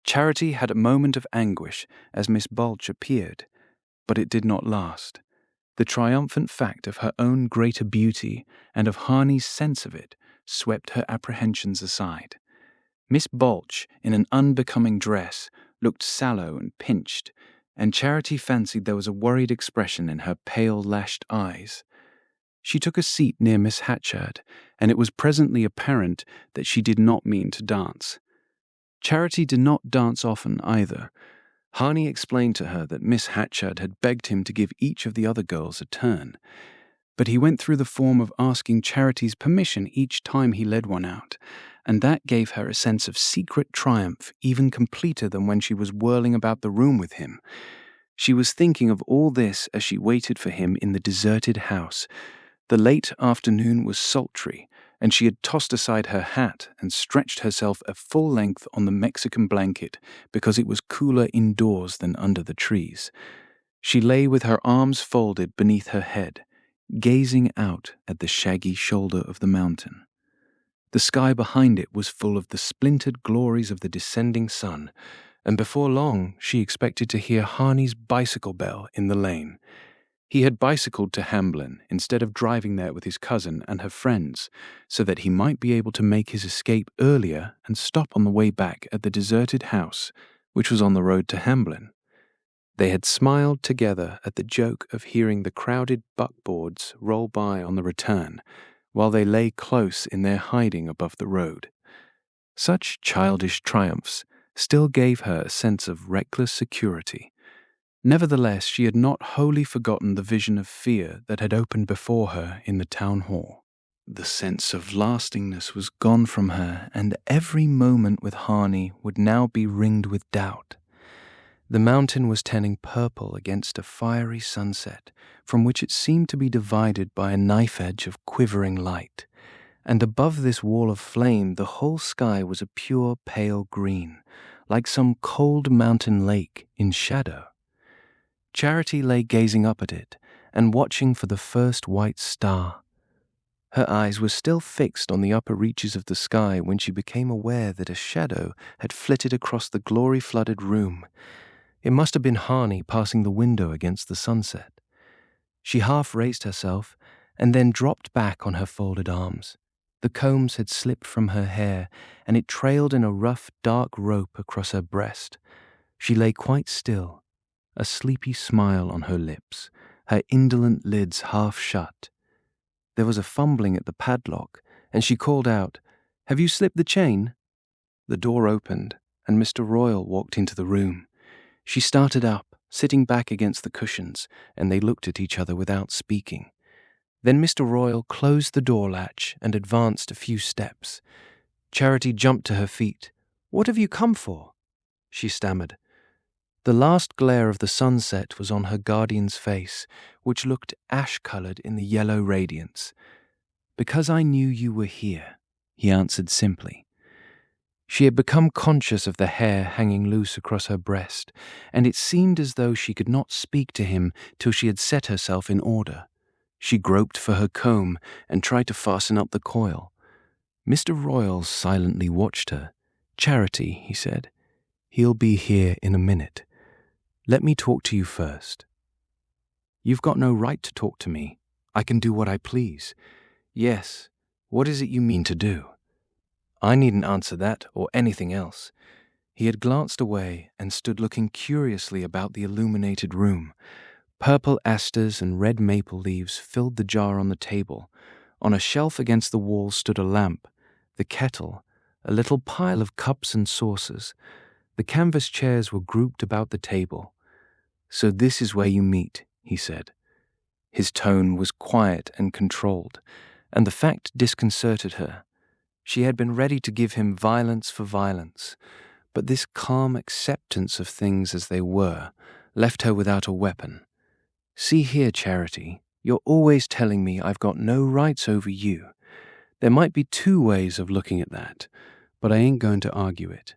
Charity had a moment of anguish as Miss Balch appeared, but it did not last. The triumphant fact of her own greater beauty and of Harney's sense of it swept her apprehensions aside. Miss Balch, in an unbecoming dress, looked sallow and pinched, and Charity fancied there was a worried expression in her pale, lashed eyes. She took a seat near Miss Hatchard, and it was presently apparent that she did not mean to dance. Charity did not dance often either. Harney explained to her that Miss Hatchard had begged him to give each of the other girls a turn, but he went through the form of asking Charity's permission each time he led one out, and that gave her a sense of secret triumph even completer than when she was whirling about the room with him. She was thinking of all this as she waited for him in the deserted house. The late afternoon was sultry, and she had tossed aside her hat and stretched herself at full length on the Mexican blanket because it was cooler indoors than under the trees. She lay with her arms folded beneath her head, gazing out at the shaggy shoulder of the mountain. The sky behind it was full of the splintered glories of the descending sun, and before long she expected to hear Harney's bicycle bell in the lane. He had bicycled to Hamblin instead of driving there with his cousin and her friends, so that he might be able to make his escape earlier and stop on the way back at the deserted house, which was on the road to Hamblin. They had smiled together at the joke of hearing the crowded buckboards roll by on the return, while they lay close in their hiding above the road. Such childish triumphs still gave her a sense of reckless security. Nevertheless, she had not wholly forgotten the vision of fear that had opened before her in the town hall. The sense of lastingness was gone from her, and every moment with Harney would now be ringed with doubt. The mountain was turning purple against a fiery sunset, from which it seemed to be divided by a knife edge of quivering light, and above this wall of flame the whole sky was a pure pale green, like some cold mountain lake in shadow. Charity lay gazing up at it and watching for the first white star. Her eyes were still fixed on the upper reaches of the sky when she became aware that a shadow had flitted across the glory-flooded room. It must have been Harney passing the window against the sunset. She half raised herself and then dropped back on her folded arms. The combs had slipped from her hair, and it trailed in a rough, dark rope across her breast. She lay quite still, a sleepy smile on her lips, her indolent lids half shut. There was a fumbling at the padlock, and she called out, "Have you slipped the chain?" The door opened, and Mr. Royal walked into the room. She started up, sitting back against the cushions, and they looked at each other without speaking. Then Mr. Royal closed the door latch and advanced a few steps. Charity jumped to her feet. "What have you come for?" she stammered. The last glare of the sunset was on her guardian's face, which looked ash-colored in the yellow radiance. "Because I knew you were here," he answered simply. She had become conscious of the hair hanging loose across her breast, and it seemed as though she could not speak to him till she had set herself in order. She groped for her comb and tried to fasten up the coil. Mr. Royal silently watched her. "Charity," he said, "he'll be here in a minute. Let me talk to you first." "You've got no right to talk to me. I can do what I please." "Yes. What is it you mean to do?" "I needn't answer that or anything else." He had glanced away and stood looking curiously about the illuminated room. Purple asters and red maple leaves filled the jar on the table. On a shelf against the wall stood a lamp, the kettle, a little pile of cups and saucers. The canvas chairs were grouped about the table. "So this is where you meet," he said. His tone was quiet and controlled, and the fact disconcerted her. She had been ready to give him violence for violence, but this calm acceptance of things as they were left her without a weapon. "See here, Charity, you're always telling me I've got no rights over you. There might be two ways of looking at that, but I ain't going to argue it.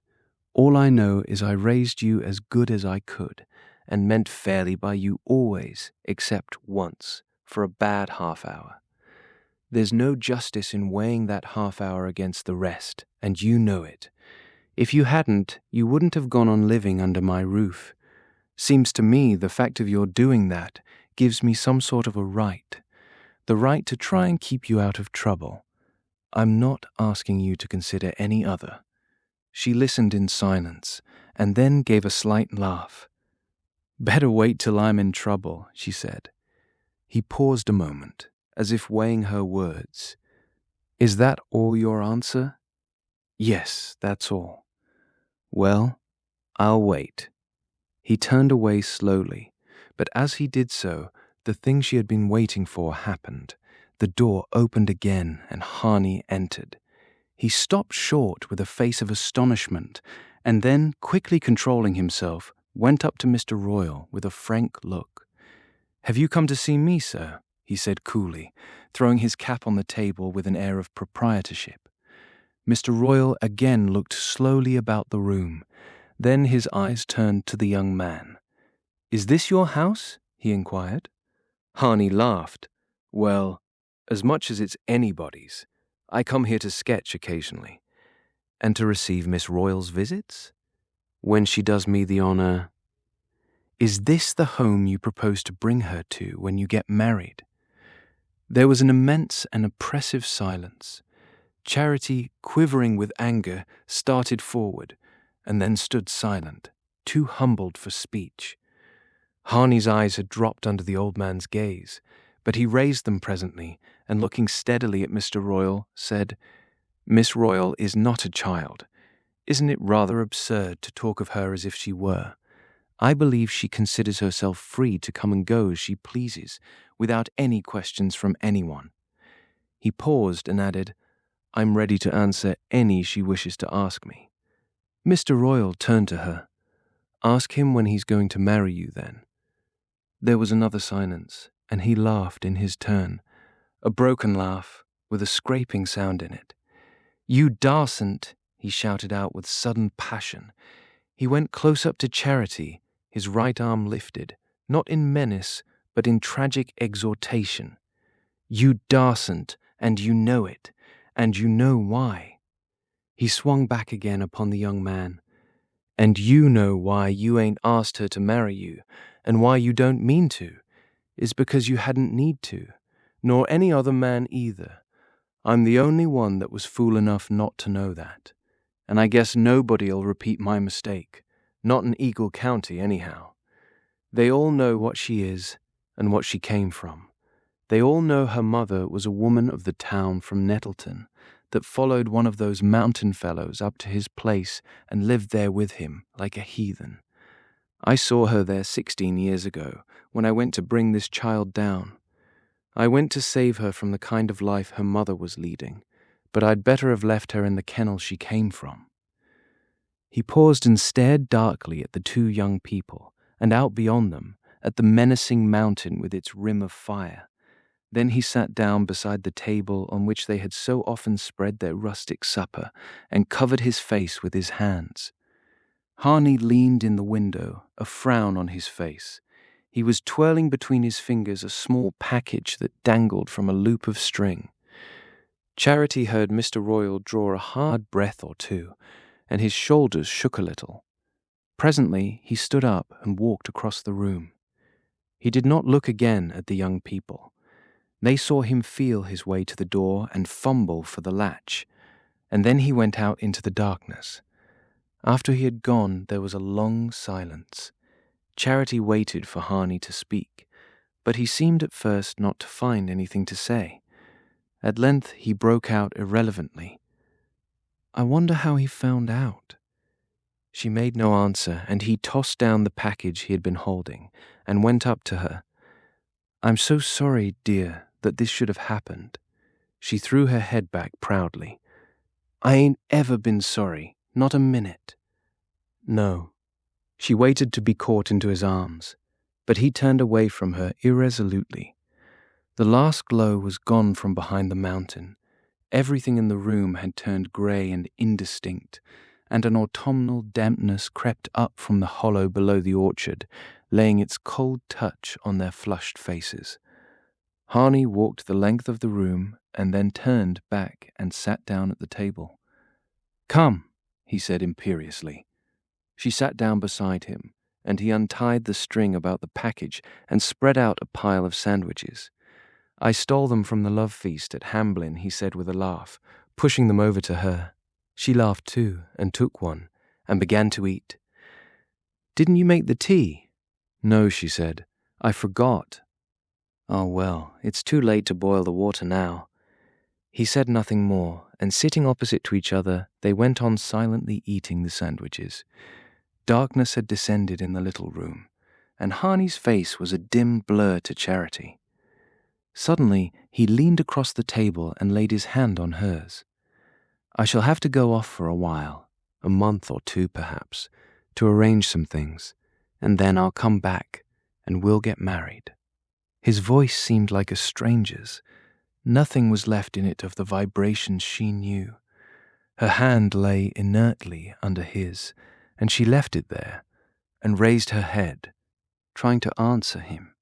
All I know is I raised you as good as I could, and meant fairly by you always, except once, for a bad half-hour. There's no justice in weighing that half-hour against the rest, and you know it. If you hadn't, you wouldn't have gone on living under my roof. Seems to me the fact of your doing that gives me some sort of a right. The right to try and keep you out of trouble. I'm not asking you to consider any other." She listened in silence, and then gave a slight laugh. "Better wait till I'm in trouble," she said. He paused a moment, as if weighing her words. "Is that all your answer?" "Yes, that's all." "Well, I'll wait." He turned away slowly, but as he did so, the thing she had been waiting for happened. The door opened again, and Harney entered. He stopped short with a face of astonishment, and then, quickly controlling himself, went up to Mr. Royle with a frank look. "Have you come to see me, sir?" he said coolly, throwing his cap on the table with an air of proprietorship. Mr. Royle again looked slowly about the room. Then his eyes turned to the young man. "Is this your house?" he inquired. Harney laughed. "Well, as much as it's anybody's. I come here to sketch occasionally." "And to receive Miss Royle's visits?" "When she does me the honor." "Is this the home you propose to bring her to when you get married?" There was an immense and oppressive silence. Charity, quivering with anger, started forward, and then stood silent, too humbled for speech. Harney's eyes had dropped under the old man's gaze, but he raised them presently, and looking steadily at Mr. Royle, said, "Miss Royle is not a child. Isn't it rather absurd to talk of her as if she were? I believe she considers herself free to come and go as she pleases, without any questions from anyone." He paused and added, "I'm ready to answer any she wishes to ask me." Mr. Royle turned to her. "Ask him when he's going to marry you, then." There was another silence, and he laughed in his turn, a broken laugh with a scraping sound in it. "You darsn't," he shouted out with sudden passion. He went close up to Charity, his right arm lifted, not in menace, but in tragic exhortation. "You darsn't, and you know it, and you know why." He swung back again upon the young man. "And you know why you ain't asked her to marry you, and why you don't mean to, is because you hadn't need to, nor any other man either. I'm the only one that was fool enough not to know that, and I guess nobody'll repeat my mistake, not in Eagle County anyhow. They all know what she is and what she came from. They all know her mother was a woman of the town from Nettleton that followed one of those mountain fellows up to his place and lived there with him like a heathen. I saw her there 16 years ago when I went to bring this child down. I went to save her from the kind of life her mother was leading, but I'd better have left her in the kennel she came from." He paused and stared darkly at the two young people, and out beyond them, at the menacing mountain with its rim of fire. Then he sat down beside the table on which they had so often spread their rustic supper, and covered his face with his hands. Harney leaned in the window, a frown on his face. He was twirling between his fingers a small package that dangled from a loop of string. Charity heard Mr. Royle draw a hard breath or two, and his shoulders shook a little. Presently he stood up and walked across the room. He did not look again at the young people. They saw him feel his way to the door and fumble for the latch, and then he went out into the darkness. After he had gone, there was a long silence. Charity waited for Harney to speak, but he seemed at first not to find anything to say. At length he broke out irrelevantly, "I wonder how he found out." She made no answer, and he tossed down the package he had been holding and went up to her. "I'm so sorry, dear, that this should have happened." She threw her head back proudly. "I ain't ever been sorry, not a minute." No. She waited to be caught into his arms, but he turned away from her irresolutely. The last glow was gone from behind the mountain. Everything in the room had turned grey and indistinct, and an autumnal dampness crept up from the hollow below the orchard, laying its cold touch on their flushed faces. Harney walked the length of the room and then turned back and sat down at the table. "Come," he said imperiously. She sat down beside him, and he untied the string about the package and spread out a pile of sandwiches. "I stole them from the love feast at Hamblin," he said with a laugh, pushing them over to her. She laughed too, and took one, and began to eat. "Didn't you make the tea?" "No," she said. "I forgot." "Oh, well, it's too late to boil the water now." He said nothing more, and sitting opposite to each other, they went on silently eating the sandwiches. Darkness had descended in the little room, and Harney's face was a dim blur to Charity. Suddenly, he leaned across the table and laid his hand on hers. "I shall have to go off for a while, a month or two perhaps, to arrange some things, and then I'll come back, and we'll get married." His voice seemed like a stranger's. Nothing was left in it of the vibrations she knew. Her hand lay inertly under his, and she left it there, and raised her head, trying to answer him.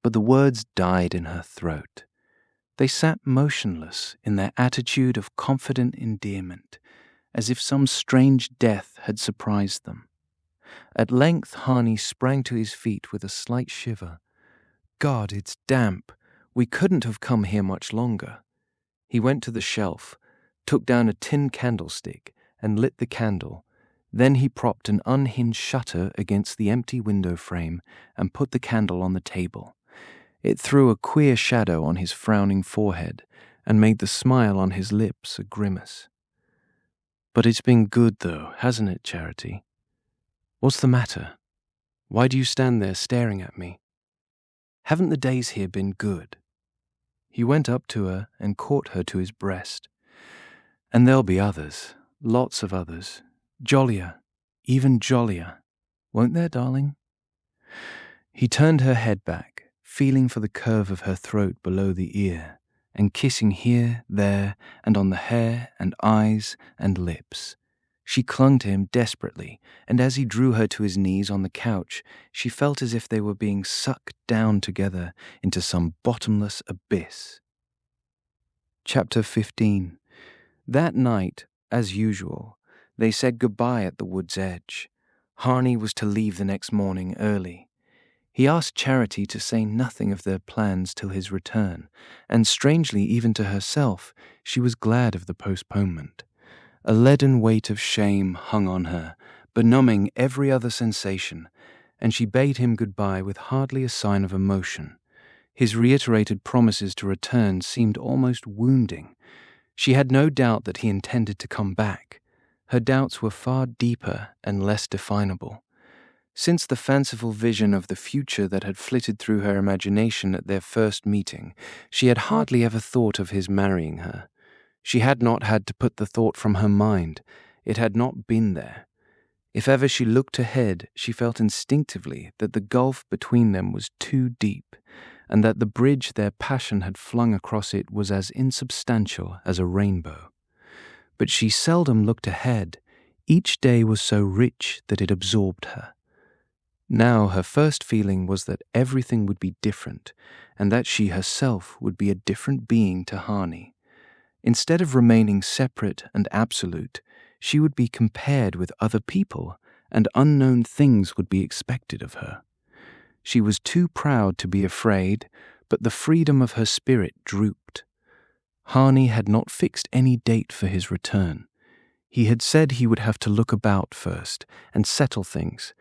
But the words died in her throat. They sat motionless in their attitude of confident endearment, as if some strange death had surprised them. At length Harney sprang to his feet with a slight shiver. "God, it's damp. We couldn't have come here much longer." He went to the shelf, took down a tin candlestick, and lit the candle. Then he propped an unhinged shutter against the empty window frame and put the candle on the table. It threw a queer shadow on his frowning forehead and made the smile on his lips a grimace. "But it's been good, though, hasn't it, Charity? What's the matter? Why do you stand there staring at me? Haven't the days here been good?" He went up to her and caught her to his breast. "And there'll be others, lots of others, jollier, even jollier, won't there, darling?" He turned her head back, feeling for the curve of her throat below the ear, and kissing here, there, and on the hair and eyes and lips. She clung to him desperately, and as he drew her to his knees on the couch, she felt as if they were being sucked down together into some bottomless abyss. Chapter 15. That night, as usual, they said goodbye at the wood's edge. Harney was to leave the next morning early. He asked Charity to say nothing of their plans till his return, and strangely even to herself, she was glad of the postponement. A leaden weight of shame hung on her, benumbing every other sensation, and she bade him goodbye with hardly a sign of emotion. His reiterated promises to return seemed almost wounding. She had no doubt that he intended to come back. Her doubts were far deeper and less definable. Since the fanciful vision of the future that had flitted through her imagination at their first meeting, she had hardly ever thought of his marrying her. She had not had to put the thought from her mind. It had not been there. If ever she looked ahead, she felt instinctively that the gulf between them was too deep, and that the bridge their passion had flung across it was as insubstantial as a rainbow. But she seldom looked ahead. Each day was so rich that it absorbed her. Now her first feeling was that everything would be different, and that she herself would be a different being to Harney. Instead of remaining separate and absolute, she would be compared with other people, and unknown things would be expected of her. She was too proud to be afraid, but the freedom of her spirit drooped. Harney had not fixed any date for his return. He had said he would have to look about first and settle things.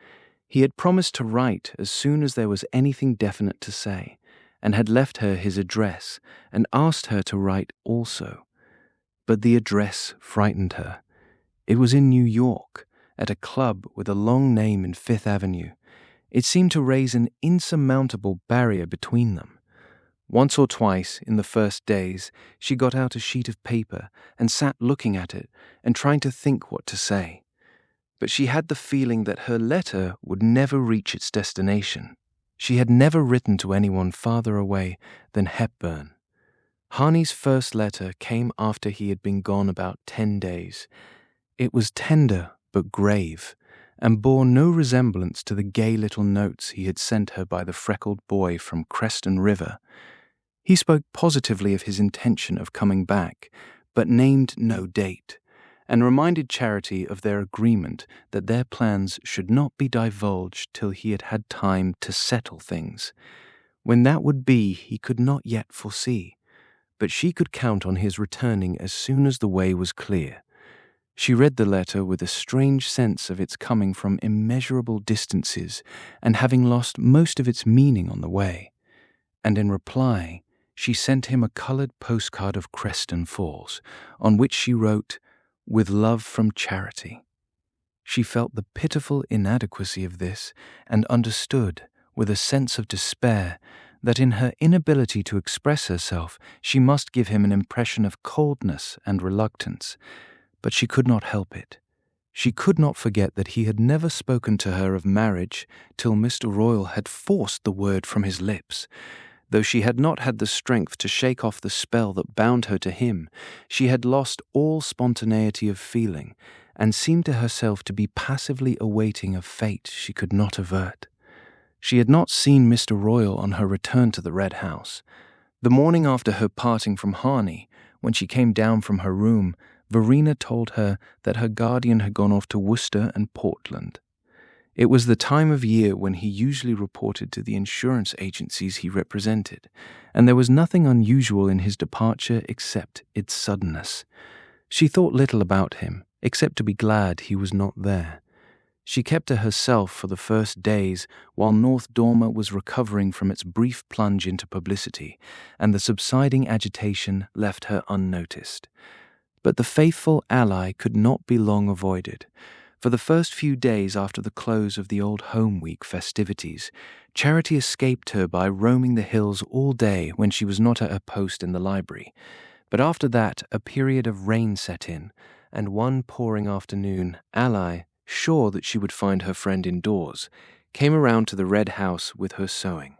He had promised to write as soon as there was anything definite to say, and had left her his address and asked her to write also. But the address frightened her. It was in New York, at a club with a long name in Fifth Avenue. It seemed to raise an insurmountable barrier between them. Once or twice, in the first days, she got out a sheet of paper and sat looking at it and trying to think what to say. But she had the feeling that her letter would never reach its destination. She had never written to anyone farther away than Hepburn. Harney's first letter came after he had been gone about 10 days. It was tender but grave, and bore no resemblance to the gay little notes he had sent her by the freckled boy from Creston River. He spoke positively of his intention of coming back, but named no date, and reminded Charity of their agreement that their plans should not be divulged till he had had time to settle things. When that would be, he could not yet foresee, but she could count on his returning as soon as the way was clear. She read the letter with a strange sense of its coming from immeasurable distances and having lost most of its meaning on the way, and in reply she sent him a coloured postcard of Creston Falls, on which she wrote, "With love from Charity." She felt the pitiful inadequacy of this, and understood, with a sense of despair, that in her inability to express herself she must give him an impression of coldness and reluctance. But she could not help it. She could not forget that he had never spoken to her of marriage till Mr. Royle had forced the word from his lips. Though she had not had the strength to shake off the spell that bound her to him, she had lost all spontaneity of feeling, and seemed to herself to be passively awaiting a fate she could not avert. She had not seen Mr. Royle on her return to the Red House. The morning after her parting from Harney, when she came down from her room, Verena told her that her guardian had gone off to Worcester and Portland. It was the time of year when he usually reported to the insurance agencies he represented, and there was nothing unusual in his departure except its suddenness. She thought little about him, except to be glad he was not there. She kept to herself for the first days while North Dormer was recovering from its brief plunge into publicity, and the subsiding agitation left her unnoticed. But the faithful ally could not be long avoided. For the first few days after the close of the Old Home Week festivities, Charity escaped her by roaming the hills all day when she was not at her post in the library. But after that a period of rain set in, and one pouring afternoon, Ally, sure that she would find her friend indoors, came around to the Red House with her sewing.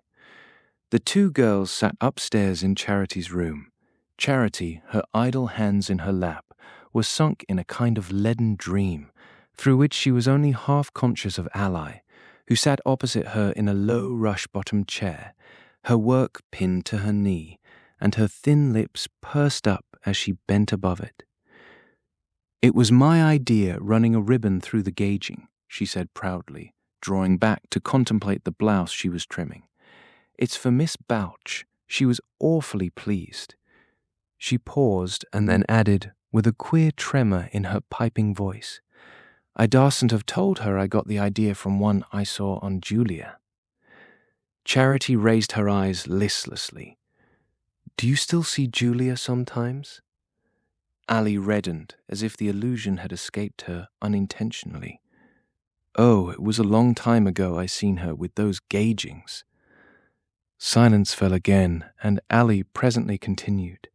The two girls sat upstairs in Charity's room. Charity, her idle hands in her lap, was sunk in a kind of leaden dream, through which she was only half conscious of Ally, who sat opposite her in a low rush-bottomed chair, her work pinned to her knee, and her thin lips pursed up as she bent above it. "It was my idea running a ribbon through the gauging," she said proudly, drawing back to contemplate the blouse she was trimming. "It's for Miss Bouch. She was awfully pleased." She paused and then added, with a queer tremor in her piping voice, "I darsn't have told her I got the idea from one I saw on Julia." Charity raised her eyes listlessly. "Do you still see Julia sometimes?" Ally reddened, as if the allusion had escaped her unintentionally. "Oh, it was a long time ago I seen her with those gaugings." Silence fell again, and Ally presently continued,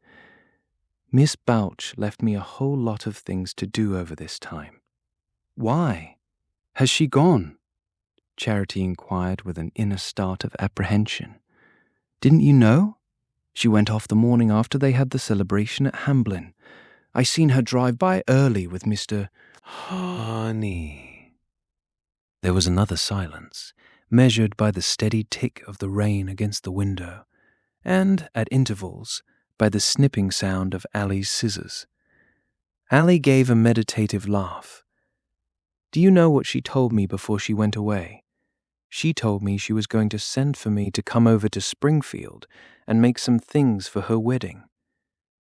"Miss Bouch left me a whole lot of things to do over this time." "Why? Has she gone?" Charity inquired with an inner start of apprehension. "Didn't you know? She went off the morning after they had the celebration at Hamblin. I seen her drive by early with Mr. Harney." There was another silence, measured by the steady tick of the rain against the window, and, at intervals, by the snipping sound of Ally's scissors. Ally gave a meditative laugh. "Do you know what she told me before she went away? She told me she was going to send for me to come over to Springfield and make some things for her wedding."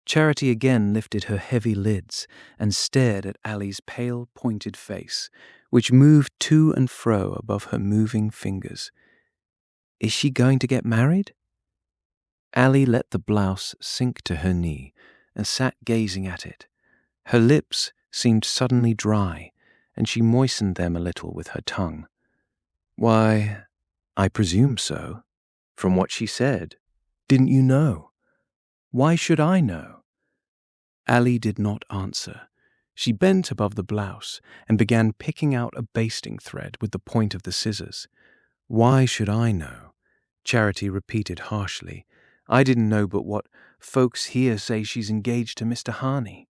Charity again lifted her heavy lids and stared at Ally's pale, pointed face, which moved to and fro above her moving fingers. "Is she going to get married?" Ally let the blouse sink to her knee and sat gazing at it. Her lips seemed suddenly dry, and she moistened them a little with her tongue. "Why, I presume so. From what she said. Didn't you know? Why should I know?" Ali did not answer. She bent above the blouse and began picking out a basting thread with the point of the scissors. "Why should I know?" Charity repeated harshly. "I didn't know but what folks here say she's engaged to Mr. Harney."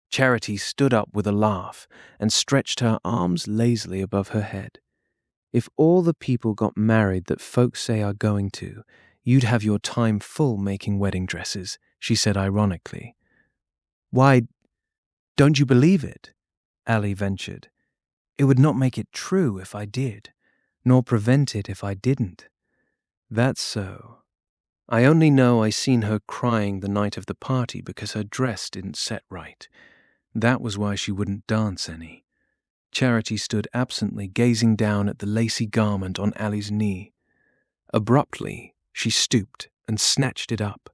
Charity stood up with a laugh and stretched her arms lazily above her head. "If all the people got married that folks say are going to, you'd have your time full making wedding dresses," she said ironically. "Why, don't you believe it?" Ali ventured. "It would not make it true if I did, nor prevent it if I didn't." "That's so. I only know I seen her crying the night of the party because her dress didn't set right. That was why she wouldn't dance any." Charity stood absently gazing down at the lacy garment on Ali's knee. Abruptly, she stooped and snatched it up.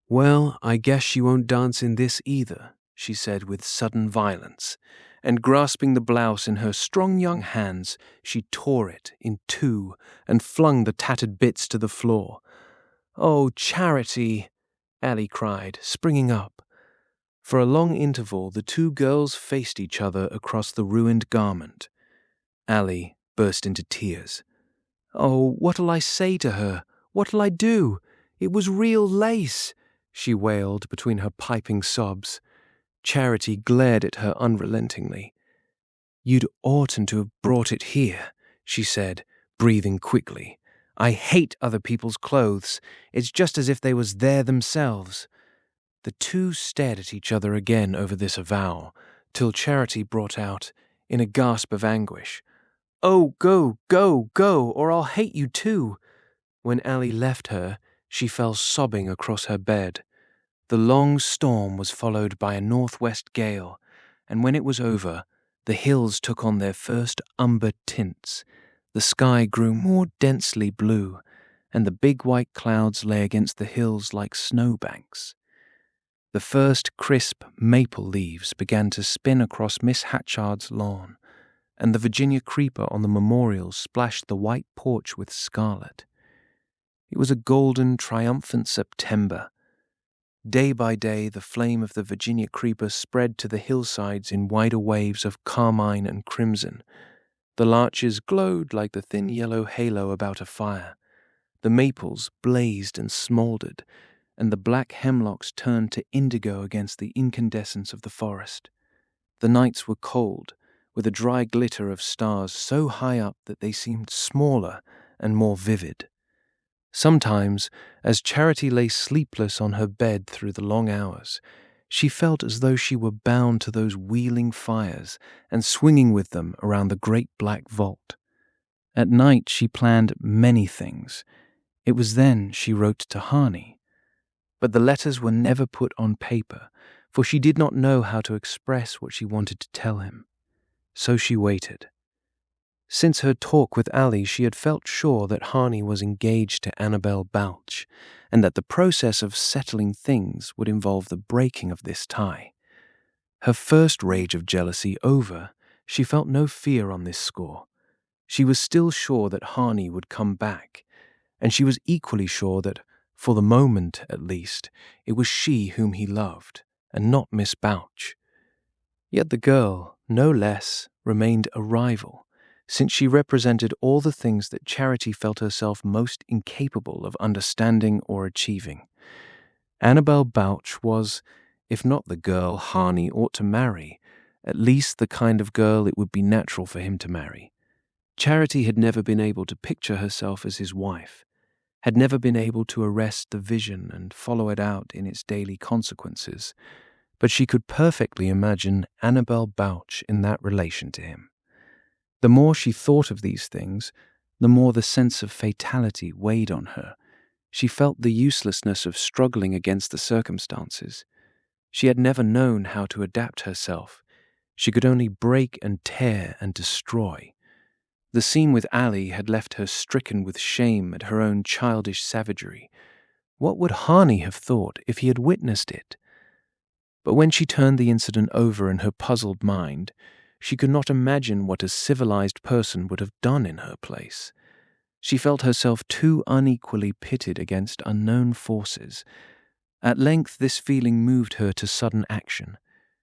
"Well, I guess she won't dance in this either," she said with sudden violence, and grasping the blouse in her strong young hands, she tore it in two and flung the tattered bits to the floor. "Oh, Charity!" Ali cried, springing up. For a long interval, the two girls faced each other across the ruined garment. Ali burst into tears. "Oh, what'll I say to her? What'll I do? It was real lace," she wailed between her piping sobs. Charity glared at her unrelentingly. "You'd oughtn't to have brought it here," she said, breathing quickly. "I hate other people's clothes. It's just as if they was there themselves." The two stared at each other again over this avowal, till Charity brought out, in a gasp of anguish, "Oh, go, go, go, or I'll hate you too." When Ali left her, she fell sobbing across her bed. The long storm was followed by a northwest gale, and when it was over, the hills took on their first umber tints. The sky grew more densely blue, and the big white clouds lay against the hills like snowbanks. The first crisp maple leaves began to spin across Miss Hatchard's lawn, and the Virginia creeper on the memorial splashed the white porch with scarlet. It was a golden, triumphant September. Day by day, the flame of the Virginia creeper spread to the hillsides in wider waves of carmine and crimson. The larches glowed like the thin yellow halo about a fire. The maples blazed and smouldered, and the black hemlocks turned to indigo against the incandescence of the forest. The nights were cold, with a dry glitter of stars so high up that they seemed smaller and more vivid. Sometimes, as Charity lay sleepless on her bed through the long hours, she felt as though she were bound to those wheeling fires and swinging with them around the great black vault. At night she planned many things. It was then she wrote to Harney. But the letters were never put on paper, for she did not know how to express what she wanted to tell him. So she waited. Since her talk with Ali, she had felt sure that Harney was engaged to Annabel Balch, and that the process of settling things would involve the breaking of this tie. Her first rage of jealousy over, she felt no fear on this score. She was still sure that Harney would come back, and she was equally sure that, for the moment at least, it was she whom he loved, and not Miss Balch. Yet the girl, no less, remained a rival, since she represented all the things that Charity felt herself most incapable of understanding or achieving. Annabel Balch was, if not the girl Harney ought to marry, at least the kind of girl it would be natural for him to marry. Charity had never been able to picture herself as his wife, had never been able to arrest the vision and follow it out in its daily consequences, but she could perfectly imagine Annabel Balch in that relation to him. The more she thought of these things, the more the sense of fatality weighed on her. She felt the uselessness of struggling against the circumstances. She had never known how to adapt herself. She could only break and tear and destroy. The scene with Ali had left her stricken with shame at her own childish savagery. What would Harney have thought if he had witnessed it? But when she turned the incident over in her puzzled mind, She could not imagine what a civilized person would have done in her place. She felt herself too unequally pitted against unknown forces. At length this feeling moved her to sudden action.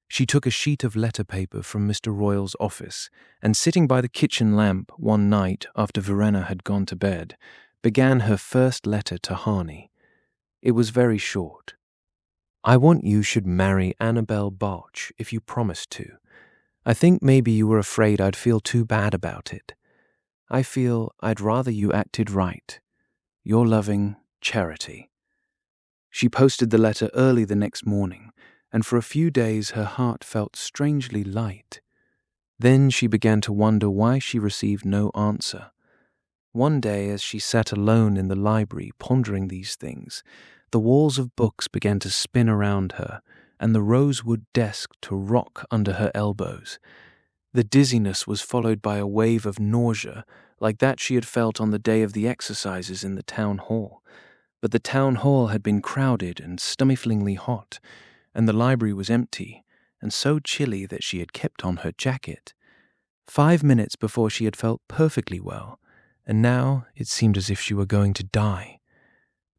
She took a sheet of letter paper from Mr. Royal's office, and sitting by the kitchen lamp one night after Verena had gone to bed, began her first letter to Harney. It was very short. "I want you should marry Annabel Botch if you promised to. I think maybe you were afraid I'd feel too bad about it. I feel I'd rather you acted right. Your loving Charity." She posted the letter early the next morning, and for a few days her heart felt strangely light. Then she began to wonder why she received no answer. One day, as she sat alone in the library pondering these things, the walls of books began to spin around her, and the rosewood desk to rock under her elbows. The dizziness was followed by a wave of nausea, like that she had felt on the day of the exercises in the town hall. But the town hall had been crowded and stomachingly hot, and the library was empty, and so chilly that she had kept on her jacket. 5 minutes before she had felt perfectly well, and now it seemed as if she were going to die.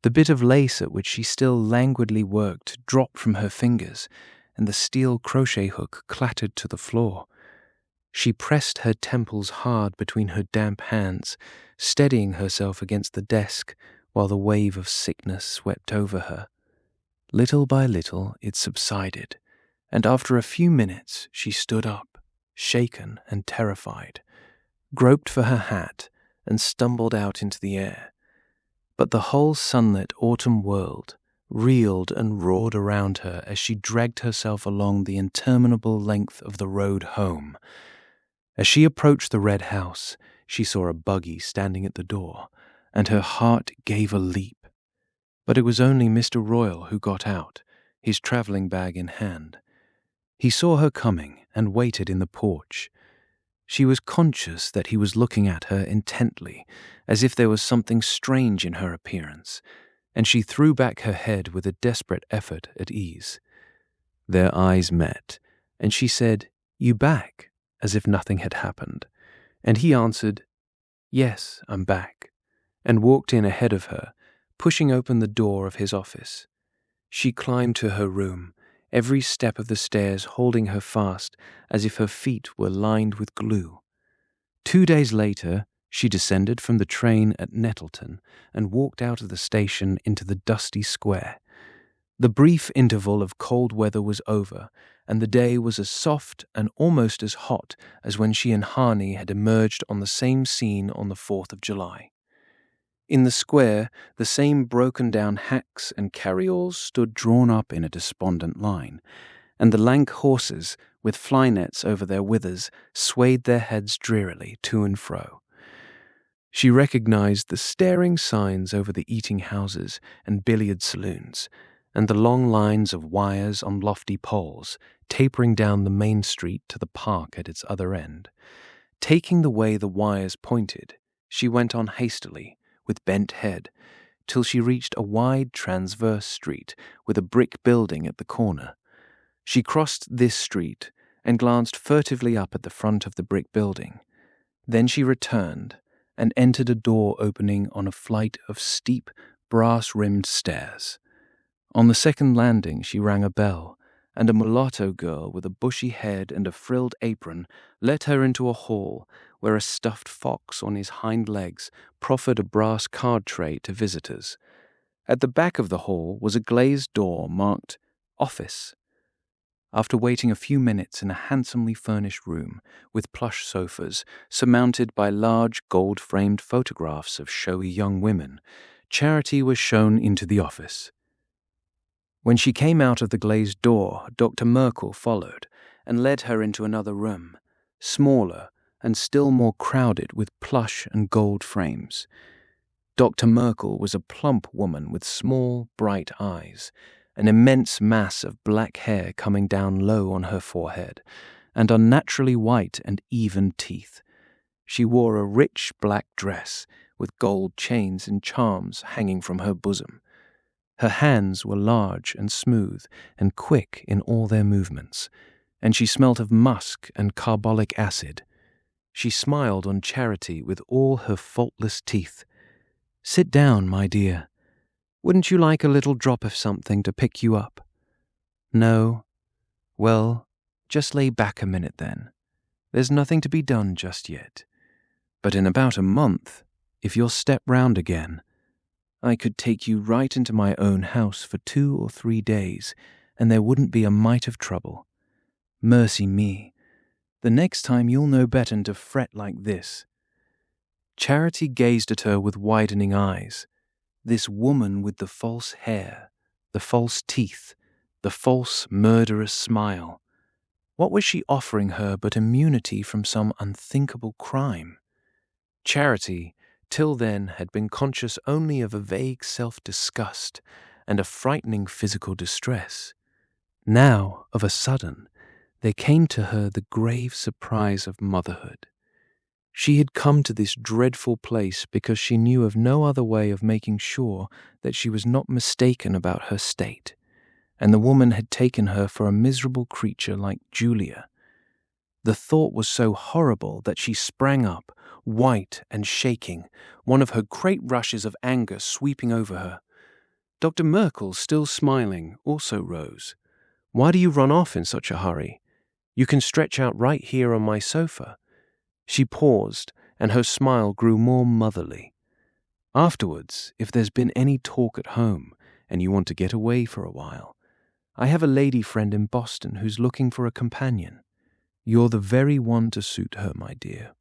The bit of lace at which she still languidly worked dropped from her fingers, and the steel crochet hook clattered to the floor. She pressed her temples hard between her damp hands, steadying herself against the desk while the wave of sickness swept over her. Little by little it subsided, and after a few minutes she stood up, shaken and terrified, groped for her hat, and stumbled out into the air. But the whole sunlit autumn world reeled and roared around her as she dragged herself along the interminable length of the road home. As she approached the red house, she saw a buggy standing at the door, and her heart gave a leap. But it was only Mr. Royal who got out, his travelling bag in hand. He saw her coming and waited in the porch. She was conscious that he was looking at her intently, as if there was something strange in her appearance, and she threw back her head with a desperate effort at ease. Their eyes met, and she said, "You back?" as if nothing had happened, and he answered, "Yes, I'm back," and walked in ahead of her, pushing open the door of his office. She climbed to her room, every step of the stairs holding her fast as if her feet were lined with glue. 2 days later, she descended from the train at Nettleton and walked out of the station into the dusty square. The brief interval of cold weather was over, and the day was as soft and almost as hot as when she and Harney had emerged on the same scene on the 4th of July. In the square, the same broken-down hacks and carryalls stood drawn up in a despondent line, and the lank horses, with fly nets over their withers, swayed their heads drearily to and fro. She recognized the staring signs over the eating houses and billiard saloons, and the long lines of wires on lofty poles, tapering down the main street to the park at its other end. Taking the way the wires pointed, she went on hastily, with bent head, till she reached a wide transverse street with a brick building at the corner. She crossed this street and glanced furtively up at the front of the brick building. Then she returned and entered a door opening on a flight of steep, brass-rimmed stairs. On the second landing she rang a bell, and a mulatto girl with a bushy head and a frilled apron led her into a hall where a stuffed fox on his hind legs proffered a brass card tray to visitors. At the back of the hall was a glazed door marked "Office." After waiting a few minutes in a handsomely furnished room with plush sofas surmounted by large gold-framed photographs of showy young women, Charity was shown into the office. When she came out of the glazed door, Dr. Merkel followed and led her into another room, smaller and still more crowded with plush and gold frames. Dr. Merkel was a plump woman with small, bright eyes, an immense mass of black hair coming down low on her forehead, and unnaturally white and even teeth. She wore a rich black dress with gold chains and charms hanging from her bosom. Her hands were large and smooth and quick in all their movements, and she smelt of musk and carbolic acid. She smiled on Charity with all her faultless teeth. "Sit down, my dear. Wouldn't you like a little drop of something to pick you up?" "No." "Well, just lay back a minute then. There's nothing to be done just yet. But in about a month, if you'll step round again, I could take you right into my own house for 2 or 3 days, and there wouldn't be a mite of trouble. Mercy me, the next time you'll know better'n to fret like this." Charity gazed at her with widening eyes. This woman with the false hair, the false teeth, the false murderous smile. What was she offering her but immunity from some unthinkable crime? Charity, till then, had been conscious only of a vague self-disgust and a frightening physical distress. Now, of a sudden, there came to her the grave surprise of motherhood. She had come to this dreadful place because she knew of no other way of making sure that she was not mistaken about her state, and the woman had taken her for a miserable creature like Julia. The thought was so horrible that she sprang up, white and shaking, one of her great rushes of anger sweeping over her. Dr. Merkel, still smiling, also rose. "Why do you run off in such a hurry? You can stretch out right here on my sofa." She paused, and her smile grew more motherly. "Afterwards, if there's been any talk at home, and you want to get away for a while, I have a lady friend in Boston who's looking for a companion. You're the very one to suit her, my dear."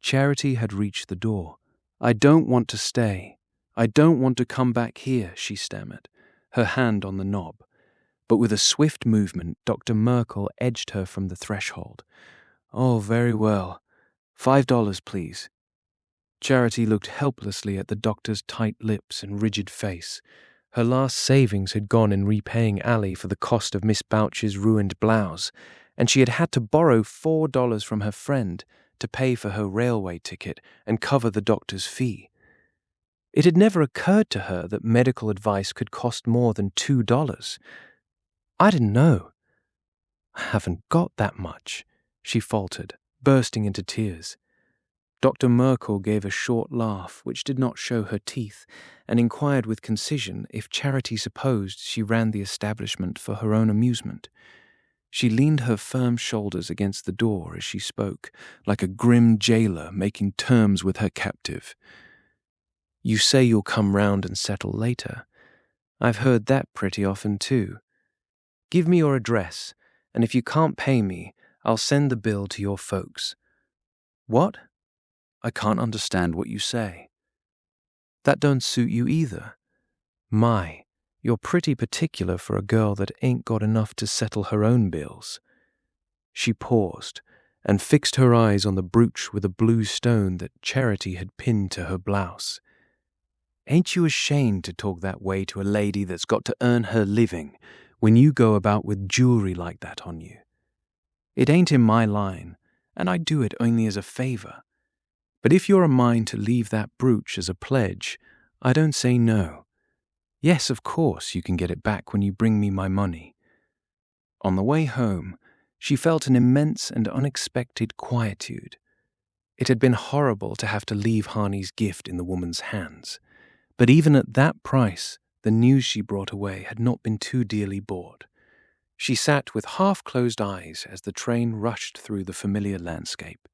Charity had reached the door. "I don't want to stay. I don't want to come back here," she stammered, her hand on the knob. But with a swift movement, Dr. Merkel edged her from the threshold. "Oh, very well. $5, please." Charity looked helplessly at the doctor's tight lips and rigid face. Her last savings had gone in repaying Allie for the cost of Miss Boucher's ruined blouse, and she had had to borrow $4 from her friend to pay for her railway ticket and cover the doctor's fee. It had never occurred to her that medical advice could cost more than $2. "I didn't know. I haven't got that much," she faltered, bursting into tears. Dr. Merkel gave a short laugh, which did not show her teeth, and inquired with concision if Charity supposed she ran the establishment for her own amusement. She leaned her firm shoulders against the door as she spoke, like a grim jailer making terms with her captive. "You say you'll come round and settle later. I've heard that pretty often too. Give me your address, and if you can't pay me, I'll send the bill to your folks." "What? I can't understand what you say." "That don't suit you either. My, you're pretty particular for a girl that ain't got enough to settle her own bills." She paused and fixed her eyes on the brooch with a blue stone that Charity had pinned to her blouse. "Ain't you ashamed to talk that way to a lady that's got to earn her living when you go about with jewelry like that on you? It ain't in my line, and I do it only as a favor. But if you're a mind to leave that brooch as a pledge, I don't say no. Yes, of course, you can get it back when you bring me my money." On the way home, she felt an immense and unexpected quietude. It had been horrible to have to leave Harney's gift in the woman's hands, but even at that price, the news she brought away had not been too dearly bought. She sat with half-closed eyes as the train rushed through the familiar landscape,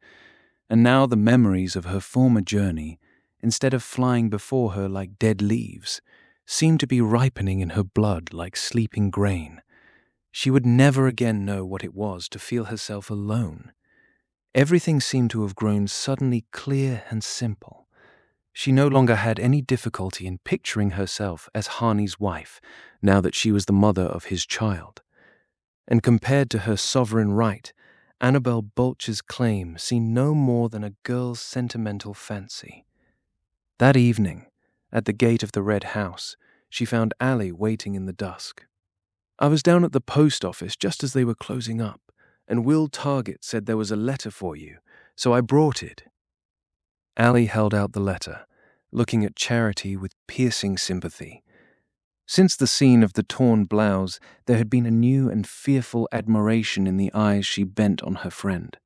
and now the memories of her former journey, instead of flying before her like dead leaves, seemed to be ripening in her blood like sleeping grain. She would never again know what it was to feel herself alone. Everything seemed to have grown suddenly clear and simple. She no longer had any difficulty in picturing herself as Harney's wife, now that she was the mother of his child. And compared to her sovereign right, Annabel Bulcher's claim seemed no more than a girl's sentimental fancy. That evening, at the gate of the Red House, she found Allie waiting in the dusk. "I was down at the post office just as they were closing up, and Will Target said there was a letter for you, so I brought it." Allie held out the letter, looking at Charity with piercing sympathy. Since the scene of the torn blouse, there had been a new and fearful admiration in the eyes she bent on her friend.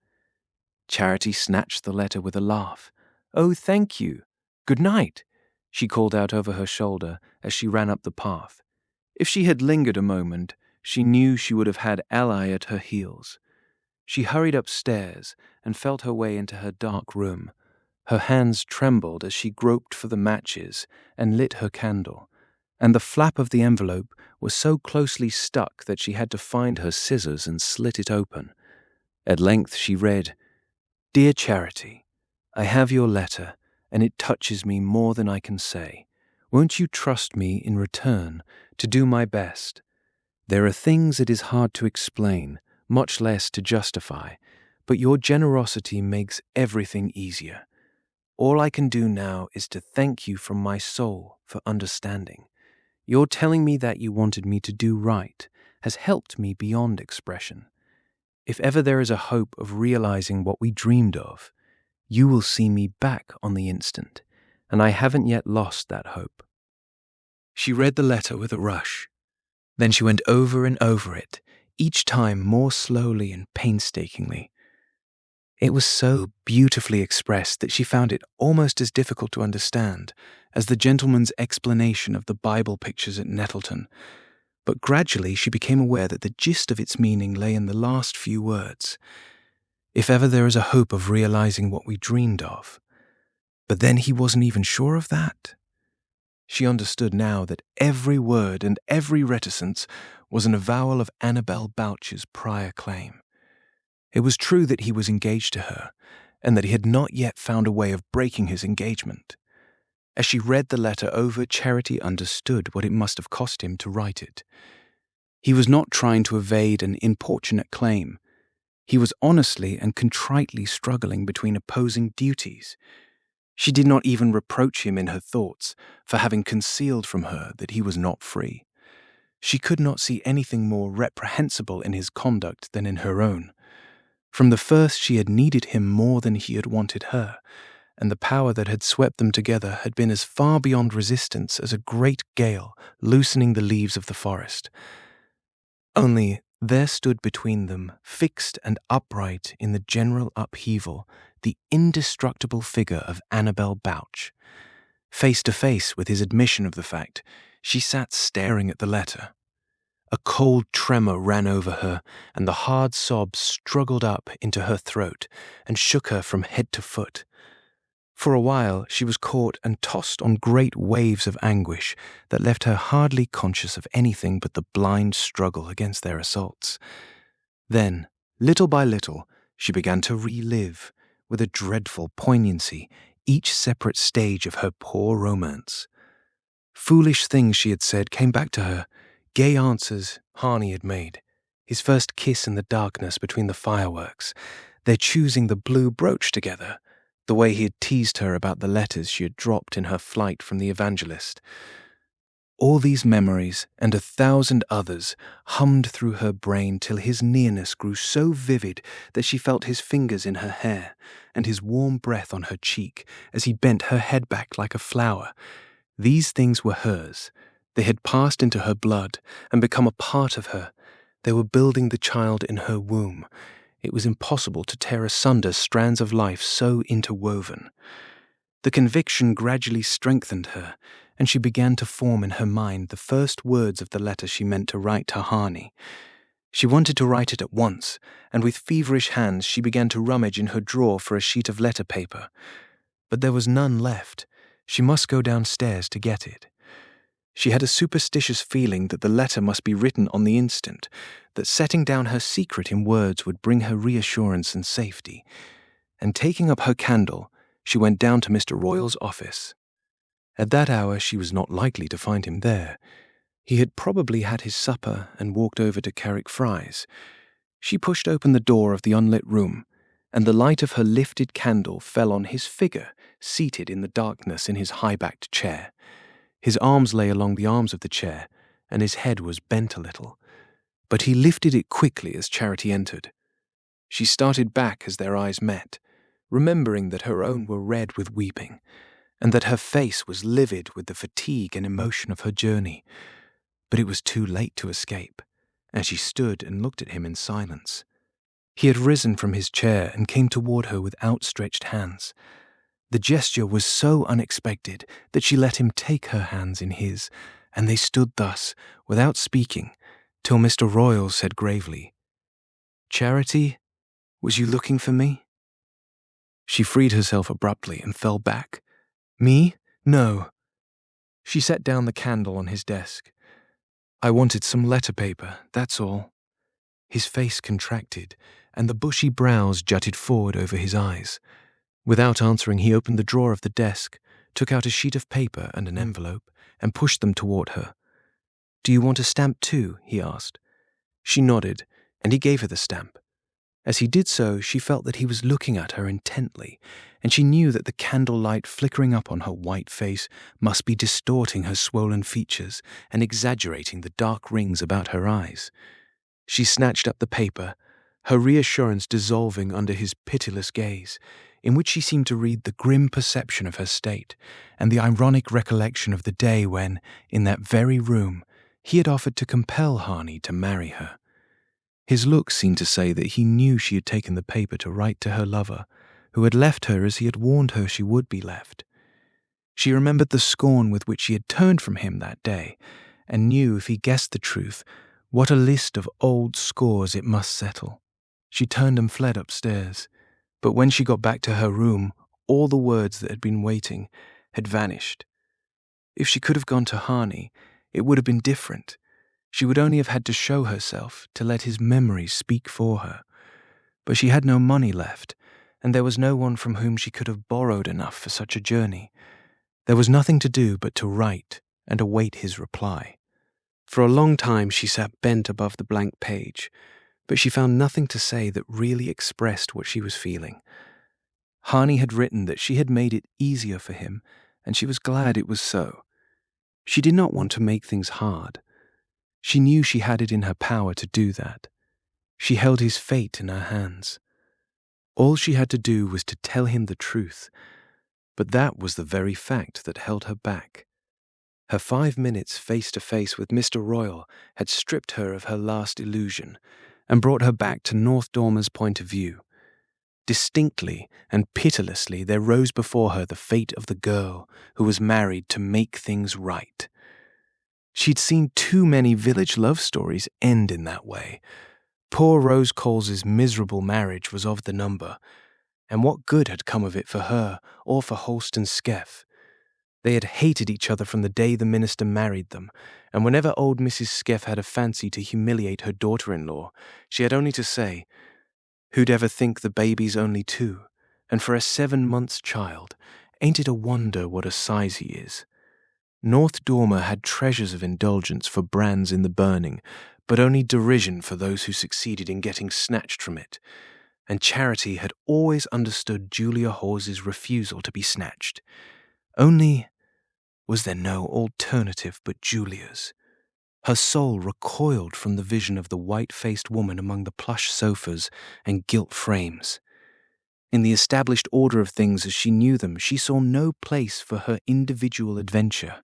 Charity snatched the letter with a laugh. "Oh, thank you. Good night," she called out over her shoulder as she ran up the path. If she had lingered a moment, she knew she would have had Ally at her heels. She hurried upstairs and felt her way into her dark room. Her hands trembled as she groped for the matches and lit her candle, and the flap of the envelope was so closely stuck that she had to find her scissors and slit it open. At length she read, "Dear Charity, I have your letter, and it touches me more than I can say. Won't you trust me in return to do my best? There are things it is hard to explain, much less to justify, but your generosity makes everything easier. All I can do now is to thank you from my soul for understanding. Your telling me that you wanted me to do right has helped me beyond expression. If ever there is a hope of realizing what we dreamed of, you will see me back on the instant, and I haven't yet lost that hope." She read the letter with a rush. Then she went over and over it, each time more slowly and painstakingly. It was so beautifully expressed that she found it almost as difficult to understand as the gentleman's explanation of the Bible pictures at Nettleton. But gradually she became aware that the gist of its meaning lay in the last few words. If ever there is a hope of realizing what we dreamed of. But then he wasn't even sure of that. She understood now that every word and every reticence was an avowal of Annabel Boucher's prior claim. It was true that he was engaged to her, and that he had not yet found a way of breaking his engagement. As she read the letter over, Charity understood what it must have cost him to write it. He was not trying to evade an importunate claim. He was honestly and contritely struggling between opposing duties. She did not even reproach him in her thoughts for having concealed from her that he was not free. She could not see anything more reprehensible in his conduct than in her own. From the first she had needed him more than he had wanted her, and the power that had swept them together had been as far beyond resistance as a great gale loosening the leaves of the forest. Only there stood between them, fixed and upright in the general upheaval, the indestructible figure of Annabel Boucher. Face to face with his admission of the fact, she sat staring at the letter. A cold tremor ran over her, and the hard sobs struggled up into her throat and shook her from head to foot. For a while she was caught and tossed on great waves of anguish that left her hardly conscious of anything but the blind struggle against their assaults. Then, little by little, she began to relive, with a dreadful poignancy, each separate stage of her poor romance. Foolish things she had said came back to her, gay answers Harney had made, his first kiss in the darkness between the fireworks, their choosing the blue brooch together, the way he had teased her about the letters she had dropped in her flight from the evangelist. All these memories, and 1,000 others, hummed through her brain till his nearness grew so vivid that she felt his fingers in her hair, and his warm breath on her cheek as he bent her head back like a flower. These things were hers. They had passed into her blood and become a part of her. They were building the child in her womb. It was impossible to tear asunder strands of life so interwoven. The conviction gradually strengthened her, and she began to form in her mind the first words of the letter she meant to write to Harney. She wanted to write it at once, and with feverish hands she began to rummage in her drawer for a sheet of letter paper. But there was none left. She must go downstairs to get it. She had a superstitious feeling that the letter must be written on the instant, that setting down her secret in words would bring her reassurance and safety. And taking up her candle, she went down to Mr. Royal's office. At that hour she was not likely to find him there. He had probably had his supper and walked over to Carrickfries. She pushed open the door of the unlit room, and the light of her lifted candle fell on his figure, seated in the darkness in his high-backed chair. His arms lay along the arms of the chair, and his head was bent a little. But he lifted it quickly as Charity entered. She started back as their eyes met, remembering that her own were red with weeping, and that her face was livid with the fatigue and emotion of her journey. But it was too late to escape, and she stood and looked at him in silence. He had risen from his chair and came toward her with outstretched hands. The gesture was so unexpected that she let him take her hands in his, and they stood thus, without speaking, till Mr. Royal said gravely, "Charity, was you looking for me?" She freed herself abruptly and fell back. "Me? No." She set down the candle on his desk. "I wanted some letter paper, that's all." His face contracted, and the bushy brows jutted forward over his eyes. Without answering, he opened the drawer of the desk, took out a sheet of paper and an envelope, and pushed them toward her. "Do you want a stamp too?" he asked. She nodded, and he gave her the stamp. As he did so, she felt that he was looking at her intently, and she knew that the candlelight flickering up on her white face must be distorting her swollen features and exaggerating the dark rings about her eyes. She snatched up the paper, her reassurance dissolving under his pitiless gaze, in which she seemed to read the grim perception of her state and the ironic recollection of the day when, in that very room, he had offered to compel Harney to marry her. His look seemed to say that he knew she had taken the paper to write to her lover, who had left her as he had warned her she would be left. She remembered the scorn with which she had turned from him that day, and knew if he guessed the truth, what a list of old scores it must settle. She turned and fled upstairs, but when she got back to her room, all the words that had been waiting had vanished. If she could have gone to Harney, it would have been different. She would only have had to show herself, to let his memory speak for her. But she had no money left, and there was no one from whom she could have borrowed enough for such a journey. There was nothing to do but to write and await his reply. For a long time she sat bent above the blank page, but she found nothing to say that really expressed what she was feeling. Harney had written that she had made it easier for him, and she was glad it was so. She did not want to make things hard. She knew she had it in her power to do that. She held his fate in her hands. All she had to do was to tell him the truth, but that was the very fact that held her back. Her 5 minutes face-to-face with Mr. Royal had stripped her of her last illusion and brought her back to North Dormer's point of view. Distinctly and pitilessly there rose before her the fate of the girl who was married to make things right. She'd seen too many village love stories end in that way. Poor Rose Coles's miserable marriage was of the number, and what good had come of it for her or for Holston Skeff? They had hated each other from the day the minister married them, and whenever old Mrs. Skeff had a fancy to humiliate her daughter-in-law, she had only to say, "Who'd ever think the baby's only 2, and for a 7 months' child, ain't it a wonder what a size he is?" North Dormer had treasures of indulgence for brands in the burning, but only derision for those who succeeded in getting snatched from it, and Charity had always understood Julia Hawes's refusal to be snatched. Only, was there no alternative but Julia's? Her soul recoiled from the vision of the white-faced woman among the plush sofas and gilt frames. In the established order of things as she knew them, she saw no place for her individual adventure.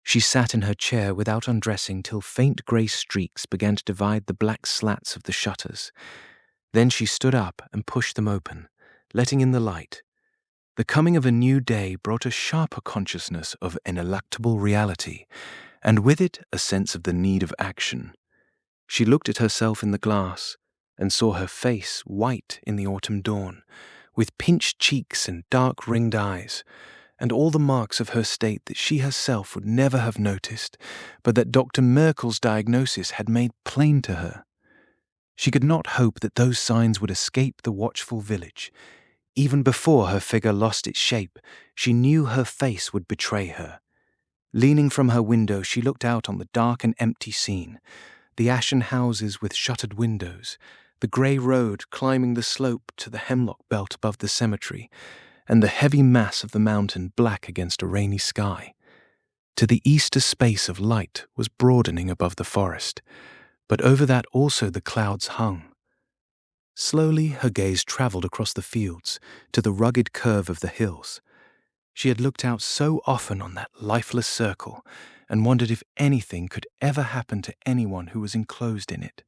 She sat in her chair without undressing till faint grey streaks began to divide the black slats of the shutters. Then she stood up and pushed them open, letting in the light. The coming of a new day brought a sharper consciousness of ineluctable reality, and with it a sense of the need of action. She looked at herself in the glass, and saw her face white in the autumn dawn, with pinched cheeks and dark ringed eyes, and all the marks of her state that she herself would never have noticed, but that Dr. Merkel's diagnosis had made plain to her. She could not hope that those signs would escape the watchful village. Even before her figure lost its shape, she knew her face would betray her. Leaning from her window, she looked out on the dark and empty scene, the ashen houses with shuttered windows, the grey road climbing the slope to the hemlock belt above the cemetery, and the heavy mass of the mountain black against a rainy sky. To the east a space of light was broadening above the forest, but over that also the clouds hung. Slowly her gaze travelled across the fields to the rugged curve of the hills. She had looked out so often on that lifeless circle, and wondered if anything could ever happen to anyone who was enclosed in it.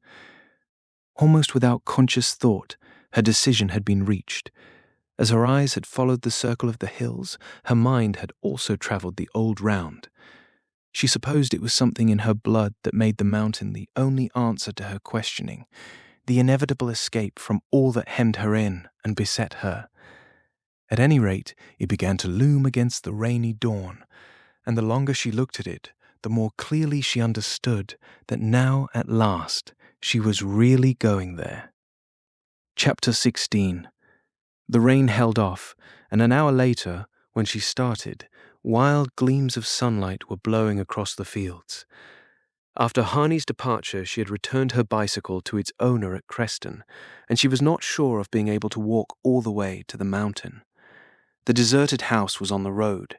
Almost without conscious thought, her decision had been reached. As her eyes had followed the circle of the hills, her mind had also travelled the old round. She supposed it was something in her blood that made the mountain the only answer to her questioning, the inevitable escape from all that hemmed her in and beset her. At any rate, it began to loom against the rainy dawn, and the longer she looked at it, the more clearly she understood that now, at last, she was really going there. Chapter 16. The rain held off, and an hour later, when she started, wild gleams of sunlight were blowing across the fields. After Harney's departure, she had returned her bicycle to its owner at Creston, and she was not sure of being able to walk all the way to the mountain. The deserted house was on the road,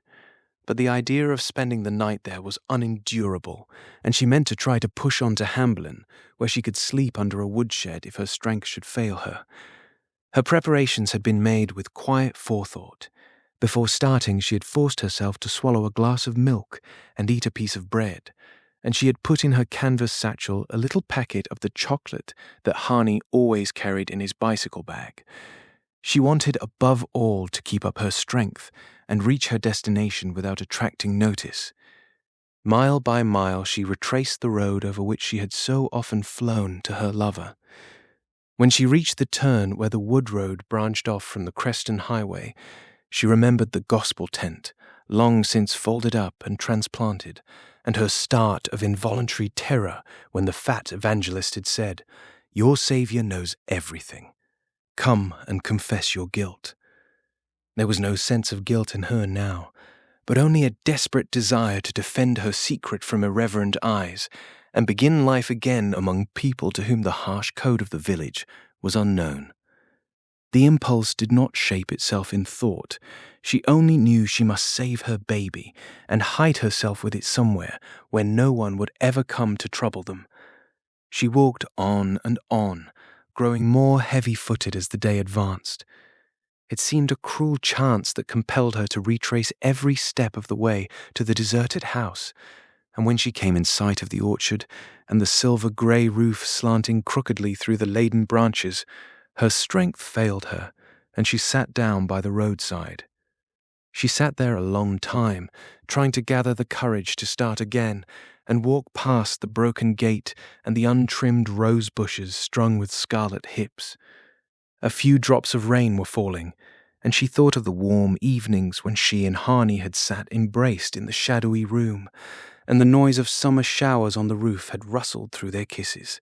but the idea of spending the night there was unendurable, and she meant to try to push on to Hamblin, where she could sleep under a woodshed if her strength should fail her. Her preparations had been made with quiet forethought. Before starting, she had forced herself to swallow a glass of milk and eat a piece of bread, and she had put in her canvas satchel a little packet of the chocolate that Harney always carried in his bicycle bag. She wanted above all to keep up her strength and reach her destination without attracting notice. Mile by mile she retraced the road over which she had so often flown to her lover. When she reached the turn where the wood road branched off from the Creston Highway, she remembered the gospel tent, long since folded up and transplanted, and her start of involuntary terror when the fat evangelist had said, "Your Saviour knows everything. Come and confess your guilt." There was no sense of guilt in her now, but only a desperate desire to defend her secret from irreverent eyes and begin life again among people to whom the harsh code of the village was unknown. The impulse did not shape itself in thought. She only knew she must save her baby and hide herself with it somewhere where no one would ever come to trouble them. She walked on and on, growing more heavy-footed as the day advanced. It seemed a cruel chance that compelled her to retrace every step of the way to the deserted house, and when she came in sight of the orchard and the silver-grey roof slanting crookedly through the laden branches, her strength failed her, and she sat down by the roadside. She sat there a long time, trying to gather the courage to start again and walk past the broken gate and the untrimmed rose bushes strung with scarlet hips. A few drops of rain were falling, and she thought of the warm evenings when she and Harney had sat embraced in the shadowy room, and the noise of summer showers on the roof had rustled through their kisses.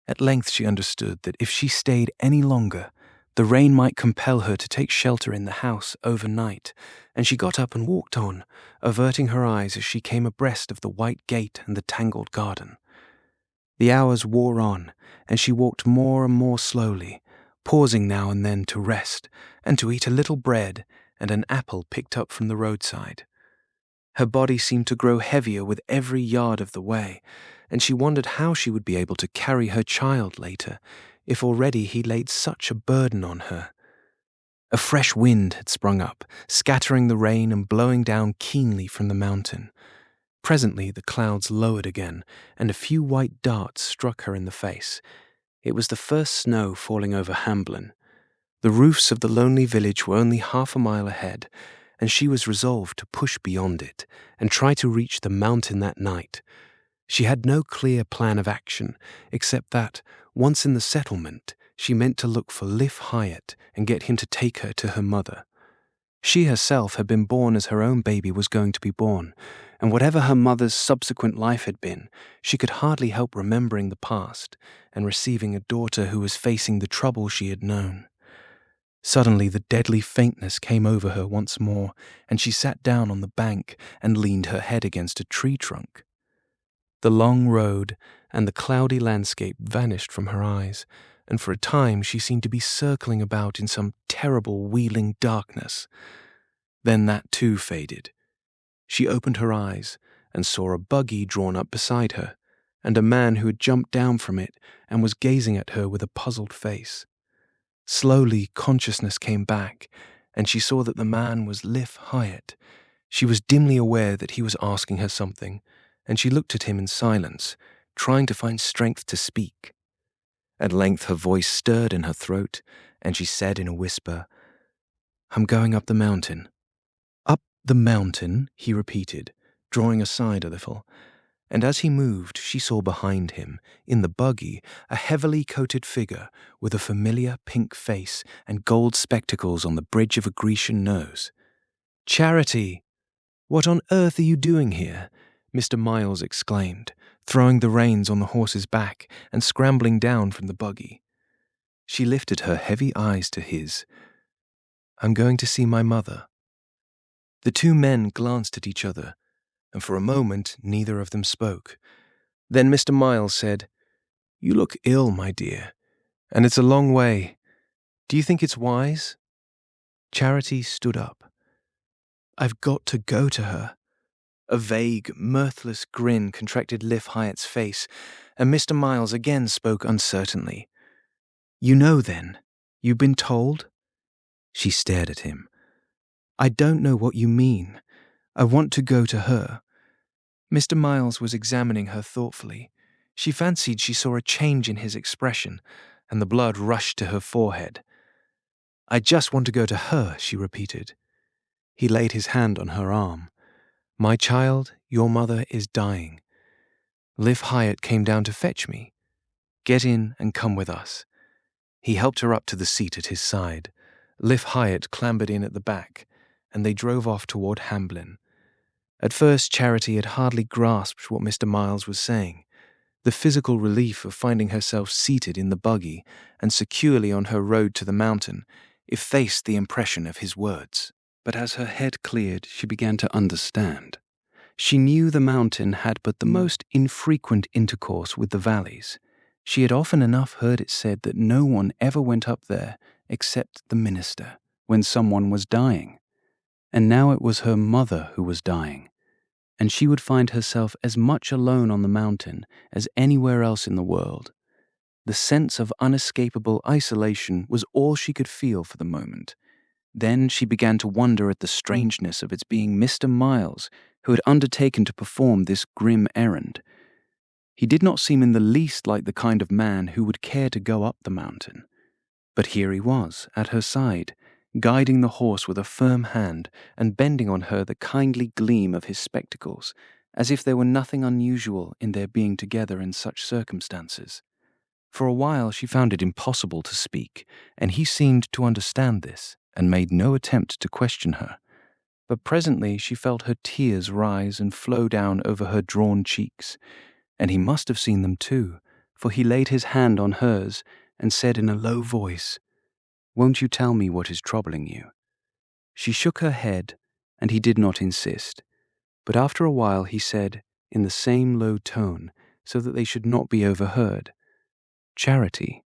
At length she understood that if she stayed any longer, the rain might compel her to take shelter in the house overnight, and she got up and walked on, averting her eyes as she came abreast of the white gate and the tangled garden. The hours wore on, and she walked more and more slowly, pausing now and then to rest and to eat a little bread and an apple picked up from the roadside. Her body seemed to grow heavier with every yard of the way, and she wondered how she would be able to carry her child later, if already he laid such a burden on her. A fresh wind had sprung up, scattering the rain and blowing down keenly from the mountain. Presently the clouds lowered again, and a few white darts struck her in the face. It was the first snow falling over Hamblin. The roofs of the lonely village were only half a mile ahead, and she was resolved to push beyond it and try to reach the mountain that night. She had no clear plan of action, except that, once in the settlement, she meant to look for Liff Hyatt and get him to take her to her mother. She herself had been born as her own baby was going to be born, and whatever her mother's subsequent life had been, she could hardly help remembering the past and receiving a daughter who was facing the trouble she had known. Suddenly the deadly faintness came over her once more, and she sat down on the bank and leaned her head against a tree trunk. The long road and the cloudy landscape vanished from her eyes, and for a time she seemed to be circling about in some terrible wheeling darkness. Then that too faded. She opened her eyes and saw a buggy drawn up beside her, and a man who had jumped down from it and was gazing at her with a puzzled face. Slowly consciousness came back, and she saw that the man was Liff Hyatt. She was dimly aware that he was asking her something, and she looked at him in silence, trying to find strength to speak. At length her voice stirred in her throat, and she said in a whisper, "I'm going up the mountain." "Up the mountain," he repeated, drawing aside a little, and as he moved she saw behind him, in the buggy, a heavily coated figure with a familiar pink face and gold spectacles on the bridge of a Grecian nose. "Charity! What on earth are you doing here?" Mr. Miles exclaimed, throwing the reins on the horse's back and scrambling down from the buggy. She lifted her heavy eyes to his. "I'm going to see my mother." The two men glanced at each other, and for a moment neither of them spoke. Then Mr. Miles said, "You look ill, my dear, and it's a long way. Do you think it's wise?" Charity stood up. "I've got to go to her." A vague, mirthless grin contracted Liv Hyatt's face, and Mr. Miles again spoke uncertainly. "You know, then? You've been told?" She stared at him. "I don't know what you mean. I want to go to her." Mr. Miles was examining her thoughtfully. She fancied she saw a change in his expression, and the blood rushed to her forehead. "I just want to go to her," she repeated. He laid his hand on her arm. "My child, your mother is dying. Liv Hyatt came down to fetch me. Get in and come with us." He helped her up to the seat at his side. Liv Hyatt clambered in at the back, and they drove off toward Hamblin. At first, Charity had hardly grasped what Mr. Miles was saying. The physical relief of finding herself seated in the buggy and securely on her road to the mountain effaced the impression of his words. But as her head cleared, she began to understand. She knew the mountain had but the most infrequent intercourse with the valleys. She had often enough heard it said that no one ever went up there except the minister when someone was dying. And now it was her mother who was dying, and she would find herself as much alone on the mountain as anywhere else in the world. The sense of unescapable isolation was all she could feel for the moment. Then she began to wonder at the strangeness of its being Mr. Miles who had undertaken to perform this grim errand. He did not seem in the least like the kind of man who would care to go up the mountain. But here he was, at her side, guiding the horse with a firm hand and bending on her the kindly gleam of his spectacles, as if there were nothing unusual in their being together in such circumstances. For a while she found it impossible to speak, and he seemed to understand this, and made no attempt to question her. But presently she felt her tears rise and flow down over her drawn cheeks, and he must have seen them too, for he laid his hand on hers and said in a low voice, "Won't you tell me what is troubling you?" She shook her head, and he did not insist. But after a while he said, in the same low tone, so that they should not be overheard, "Charity,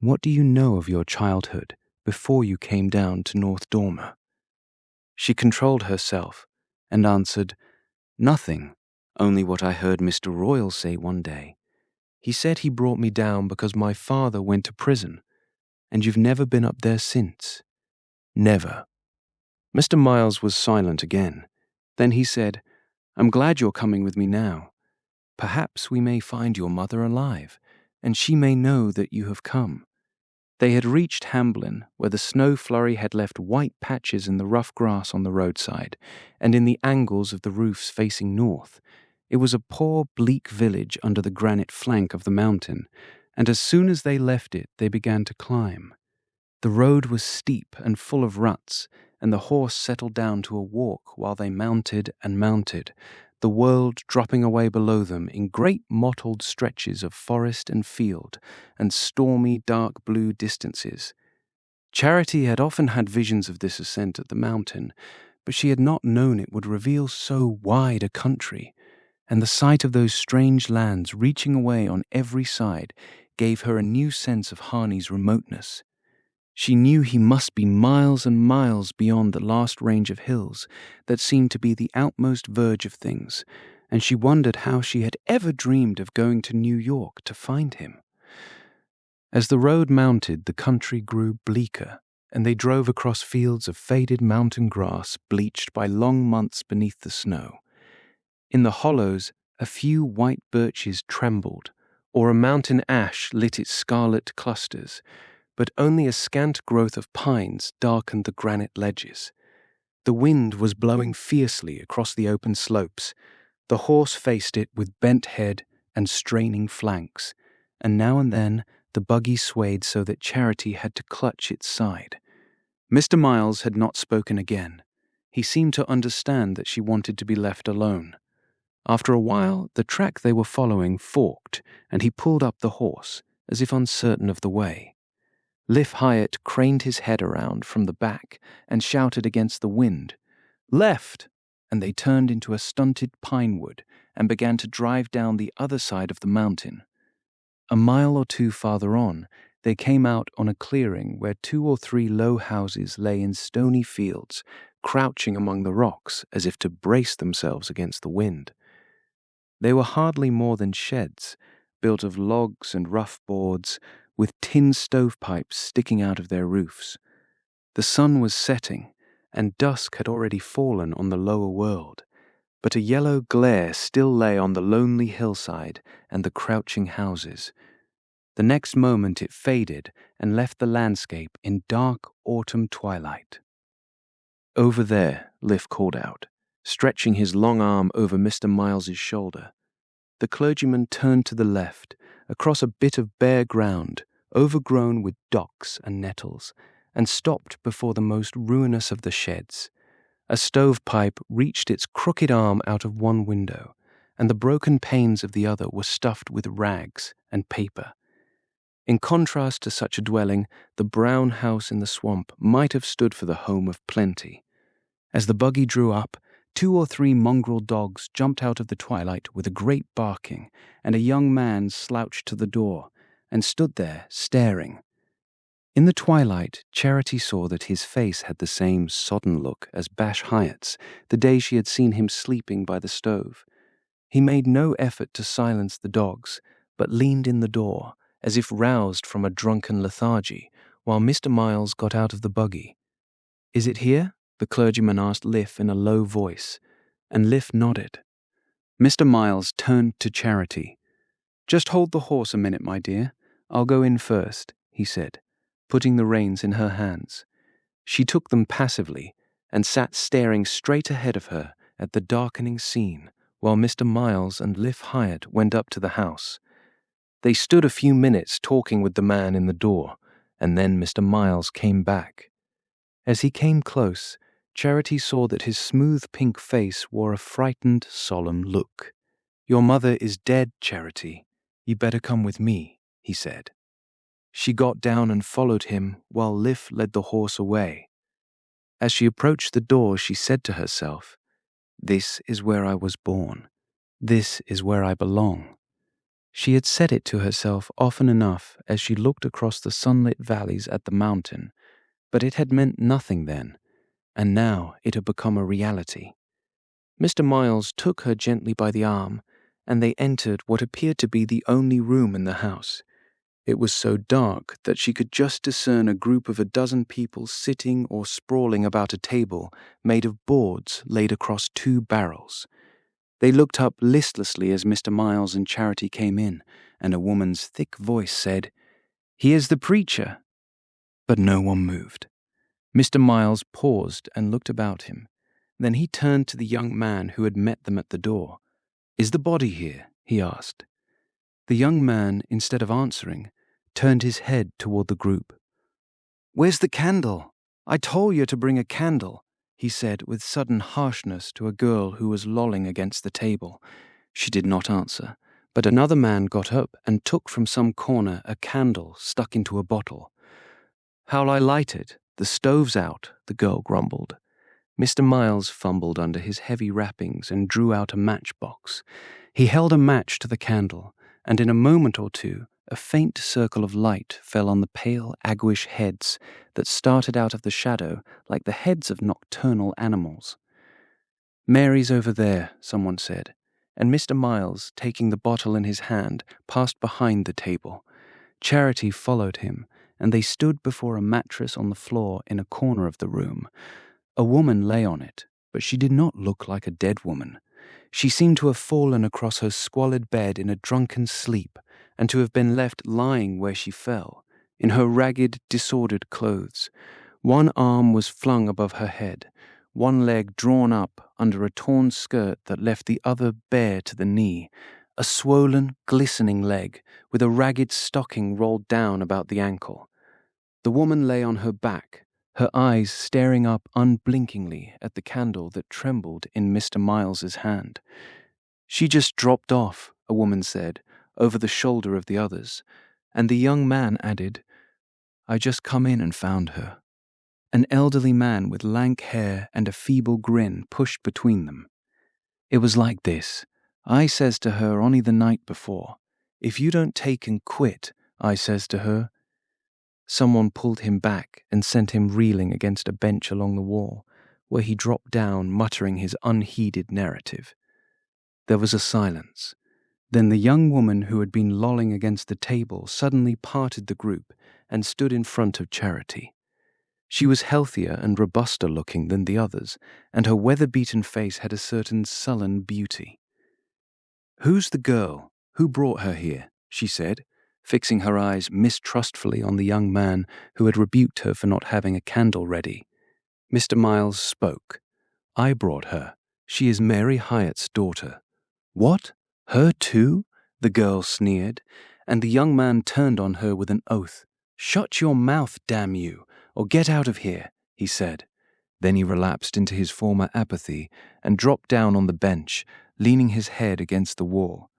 what do you know of your childhood before you came down to North Dormer?" She controlled herself and answered, "Nothing, only what I heard Mr. Royal say one day. He said he brought me down because my father went to prison. And you've never been up there since?" "Never." Mr. Miles was silent again. Then he said, "I'm glad you're coming with me now. Perhaps we may find your mother alive, and she may know that you have come." They had reached Hamblin, where the snow flurry had left white patches in the rough grass on the roadside, and in the angles of the roofs facing north. It was a poor, bleak village under the granite flank of the mountain, and as soon as they left it, they began to climb. The road was steep and full of ruts, and the horse settled down to a walk while they mounted and mounted, the world dropping away below them in great mottled stretches of forest and field, and stormy dark blue distances. Charity had often had visions of this ascent at the mountain, but she had not known it would reveal so wide a country, and the sight of those strange lands reaching away on every side gave her a new sense of Harney's remoteness. She knew he must be miles and miles beyond the last range of hills that seemed to be the outmost verge of things, and she wondered how she had ever dreamed of going to New York to find him. As the road mounted, the country grew bleaker and they drove across fields of faded mountain grass bleached by long months beneath the snow. In the hollows, a few white birches trembled, or a mountain ash lit its scarlet clusters, but only a scant growth of pines darkened the granite ledges. The wind was blowing fiercely across the open slopes. The horse faced it with bent head and straining flanks, and now and then the buggy swayed so that Charity had to clutch its side. Mr. Miles had not spoken again. He seemed to understand that she wanted to be left alone. After a while, the track they were following forked, and he pulled up the horse, as if uncertain of the way. Liff Hyatt craned his head around from the back and shouted against the wind, "Left!" and they turned into a stunted pine wood and began to drive down the other side of the mountain. A mile or two farther on, they came out on a clearing where 2 or 3 low houses lay in stony fields, crouching among the rocks as if to brace themselves against the wind. They were hardly more than sheds, built of logs and rough boards, with tin stovepipes sticking out of their roofs. The sun was setting, and dusk had already fallen on the lower world, but a yellow glare still lay on the lonely hillside and the crouching houses. The next moment it faded and left the landscape in dark autumn twilight. "Over there," Liff called out, stretching his long arm over Mr. Miles's shoulder. The clergyman turned to the left, across a bit of bare ground, overgrown with docks and nettles, and stopped before the most ruinous of the sheds. A stovepipe reached its crooked arm out of one window, and the broken panes of the other were stuffed with rags and paper. In contrast to such a dwelling, the brown house in the swamp might have stood for the home of plenty. As the buggy drew up, 2 or 3 mongrel dogs jumped out of the twilight with a great barking, and a young man slouched to the door and stood there staring. In the twilight, Charity saw that his face had the same sodden look as Bash Hyatt's the day she had seen him sleeping by the stove. He made no effort to silence the dogs, but leaned in the door, as if roused from a drunken lethargy, while Mr. Miles got out of the buggy. "Is it here?" the clergyman asked Liff in a low voice, and Liff nodded. Mr. Miles turned to Charity. "Just hold the horse a minute, my dear. I'll go in first," he said, putting the reins in her hands. She took them passively and sat staring straight ahead of her at the darkening scene, while Mr. Miles and Liff Hyatt went up to the house. They stood a few minutes talking with the man in the door, and then Mr. Miles came back. As he came close, Charity saw that his smooth pink face wore a frightened, solemn look. "Your mother is dead, Charity. You better come with me," he said. She got down and followed him while Liff led the horse away. As she approached the door, she said to herself, "This is where I was born. This is where I belong." She had said it to herself often enough as she looked across the sunlit valleys at the mountain, but it had meant nothing then, and now it had become a reality. Mr. Miles took her gently by the arm, and they entered what appeared to be the only room in the house. It was so dark that she could just discern a group of 12 people sitting or sprawling about a table made of boards laid across 2 barrels. They looked up listlessly as Mr. Miles and Charity came in, and a woman's thick voice said, "Here's the preacher." But no one moved. Mr. Miles paused and looked about him. Then he turned to the young man who had met them at the door. "Is the body here?" he asked. The young man, instead of answering, turned his head toward the group. "Where's the candle? I told you to bring a candle," he said with sudden harshness to a girl who was lolling against the table. She did not answer, but another man got up and took from some corner a candle stuck into a bottle. "How'll I light it? The stove's out," the girl grumbled. Mr. Miles fumbled under his heavy wrappings and drew out a matchbox. He held a match to the candle, and in a moment or two, a faint circle of light fell on the pale, aguish heads that started out of the shadow like the heads of nocturnal animals. "Mary's over there," someone said, and Mr. Miles, taking the bottle in his hand, passed behind the table. Charity followed him, and they stood before a mattress on the floor in a corner of the room. A woman lay on it, but she did not look like a dead woman. She seemed to have fallen across her squalid bed in a drunken sleep, and to have been left lying where she fell, in her ragged, disordered clothes. One arm was flung above her head, one leg drawn up under a torn skirt that left the other bare to the knee, a swollen, glistening leg with a ragged stocking rolled down about the ankle. The woman lay on her back, her eyes staring up unblinkingly at the candle that trembled in Mr. Miles's hand. "She just dropped off," a woman said, over the shoulder of the others, and the young man added, "I just come in and found her." An elderly man with lank hair and a feeble grin pushed between them. "It was like this. I says to her only the night before, 'If you don't take and quit,' I says to her." Someone pulled him back and sent him reeling against a bench along the wall, where he dropped down muttering his unheeded narrative. There was a silence. Then the young woman who had been lolling against the table suddenly parted the group and stood in front of Charity. She was healthier and robuster looking than the others, and her weather-beaten face had a certain sullen beauty. "Who's the girl? Who brought her here?" she said, fixing her eyes mistrustfully on the young man who had rebuked her for not having a candle ready. Mr. Miles spoke. "I brought her. She is Mary Hyatt's daughter." "What? Her too?" the girl sneered, and the young man turned on her with an oath. "Shut your mouth, damn you, or get out of here," he said. Then he relapsed into his former apathy and dropped down on the bench, leaning his head against the wall.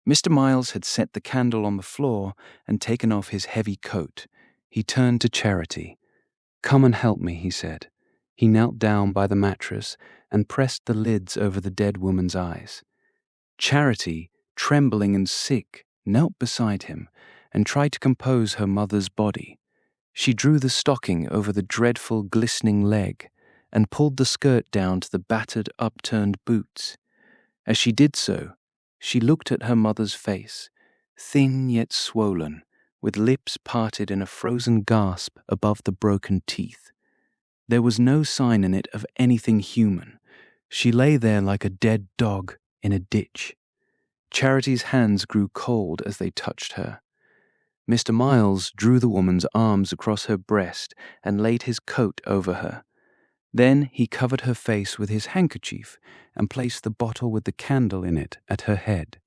Mr. Miles had set the candle on the floor and taken off his heavy coat. He turned to Charity. "Come and help me," he said. He knelt down by the mattress and pressed the lids over the dead woman's eyes. Charity, trembling and sick, knelt beside him and tried to compose her mother's body. She drew the stocking over the dreadful glistening leg and pulled the skirt down to the battered upturned boots. As she did so, she looked at her mother's face, thin yet swollen, with lips parted in a frozen gasp above the broken teeth. There was no sign in it of anything human. She lay there like a dead dog in a ditch. Charity's hands grew cold as they touched her. Mr. Miles drew the woman's arms across her breast and laid his coat over her. Then he covered her face with his handkerchief and placed the bottle with the candle in it at her head.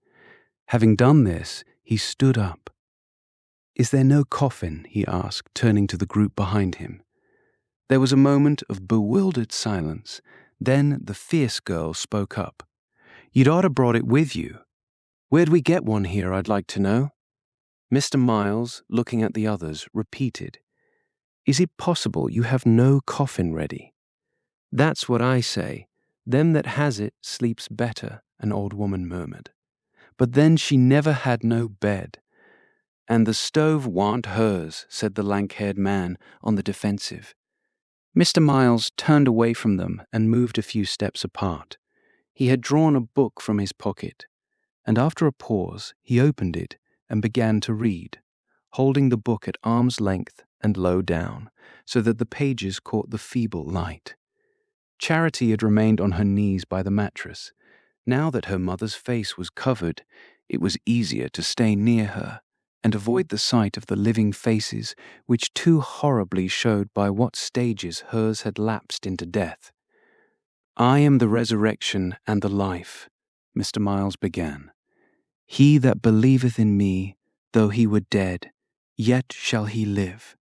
Having done this, he stood up. "Is there no coffin?" he asked, turning to the group behind him. There was a moment of bewildered silence. Then the fierce girl spoke up. "You'd ought to brought it with you. Where'd we get one here, I'd like to know?" Mr. Miles, looking at the others, repeated, "Is it possible you have no coffin ready?" "That's what I say. Them that has it sleeps better," an old woman murmured. "But then she never had no bed." "And the stove warn't hers," said the lank-haired man on the defensive. Mr. Miles turned away from them and moved a few steps apart. He had drawn a book from his pocket, and after a pause he opened it and began to read, holding the book at arm's length and low down, so that the pages caught the feeble light. Charity had remained on her knees by the mattress. Now that her mother's face was covered, it was easier to stay near her and avoid the sight of the living faces which too horribly showed by what stages hers had lapsed into death. "I am the resurrection and the life," Mr. Miles began. "He that believeth in me, though he were dead, yet shall he live.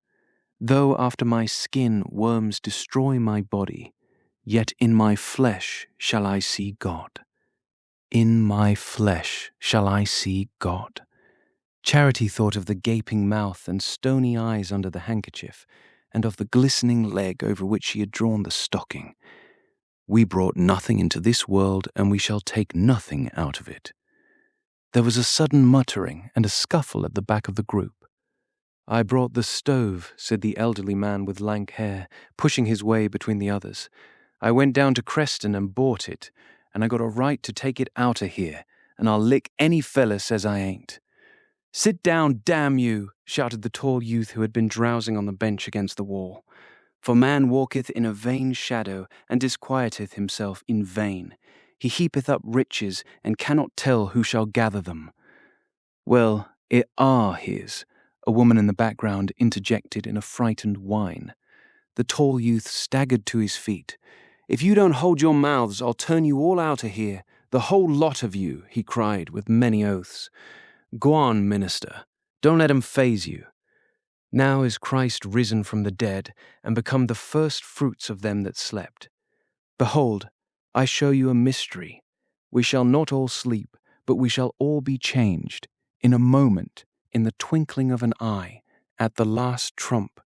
Though after my skin worms destroy my body, yet in my flesh shall I see God. In my flesh shall I see God." Charity thought of the gaping mouth and stony eyes under the handkerchief, and of the glistening leg over which she had drawn the stocking. "We brought nothing into this world, and we shall take nothing out of it." There was a sudden muttering and a scuffle at the back of the group. "I brought the stove," said the elderly man with lank hair, pushing his way between the others. "I went down to Creston and bought it, and I got a right to take it out of here, and I'll lick any fella says I ain't." "Sit down, damn you!" shouted the tall youth who had been drowsing on the bench against the wall. "For man walketh in a vain shadow, and disquieteth himself in vain. He heapeth up riches, and cannot tell who shall gather them." "Well, it are his," a woman in the background interjected in a frightened whine. The tall youth staggered to his feet. "If you don't hold your mouths, I'll turn you all out of here, the whole lot of you," he cried with many oaths. "Go on, minister. Don't let 'em faze you. Now is Christ risen from the dead, and become the first fruits of them that slept. Behold, I show you a mystery. We shall not all sleep, but we shall all be changed, in a moment, in the twinkling of an eye, at the last trump.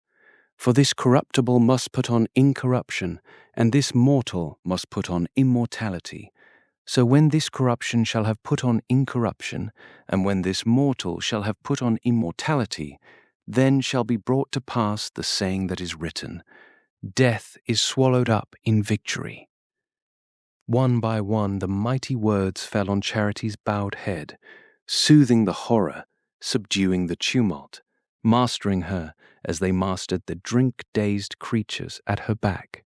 For this corruptible must put on incorruption, and this mortal must put on immortality. So when this corruption shall have put on incorruption, and when this mortal shall have put on immortality, then shall be brought to pass the saying that is written, Death is swallowed up in victory." One by one the mighty words fell on Charity's bowed head, soothing the horror, subduing the tumult, mastering her as they mastered the drink-dazed creatures at her back.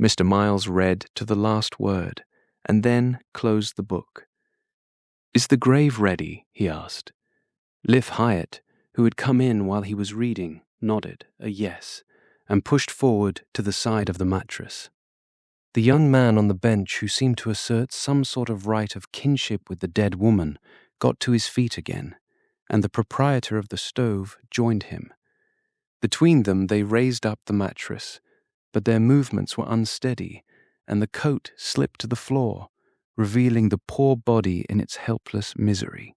Mr. Miles read to the last word, and then closed the book. "Is the grave ready?" he asked. Liv Hyatt, who had come in while he was reading, nodded a yes, and pushed forward to the side of the mattress. The young man on the bench, who seemed to assert some sort of right of kinship with the dead woman, got to his feet again, and the proprietor of the stove joined him. Between them they raised up the mattress, but their movements were unsteady, and the coat slipped to the floor, revealing the poor body in its helpless misery.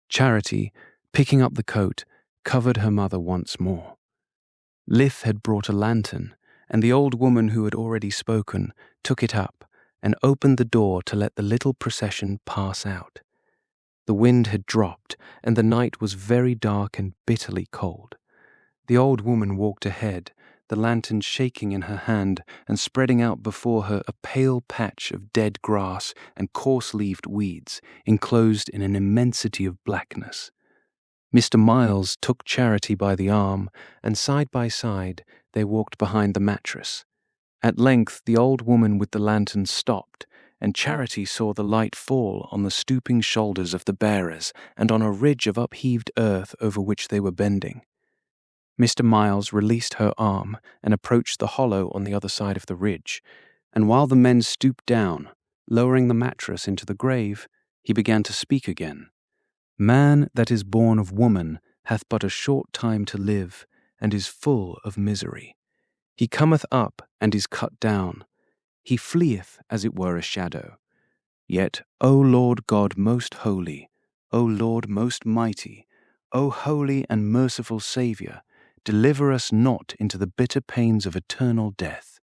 Charity, picking up the coat, covered her mother once more. Liv had brought a lantern, and the old woman who had already spoken took it up and opened the door to let the little procession pass out. The wind had dropped, and the night was very dark and bitterly cold. The old woman walked ahead, the lantern shaking in her hand and spreading out before her a pale patch of dead grass and coarse-leaved weeds, enclosed in an immensity of blackness. Mr. Miles took Charity by the arm, and side by side they walked behind the mattress. At length the old woman with the lantern stopped, and Charity saw the light fall on the stooping shoulders of the bearers and on a ridge of upheaved earth over which they were bending. Mr. Miles released her arm and approached the hollow on the other side of the ridge, and while the men stooped down, lowering the mattress into the grave, he began to speak again. "Man that is born of woman hath but a short time to live, and is full of misery. He cometh up and is cut down. He fleeth as it were a shadow. Yet, O Lord God most holy, O Lord most mighty, O holy and merciful Saviour, deliver us not into the bitter pains of eternal death."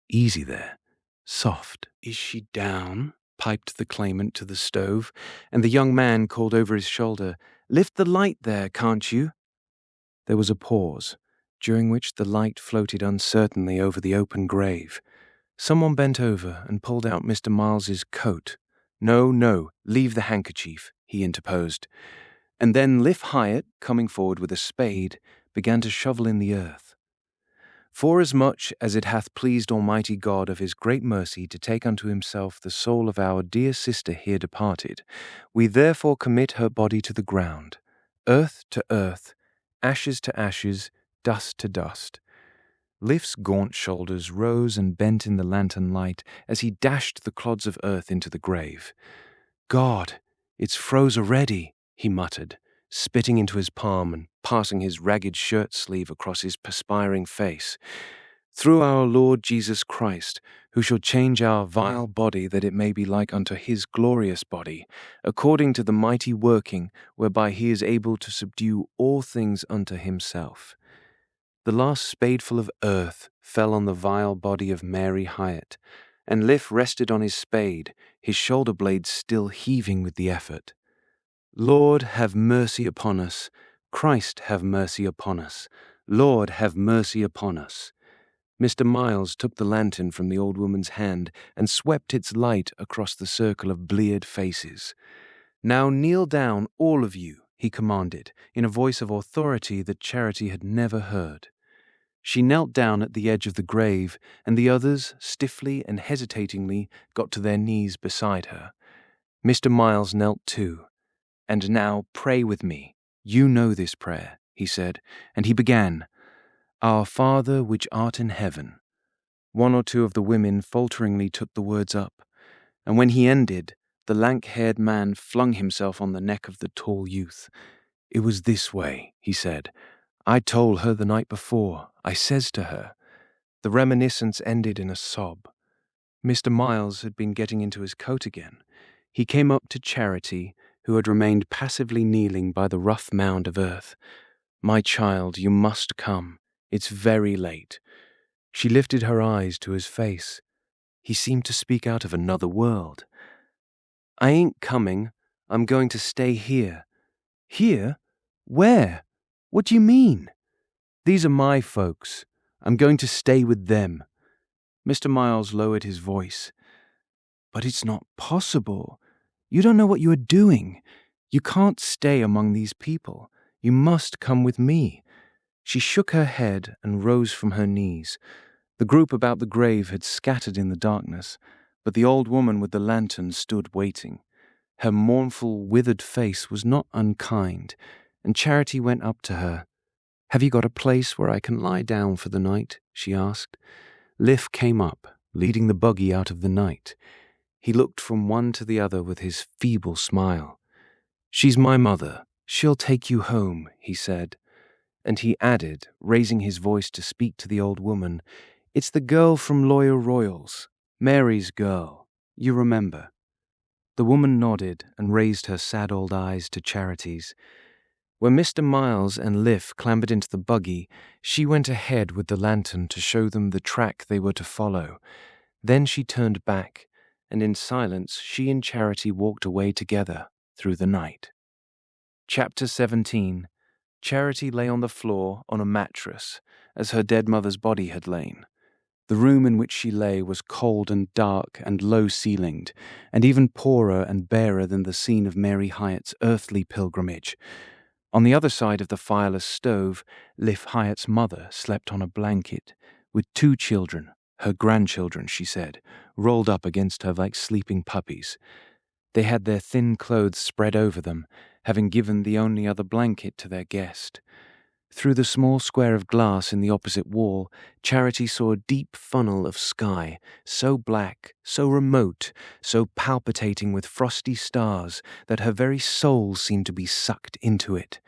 "Easy there. Soft." "Is she down?" piped the claimant to the stove, and the young man called over his shoulder, "Lift the light there, can't you?" There was a pause, during which the light floated uncertainly over the open grave. Someone bent over and pulled out Mr. Miles's coat. No, leave the handkerchief," he interposed. And then Liv Hyatt, coming forward with a spade, began to shovel in the earth. "Forasmuch as it hath pleased Almighty God of his great mercy to take unto himself the soul of our dear sister here departed, we therefore commit her body to the ground, earth to earth, ashes to ashes, dust to dust." Liv's gaunt shoulders rose and bent in the lantern light as he dashed the clods of earth into the grave. "God, it's froze already," he muttered, spitting into his palm and passing his ragged shirt sleeve across his perspiring face. "Through our Lord Jesus Christ, who shall change our vile body that it may be like unto his glorious body, according to the mighty working whereby he is able to subdue all things unto himself." The last spadeful of earth fell on the vile body of Mary Hyatt, and Liv rested on his spade, his shoulder blades still heaving with the effort. "Lord, have mercy upon us. Christ, have mercy upon us. Lord, have mercy upon us." Mr. Miles took the lantern from the old woman's hand and swept its light across the circle of bleared faces. "Now kneel down, all of you," he commanded, in a voice of authority that Charity had never heard. She knelt down at the edge of the grave, and the others, stiffly and hesitatingly, got to their knees beside her. Mr. Miles knelt too. "And now pray with me. You know this prayer," he said, and he began, "Our Father which art in heaven." One or two of the women falteringly took the words up, and when he ended, the lank-haired man flung himself on the neck of the tall youth. "It was this way," he said. "I told her the night before. I says to her." The reminiscence ended in a sob. Mr. Miles had been getting into his coat again. He came up to Charity, who had remained passively kneeling by the rough mound of earth. "My child, you must come. It's very late." She lifted her eyes to his face. He seemed to speak out of another world. "I ain't coming. I'm going to stay here." "Here? Where? What do you mean?" "These are my folks. I'm going to stay with them." Mr. Miles lowered his voice. "But it's not possible. You don't know what you are doing. You can't stay among these people. You must come with me." She shook her head and rose from her knees. The group about the grave had scattered in the darkness, but the old woman with the lantern stood waiting. Her mournful, withered face was not unkind, and Charity went up to her. "Have you got a place where I can lie down for the night?" she asked. Liff came up, leading the buggy out of the night. He looked from one to the other with his feeble smile. "She's my mother. She'll take you home," he said. And he added, raising his voice to speak to the old woman, "It's the girl from Lawyer Royals, Mary's girl. You remember." The woman nodded and raised her sad old eyes to Charity's. When Mr. Miles and Liff clambered into the buggy, she went ahead with the lantern to show them the track they were to follow. Then she turned back, and in silence she and Charity walked away together through the night. Chapter 17. Charity lay on the floor on a mattress, as her dead mother's body had lain. The room in which she lay was cold and dark and low-ceilinged, and even poorer and barer than the scene of Mary Hyatt's earthly pilgrimage. On the other side of the fireless stove, Liff Hyatt's mother slept on a blanket, with 2 children, her grandchildren, she said, rolled up against her like sleeping puppies. They had their thin clothes spread over them, having given the only other blanket to their guest. Through the small square of glass in the opposite wall, Charity saw a deep funnel of sky, so black, so remote, so palpitating with frosty stars that her very soul seemed to be sucked into it.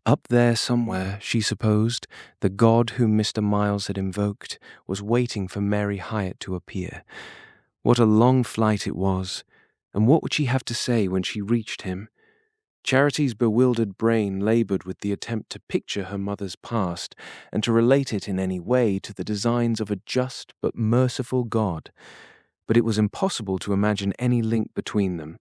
Up there somewhere, she supposed, the god whom Mr. Miles had invoked was waiting for Mary Hyatt to appear. What a long flight it was, and what would she have to say when she reached him? Charity's bewildered brain labored with the attempt to picture her mother's past and to relate it in any way to the designs of a just but merciful God. But it was impossible to imagine any link between them.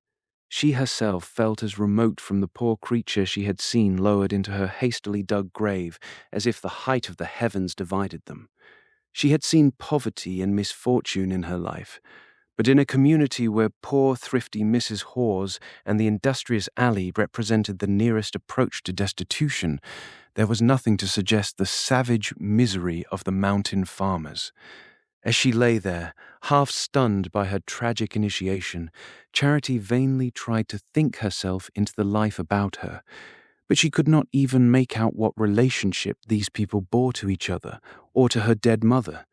She herself felt as remote from the poor creature she had seen lowered into her hastily dug grave as if the height of the heavens divided them. She had seen poverty and misfortune in her life, but in a community where poor, thrifty Mrs. Hawes and the industrious alley represented the nearest approach to destitution, there was nothing to suggest the savage misery of the mountain farmers. As she lay there, half stunned by her tragic initiation, Charity vainly tried to think herself into the life about her, but she could not even make out what relationship these people bore to each other or to her dead mother.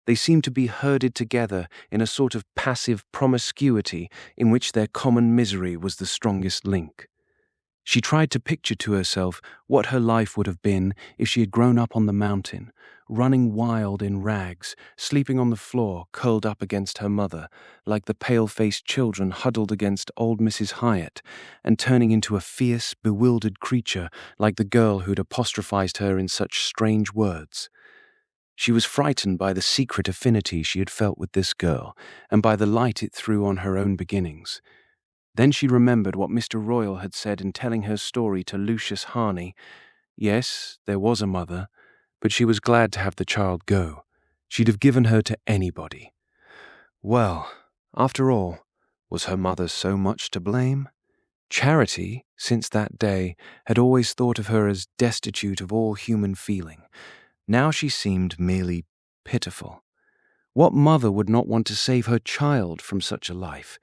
They seemed to be herded together in a sort of passive promiscuity in which their common misery was the strongest link. She tried to picture to herself what her life would have been if she had grown up on the mountain, running wild in rags, sleeping on the floor, curled up against her mother, like the pale-faced children huddled against old Mrs. Hyatt, and turning into a fierce, bewildered creature like the girl who'd apostrophized her in such strange words. She was frightened by the secret affinity she had felt with this girl, and by the light it threw on her own beginnings. Then she remembered what Mr. Royal had said in telling her story to Lucius Harney. Yes, there was a mother, but she was glad to have the child go. She'd have given her to anybody. Well, after all, was her mother so much to blame? Charity, since that day, had always thought of her as destitute of all human feeling. Now she seemed merely pitiful. What mother would not want to save her child from such a life?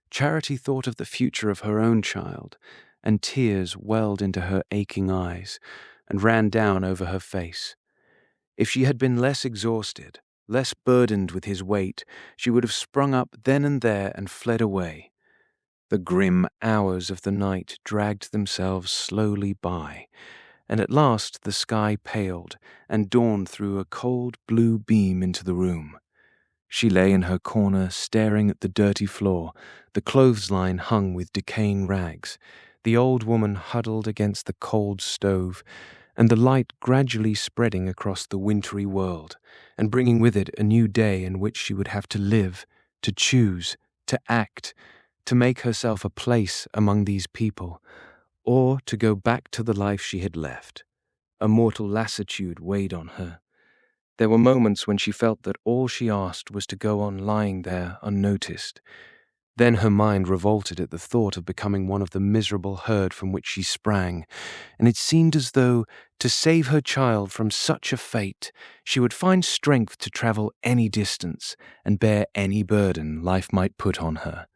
Charity thought of the future of her own child, and tears welled into her aching eyes and ran down over her face. If she had been less exhausted, less burdened with his weight, she would have sprung up then and there and fled away. The grim hours of the night dragged themselves slowly by, and at last the sky paled and dawn threw a cold blue beam into the room. She lay in her corner staring at the dirty floor, the clothesline hung with decaying rags, the old woman huddled against the cold stove, and the light gradually spreading across the wintry world, and bringing with it a new day in which she would have to live, to choose, to act, to make herself a place among these people, or to go back to the life she had left. A mortal lassitude weighed on her. There were moments when she felt that all she asked was to go on lying there unnoticed. Then her mind revolted at the thought of becoming one of the miserable herd from which she sprang, and it seemed as though, to save her child from such a fate, she would find strength to travel any distance and bear any burden life might put on her.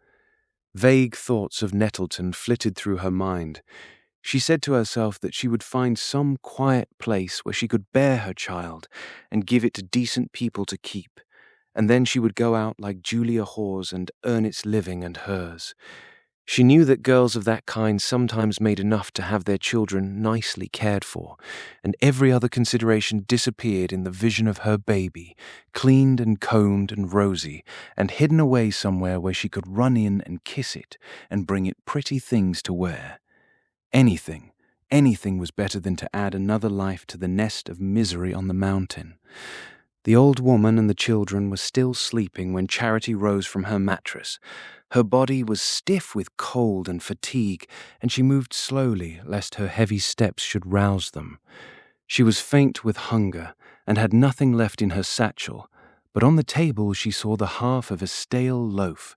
Vague thoughts of Nettleton flitted through her mind. She said to herself that she would find some quiet place where she could bear her child and give it to decent people to keep, and then she would go out like Julia Hawes and earn its living and hers. She knew that girls of that kind sometimes made enough to have their children nicely cared for, and every other consideration disappeared in the vision of her baby, cleaned and combed and rosy, and hidden away somewhere where she could run in and kiss it and bring it pretty things to wear. Anything was better than to add another life to the nest of misery on the mountain. The old woman and the children were still sleeping when Charity rose from her mattress. Her body was stiff with cold and fatigue, and she moved slowly lest her heavy steps should rouse them. She was faint with hunger and had nothing left in her satchel, but on the table she saw the half of a stale loaf.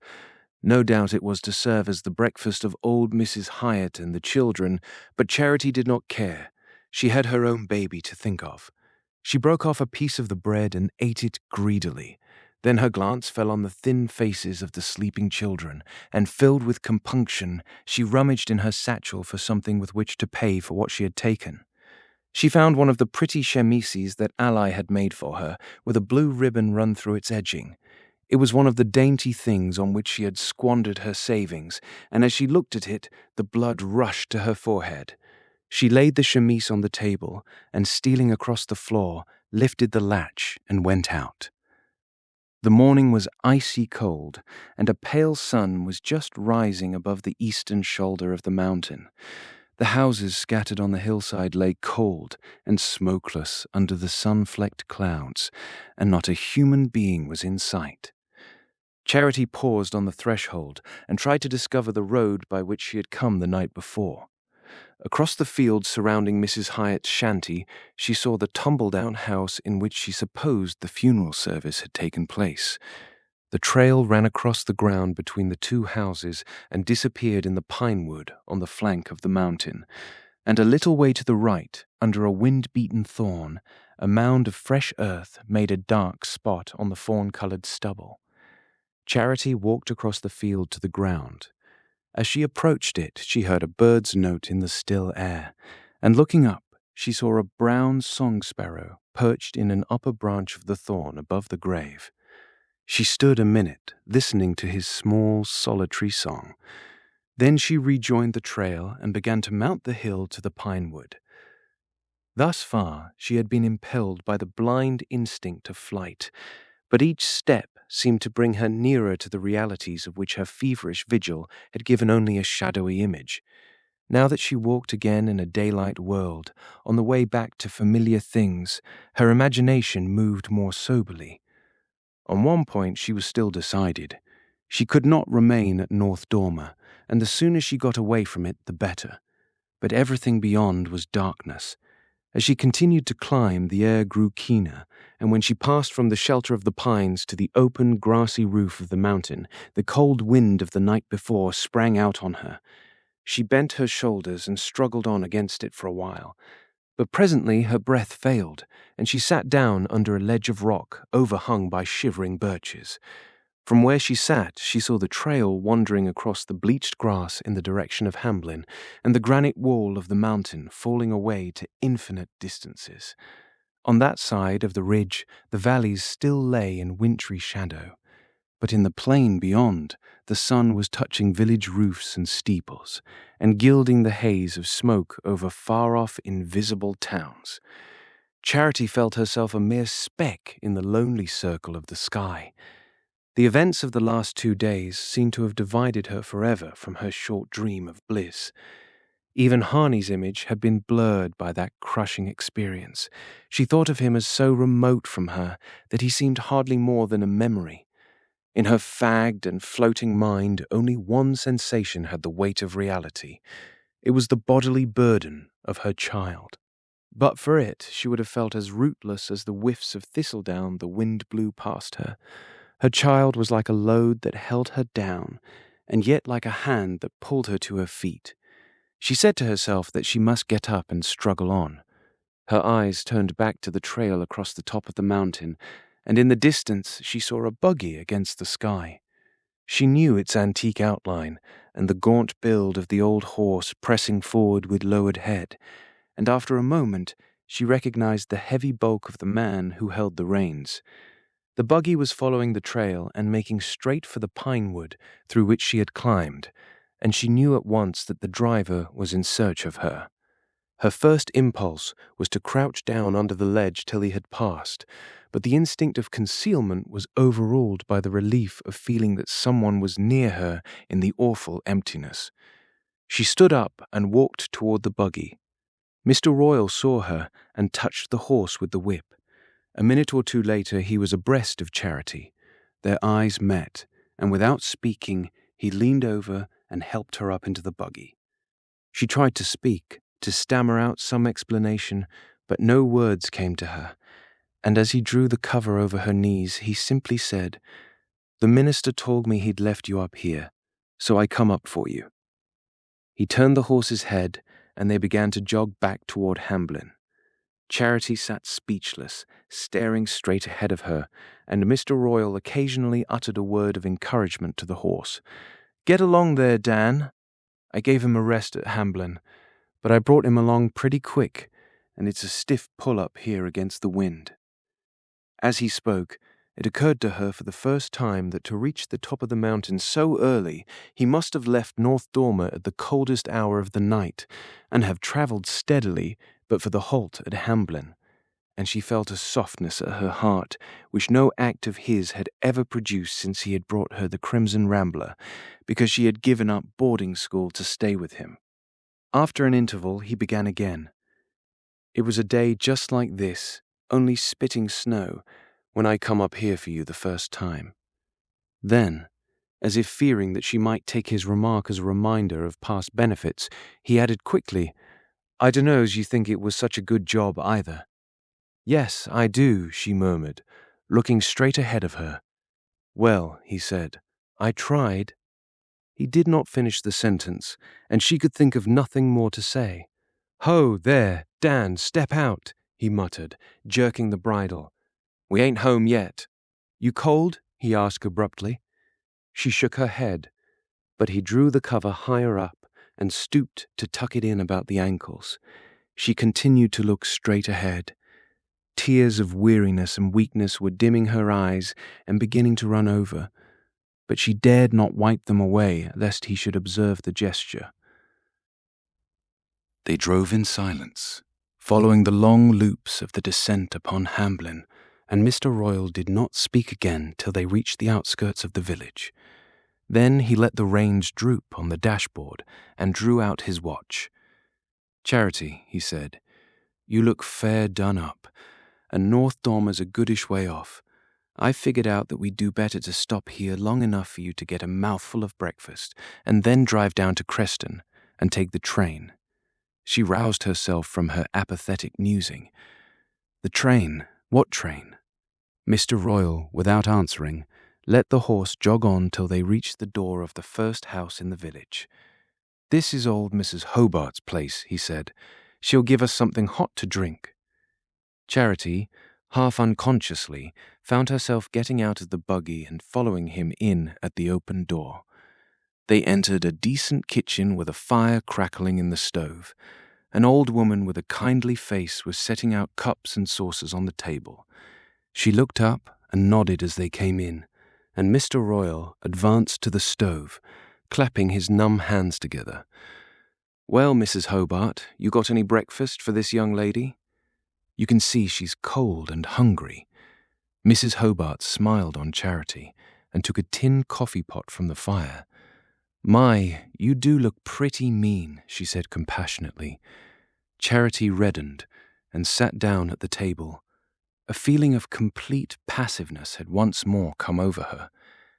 No doubt it was to serve as the breakfast of old Mrs. Hyatt and the children, but Charity did not care. She had her own baby to think of. She broke off a piece of the bread and ate it greedily. Then her glance fell on the thin faces of the sleeping children, and filled with compunction, she rummaged in her satchel for something with which to pay for what she had taken. She found one of the pretty chemises that Ally had made for her, with a blue ribbon run through its edging. It was one of the dainty things on which she had squandered her savings, and as she looked at it, the blood rushed to her forehead. She laid the chemise on the table, and stealing across the floor, lifted the latch and went out. The morning was icy cold, and a pale sun was just rising above the eastern shoulder of the mountain. The houses scattered on the hillside lay cold and smokeless under the sun-flecked clouds, and not a human being was in sight. Charity paused on the threshold and tried to discover the road by which she had come the night before. Across the fields surrounding Mrs. Hyatt's shanty, she saw the tumble-down house in which she supposed the funeral service had taken place. The trail ran across the ground between the two houses and disappeared in the pine wood on the flank of the mountain, and a little way to the right, under a wind-beaten thorn, a mound of fresh earth made a dark spot on the fawn-colored stubble. Charity walked across the field to the ground. As she approached it, she heard a bird's note in the still air, and looking up, she saw a brown song sparrow perched in an upper branch of the thorn above the grave. She stood a minute, listening to his small, solitary song. Then she rejoined the trail and began to mount the hill to the pine wood. Thus far, she had been impelled by the blind instinct of flight, but each step seemed to bring her nearer to the realities of which her feverish vigil had given only a shadowy image. Now that she walked again in a daylight world, on the way back to familiar things, her imagination moved more soberly. On one point she was still decided. She could not remain at North Dormer, and the sooner she got away from it, the better. But everything beyond was darkness. As she continued to climb, the air grew keener, and when she passed from the shelter of the pines to the open, grassy roof of the mountain, the cold wind of the night before sprang out on her. She bent her shoulders and struggled on against it for a while, but presently her breath failed, and she sat down under a ledge of rock overhung by shivering birches. From where she sat, she saw the trail wandering across the bleached grass in the direction of Hamblin, and the granite wall of the mountain falling away to infinite distances. On that side of the ridge, the valleys still lay in wintry shadow, but in the plain beyond, the sun was touching village roofs and steeples, and gilding the haze of smoke over far-off invisible towns. Charity felt herself a mere speck in the lonely circle of the sky. The events of the last 2 days seemed to have divided her forever from her short dream of bliss. Even Harney's image had been blurred by that crushing experience. She thought of him as so remote from her that he seemed hardly more than a memory. In her fagged and floating mind, only one sensation had the weight of reality. It was the bodily burden of her child. But for it, she would have felt as rootless as the whiffs of thistledown the wind blew past her. Her child was like a load that held her down, and yet like a hand that pulled her to her feet. She said to herself that she must get up and struggle on. Her eyes turned back to the trail across the top of the mountain, and in the distance she saw a buggy against the sky. She knew its antique outline and the gaunt build of the old horse pressing forward with lowered head, and after a moment she recognized the heavy bulk of the man who held the reins. The buggy was following the trail and making straight for the pine wood through which she had climbed, and she knew at once that the driver was in search of her. Her first impulse was to crouch down under the ledge till he had passed, but the instinct of concealment was overruled by the relief of feeling that someone was near her in the awful emptiness. She stood up and walked toward the buggy. Mr. Royal saw her and touched the horse with the whip. A minute or two later he was abreast of Charity. Their eyes met, and without speaking, he leaned over and helped her up into the buggy. She tried to speak, to stammer out some explanation, but no words came to her, and as he drew the cover over her knees, he simply said, "The minister told me he'd left you up here, so I come up for you." He turned the horse's head, and they began to jog back toward Hamblin. Charity sat speechless, staring straight ahead of her, and Mr. Royal occasionally uttered a word of encouragement to the horse. "Get along there, Dan." "I gave him a rest at Hamblin, but I brought him along pretty quick, and it's a stiff pull-up here against the wind." As he spoke, it occurred to her for the first time that to reach the top of the mountain so early, he must have left North Dormer at the coldest hour of the night, and have travelled steadily but for the halt at Hamblin, and she felt a softness at her heart which no act of his had ever produced since he had brought her the Crimson Rambler, because she had given up boarding school to stay with him. After an interval, he began again. "It was a day just like this, only spitting snow, when I come up here for you the first time." Then, as if fearing that she might take his remark as a reminder of past benefits, he added quickly, "I dunno's you think it was such a good job either." "Yes, I do," she murmured, looking straight ahead of her. "Well," he said, "I tried." He did not finish the sentence, and she could think of nothing more to say. "Ho, there, Dan, step out," he muttered, jerking the bridle. "We ain't home yet." "You cold?" he asked abruptly. She shook her head, but he drew the cover higher up and stooped to tuck it in about the ankles. She continued to look straight ahead. Tears of weariness and weakness were dimming her eyes and beginning to run over, but she dared not wipe them away lest he should observe the gesture. They drove in silence, following the long loops of the descent upon Hamblin, and Mr. Royal did not speak again till they reached the outskirts of the village. Then he let the reins droop on the dashboard and drew out his watch. "Charity," he said, "you look fair done up, and North Dormer's a goodish way off. I figured out that we'd do better to stop here long enough for you to get a mouthful of breakfast, and then drive down to Creston and take the train." She roused herself from her apathetic musing. "The train? What train?" Mr. Royal, without answering, let the horse jog on till they reached the door of the first house in the village. "This is old Mrs. Hobart's place," he said. "She'll give us something hot to drink." Charity, half unconsciously, found herself getting out of the buggy and following him in at the open door. They entered a decent kitchen with a fire crackling in the stove. An old woman with a kindly face was setting out cups and saucers on the table. She looked up and nodded as they came in, and Mr. Royal advanced to the stove, clapping his numb hands together. "Well, Mrs. Hobart, you got any breakfast for this young lady? You can see she's cold and hungry." Mrs. Hobart smiled on Charity and took a tin coffee pot from the fire. "My, you do look pretty mean," she said compassionately. Charity reddened and sat down at the table. A feeling of complete passiveness had once more come over her,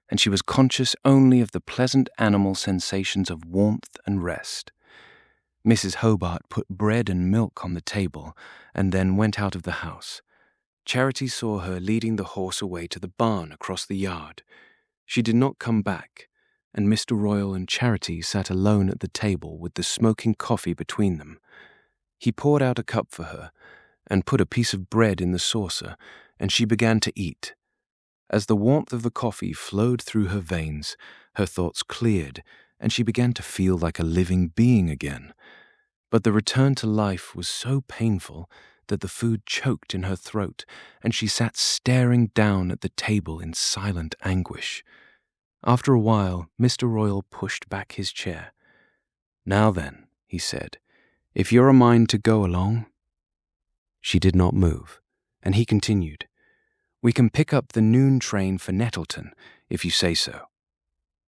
and she was conscious only of the pleasant animal sensations of warmth and rest. Mrs. Hobart put bread and milk on the table and then went out of the house. Charity saw her leading the horse away to the barn across the yard. She did not come back, and Mr. Royal and Charity sat alone at the table with the smoking coffee between them. He poured out a cup for her and put a piece of bread in the saucer, and she began to eat. As the warmth of the coffee flowed through her veins, her thoughts cleared, and she began to feel like a living being again. But the return to life was so painful that the food choked in her throat, and she sat staring down at the table in silent anguish. After a while, Mr. Royal pushed back his chair. "Now then," he said, "if you're a mind to go along." She did not move, and he continued, "We can pick up the noon train for Nettleton, if you say so."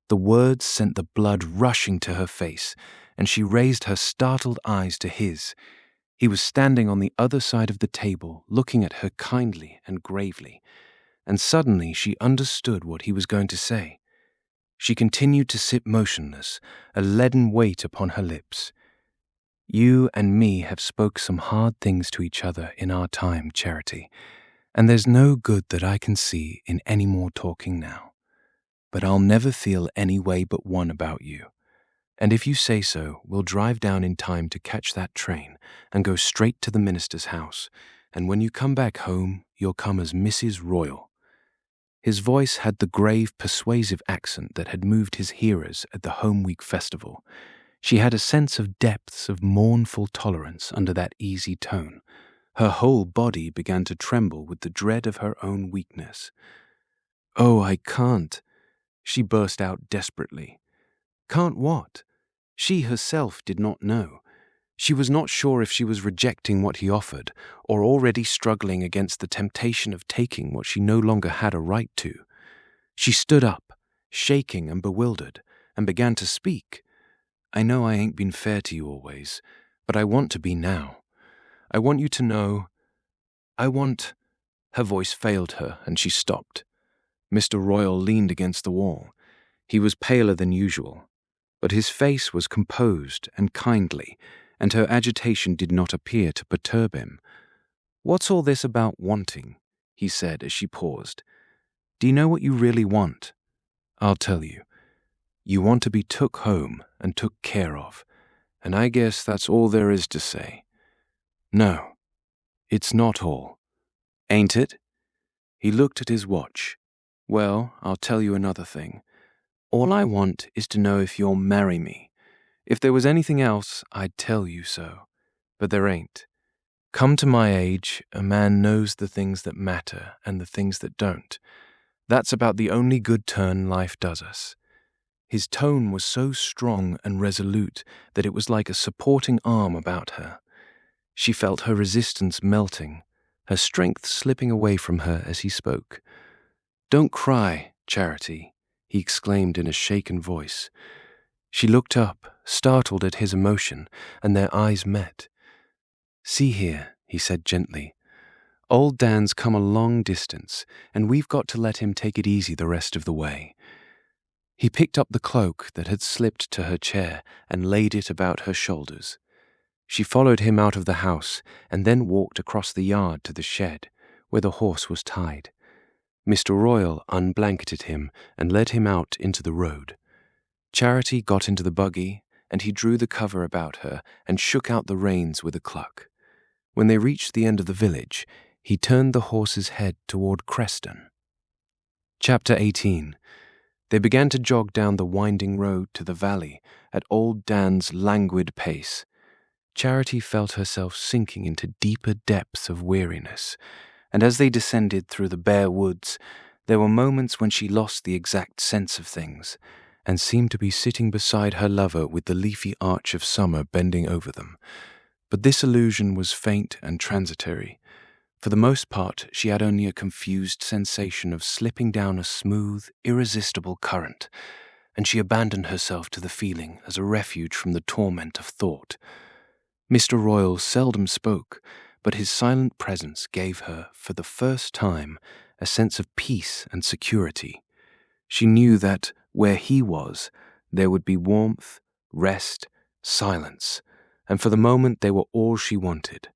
The words sent the blood rushing to her face, and she raised her startled eyes to his. He was standing on the other side of the table, looking at her kindly and gravely, and suddenly she understood what he was going to say. She continued to sit motionless, a leaden weight upon her lips. "You and me have spoke some hard things to each other in our time, Charity, and there's no good that I can see in any more talking now. But I'll never feel any way but one about you. And if you say so, we'll drive down in time to catch that train and go straight to the minister's house, and when you come back home, you'll come as Mrs. Royal." His voice had the grave, persuasive accent that had moved his hearers at the Home Week festival. She had a sense of depths of mournful tolerance under that easy tone. Her whole body began to tremble with the dread of her own weakness. "Oh, I can't," she burst out desperately. Can't what? She herself did not know. She was not sure if she was rejecting what he offered, or already struggling against the temptation of taking what she no longer had a right to. She stood up, shaking and bewildered, and began to speak. "I know I ain't been fair to you always, but I want to be now. I want you to know. Her voice failed her, and she stopped. Mr. Royal leaned against the wall. He was paler than usual, but his face was composed and kindly, and her agitation did not appear to perturb him. "What's all this about wanting?" he said as she paused. "Do you know what you really want? I'll tell you. You want to be took home and took care of, and I guess that's all there is to say. No, it's not all. Ain't it?" He looked at his watch. "Well, I'll tell you another thing. All I want is to know if you'll marry me. If there was anything else, I'd tell you so. But there ain't. Come to my age, a man knows the things that matter and the things that don't. That's about the only good turn life does us." His tone was so strong and resolute that it was like a supporting arm about her. She felt her resistance melting, her strength slipping away from her as he spoke. "Don't cry, Charity," he exclaimed in a shaken voice. She looked up, startled at his emotion, and their eyes met. "See here," he said gently. "Old Dan's come a long distance, and we've got to let him take it easy the rest of the way." He picked up the cloak that had slipped to her chair and laid it about her shoulders. She followed him out of the house and then walked across the yard to the shed, where the horse was tied. Mr. Royal unblanketed him and led him out into the road. Charity got into the buggy, and he drew the cover about her and shook out the reins with a cluck. When they reached the end of the village, he turned the horse's head toward Creston. Chapter 18. They began to jog down the winding road to the valley at old Dan's languid pace. Charity felt herself sinking into deeper depths of weariness, and as they descended through the bare woods, there were moments when she lost the exact sense of things, and seemed to be sitting beside her lover with the leafy arch of summer bending over them. But this illusion was faint and transitory. For the most part, she had only a confused sensation of slipping down a smooth, irresistible current, and she abandoned herself to the feeling as a refuge from the torment of thought. Mr. Royle seldom spoke, but his silent presence gave her, for the first time, a sense of peace and security. She knew that, where he was, there would be warmth, rest, silence, and for the moment they were all she wanted.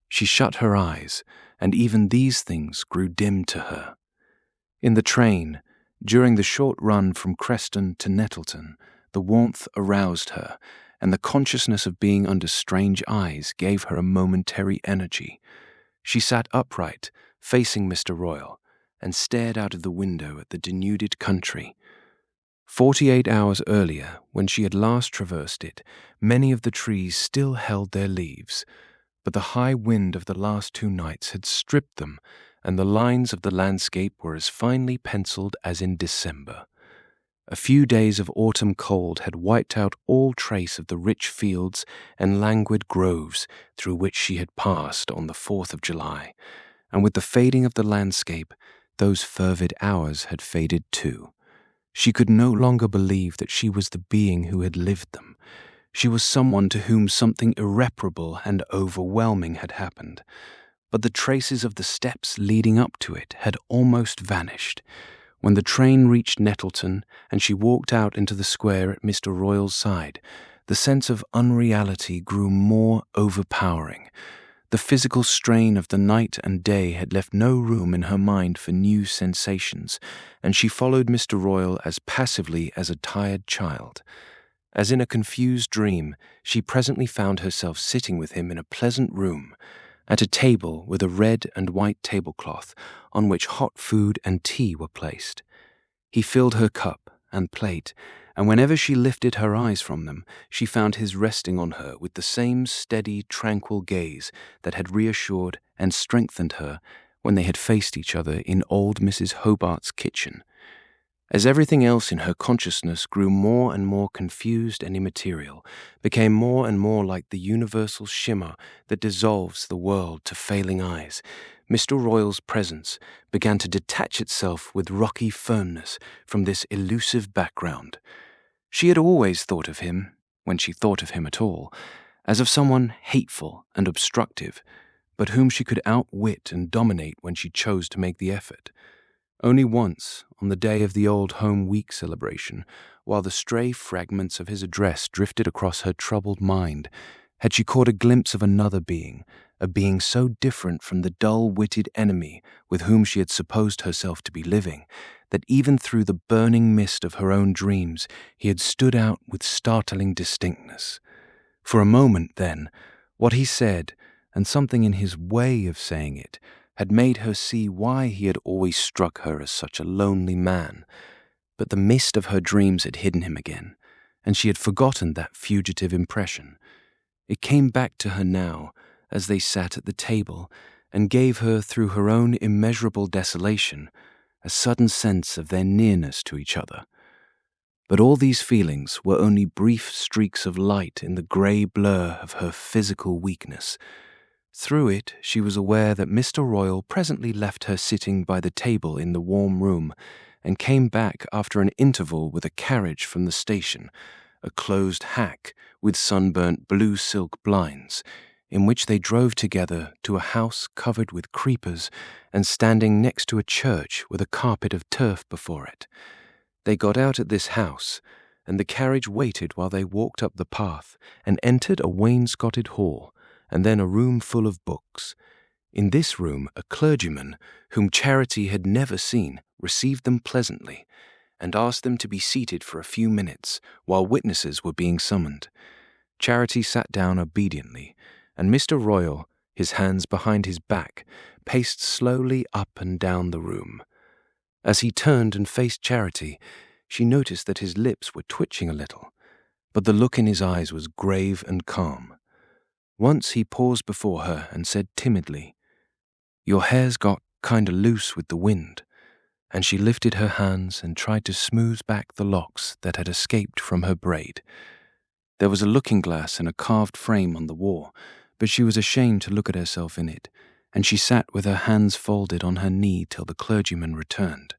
She shut her eyes, and even these things grew dim to her. In the train, during the short run from Creston to Nettleton, the warmth aroused her, and the consciousness of being under strange eyes gave her a momentary energy. She sat upright, facing Mr. Royle, and stared out of the window at the denuded country. 48 hours earlier, when she had last traversed it, many of the trees still held their leaves, but the high wind of the last 2 nights had stripped them, and the lines of the landscape were as finely penciled as in December. A few days of autumn cold had wiped out all trace of the rich fields and languid groves through which she had passed on the 4th of July, and with the fading of the landscape, those fervid hours had faded too. She could no longer believe that she was the being who had lived them. She was someone to whom something irreparable and overwhelming had happened, but the traces of the steps leading up to it had almost vanished. When the train reached Nettleton and she walked out into the square at Mr. Royle's side, the sense of unreality grew more overpowering. The physical strain of the night and day had left no room in her mind for new sensations, and she followed Mr. Royle as passively as a tired child. As in a confused dream, she presently found herself sitting with him in a pleasant room, at a table with a red and white tablecloth on which hot food and tea were placed. He filled her cup and plate, and whenever she lifted her eyes from them, she found his resting on her with the same steady, tranquil gaze that had reassured and strengthened her when they had faced each other in old Mrs. Hobart's kitchen. As everything else in her consciousness grew more and more confused and immaterial, became more and more like the universal shimmer that dissolves the world to failing eyes, Mr. Royle's presence began to detach itself with rocky firmness from this elusive background. She had always thought of him, when she thought of him at all, as of someone hateful and obstructive, but whom she could outwit and dominate when she chose to make the effort. Only once, on the day of the Old Home Week celebration, while the stray fragments of his address drifted across her troubled mind, had she caught a glimpse of another being, a being so different from the dull-witted enemy with whom she had supposed herself to be living, that even through the burning mist of her own dreams he had stood out with startling distinctness. For a moment, then, what he said, and something in his way of saying it, had made her see why he had always struck her as such a lonely man. But the mist of her dreams had hidden him again, and she had forgotten that fugitive impression. It came back to her now, as they sat at the table, and gave her, through her own immeasurable desolation, a sudden sense of their nearness to each other. But all these feelings were only brief streaks of light in the grey blur of her physical weakness. Through it, she was aware that Mr. Royle presently left her sitting by the table in the warm room, and came back after an interval with a carriage from the station, a closed hack with sunburnt blue silk blinds, in which they drove together to a house covered with creepers and standing next to a church with a carpet of turf before it. They got out at this house, and the carriage waited while they walked up the path and entered a wainscoted hall, and then a room full of books. In this room, a clergyman, whom Charity had never seen, received them pleasantly, and asked them to be seated for a few minutes while witnesses were being summoned. Charity sat down obediently, and Mr. Royal, his hands behind his back, paced slowly up and down the room. As he turned and faced Charity, she noticed that his lips were twitching a little, but the look in his eyes was grave and calm. Once he paused before her and said timidly, "Your hair's got kinda loose with the wind," and she lifted her hands and tried to smooth back the locks that had escaped from her braid. There was a looking-glass in a carved frame on the wall, but she was ashamed to look at herself in it, and she sat with her hands folded on her knee till the clergyman returned.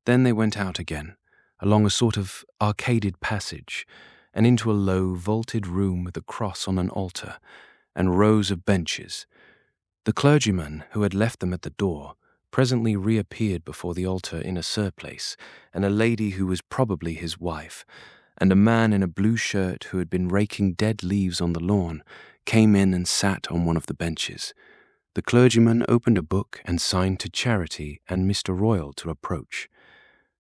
Then they went out again, along a sort of arcaded passage, and into a low, vaulted room with a cross on an altar, and rows of benches. The clergyman, who had left them at the door, presently reappeared before the altar in a surplice, and a lady who was probably his wife, and a man in a blue shirt who had been raking dead leaves on the lawn, came in and sat on one of the benches. The clergyman opened a book and signed to Charity and Mr. Royal to approach.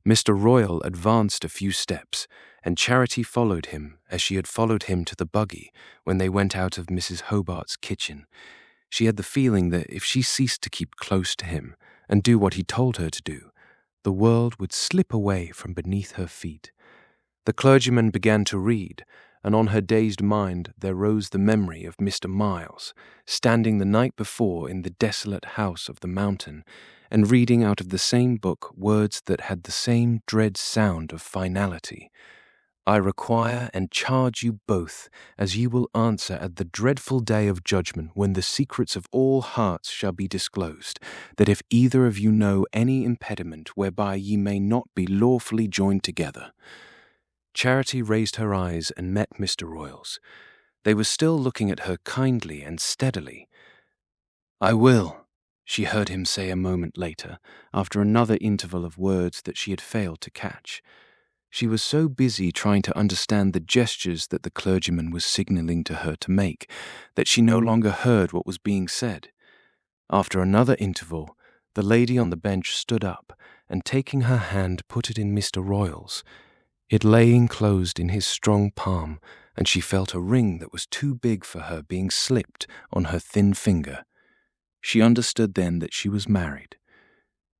Mr. Royal advanced a few steps, and Charity followed him as she had followed him to the buggy when they went out of Mrs. Hobart's kitchen. She had the feeling that if she ceased to keep close to him and do what he told her to do, the world would slip away from beneath her feet. The clergyman began to read, and on her dazed mind there rose the memory of Mr. Miles, standing the night before in the desolate house of the mountain, and reading out of the same book words that had the same dread sound of finality. "I require and charge you both, as you will answer at the dreadful day of judgment, when the secrets of all hearts shall be disclosed, that if either of you know any impediment whereby ye may not be lawfully joined together." Charity raised her eyes and met Mr. Royal's. They were still looking at her kindly and steadily. "I will," she heard him say a moment later, after another interval of words that she had failed to catch. She was so busy trying to understand the gestures that the clergyman was signaling to her to make that she no longer heard what was being said. After another interval, the lady on the bench stood up, and taking her hand put it in Mr. Royal's. It lay enclosed in his strong palm, and she felt a ring that was too big for her being slipped on her thin finger. She understood then that she was married.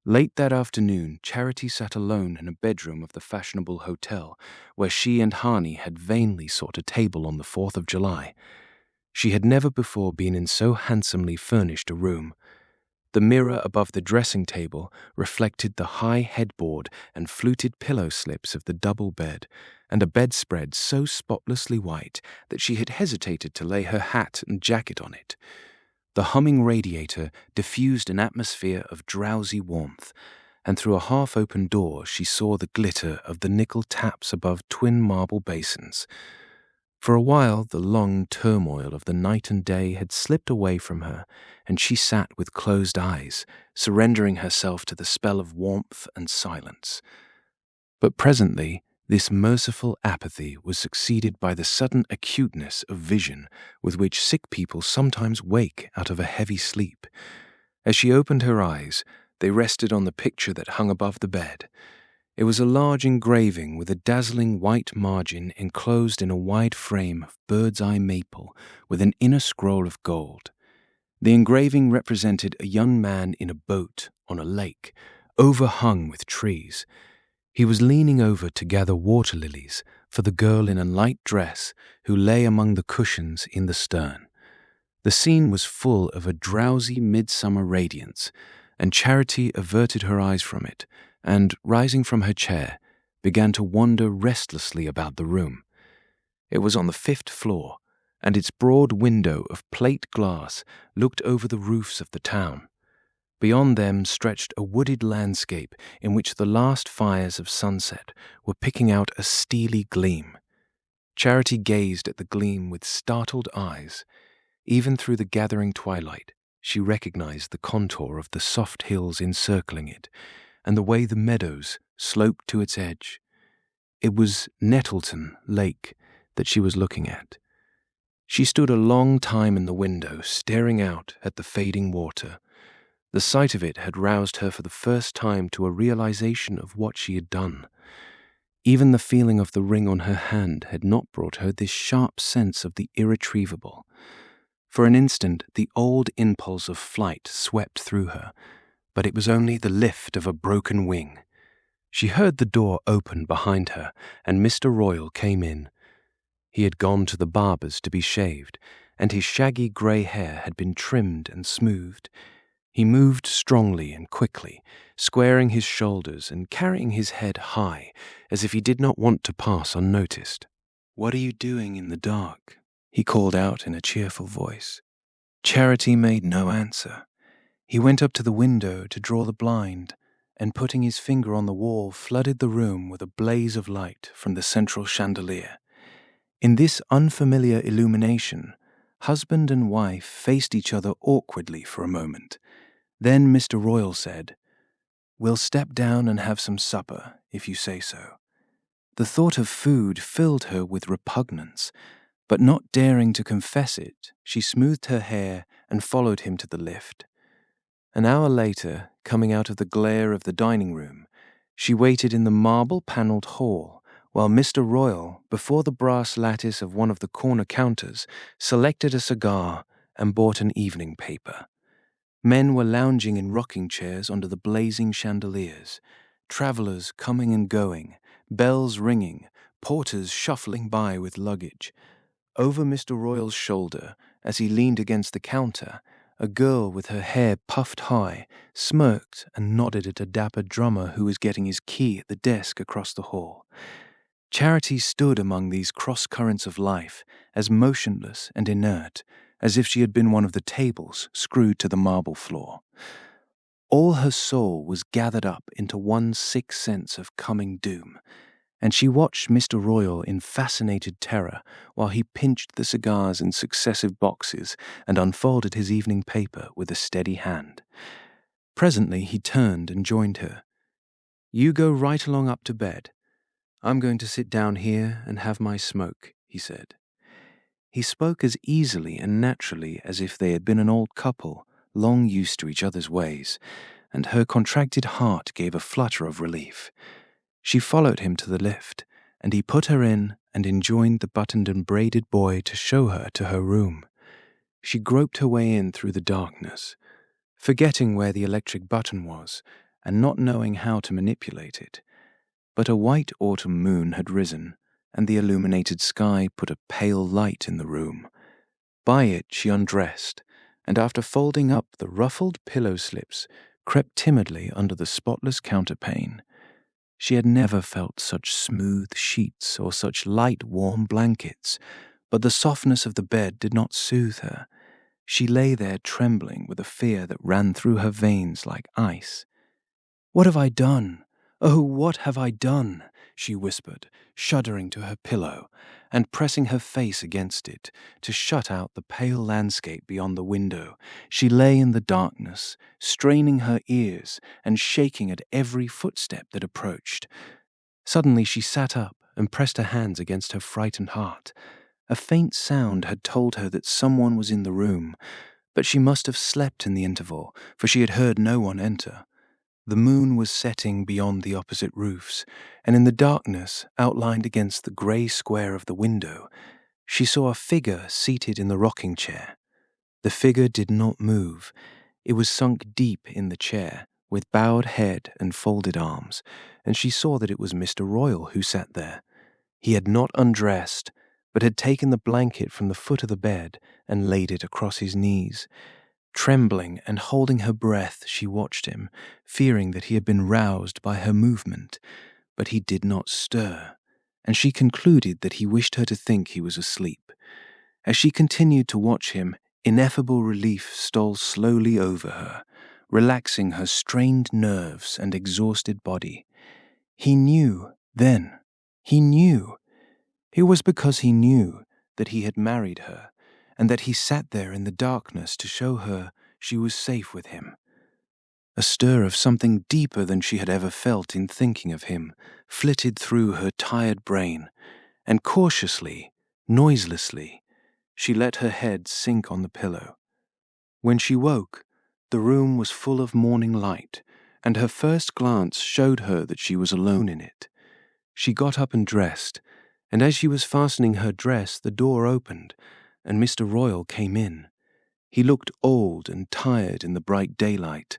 Late that afternoon, Charity sat alone in a bedroom of the fashionable hotel, where she and Harney had vainly sought a table on the 4th of July. She had never before been in so handsomely furnished a room. The mirror above the dressing table reflected the high headboard and fluted pillow slips of the double bed, and a bedspread so spotlessly white that she had hesitated to lay her hat and jacket on it. The humming radiator diffused an atmosphere of drowsy warmth, and through a half-open door she saw the glitter of the nickel taps above twin marble basins. For a while the long turmoil of the night and day had slipped away from her, and she sat with closed eyes, surrendering herself to the spell of warmth and silence. But presently this merciful apathy was succeeded by the sudden acuteness of vision with which sick people sometimes wake out of a heavy sleep. As she opened her eyes, they rested on the picture that hung above the bed. It was a large engraving with a dazzling white margin enclosed in a wide frame of bird's-eye maple with an inner scroll of gold. The engraving represented a young man in a boat on a lake, overhung with trees. He was leaning over to gather water lilies for the girl in a light dress who lay among the cushions in the stern. The scene was full of a drowsy midsummer radiance, and Charity averted her eyes from it, and, rising from her chair, began to wander restlessly about the room. It was on the 5th floor, and its broad window of plate glass looked over the roofs of the town. Beyond them stretched a wooded landscape in which the last fires of sunset were picking out a steely gleam. Charity gazed at the gleam with startled eyes. Even through the gathering twilight, she recognized the contour of the soft hills encircling it, and the way the meadows sloped to its edge. It was Nettleton Lake that she was looking at. She stood a long time in the window, staring out at the fading water. The sight of it had roused her for the first time to a realization of what she had done. Even the feeling of the ring on her hand had not brought her this sharp sense of the irretrievable. For an instant, the old impulse of flight swept through her, but it was only the lift of a broken wing. She heard the door open behind her, and Mr. Royal came in. He had gone to the barber's to be shaved, and his shaggy grey hair had been trimmed and smoothed. He moved strongly and quickly, squaring his shoulders and carrying his head high, as if he did not want to pass unnoticed. "What are you doing in the dark?" he called out in a cheerful voice. Charity made no answer. He went up to the window to draw the blind, and putting his finger on the wall, flooded the room with a blaze of light from the central chandelier. In this unfamiliar illumination, husband and wife faced each other awkwardly for a moment. Then Mr. Royal said, "We'll step down and have some supper, if you say so." The thought of food filled her with repugnance, but not daring to confess it, she smoothed her hair and followed him to the lift. An hour later, coming out of the glare of the dining room, she waited in the marble-panelled hall, while Mr. Royal, before the brass lattice of one of the corner counters, selected a cigar and bought an evening paper. Men were lounging in rocking chairs under the blazing chandeliers, travellers coming and going, bells ringing, porters shuffling by with luggage. Over Mr. Royal's shoulder, as he leaned against the counter, a girl with her hair puffed high smirked and nodded at a dapper drummer who was getting his key at the desk across the hall. Charity stood among these cross-currents of life, as motionless and inert as if she had been one of the tables screwed to the marble floor. All her soul was gathered up into one sick sense of coming doom, and she watched Mr. Royal in fascinated terror while he pinched the cigars in successive boxes and unfolded his evening paper with a steady hand. Presently he turned and joined her. "You go right along up to bed. I'm going to sit down here and have my smoke," he said. He spoke as easily and naturally as if they had been an old couple, long used to each other's ways, and her contracted heart gave a flutter of relief. She followed him to the lift, and he put her in and enjoined the buttoned and braided boy to show her to her room. She groped her way in through the darkness, forgetting where the electric button was and not knowing how to manipulate it. But a white autumn moon had risen, and the illuminated sky put a pale light in the room. By it she undressed, and after folding up the ruffled pillow slips, crept timidly under the spotless counterpane. She had never felt such smooth sheets or such light, warm blankets, but the softness of the bed did not soothe her. She lay there trembling with a fear that ran through her veins like ice. "What have I done? Oh, what have I done?" she whispered, shuddering to her pillow, and pressing her face against it to shut out the pale landscape beyond the window. She lay in the darkness, straining her ears and shaking at every footstep that approached. Suddenly she sat up and pressed her hands against her frightened heart. A faint sound had told her that someone was in the room, but she must have slept in the interval, for she had heard no one enter. The moon was setting beyond the opposite roofs, and in the darkness, outlined against the grey square of the window, she saw a figure seated in the rocking chair. The figure did not move. It was sunk deep in the chair, with bowed head and folded arms, and she saw that it was Mr. Royal who sat there. He had not undressed, but had taken the blanket from the foot of the bed and laid it across his knees. Trembling and holding her breath, she watched him, fearing that he had been roused by her movement, but he did not stir, and she concluded that he wished her to think he was asleep. As she continued to watch him, ineffable relief stole slowly over her, relaxing her strained nerves and exhausted body. He knew, then. He knew. It was because he knew that he had married her, and that he sat there in the darkness to show her she was safe with him. A stir of something deeper than she had ever felt in thinking of him flitted through her tired brain, and cautiously, noiselessly, she let her head sink on the pillow. When she woke, The room was full of morning light, and her first glance showed her that she was alone in it. She got up and dressed, and as she was fastening her dress, the door opened, and Mr. Royal came in. He looked old and tired in the bright daylight,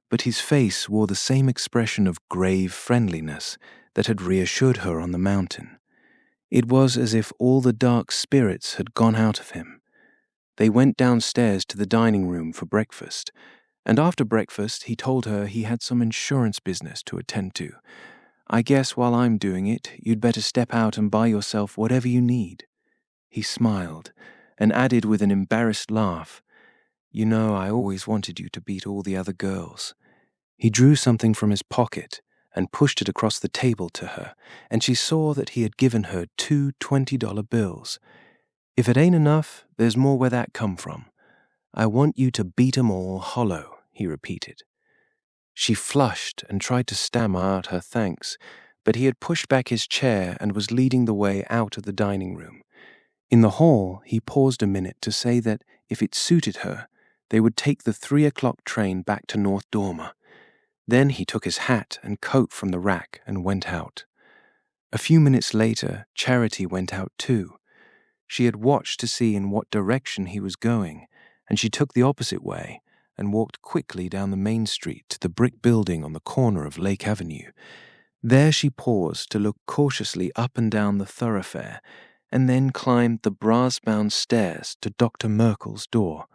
but his face wore the same expression of grave friendliness that had reassured her on the mountain. It was as if all the dark spirits had gone out of him. They went downstairs to the dining room for breakfast, and after breakfast he told her he had some insurance business to attend to. "I guess while I'm doing it, you'd better step out and buy yourself whatever you need." He smiled, and added with an embarrassed laugh, "You know, I always wanted you to beat all the other girls." He drew something from his pocket and pushed it across the table to her, and she saw that he had given her 2 $20 bills. "If it ain't enough, there's more where that come from. I want you to beat 'em all hollow," he repeated. She flushed and tried to stammer out her thanks, but he had pushed back his chair and was leading the way out of the dining room. In the hall, he paused a minute to say that, if it suited her, they would take the 3 o'clock train back to North Dormer. Then he took his hat and coat from the rack and went out. A few minutes later, Charity went out too. She had watched to see in what direction he was going, and she took the opposite way and walked quickly down the main street to the brick building on the corner of Lake Avenue. There she paused to look cautiously up and down the thoroughfare, and then climbed the brass-bound stairs to Dr. Merkel's door.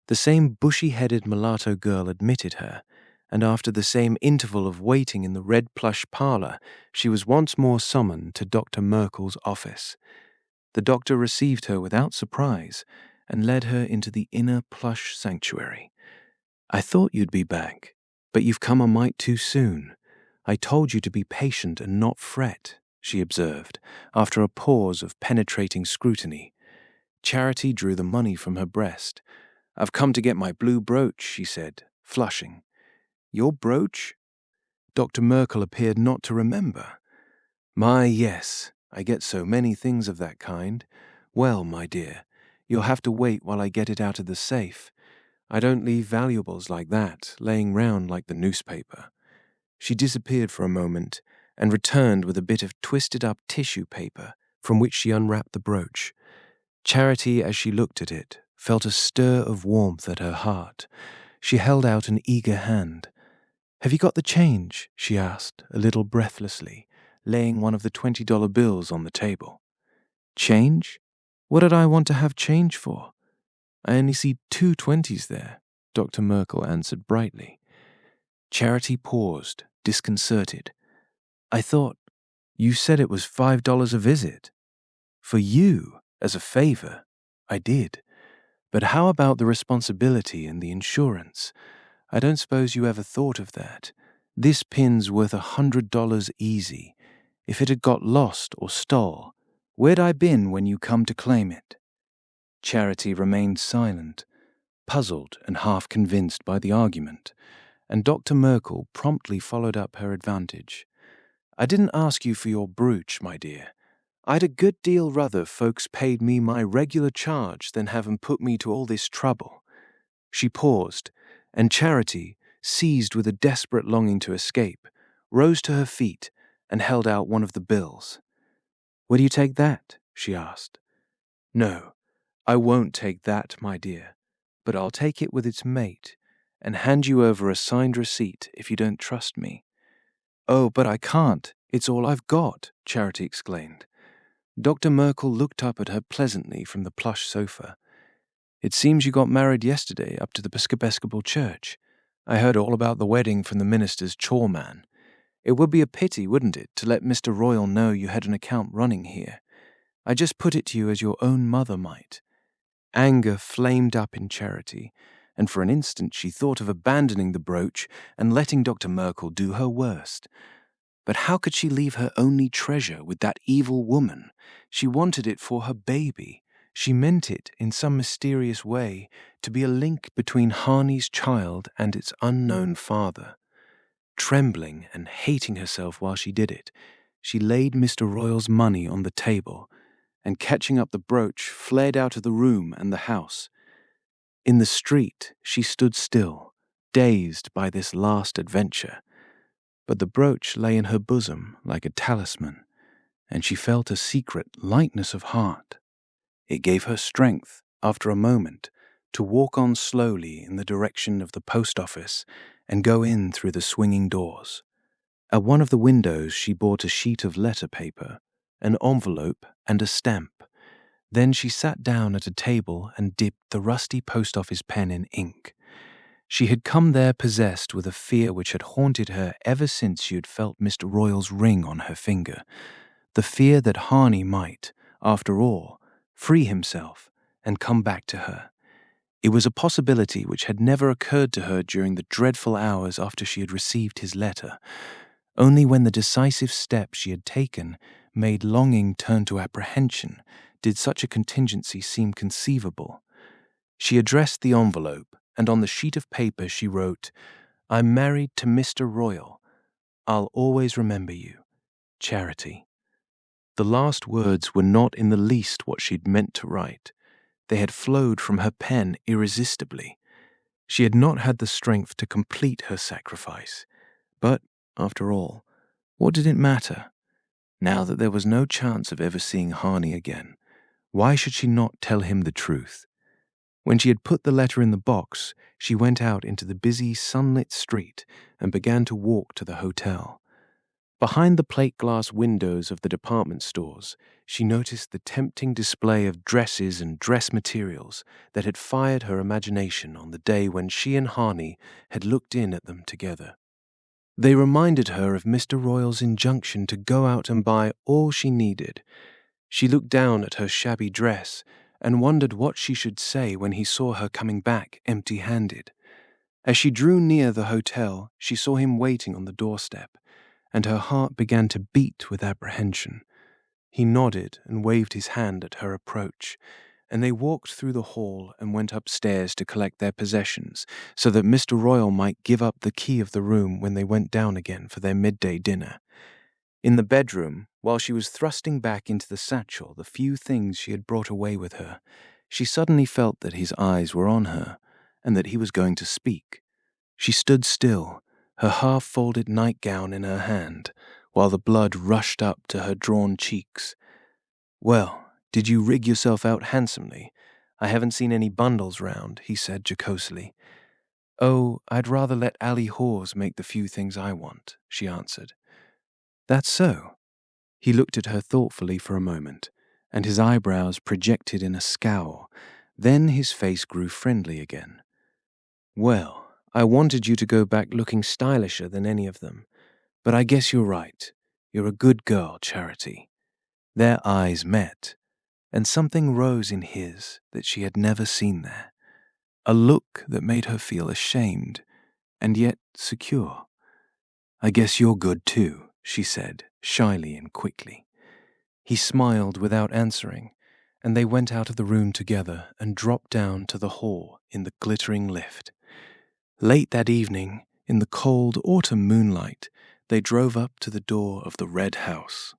The same bushy-headed mulatto girl admitted her, and after the same interval of waiting in the red plush parlor, she was once more summoned to Dr. Merkel's office. The doctor received her without surprise and led her into the inner plush sanctuary. "I thought you'd be back, but you've come a mite too soon. I told you to be patient and not fret," she observed, after a pause of penetrating scrutiny. Charity drew the money from her breast. "I've come to get my blue brooch," she said, flushing. "Your brooch?" Dr. Merkel appeared not to remember. "My, yes, I get so many things of that kind. Well, my dear, you'll have to wait while I get it out of the safe. I don't leave valuables like that, laying round like the newspaper." She disappeared for a moment and returned with a bit of twisted-up tissue paper from which she unwrapped the brooch. Charity, as she looked at it, felt a stir of warmth at her heart. She held out an eager hand. "Have you got the change?" she asked, a little breathlessly, laying one of the $20 bills on the table. "Change? What did I want to have change for? I only see 2 20s there," Dr. Merkel answered brightly. Charity paused, disconcerted. "I thought you said it was $5 a visit." "For you, as a favor, I did. But how about the responsibility and the insurance? I don't suppose you ever thought of that. This pin's worth $100 easy. If it had got lost or stole, where'd I been when you come to claim it?" Charity remained silent, puzzled and half convinced by the argument, and Dr. Merkel promptly followed up her advantage. "I didn't ask you for your brooch, my dear. I'd a good deal rather folks paid me my regular charge than have 'em put me to all this trouble." She paused, and Charity, seized with a desperate longing to escape, rose to her feet and held out one of the bills. "Will you take that?" she asked. "No, I won't take that, my dear, but I'll take it with its mate and hand you over a signed receipt if you don't trust me." "Oh, but I can't. It's all I've got," Charity exclaimed. Dr. Merkel looked up at her pleasantly from the plush sofa. "It seems you got married yesterday up to the Episcopal Church. I heard all about the wedding from the minister's choreman. It would be a pity, wouldn't it, to let Mr. Royal know you had an account running here? I just put it to you as your own mother might." Anger flamed up in Charity, and for an instant she thought of abandoning the brooch and letting Dr. Merkel do her worst. But how could she leave her only treasure with that evil woman? She wanted it for her baby. She meant it, in some mysterious way, to be a link between Harney's child and its unknown father. Trembling and hating herself while she did it, she laid Mr. Royal's money on the table, and catching up the brooch, fled out of the room and the house. In the street, she stood still, dazed by this last adventure, but the brooch lay in her bosom like a talisman, and she felt a secret lightness of heart. It gave her strength, after a moment, to walk on slowly in the direction of the post office and go in through the swinging doors. At one of the windows she bought a sheet of letter paper, an envelope, and a stamp. Then she sat down at a table and dipped the rusty post office pen in ink. She had come there possessed with a fear which had haunted her ever since she had felt Mr. Royal's ring on her finger, the fear that Harney might, after all, free himself and come back to her. It was a possibility which had never occurred to her during the dreadful hours after she had received his letter. Only when the decisive step she had taken made longing turn to apprehension did such a contingency seem conceivable. She addressed the envelope, and on the sheet of paper she wrote, "I'm married to Mr. Royal. I'll always remember you. Charity." The last words were not in the least what she'd meant to write. They had flowed from her pen irresistibly. She had not had the strength to complete her sacrifice. But, after all, what did it matter? Now that there was no chance of ever seeing Harney again, why should she not tell him the truth? When she had put the letter in the box, she went out into the busy, sunlit street and began to walk to the hotel. Behind the plate-glass windows of the department stores, she noticed the tempting display of dresses and dress materials that had fired her imagination on the day when she and Harney had looked in at them together. They reminded her of Mr. Royal's injunction to go out and buy all she needed. She looked down at her shabby dress and wondered what she should say when he saw her coming back empty-handed. As she drew near the hotel, she saw him waiting on the doorstep, and her heart began to beat with apprehension. He nodded and waved his hand at her approach, and they walked through the hall and went upstairs to collect their possessions, so that Mr. Royal might give up the key of the room when they went down again for their midday dinner. In the bedroom, while she was thrusting back into the satchel the few things she had brought away with her, she suddenly felt that his eyes were on her, and that he was going to speak. She stood still, her half-folded nightgown in her hand, while the blood rushed up to her drawn cheeks. "Well, did you rig yourself out handsomely? I haven't seen any bundles round," he said jocosely. "Oh, I'd rather let Allie Hawes make the few things I want," she answered. "That's so." He looked at her thoughtfully for a moment, and his eyebrows projected in a scowl. Then his face grew friendly again. "Well, I wanted you to go back looking stylisher than any of them, but I guess you're right. You're a good girl, Charity." Their eyes met, and something rose in his that she had never seen there. A look that made her feel ashamed, and yet secure. "I guess you're good too," she said, shyly and quickly. He smiled without answering, and they went out of the room together and dropped down to the hall in the glittering lift. Late that evening, in the cold autumn moonlight, they drove up to the door of the Red House.